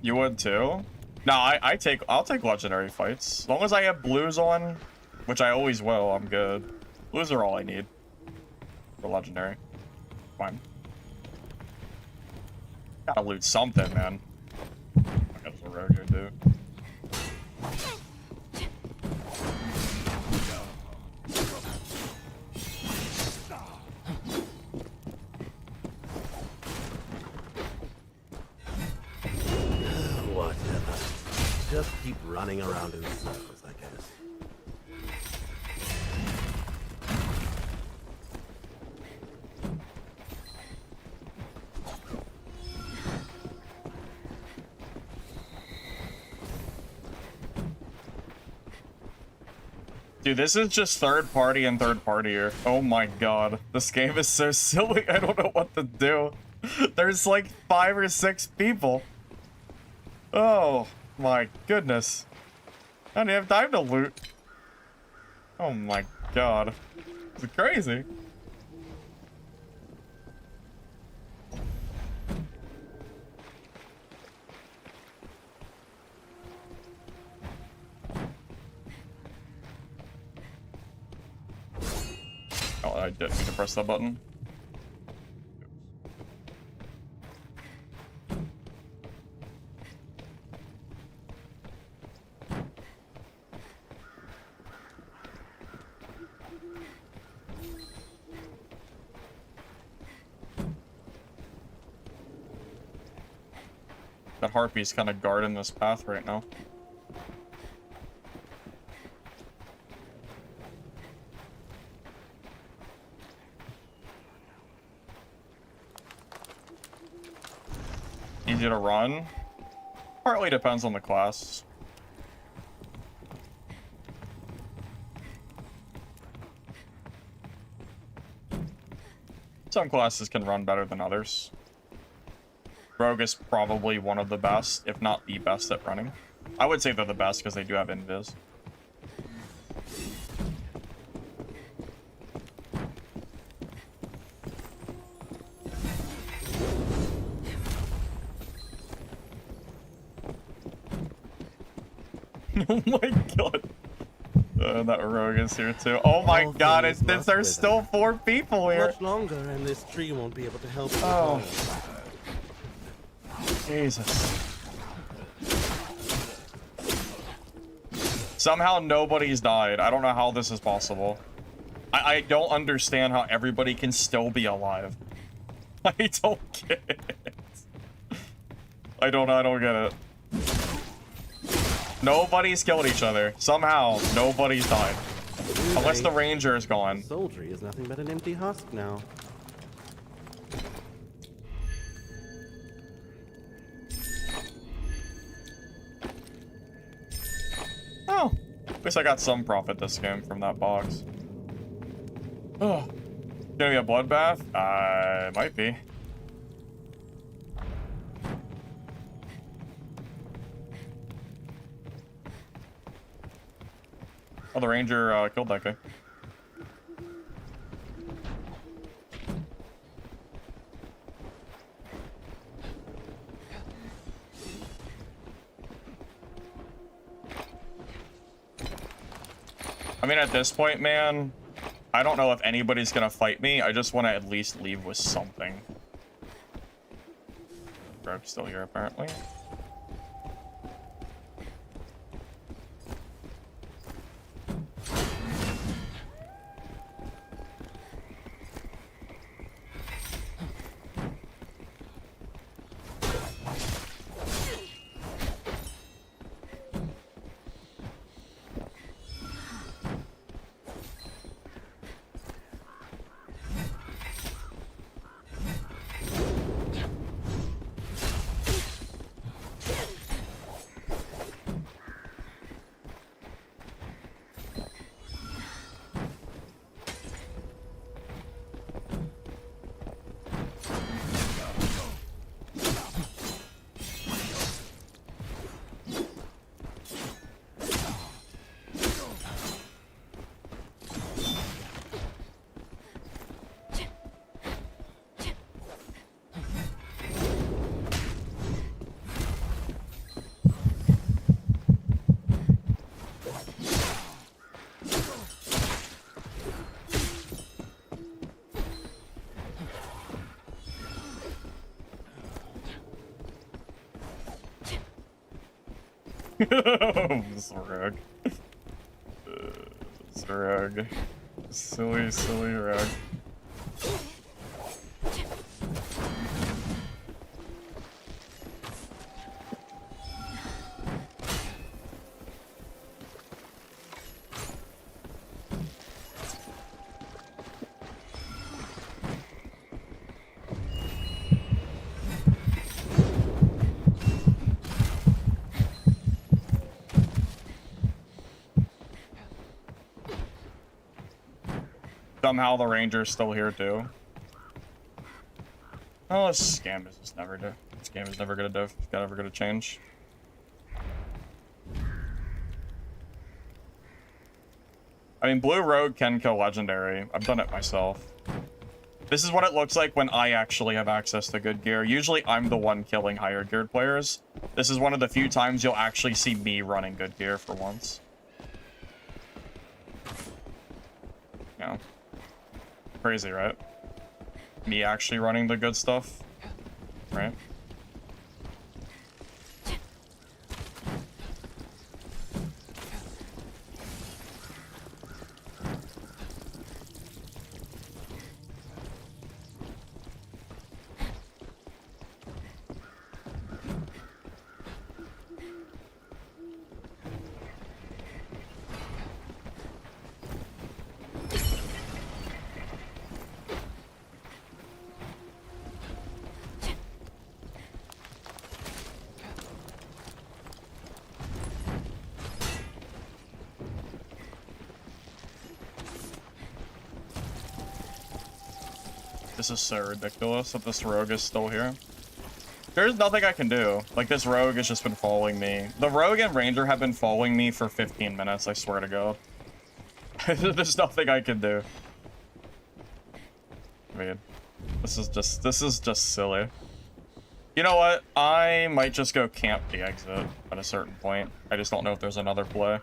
You would too? No, I'll take legendary fights. As long as I have blues on, which I always will, I'm good. Blues are all I need for legendary. Fine. Gotta loot something, man. I got a rogue here too. Just keep running around in circles, I guess. Dude, this is just third party and third party here. Oh my god. This game is so silly. I don't know what to do. There's like 5 or 6 people. Oh my goodness. I don't have time to loot. Oh my god. It's crazy. Oh, I didn't mean to press that button. That harpy's kind of guarding this path right now. Easy to run. Partly depends on the class. Some classes can run better than others. Rogue is probably one of the best, if not the best at running. I would say they're the best because they do have invis. Oh my god. That rogue is here too. Oh my god, there's still 4 people here. Much longer and this tree won't be able to help you. Oh. Jesus. Somehow nobody's died. I don't know how this is possible. I don't understand how everybody can still be alive. I don't get it. I don't get it. Nobody's killed each other. Somehow, nobody's died. Unless the ranger is gone. Soldiery is nothing but an empty husk now. Oh, at least I got some profit this game from that box. Oh, gonna be a bloodbath? Might be. Oh, the ranger killed that guy. I mean, at this point, man, I don't know if anybody's gonna fight me. I just want to at least leave with something. Rogue's still here, apparently. Zerg. Zerg. Silly, silly rug. Somehow the ranger's still here too. Oh, this scam is just never do. This game is never gonna do. It's never gonna change. I mean, Blue Rogue can kill Legendary. I've done it myself. This is what it looks like when I actually have access to good gear. Usually I'm the one killing higher geared players. This is one of the few times you'll actually see me running good gear for once. Yeah. Crazy, right? Me actually running the good stuff, right? This is so ridiculous that this rogue is still here. There's nothing I can do. Like, this rogue has just been following me. The rogue and ranger have been following me for 15 minutes, I swear to God. There's nothing I can do. I mean, this is just silly. You know what? I might just go camp the exit at a certain point. I just don't know if there's another play.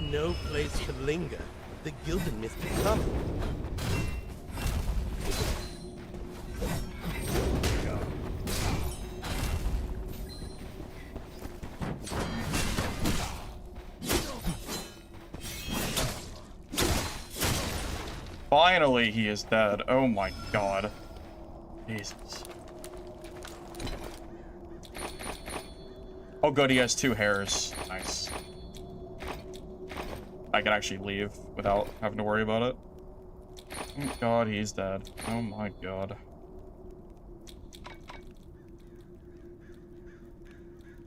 No place to linger. The Gilded Mist is coming. Finally, he is dead. Oh my god. Jesus. Oh good, he has 2 hairs. Nice. I can actually leave without having to worry about it. Oh god, he's dead. Oh my god.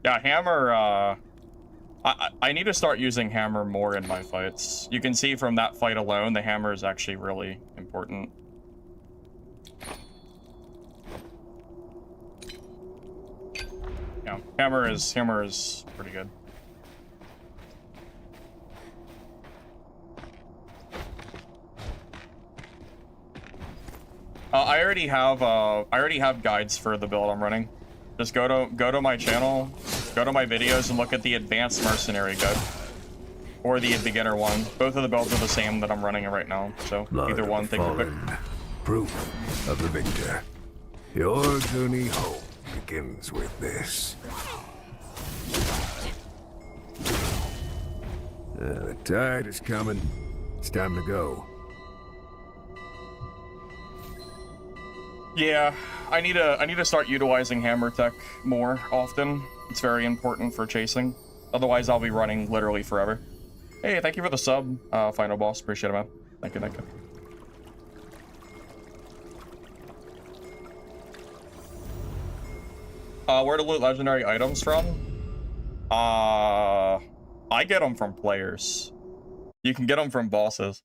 Yeah, hammer, I need to start using hammer more in my fights. You can see from that fight alone, the hammer is actually really important. Yeah, hammer is pretty good. I already have guides for the build I'm running. Just go to my channel, go to my videos and look at the advanced mercenary guide. Or the beginner one. Both of the builds are the same that I'm running right now, so Blood either of one, the take your pick. fallen, proof of the victor. Your journey home begins with this. The tide is coming. It's time to go. Yeah, I need to start utilizing hammer tech more often. It's very important for chasing. Otherwise, I'll be running literally forever. Hey, thank you for the sub, Final Boss. Appreciate it, man. Thank you, thank you. Where to loot legendary items from? I get them from players. You can get them from bosses.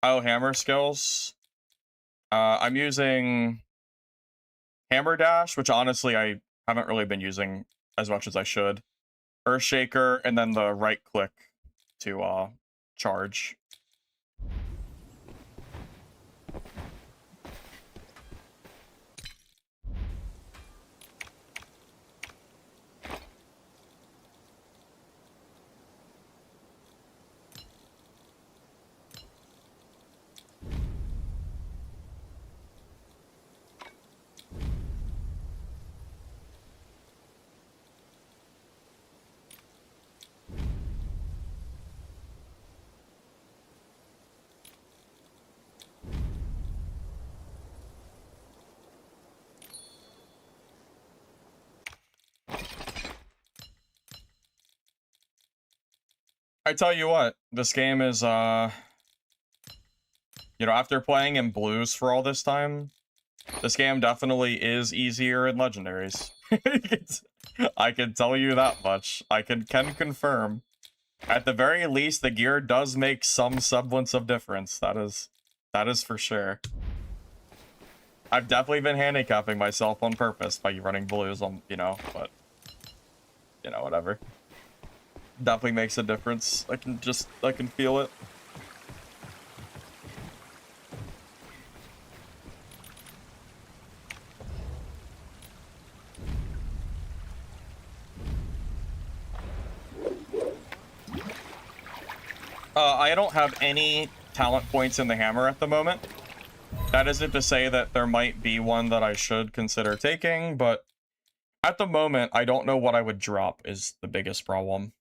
Oh, hammer skills. I'm using Hammer Dash, which honestly I haven't really been using as much as I should. Earthshaker, and then the right click to charge. I tell you what, this game is, you know, after playing in blues for all this time, this game definitely is easier in legendaries. I can tell you that much. I can confirm. At the very least, the gear does make some semblance of difference. That is for sure. I've definitely been handicapping myself on purpose by running blues on, you know, but, you know, whatever. Definitely makes a difference. I can feel it. I don't have any talent points in the hammer at the moment. That isn't to say that there might be one that I should consider taking, but at the moment, I don't know what I would drop is the biggest problem.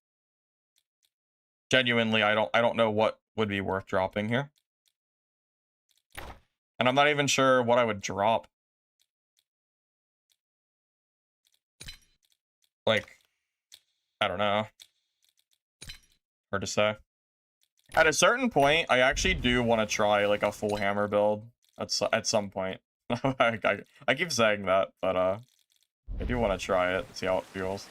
Genuinely, I don't know what would be worth dropping here. And I'm not even sure what I would drop. Like, I don't know. Hard to say. At a certain point, I actually do want to try like a full hammer build at some point. I keep saying that, but I do want to try it, see how it feels.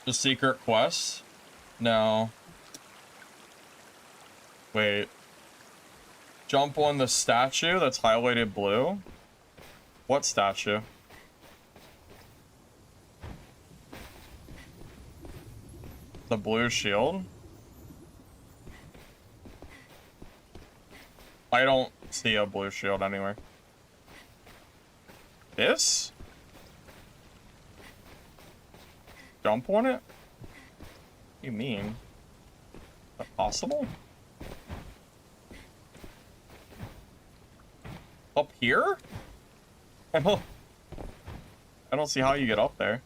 The secret quest? No. Wait. Jump on the statue that's highlighted blue? What statue? The blue shield? I don't see a blue shield anywhere. This? jump on it? What do you mean? Is that possible? Up here? I don't see how you get up there.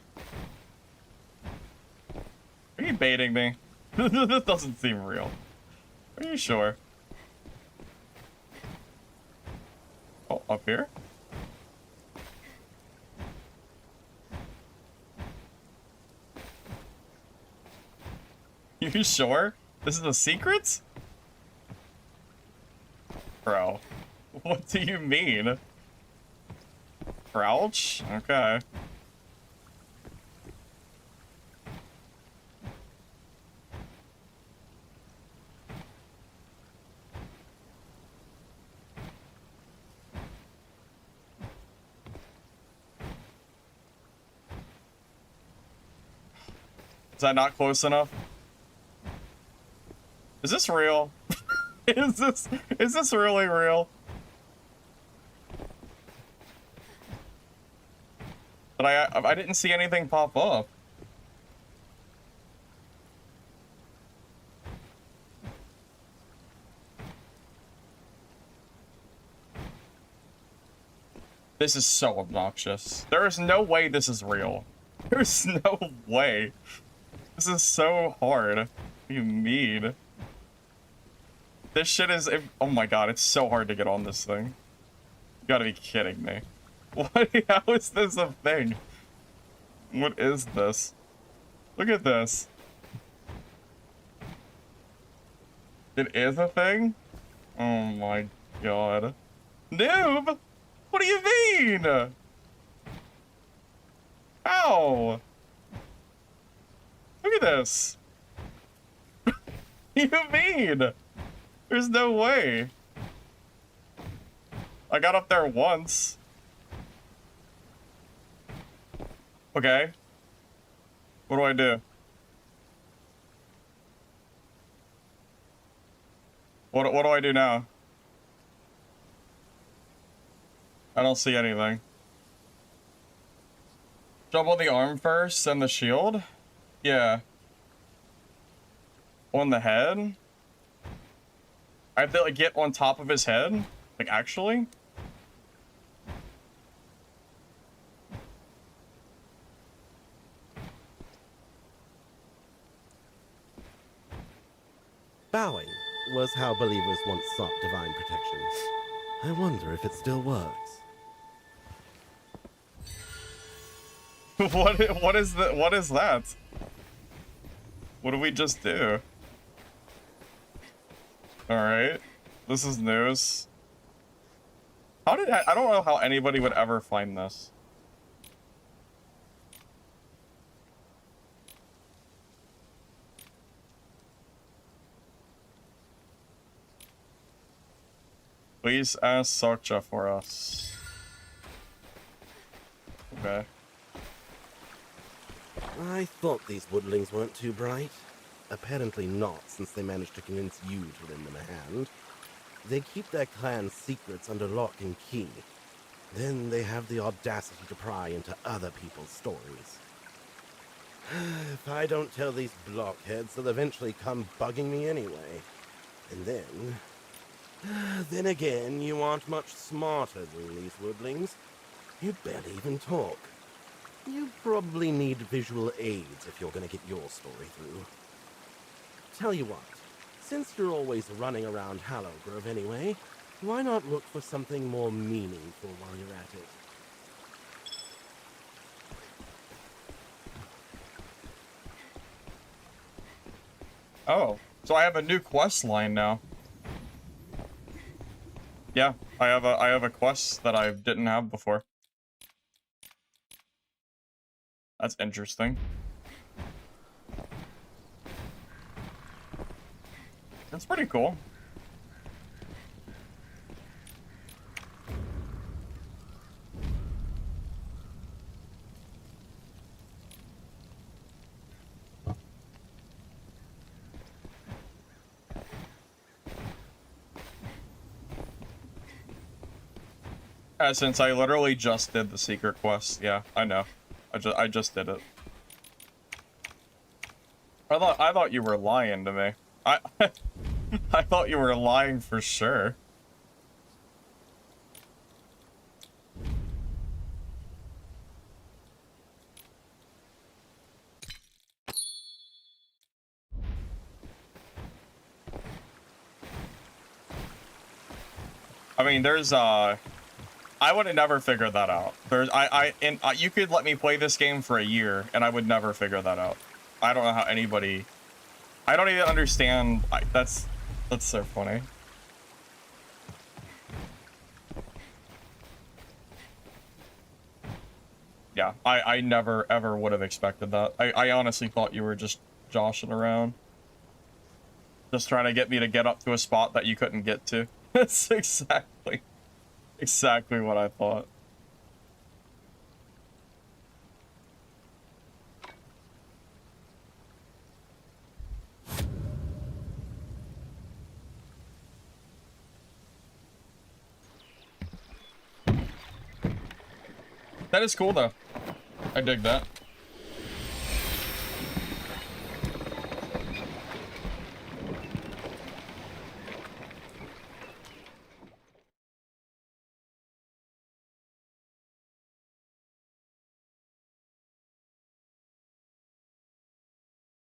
Are you baiting me? This doesn't seem real. Are you sure? Oh, up here? You sure? This is a secret? Bro, what do you mean? Crouch? Okay. Is that not close enough? Is this real? Is this really real? But I didn't see anything pop up. This is so obnoxious. There is no way this is real. There's no way. This is so hard. What do you mean? This shit is... Oh my god, it's so hard to get on this thing. You gotta be kidding me. What? How is this a thing? What is this? Look at this. It is a thing? Oh my god. Noob! What do you mean? Ow! Look at this. What do you mean? There's no way. I got up there once. Okay. What do I do? What do I do now? I don't see anything. Jump on the arm first and the shield? Yeah. On the head? I have to like get on top of his head? Like actually? Bowing was how believers once sought divine protection. I wonder if it still works. What is that? What did we just do? Alright. This is news. How did I don't know how anybody would ever find this. Please ask Sarcha for us. Okay. I thought these woodlings weren't too bright. Apparently not, since they managed to convince you to lend them a hand. They keep their clan's secrets under lock and key. Then they have the audacity to pry into other people's stories. If I don't tell these blockheads, they'll eventually come bugging me anyway. And then again, you aren't much smarter than these woodlings. You barely even talk. You probably need visual aids if you're gonna get your story through. Tell you what, since you're always running around Hallowgrove anyway, why not look for something more meaningful while you're at it? Oh, so I have a new quest line now. Yeah, I have a quest that I didn't have before. That's interesting. That's pretty cool. Since I literally just did the secret quest. Yeah, I know. I just did it. I thought you were lying to me. I I thought you were lying for sure. I mean, there's I would have never figured that out. You could let me play this game for a year and I would never figure that out. I don't know how anybody. I don't even understand. That's so funny. Yeah, I never ever would have expected that. I honestly thought you were just joshing around. Just trying to get me to get up to a spot that you couldn't get to. That's exactly what I thought. That is cool though. I dig that.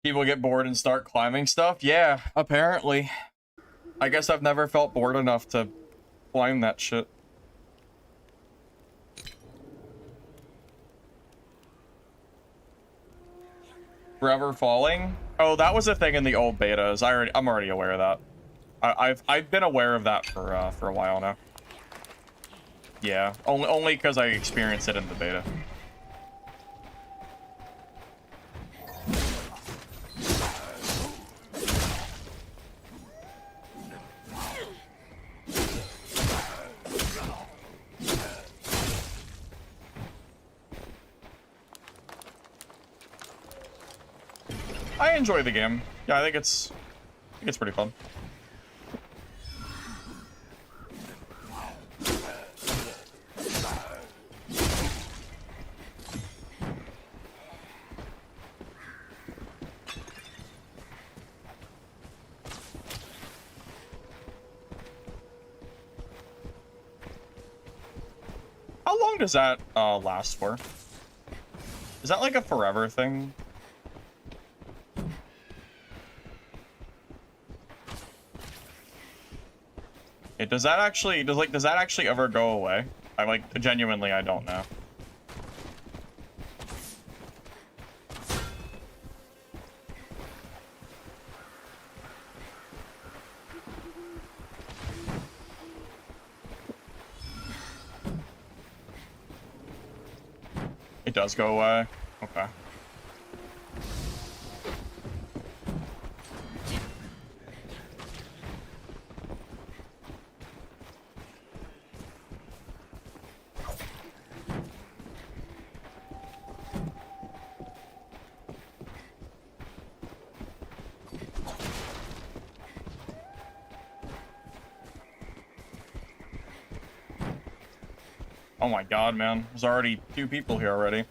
People get bored and start climbing stuff? Yeah, apparently. I guess I've never felt bored enough to climb that shit. Forever falling? Oh, that was a thing in the old betas. I'm already aware of that. I've been aware of that for a while now. Yeah, only because I experienced it in the beta. I enjoy the game. Yeah, I think it's pretty fun. How long does that last for? Is that like a forever thing? Does that actually ever go away? Genuinely, I don't know. It does go away? Okay. Oh my god, man. There's already 2 people here already.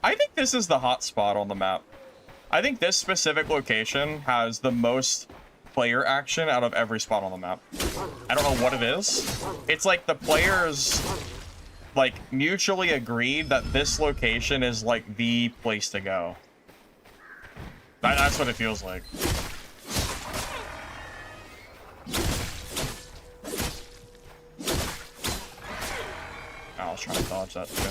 I think this is the hot spot on the map. I think this specific location has the most player action out of every spot on the map. I don't know what it is. It's like the players, like, mutually agreed that this location is, like, the place to go. That's what it feels like. I was trying to dodge that too.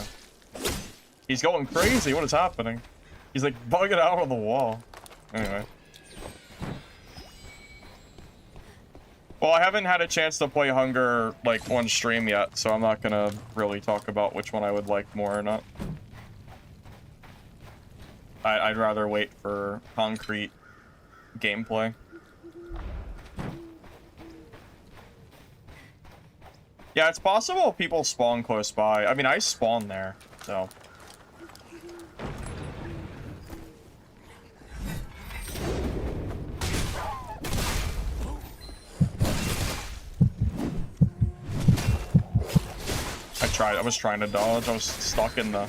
He's going crazy. What is happening? He's like bugging out on the wall. Anyway. Well, I haven't had a chance to play Hunger like on stream yet, so I'm not gonna really talk about which one I would like more or not. I'd rather wait for concrete gameplay. Yeah, it's possible people spawn close by. I mean, I spawn there, so. I was trying to dodge. I was stuck in the...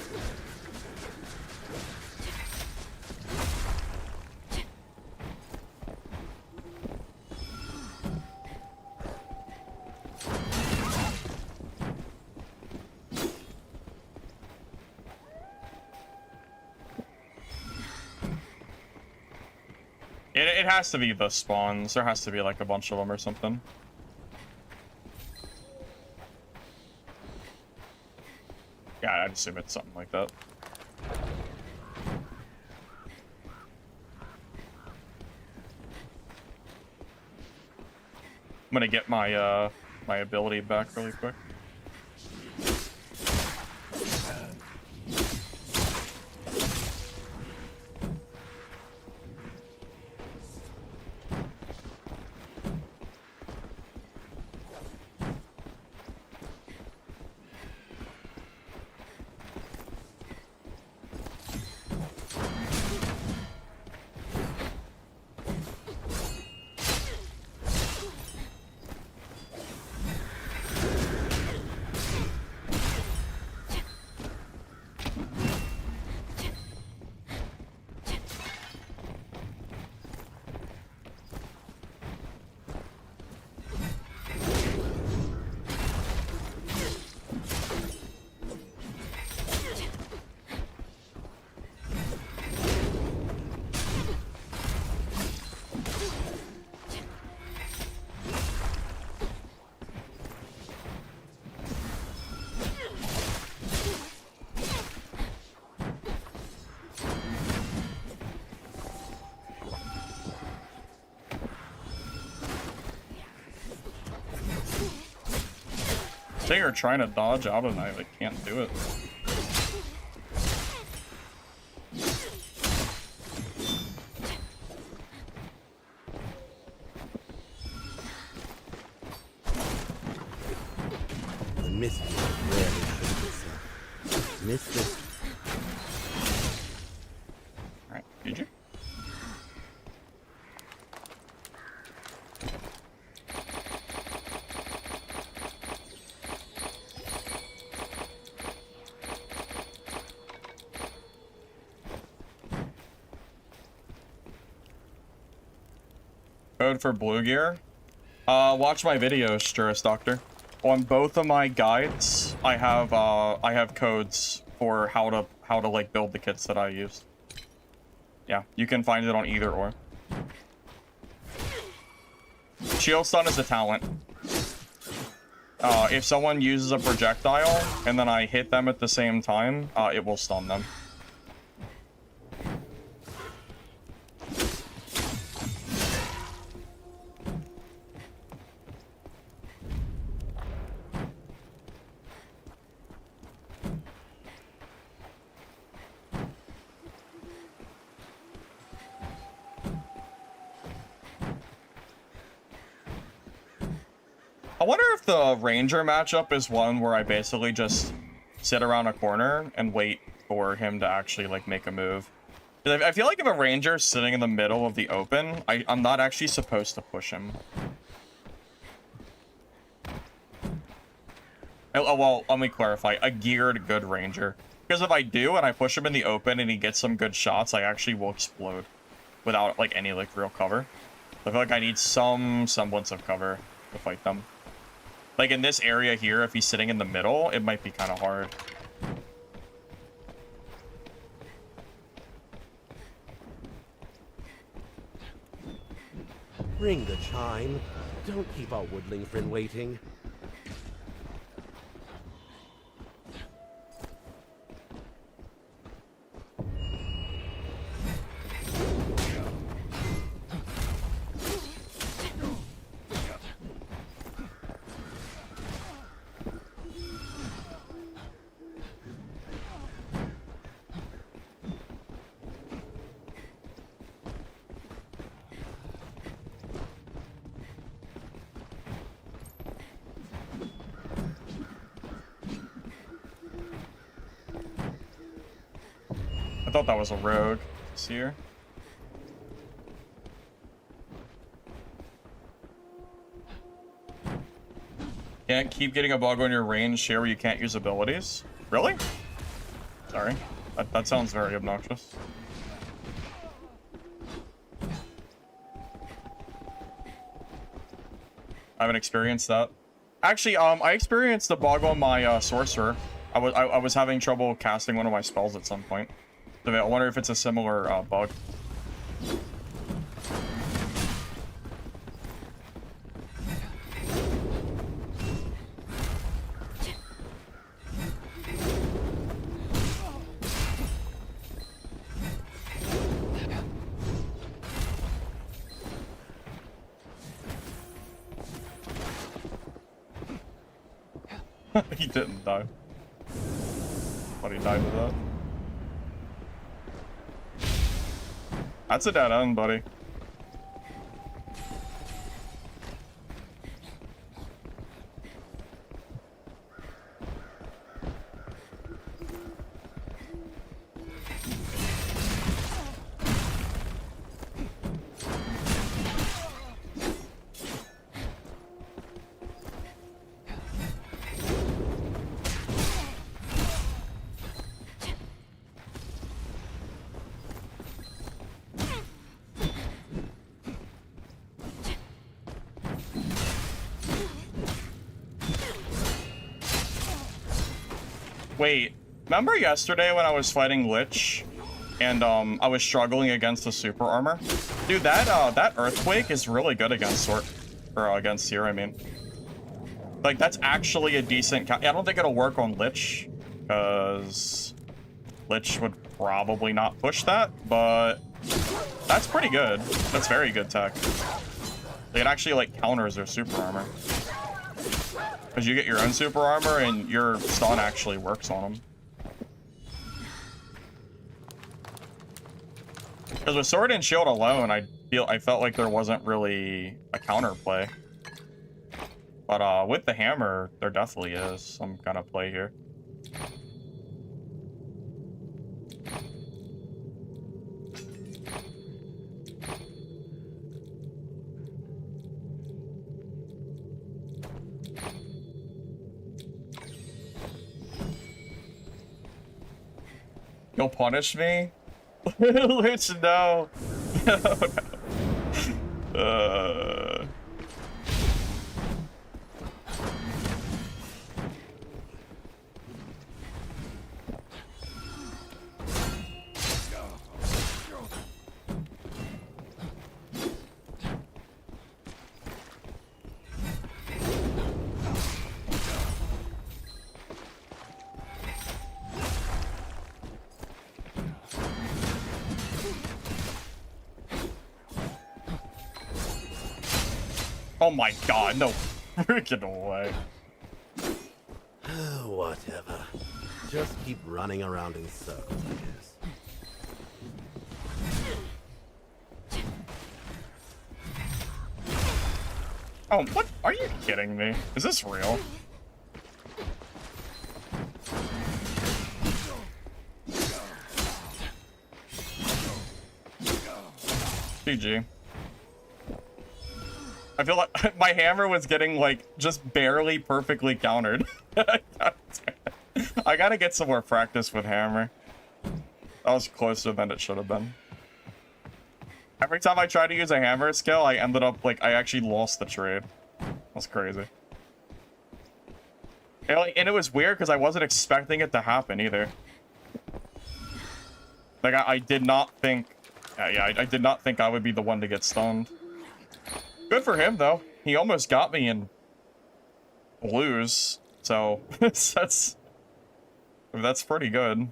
It has to be the spawns. There has to be like a bunch of them or something. Yeah, I'd assume it's something like that. I'm gonna get my my ability back really quick. They are trying to dodge out and I like, can't do it. The mist rarely shows itself. Mist is Alright, did you? Code for blue gear. Watch my videos, Juris Doctor. On both of my guides, I have codes for how to like build the kits that I use. Yeah, you can find it on either or. Shield stun is a talent. If someone uses a projectile and then I hit them at the same time, it will stun them. I wonder if the ranger matchup is one where I basically just sit around a corner and wait for him to actually like make a move. I feel like if a ranger's sitting in the middle of the open, I'm not actually supposed to push him. Oh, well, let me clarify. A geared good ranger. Because if I do and I push him in the open and he gets some good shots, I actually will explode without like any like real cover. I feel like I need some semblance of cover to fight them. Like in this area here, if he's sitting in the middle, it might be kind of hard. ring the chime. Don't keep our woodling friend waiting. I thought that was a rogue. See her? Can't keep getting a bug on your range share where you can't use abilities? Really? Sorry. That sounds very obnoxious. I haven't experienced that. Actually, I experienced the bug on my sorcerer. I was having trouble casting one of my spells at some point. So I wonder if it's a similar bug. He didn't die. But he died with that. That's a dead end, buddy. Wait, remember yesterday when I was fighting Lich and I was struggling against the super armor? Dude, that earthquake is really good against Sword, or against Seer, I mean. Like, that's actually a decent I don't think it'll work on Lich, because Lich would probably not push that, but that's pretty good. That's very good tech. It actually, like, counters their super armor. Because you get your own super armor and your stun actually works on them. Because with Sword and Shield alone, I felt like there wasn't really a counterplay. But with the hammer, there definitely is some kind of play here. You'll punish me? Lich, no. No, no. Oh my god, no freaking way. Whatever. Just keep running around in circles, I guess. Oh, what? Are you kidding me? Is this real? GG. I feel like my hammer was getting, like, just barely perfectly countered. I gotta get some more practice with hammer. That was closer than it should have been. Every time I tried to use a hammer skill, I ended up, like, I actually lost the trade. That's crazy. And it was weird because I wasn't expecting it to happen either. Like, I did not think... yeah, I did not think I would be the one to get stunned. Good for him, though. He almost got me in blues, so that's pretty good.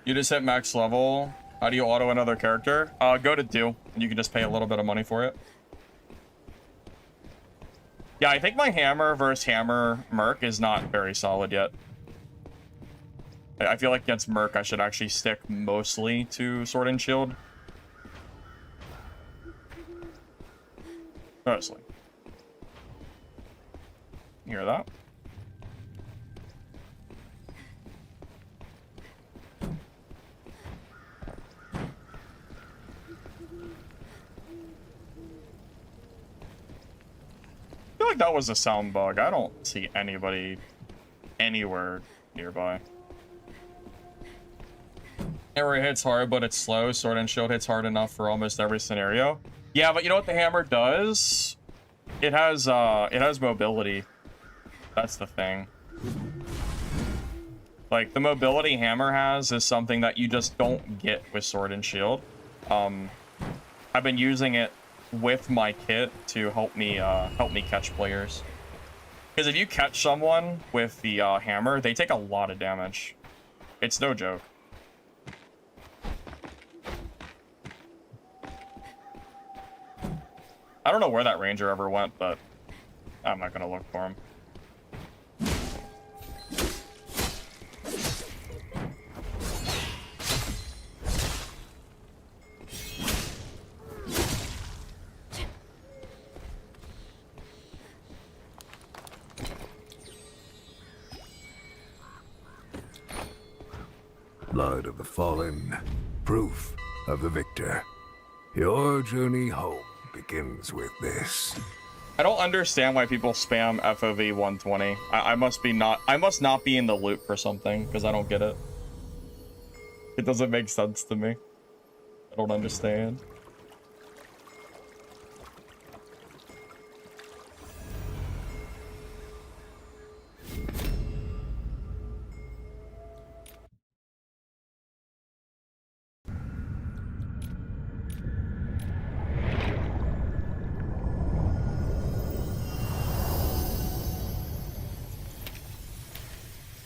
You just hit max level. How do you auto another character? Go to do, and you can just pay a little bit of money for it. Yeah, I think my hammer versus hammer merc is not very solid yet. I feel like against merc, I should actually stick mostly to sword and shield. Honestly. You hear that? I feel like that was a sound bug. I don't see anybody anywhere nearby. Hammer hits hard, but it's slow. Sword and shield hits hard enough for almost every scenario. Yeah, but you know what the hammer does? It has mobility. That's the thing. Like, the mobility hammer has is something that you just don't get with sword and shield. I've been using it with my kit to help me catch players. Because if you catch someone with the hammer, they take a lot of damage. It's no joke. I don't know where that ranger ever went, but I'm not gonna look for him. Blood of the fallen, proof of the victor. Your journey home begins with this. I don't understand why people spam FOV 120. I must not be in the loop for something, because I don't get it. It doesn't make sense to me. I don't understand.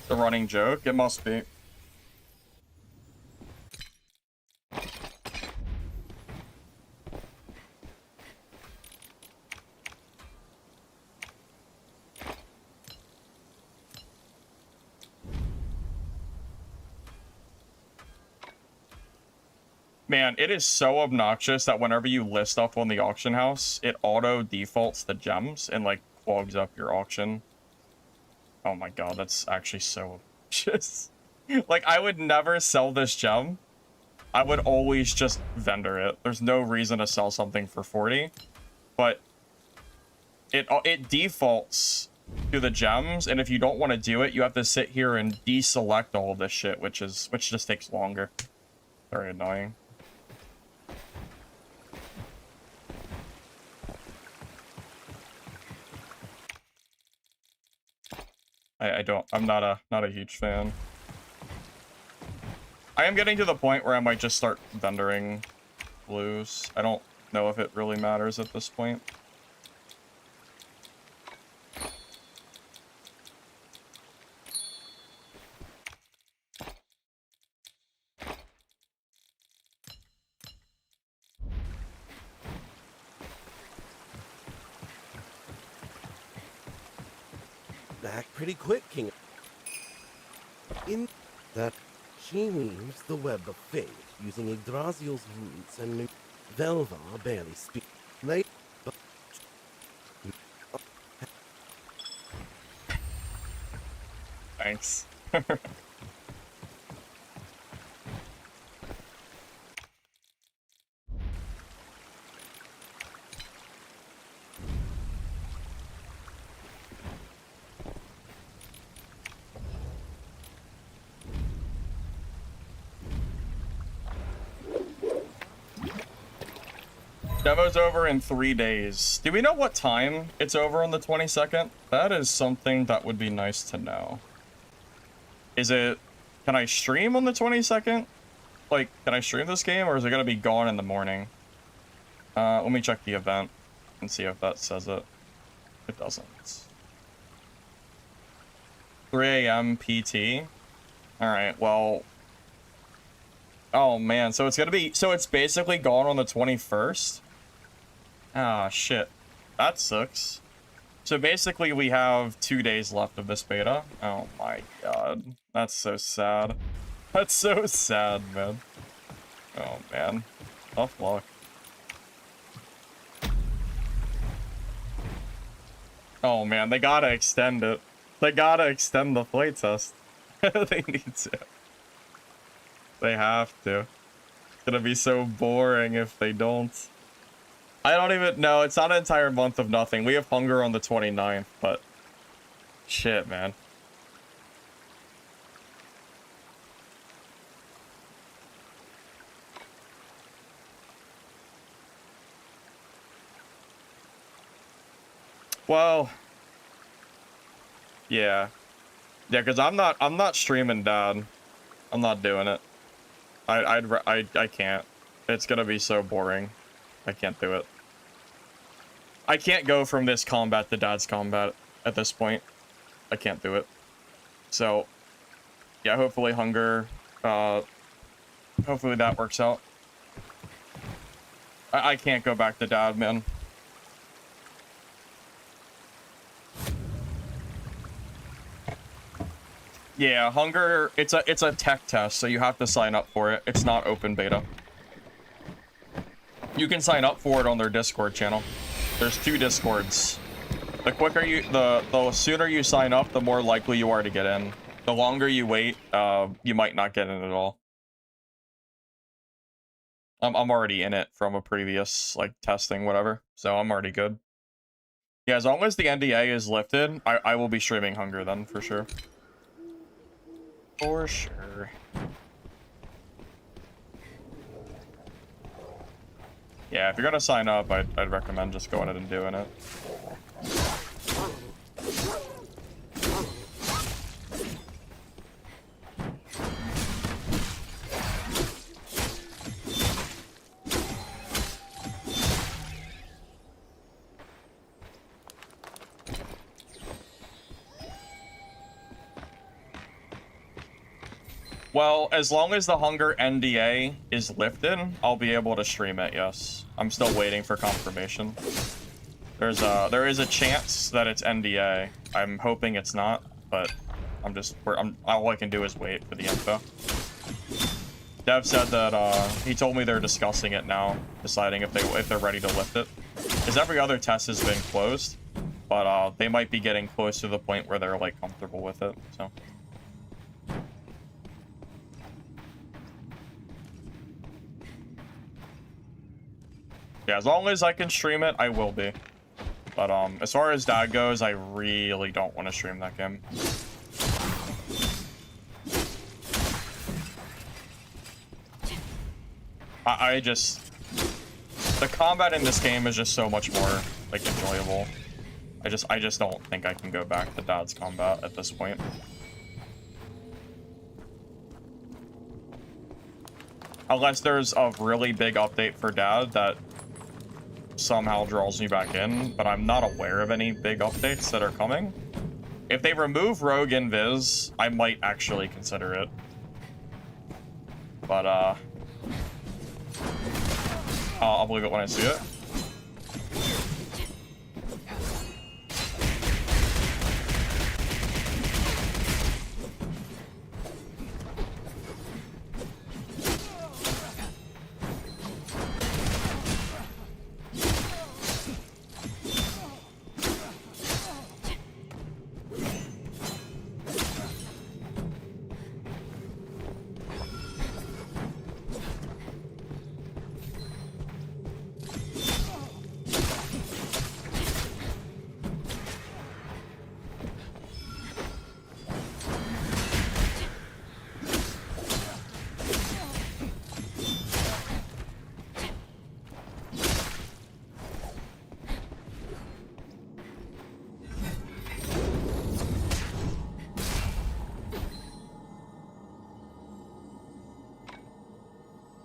The running joke? It must be. Man, it is so obnoxious that whenever you list stuff on the auction house, it auto defaults the gems and like clogs up your auction. Oh my god, that's actually so obnoxious. Like, I would never sell this gem. I would always just vendor it. There's no reason to sell something for 40. But it defaults to the gems, and if you don't want to do it, you have to sit here and deselect all of this shit, which just takes longer. Very annoying. I'm not a huge fan. I am getting to the point where I might just start vendoring blues. I don't know if it really matters at this point. Back pretty quick, King. In that, she weaves the web of fate using Yggdrasil's roots and Velvar barely speaks. They, but Thanks. Demo's over in 3 days. Do we know what time it's over on the 22nd? That is something that would be nice to know. Can I stream on the 22nd? Like, can I stream this game, or is it gonna be gone in the morning? Let me check the event and see if that says it. It doesn't. 3 a.m. PT. Alright, well... Oh man, so it's basically gone on the 21st? Ah, shit. That sucks. So basically we have 2 days left of this beta. Oh my god. That's so sad. That's so sad, man. Oh man. Tough luck. Oh man, they gotta extend it. They gotta extend the playtest. They need to. They have to. It's gonna be so boring if they don't. I don't even know. It's not an entire month of nothing. We have hunger on the 29th, but... Shit, man. Well... Yeah. Yeah, because I'm not streaming, Dad. I'm not doing it. I can't. It's gonna be so boring. I can't do it. I can't go from this combat to Dad's combat at this point. I can't do it. So, yeah, hopefully hunger, hopefully that works out. I can't go back to Dad, man. Yeah, hunger, it's a tech test, so you have to sign up for it. It's not open beta. You can sign up for it on their Discord channel. There's 2 Discords. The quicker you, the sooner you sign up, the more likely you are to get in. The longer you wait, you might not get in at all. I'm already in it from a previous, like, testing, whatever. So I'm already good. Yeah, as long as the NDA is lifted, I will be streaming Hunger then, for sure. For sure. Yeah, if you're gonna sign up, I'd recommend just going ahead and doing it. Well, as long as the Hunger NDA is lifted, I'll be able to stream it, yes. I'm still waiting for confirmation. There is a chance that it's NDA. I'm hoping it's not, but all I can do is wait for the info. Dev said that he told me they're discussing it now, deciding if they're ready to lift it. Because every other test has been closed, but they might be getting close to the point where they're like comfortable with it, so. Yeah, as long as I can stream it, I will be. But as far as that goes, I really don't want to stream that game. I just... The combat in this game is just so much more, like, enjoyable. I just don't think I can go back to Dad's combat at this point. Unless there's a really big update for Dad that somehow draws me back in, but I'm not aware of any big updates that are coming. If they remove Rogue Invis, I might actually consider it. But, I'll believe it when I see it.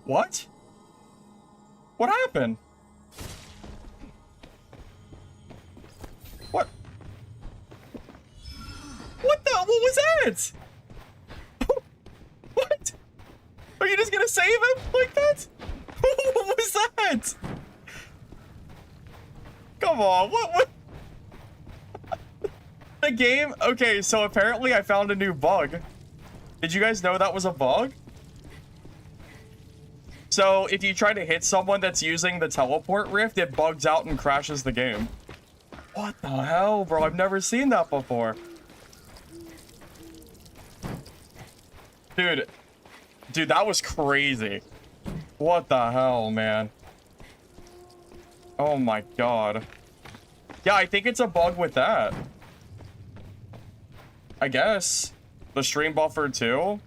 What? What happened? What? What the? What was that? What? Are you just gonna save him like that? What was that? Come on, what? The game? Okay, so apparently I found a new bug. Did you guys know that was a bug? So, if you try to hit someone that's using the teleport rift, it bugs out and crashes the game. What the hell, bro? I've never seen that before. Dude, that was crazy. What the hell, man? Oh my god. Yeah, I think it's a bug with that. I guess. The stream buffer too?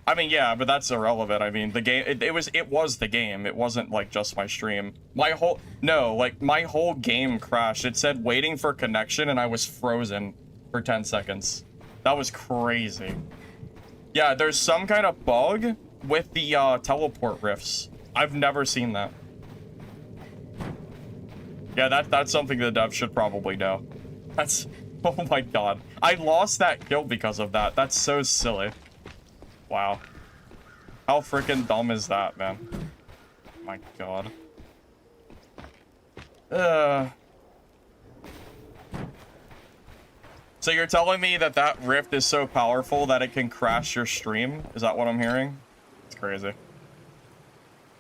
I mean, yeah, but that's irrelevant. I mean, the game, it was the game. It wasn't, like, just my stream. My whole game crashed. It said waiting for connection, and I was frozen for 10 seconds. That was crazy. Yeah, there's some kind of bug with the, teleport rifts. I've never seen that. Yeah, that's something the dev should probably know. That's, oh my god. I lost that kill because of that. That's so silly. Wow. How freaking dumb is that, man? My god. So you're telling me that that rift is so powerful that it can crash your stream? Is that what I'm hearing? It's crazy.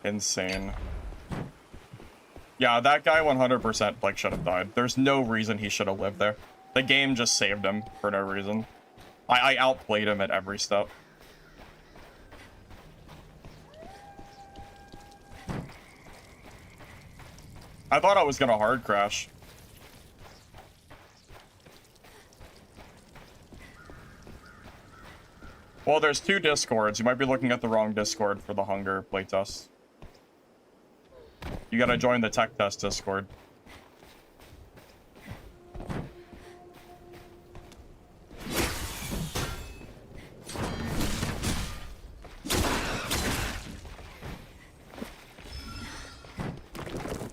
Insane. Yeah, that guy 100% like should have died. There's no reason he should have lived there. The game just saved him for no reason. I outplayed him at every step. I thought I was gonna hard crash. Well, there's two discords. You might be looking at the wrong discord for the hunger playtest. You gotta join the tech test discord.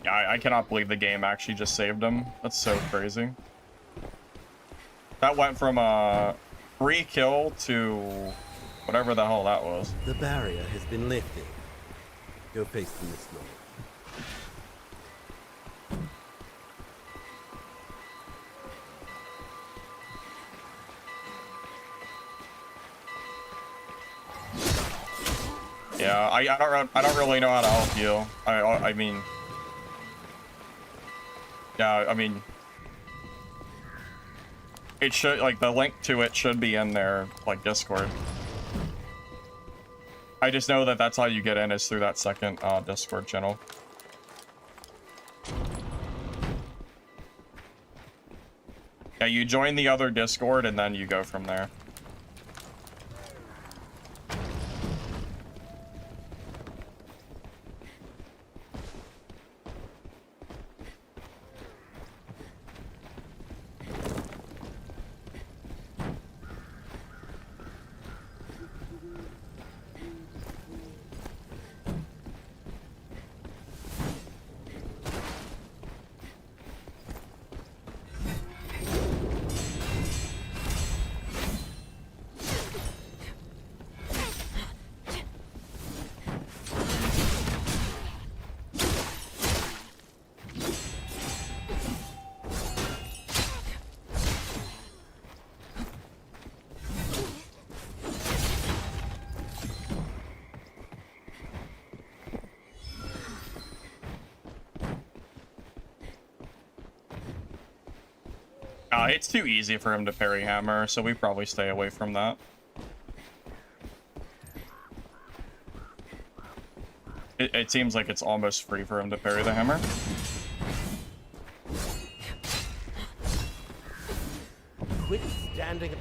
Yeah, I cannot believe the game actually just saved him. That's so crazy. That went from a free kill to whatever the hell that was. The barrier has been lifted. Go face the Mistfall. Yeah, I don't really know how to help you. I mean, yeah, I mean, it should, like, the link to it should be in there, like, Discord. I just know that that's how you get in, is through that second Discord channel. Yeah, you join the other Discord and then you go from there. It's too easy for him to parry hammer, so we probably stay away from that. It seems like it's almost free for him to parry the hammer. Quit standing.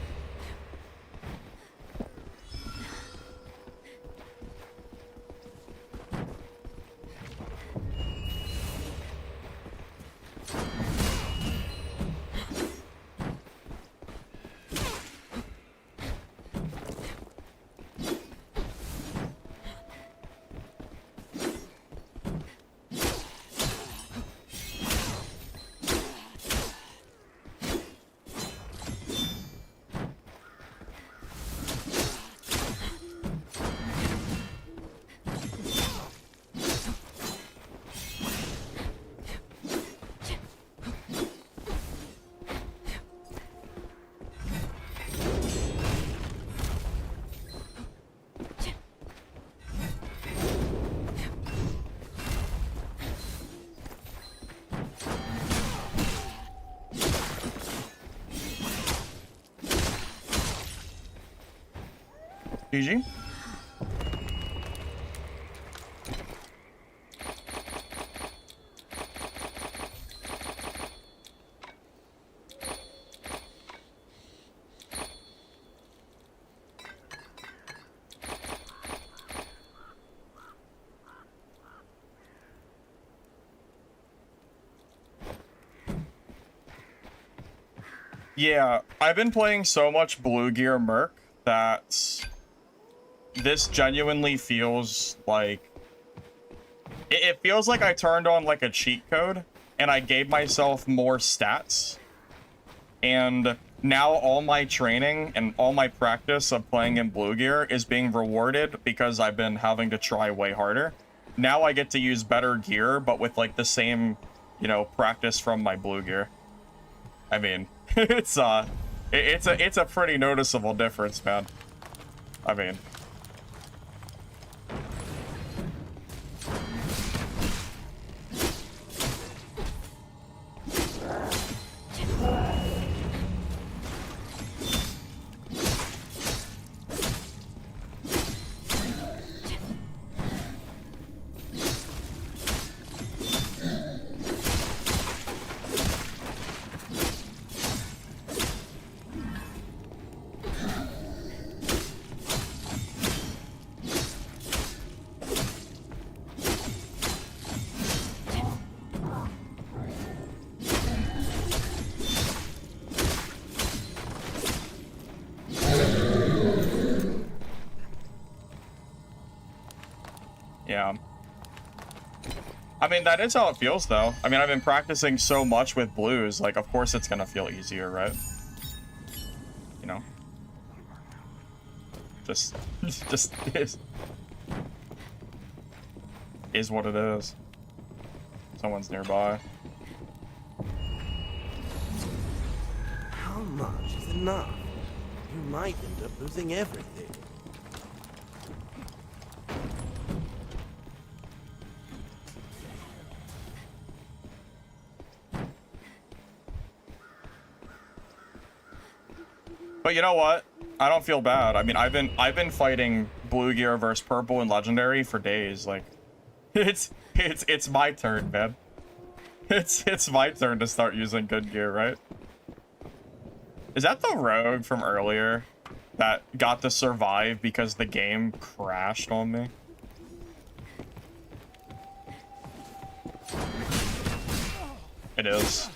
GG. Yeah, I've been playing so much Blue Gear Merc that this genuinely feels like... It feels like I turned on like a cheat code and I gave myself more stats. And now all my training and all my practice of playing in Blue Gear is being rewarded because I've been having to try way harder. Now I get to use better gear, but with like the same, you know, practice from my Blue Gear. I mean, it's It's a pretty noticeable difference, man. I mean, yeah. I mean, that is how it feels, though. I mean, I've been practicing so much with blues. Like, of course it's gonna feel easier, right? You know? Just is what it is. Someone's nearby. How much is enough? You might end up losing everything. But you know what? I don't feel bad. I mean, I've been fighting blue gear versus purple and legendary for days. Like, it's my turn, man. It's my turn to start using good gear, right? Is that the rogue from earlier that got to survive because the game crashed on me? It is.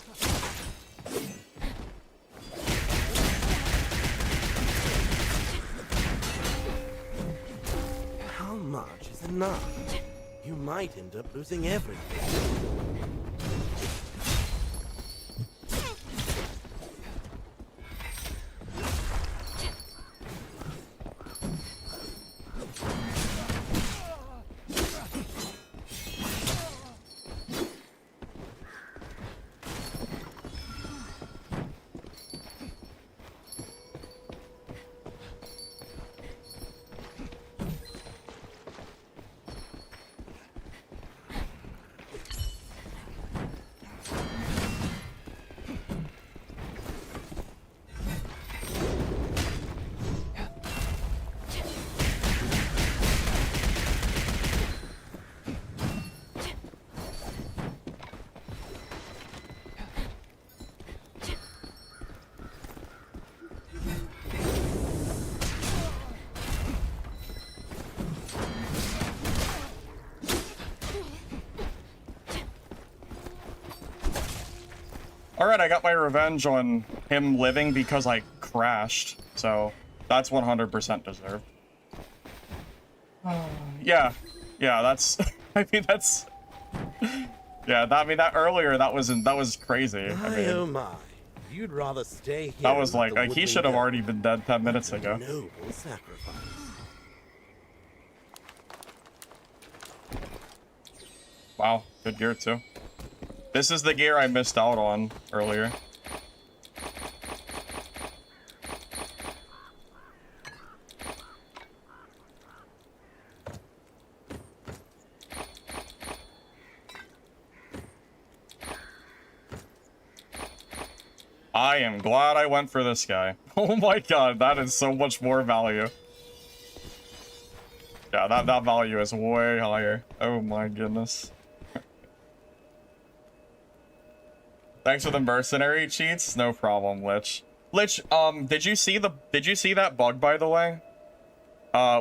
How much is enough? You might end up losing everything. Alright, I got my revenge on him living because I crashed, so that's 100% deserved. Yeah, that's, I mean, that's, yeah, I mean, that earlier, that was crazy. I My mean, oh my. You'd rather stay here. that was with like, the he woodland should have devil. already been dead 10 minutes ago. Noble sacrifice. Wow, good gear too. This is the gear I missed out on earlier. I am glad I went for this guy. Oh my god, that is so much more value. Yeah, that value is way higher. Oh my goodness. Thanks for the mercenary cheats. No problem, Lich. Lich, did you see that bug, by the way?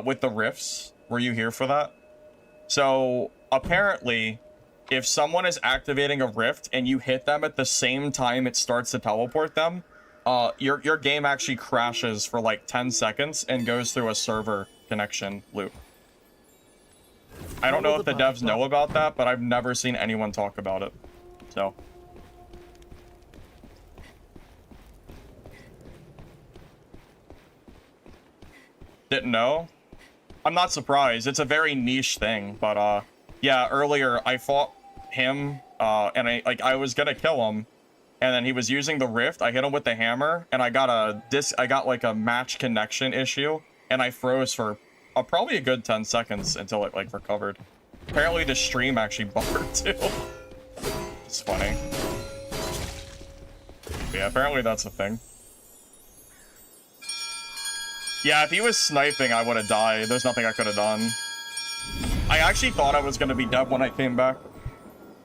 With the rifts? Were you here for that? So apparently, if someone is activating a rift and you hit them at the same time it starts to teleport them, your game actually crashes for like 10 seconds and goes through a server connection loop. I don't know if the devs know about that, but I've never seen anyone talk about it. So. Didn't know? I'm not surprised. It's a very niche thing, but yeah, earlier I fought him, and I was gonna kill him, and then he was using the rift. I hit him with the hammer, and I got like a match connection issue, and I froze for probably a good 10 seconds until it like recovered. Apparently the stream actually buffered too. It's funny. But yeah, apparently that's a thing. Yeah, if he was sniping, I would have died. There's nothing I could have done. I actually thought I was going to be dead when I came back.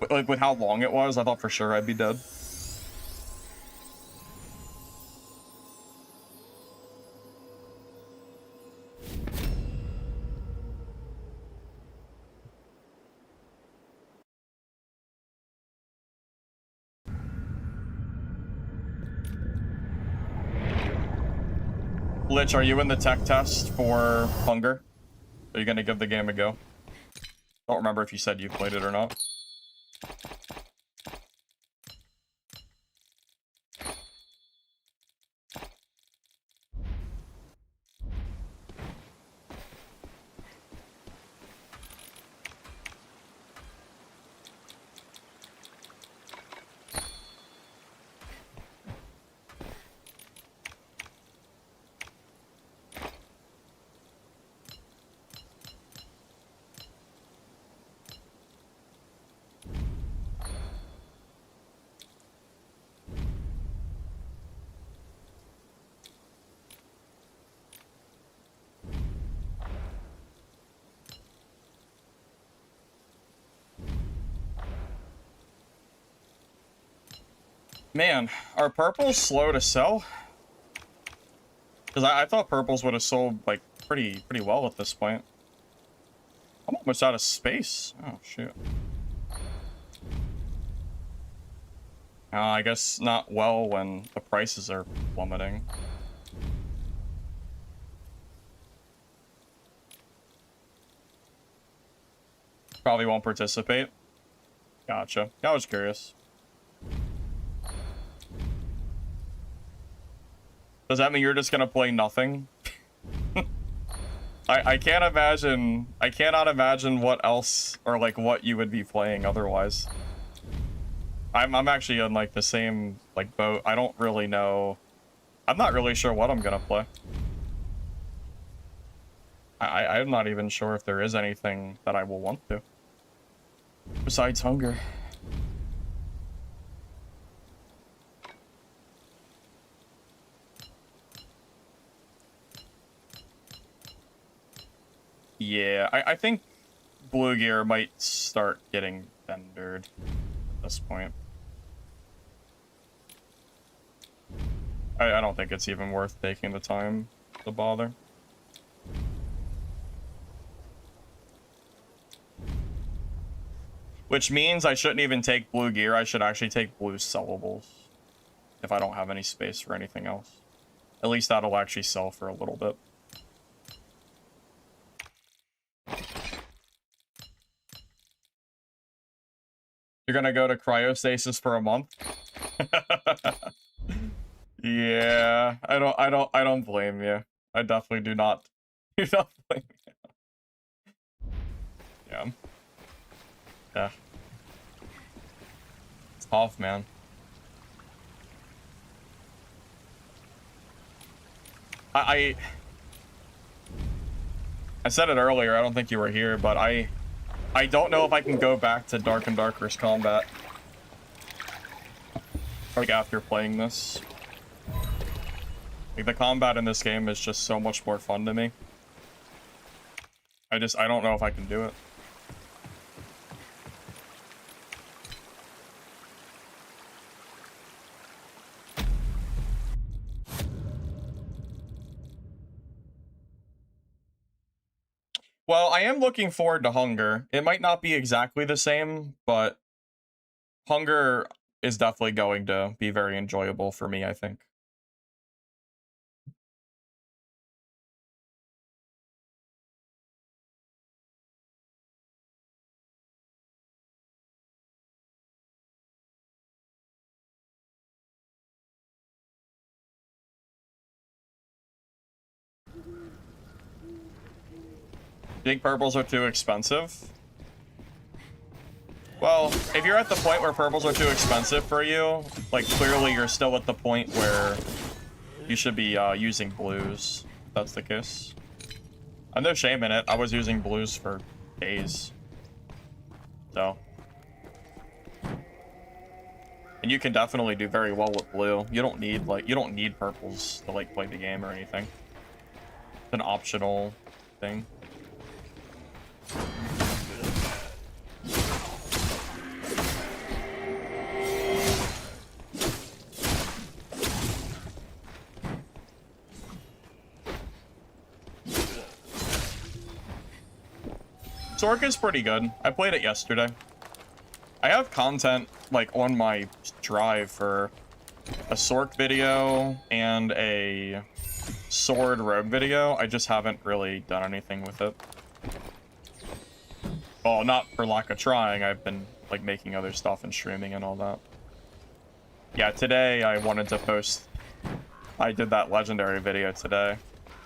Like, with how long it was, I thought for sure I'd be dead. Lich, are you in the tech test for Hunger? Are you going to give the game a go? Don't remember if you said you played it or not. Man, are purples slow to sell? Because I thought purples would have sold, like, pretty well at this point. I'm almost out of space. Oh, shoot. I guess not well when the prices are plummeting. Probably won't participate. Gotcha. I was curious. Does that mean you're just gonna play nothing? I can't imagine. I cannot imagine what else or like what you would be playing otherwise. I'm actually on like the same like boat. I don't really know. I'm not really sure what I'm gonna play. I'm not even sure if there is anything that I will want to. Besides Hunger. Yeah, I think Blue Gear might start getting vendored at this point. I don't think it's even worth taking the time to bother. Which means I shouldn't even take Blue Gear, I should actually take Blue Sellables. If I don't have any space for anything else. At least that'll actually sell for a little bit. You're gonna go to cryostasis for a month? Yeah, I don't blame you. I definitely do not. Do not blame you. Yeah. Yeah. It's tough, man. I said it earlier, I don't think you were here, but I don't know if I can go back to Dark and Darker's combat. Like, after playing this. Like, the combat in this game is just so much more fun to me. I don't know if I can do it. Well, I am looking forward to Hunger. It might not be exactly the same, but Hunger is definitely going to be very enjoyable for me, I think. You think purples are too expensive? Well, if you're at the point where purples are too expensive for you, like clearly you're still at the point where you should be using blues. If that's the case. And no shame in it. I was using blues for days. So. And you can definitely do very well with blue. You don't need purples to like play the game or anything. It's an optional thing. Sork is pretty good. I played it yesterday. I have content like on my drive for a Sork video and a Sword Rogue video. I just haven't really done anything with it. Well, not for lack of trying. I've been like making other stuff and streaming and all that. Yeah, today I wanted to post. I did that legendary video today.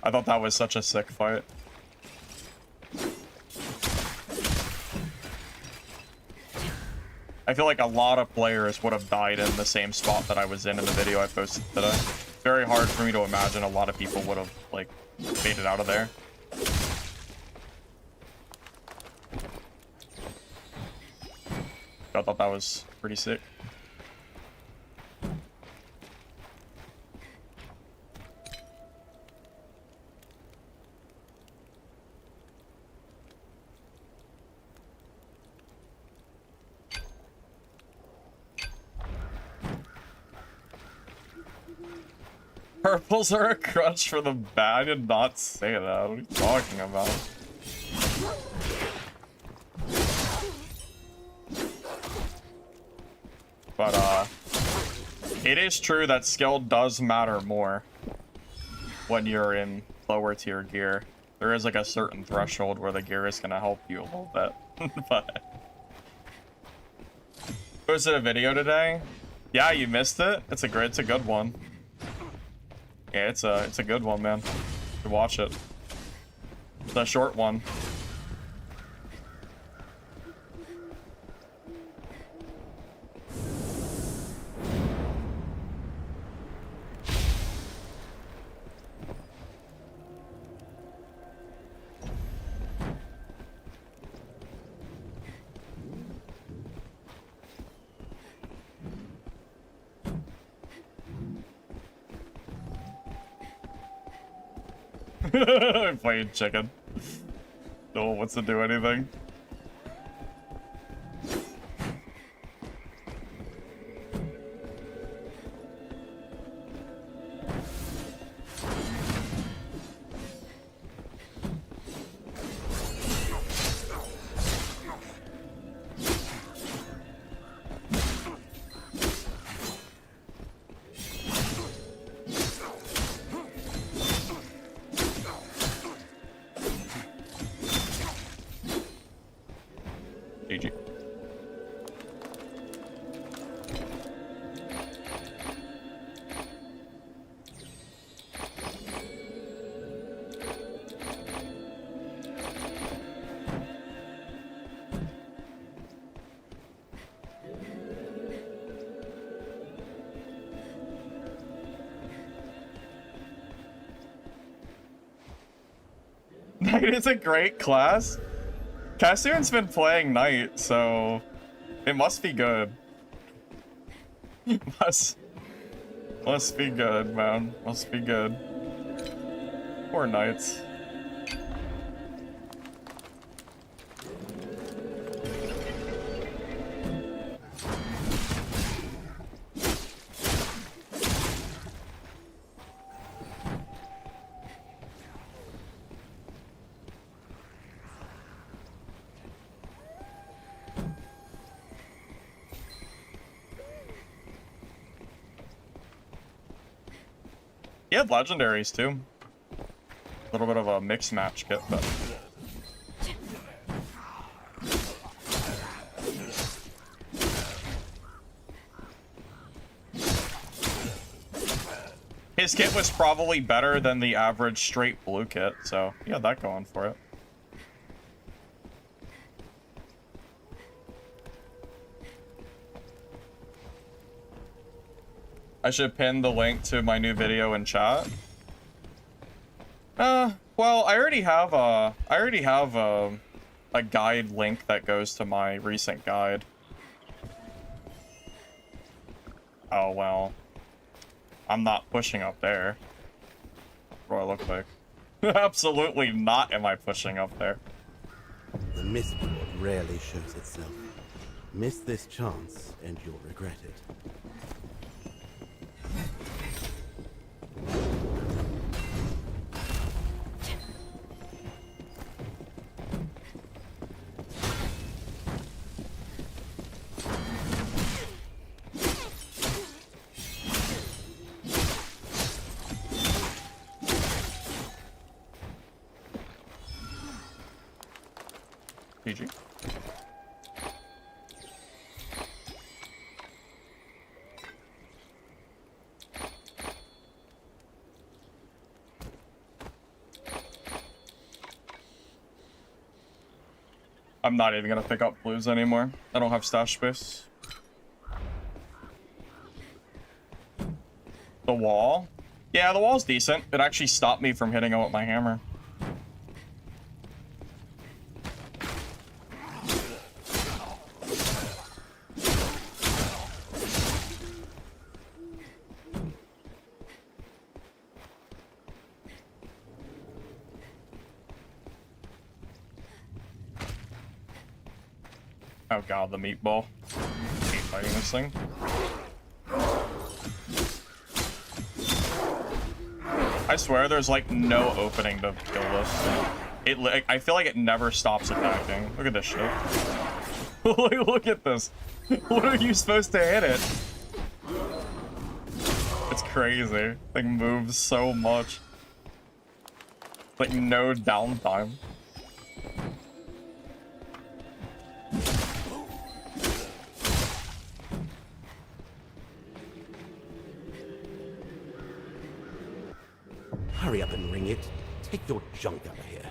I thought that was such a sick fight. I feel like a lot of players would have died in the same spot that I was in the video I posted today. Very hard for me to imagine a lot of people would have, like, made it out of there. I thought that was pretty sick. Purples are a crutch for the bad. I did not say that. What are you talking about? But, it is true that skill does matter more when you're in lower tier gear. There is like a certain threshold where the gear is gonna help you a little bit. But posted a video today. Yeah, you missed it. It's a good one. Yeah, it's a good one, man. You watch it. It's a short one. I'm playing chicken. No one wants to do anything. GG. Knight is a great class. Cassian's been playing Knight, so it must be good. must be good, man. Must be good. Poor Knights. He had legendaries too. A little bit of a mixed match kit, but his kit was probably better than the average straight blue kit, so he had that going for it. I should pin the link to my new video in chat. Well, I already have a guide link that goes to my recent guide. Oh, well. I'm not pushing up there. What do I look like? Absolutely not am I pushing up there. The Mistfall rarely shows itself. Miss this chance, and you'll regret it. GG. I'm not even gonna pick up blues anymore. I don't have stash space. The wall? Yeah, the wall's decent. It actually stopped me from hitting it with my hammer. Oh god, the meatball. I hate fighting this thing. I swear there's like no opening to kill this. I feel like it never stops attacking. Look at this shit. Look at this. What are you supposed to hit it? It's crazy. Like moves so much. Like no downtime. Hurry up and ring it. Take your junk out of here.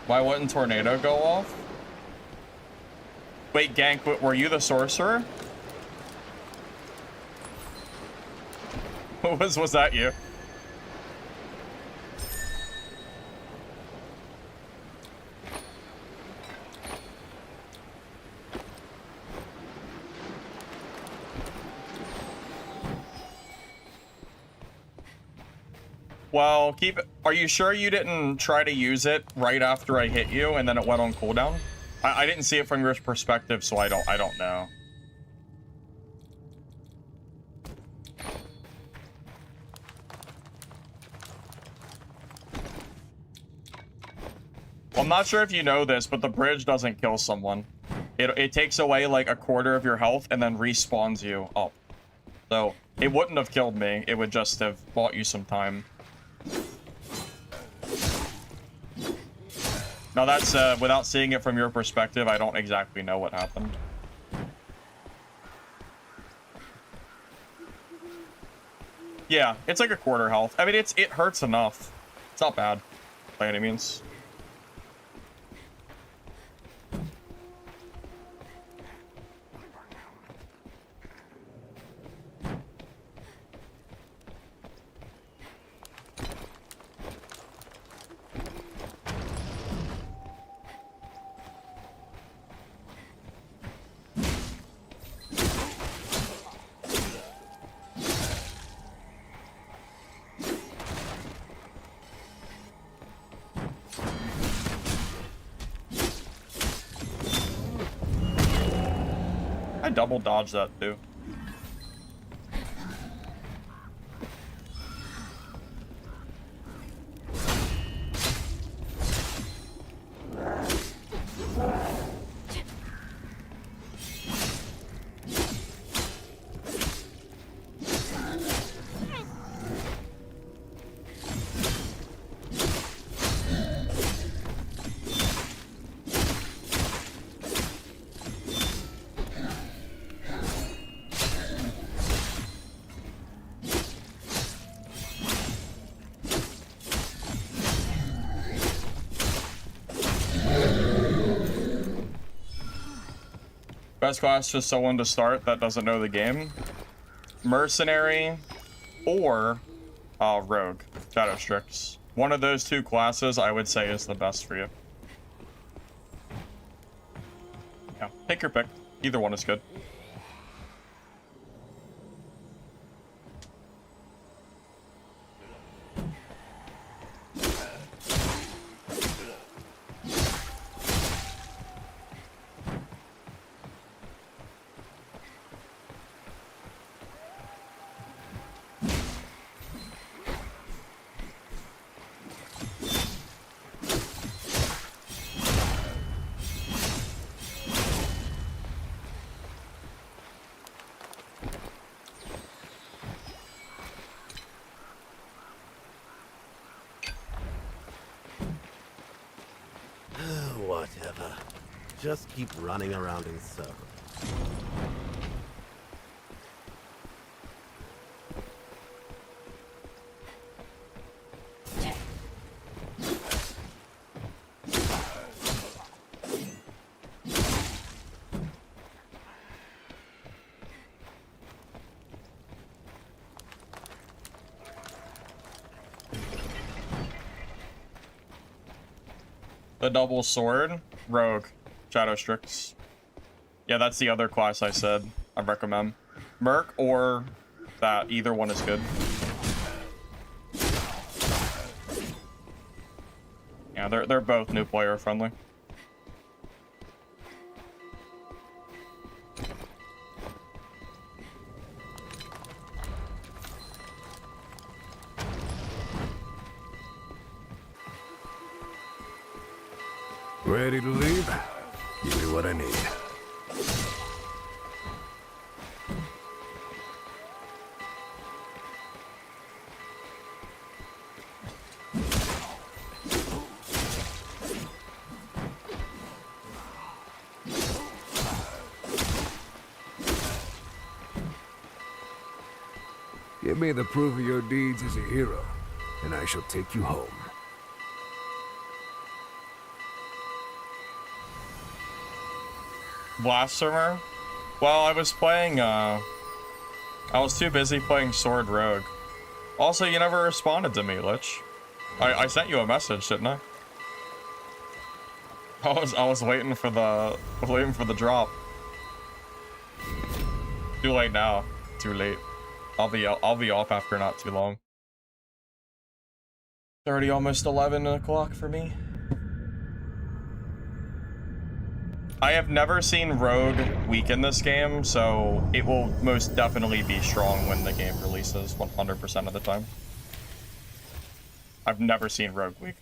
Why wouldn't Tornado go off? Wait, Gank, were you the sorcerer? Was that you? Well, are you sure you didn't try to use it right after I hit you and then it went on cooldown? I didn't see it from your perspective, so I don't know. Well, I'm not sure if you know this, but the bridge doesn't kill someone. It takes away like a quarter of your health and then respawns you up. So it wouldn't have killed me. It would just have bought you some time. Now that's, without seeing it from your perspective, I don't exactly know what happened. Yeah, it's like a quarter health. I mean, it hurts enough. It's not bad, by any means. I double dodged that too. Best class for someone to start that doesn't know the game. Mercenary or Rogue, Shadow Strix. One of those two classes I would say is the best for you. Yeah, take your pick. Either one is good. Whatever. Just keep running around in circles. The double sword, Rogue, Shadow Strix. Yeah, that's the other class I said I recommend. Merc or that, either one is good. Yeah, they're both new player friendly. Ready to leave? Give me what I need. Give me the proof of your deeds as a hero, and I shall take you home. Blasphemer? Well, I was playing, I was too busy playing Sword Rogue. Also, you never responded to me, Lich. I sent you a message, didn't I? I was waiting for the drop. Too late now. Too late. I'll be off after not too long. 30, almost 11 o'clock for me. I have never seen Rogue weaken this game, so it will most definitely be strong when the game releases 100% of the time. I've never seen Rogue weak.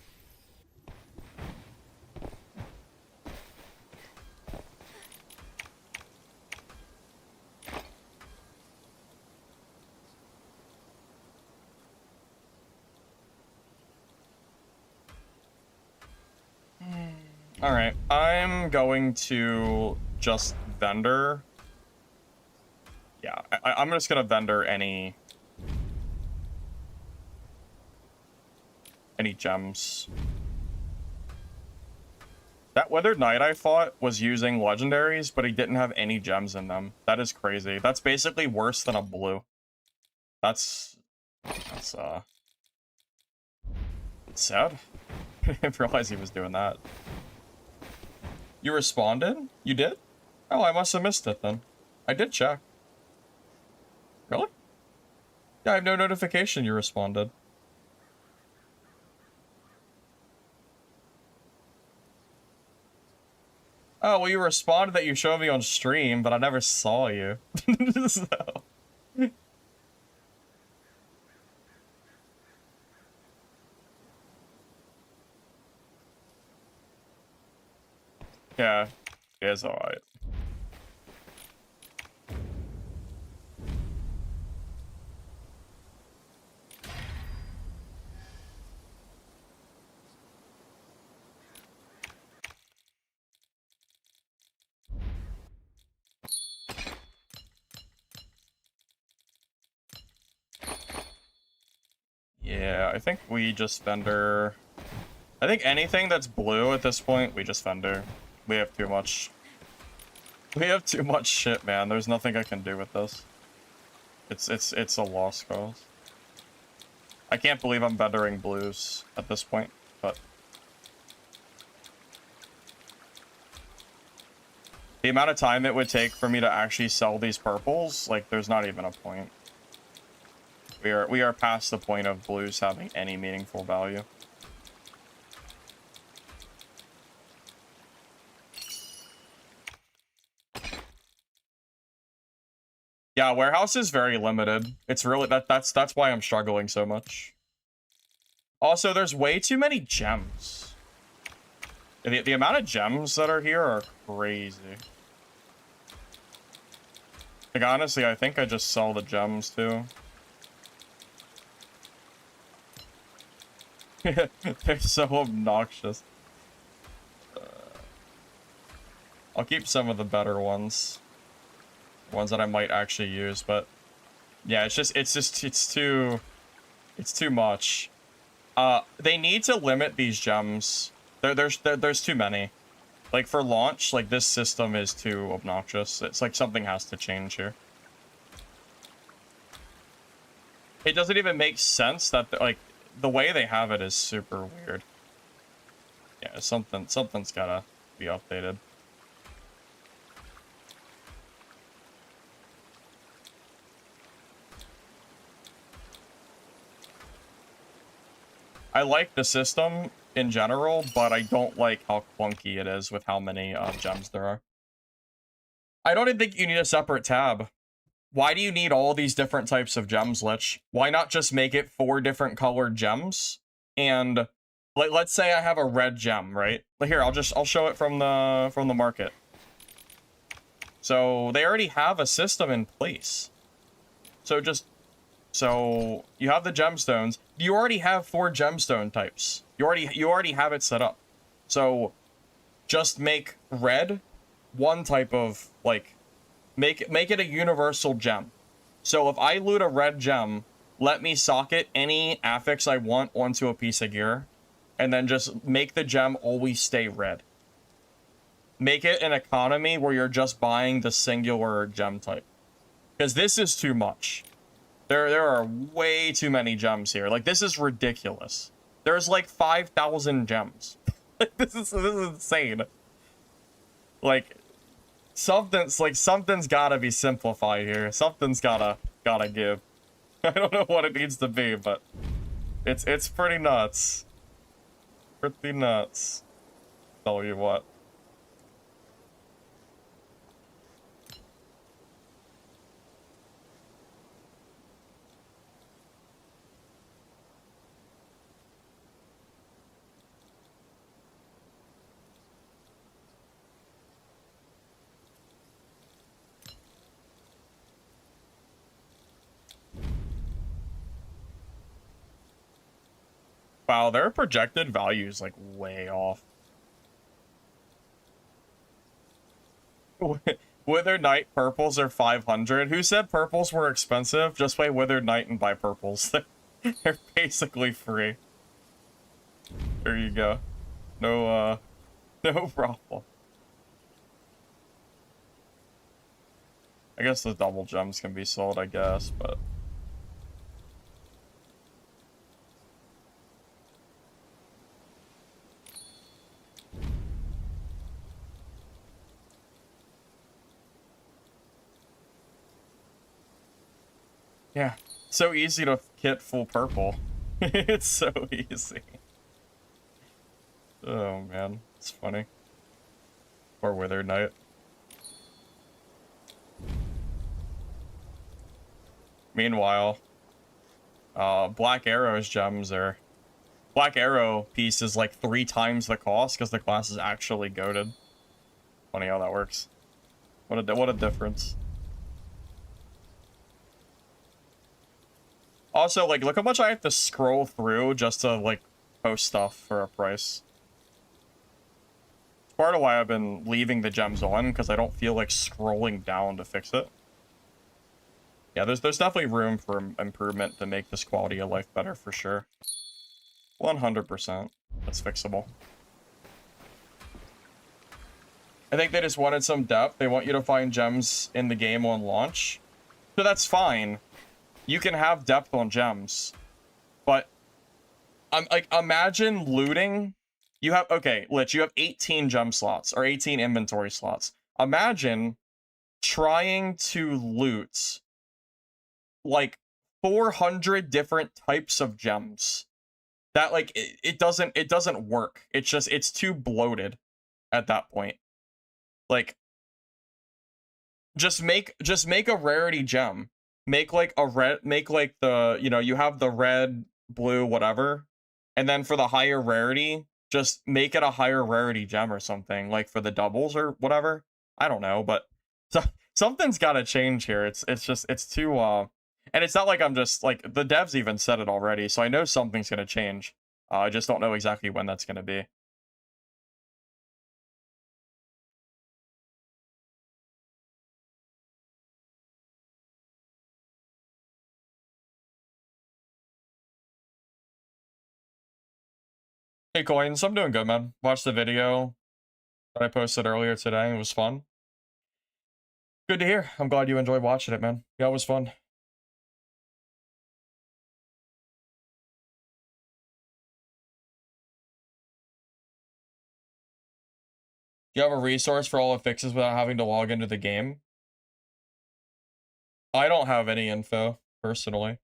Alright, I'm going to just vendor. Yeah, I'm just gonna vendor any gems. That Weathered Knight I fought was using legendaries, but he didn't have any gems in them. That is crazy. That's basically worse than a blue. That's sad. I didn't realize he was doing that. You responded? You did? Oh, I must have missed it then. I did check. Really? Yeah, I have no notification you responded. Oh, well, you responded that you showed me on stream, but I never saw you. So... Yeah, it's alright. Yeah, I think we just vendor... I think anything that's blue at this point, we just vendor. We have too much. We have too much shit, man. There's nothing I can do with this. It's a lost cause. I can't believe I'm bettering blues at this point, but the amount of time it would take for me to actually sell these purples, like, there's not even a point. We are past the point of blues having any meaningful value. Yeah, warehouse is very limited. It's really that's why I'm struggling so much. Also, there's way too many gems. The amount of gems that are here are crazy. Like, honestly, I think I just sell the gems too. They're so obnoxious. I'll keep some of the better ones. Ones that I might actually use, but yeah, it's too much. They need to limit these gems. There's too many. Like, for launch, like, this system is too obnoxious. It's like something has to change here. It doesn't even make sense that, like, the way they have it is super weird. Yeah, something's gotta be updated. I like the system in general, but I don't like how clunky it is with how many gems there are. I don't even think you need a separate tab. Why do you need all these different types of gems, Lich? Why not just make it 4 different colored gems? And like, let's say I have a red gem, right? Here, I'll show it from the market. So they already have a system in place. So you have the gemstones. You already have 4 gemstone types. You already have it set up. So just make red one type of, like, make it a universal gem. So if I loot a red gem, let me socket any affix I want onto a piece of gear, and then just make the gem always stay red. Make it an economy where you're just buying the singular gem type. Because this is too much. There are way too many gems here. Like, this is ridiculous. There's like 5,000 gems. Like, this is insane. Like, something's gotta be simplified here. Something's gotta give. I don't know what it needs to be, but it's pretty nuts. Pretty nuts. Tell you what. Wow, their projected value is like way off. Withered Knight purples are 500. Who said purples were expensive? Just play Withered Knight and buy purples. They're basically free. There you go. No problem. I guess the double gems can be sold, I guess, but yeah, so easy to kit full purple. It's so easy. Oh man, it's funny. Or Withered Knight. Meanwhile, Black Arrow's gems are... Black Arrow piece is like 3 times the cost because the class is actually goated. Funny how that works. What a difference. Also, like, look how much I have to scroll through just to, like, post stuff for a price. Part of why I've been leaving the gems on, because I don't feel like scrolling down to fix it. Yeah, there's definitely room for improvement to make this quality of life better, for sure. 100%. That's fixable. I think they just wanted some depth. They want you to find gems in the game on launch. So that's fine. You can have depth on gems. But like, imagine looting. You have, okay, Lich, you have 18 gem slots or 18 inventory slots. Imagine trying to loot like 400 different types of gems. That, like, it doesn't work. It's just, it's too bloated at that point. Like, just make a rarity gem. Make like the, you know, you have the red, blue, whatever. And then for the higher rarity, just make it a higher rarity gem or something, like for the doubles or whatever. I don't know, but something's got to change here. It's just, it's too and it's not like I'm just like, the devs even said it already, so I know something's going to change. I just don't know exactly when that's going to be. Hey Coins, I'm doing good, man. Watched the video that I posted earlier today. It was fun. Good to hear. I'm glad you enjoyed watching it, man. Yeah, it was fun. Do you have a resource for all the fixes without having to log into the game? I don't have any info, personally.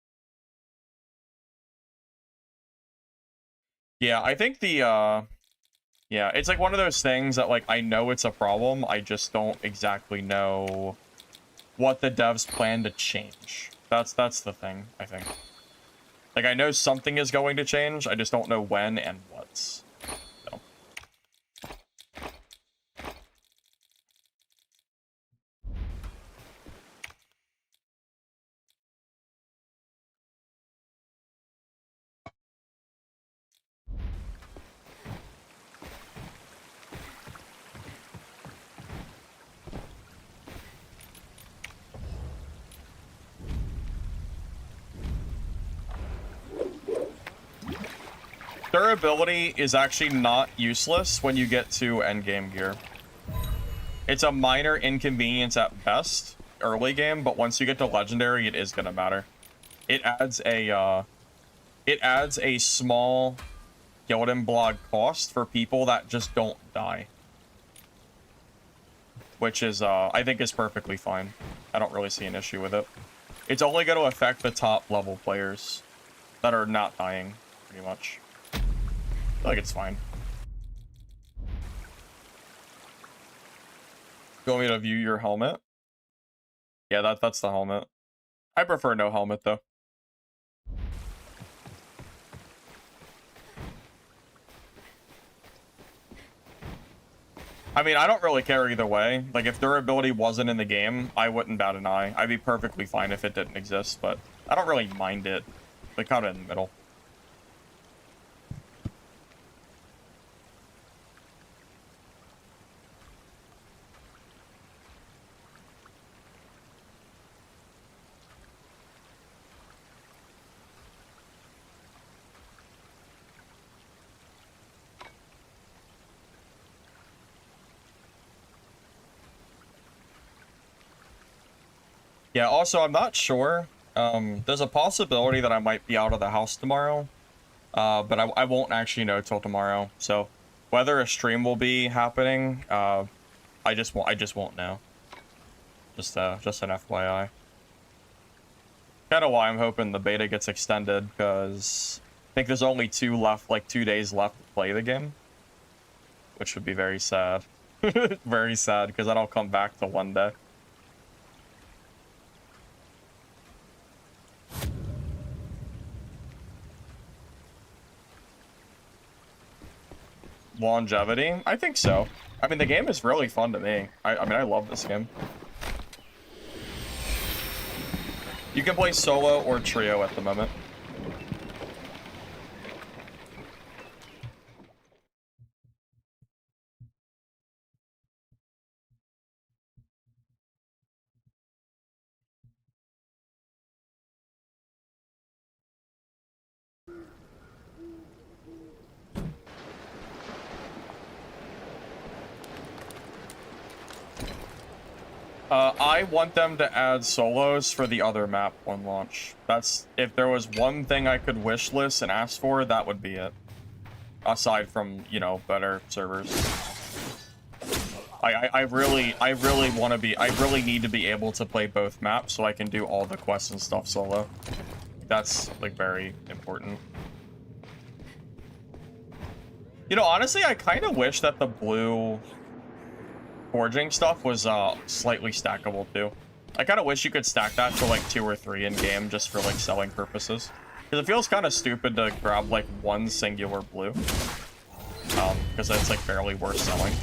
Yeah, I think the, yeah, it's like one of those things that, like, I know it's a problem, I just don't exactly know what the devs plan to change. That's the thing, I think. Like, I know something is going to change, I just don't know when and what. So. Durability is actually not useless when you get to endgame gear. It's a minor inconvenience at best, early game, but once you get to legendary, it is gonna matter. It adds a small Gildan block cost for people that just don't die. Which is, I think is perfectly fine. I don't really see an issue with it. It's only going to affect the top level players that are not dying, pretty much. I feel like it's fine. You want me to view your helmet? Yeah, that's the helmet. I prefer no helmet, though. I mean, I don't really care either way. Like, if durability wasn't in the game, I wouldn't bat an eye. I'd be perfectly fine if it didn't exist, but I don't really mind it. Like, kind of in the middle. Yeah, also, I'm not sure. There's a possibility that I might be out of the house tomorrow. But I won't actually know till tomorrow. So, whether a stream will be happening, I just won't know. Just an FYI. Kind of why I'm hoping the beta gets extended, because I think there's only 2 days left to play the game. Which would be very sad. Very sad, because then I'll come back to one day. Longevity? I think so. I mean, the game is really fun to me. I mean, I love this game. You can play solo or trio at the moment. I want them to add solos for the other map on launch. That's, if there was one thing I could wish list and ask for, that would be it. Aside from, you know, better servers. I really want to be, I really need to be able to play both maps so I can do all the quests and stuff solo. That's, like, very important. You know, honestly, I kind of wish that the blue forging stuff was slightly stackable too. I kind of wish you could stack that to like 2 or 3 in game just for like selling purposes, because it feels kind of stupid to grab like one singular blue, because that's like barely worth selling,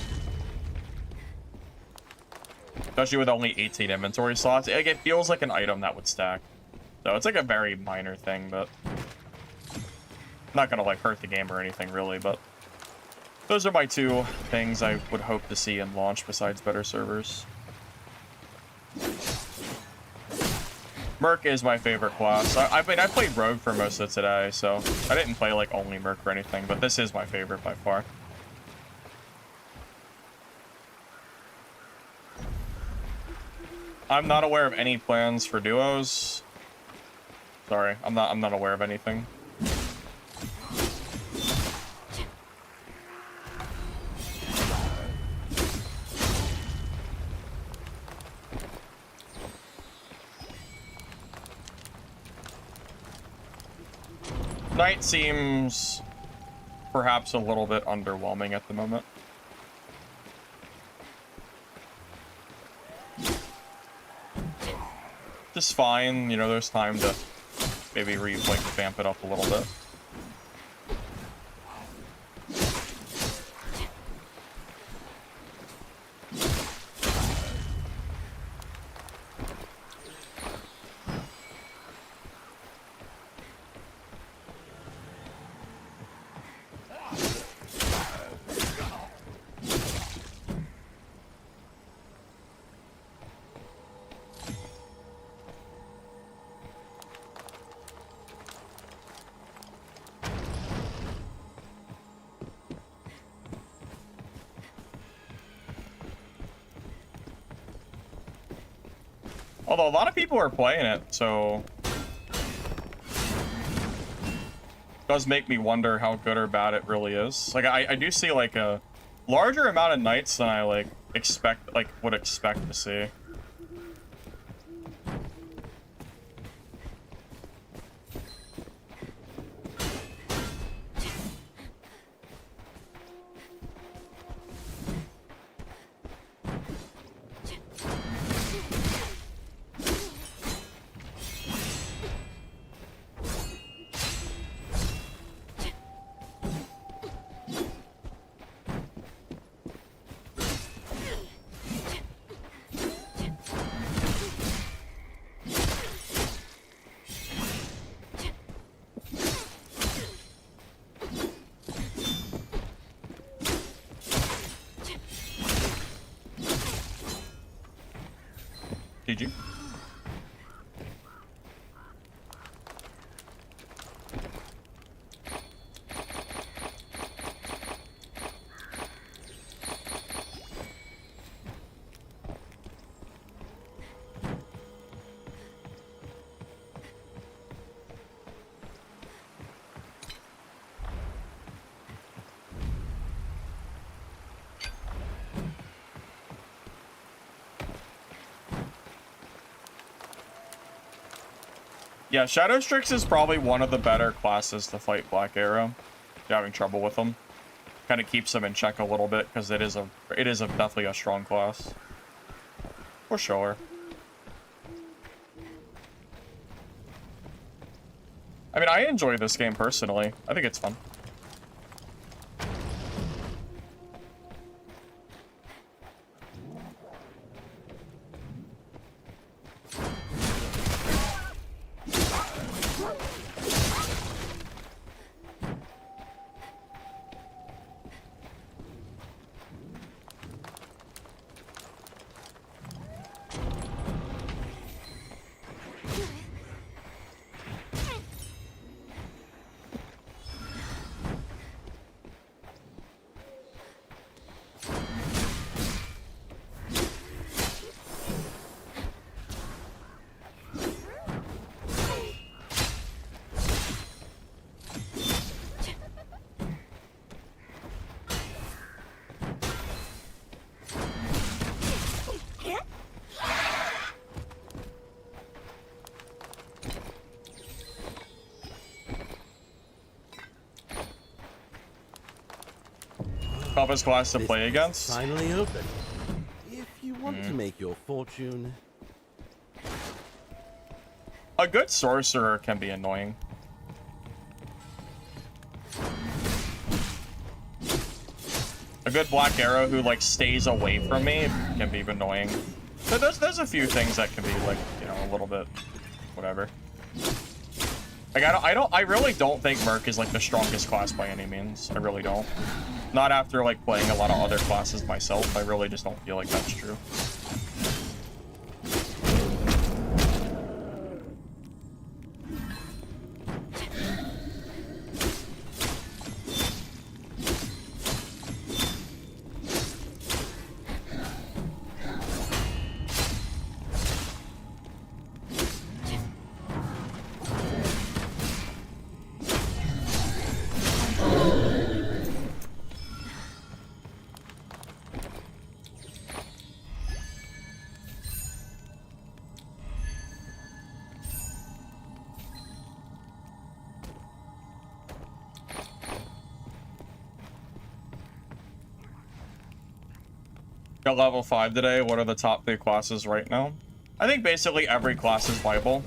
especially with only 18 inventory slots. Like, it feels like an item that would stack, so it's like a very minor thing, but not gonna like hurt the game or anything really. But those are my 2 things I would hope to see in launch besides better servers. Merc is my favorite class. I mean, I played Rogue for most of today, so I didn't play like only Merc or anything, but this is my favorite by far. I'm not aware of any plans for duos. Sorry, I'm not aware of anything. Knight seems perhaps a little bit underwhelming at the moment. Just fine, you know, there's time to maybe vamp it up a little bit. Although a lot of people are playing it, so it does make me wonder how good or bad it really is. Like, I do see like a larger amount of knights than I would expect to see. GG. Yeah, Shadow Strix is probably one of the better classes to fight Black Arrow. If you're having trouble with them, kind of keeps them in check a little bit because it is definitely a strong class. For sure. I mean, I enjoy this game personally. I think it's fun. Toughest class to This play is against? finally open. If you want to make your fortune, A good sorcerer can be annoying. A good black arrow who like stays away from me can be annoying. So there's a few things that can be like, you know, a little bit whatever. Like I really don't think Merc is like the strongest class by any means. I really don't. Not after like playing a lot of other classes myself. I really just don't feel like that's true. Got level 5 today. What are the top 3 classes right now? I think basically every class is viable.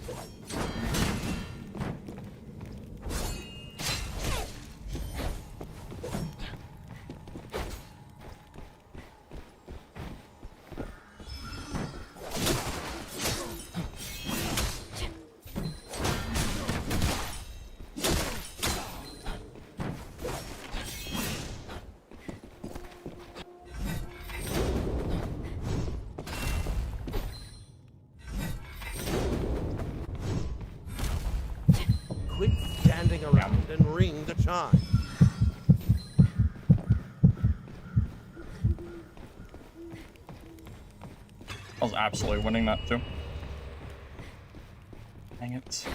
quit standing around and ring the chime. I was absolutely winning that too. Dang it.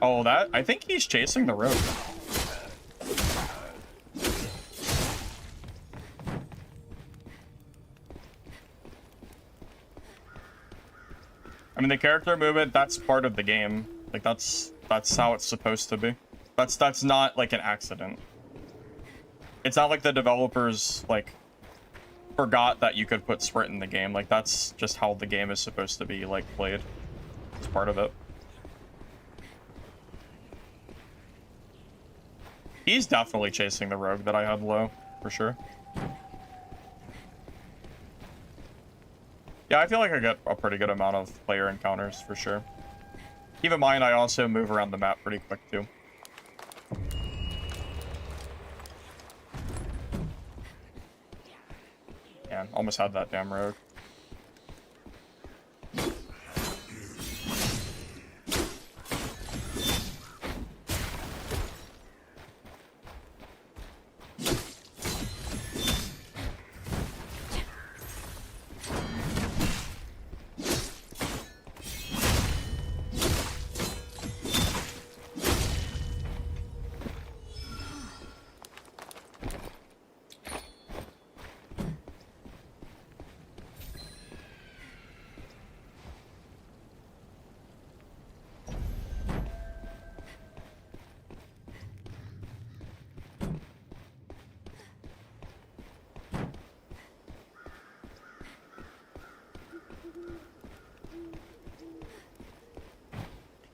Oh, that... I think he's chasing the road. I mean, the character movement, that's part of the game. Like, that's how it's supposed to be. That's not, like, an accident. It's not like the developers, like, forgot that you could put sprint in the game. Like, that's just how the game is supposed to be, like, played. It's part of it. He's definitely chasing the rogue that I had low, for sure. Yeah, I feel like I get a pretty good amount of player encounters, for sure. Keep in mind, I also move around the map pretty quick, too. Yeah, almost had that damn rogue.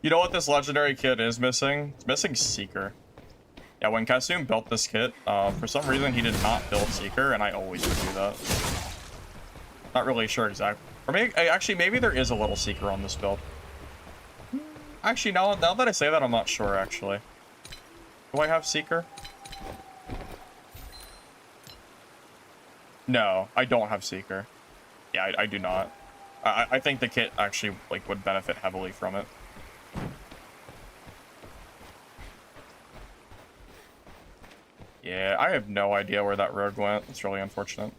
You know what this legendary kit is missing? It's missing Seeker. Yeah, when Kasum built this kit, for some reason he did not build Seeker, and I always would do that. Not really sure exactly. Or maybe, actually, maybe there is a little Seeker on this build. Actually, now that I say that, I'm not sure, actually. Do I have Seeker? No, I don't have Seeker. Yeah, I do not. I think the kit actually, like, would benefit heavily from it. Yeah, I have no idea where that rogue went. It's really unfortunate.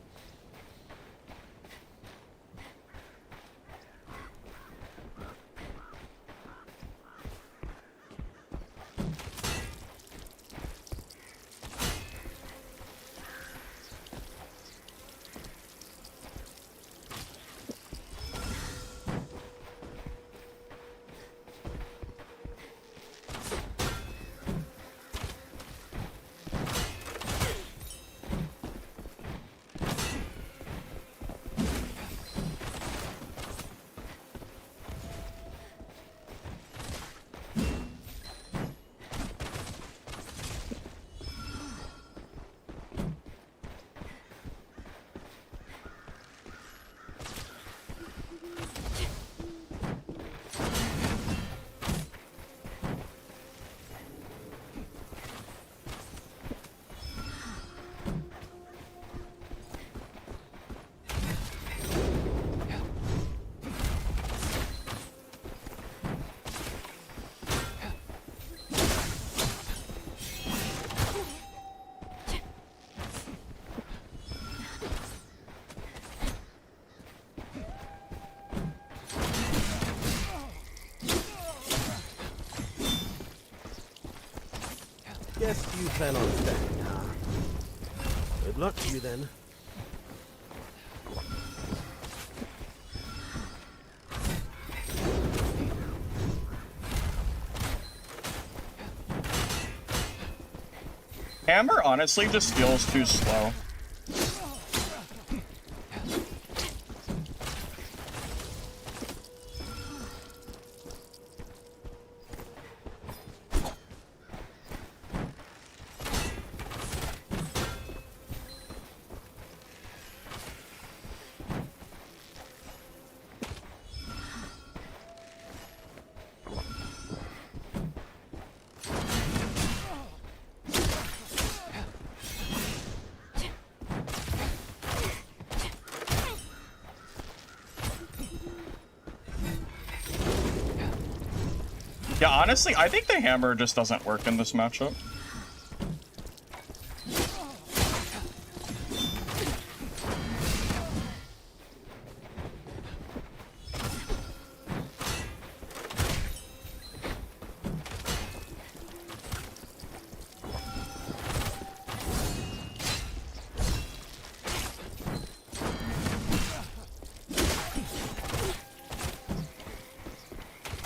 guess you plan on staying, huh? Good luck to you then. Hammer honestly just feels too slow. Yeah, honestly, I think the hammer just doesn't work in this matchup.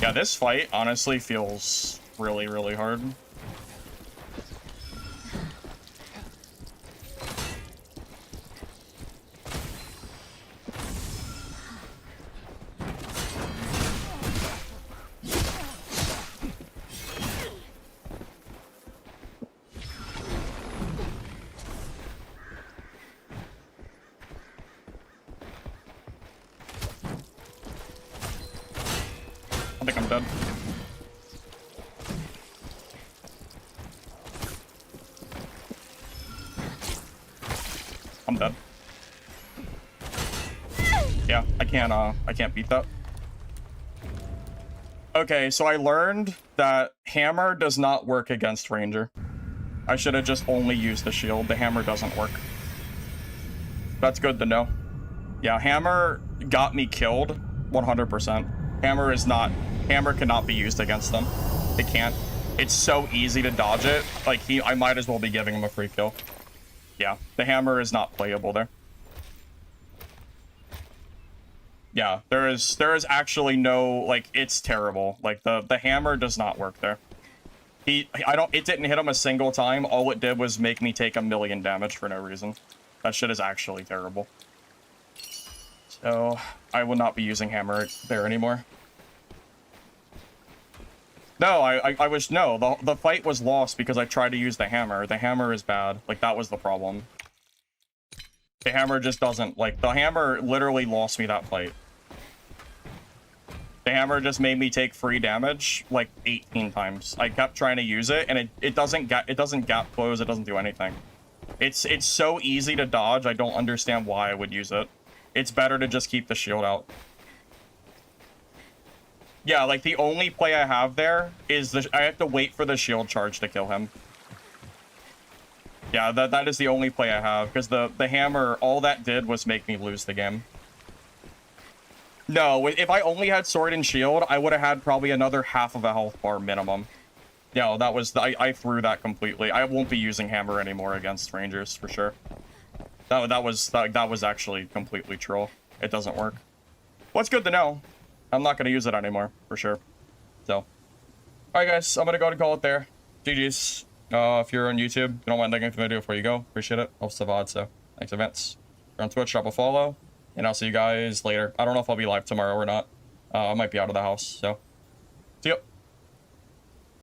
Yeah, this fight honestly feels really, really hard. I think I'm dead. I'm dead. Yeah, I can't beat that. Okay, so I learned that hammer does not work against ranger. I should have just only used the shield. The hammer doesn't work. That's good to know. Yeah, hammer got me killed 100%. Hammer cannot be used against them. It can't. It's so easy to dodge it. Like, I might as well be giving him a free kill. Yeah, the hammer is not playable there. Yeah, there is actually no, like, it's terrible. Like, the hammer does not work there. It didn't hit him a single time. All it did was make me take 1,000,000 damage for no reason. That shit is actually terrible. So, I will not be using hammer there anymore. No, the fight was lost because I tried to use the hammer. The hammer is bad. Like, that was the problem. The hammer just doesn't, like, the hammer literally lost me that fight. The hammer just made me take free damage, like, 18 times. I kept trying to use it, and it doesn't gap close, it doesn't do anything. It's so easy to dodge, I don't understand why I would use it. It's better to just keep the shield out. Yeah, like, the only play I have there is I have to wait for the shield charge to kill him. Yeah, that is the only play I have, because the hammer, all that did was make me lose the game. No, if I only had sword and shield, I would have had probably another half of a health bar minimum. Yeah, that was, I threw that completely. I won't be using hammer anymore against rangers, for sure. That was actually completely troll. It doesn't work. What's good to know. I'm not going to use it anymore, for sure. So. Alright, guys. I'm going to go ahead and call it there. GG's. If you're on YouTube, you don't mind liking the video before you go. Appreciate it. Helps the VOD, so. Thanks, events. If you're on Twitch, drop a follow. And I'll see you guys later. I don't know if I'll be live tomorrow or not. I might be out of the house, so.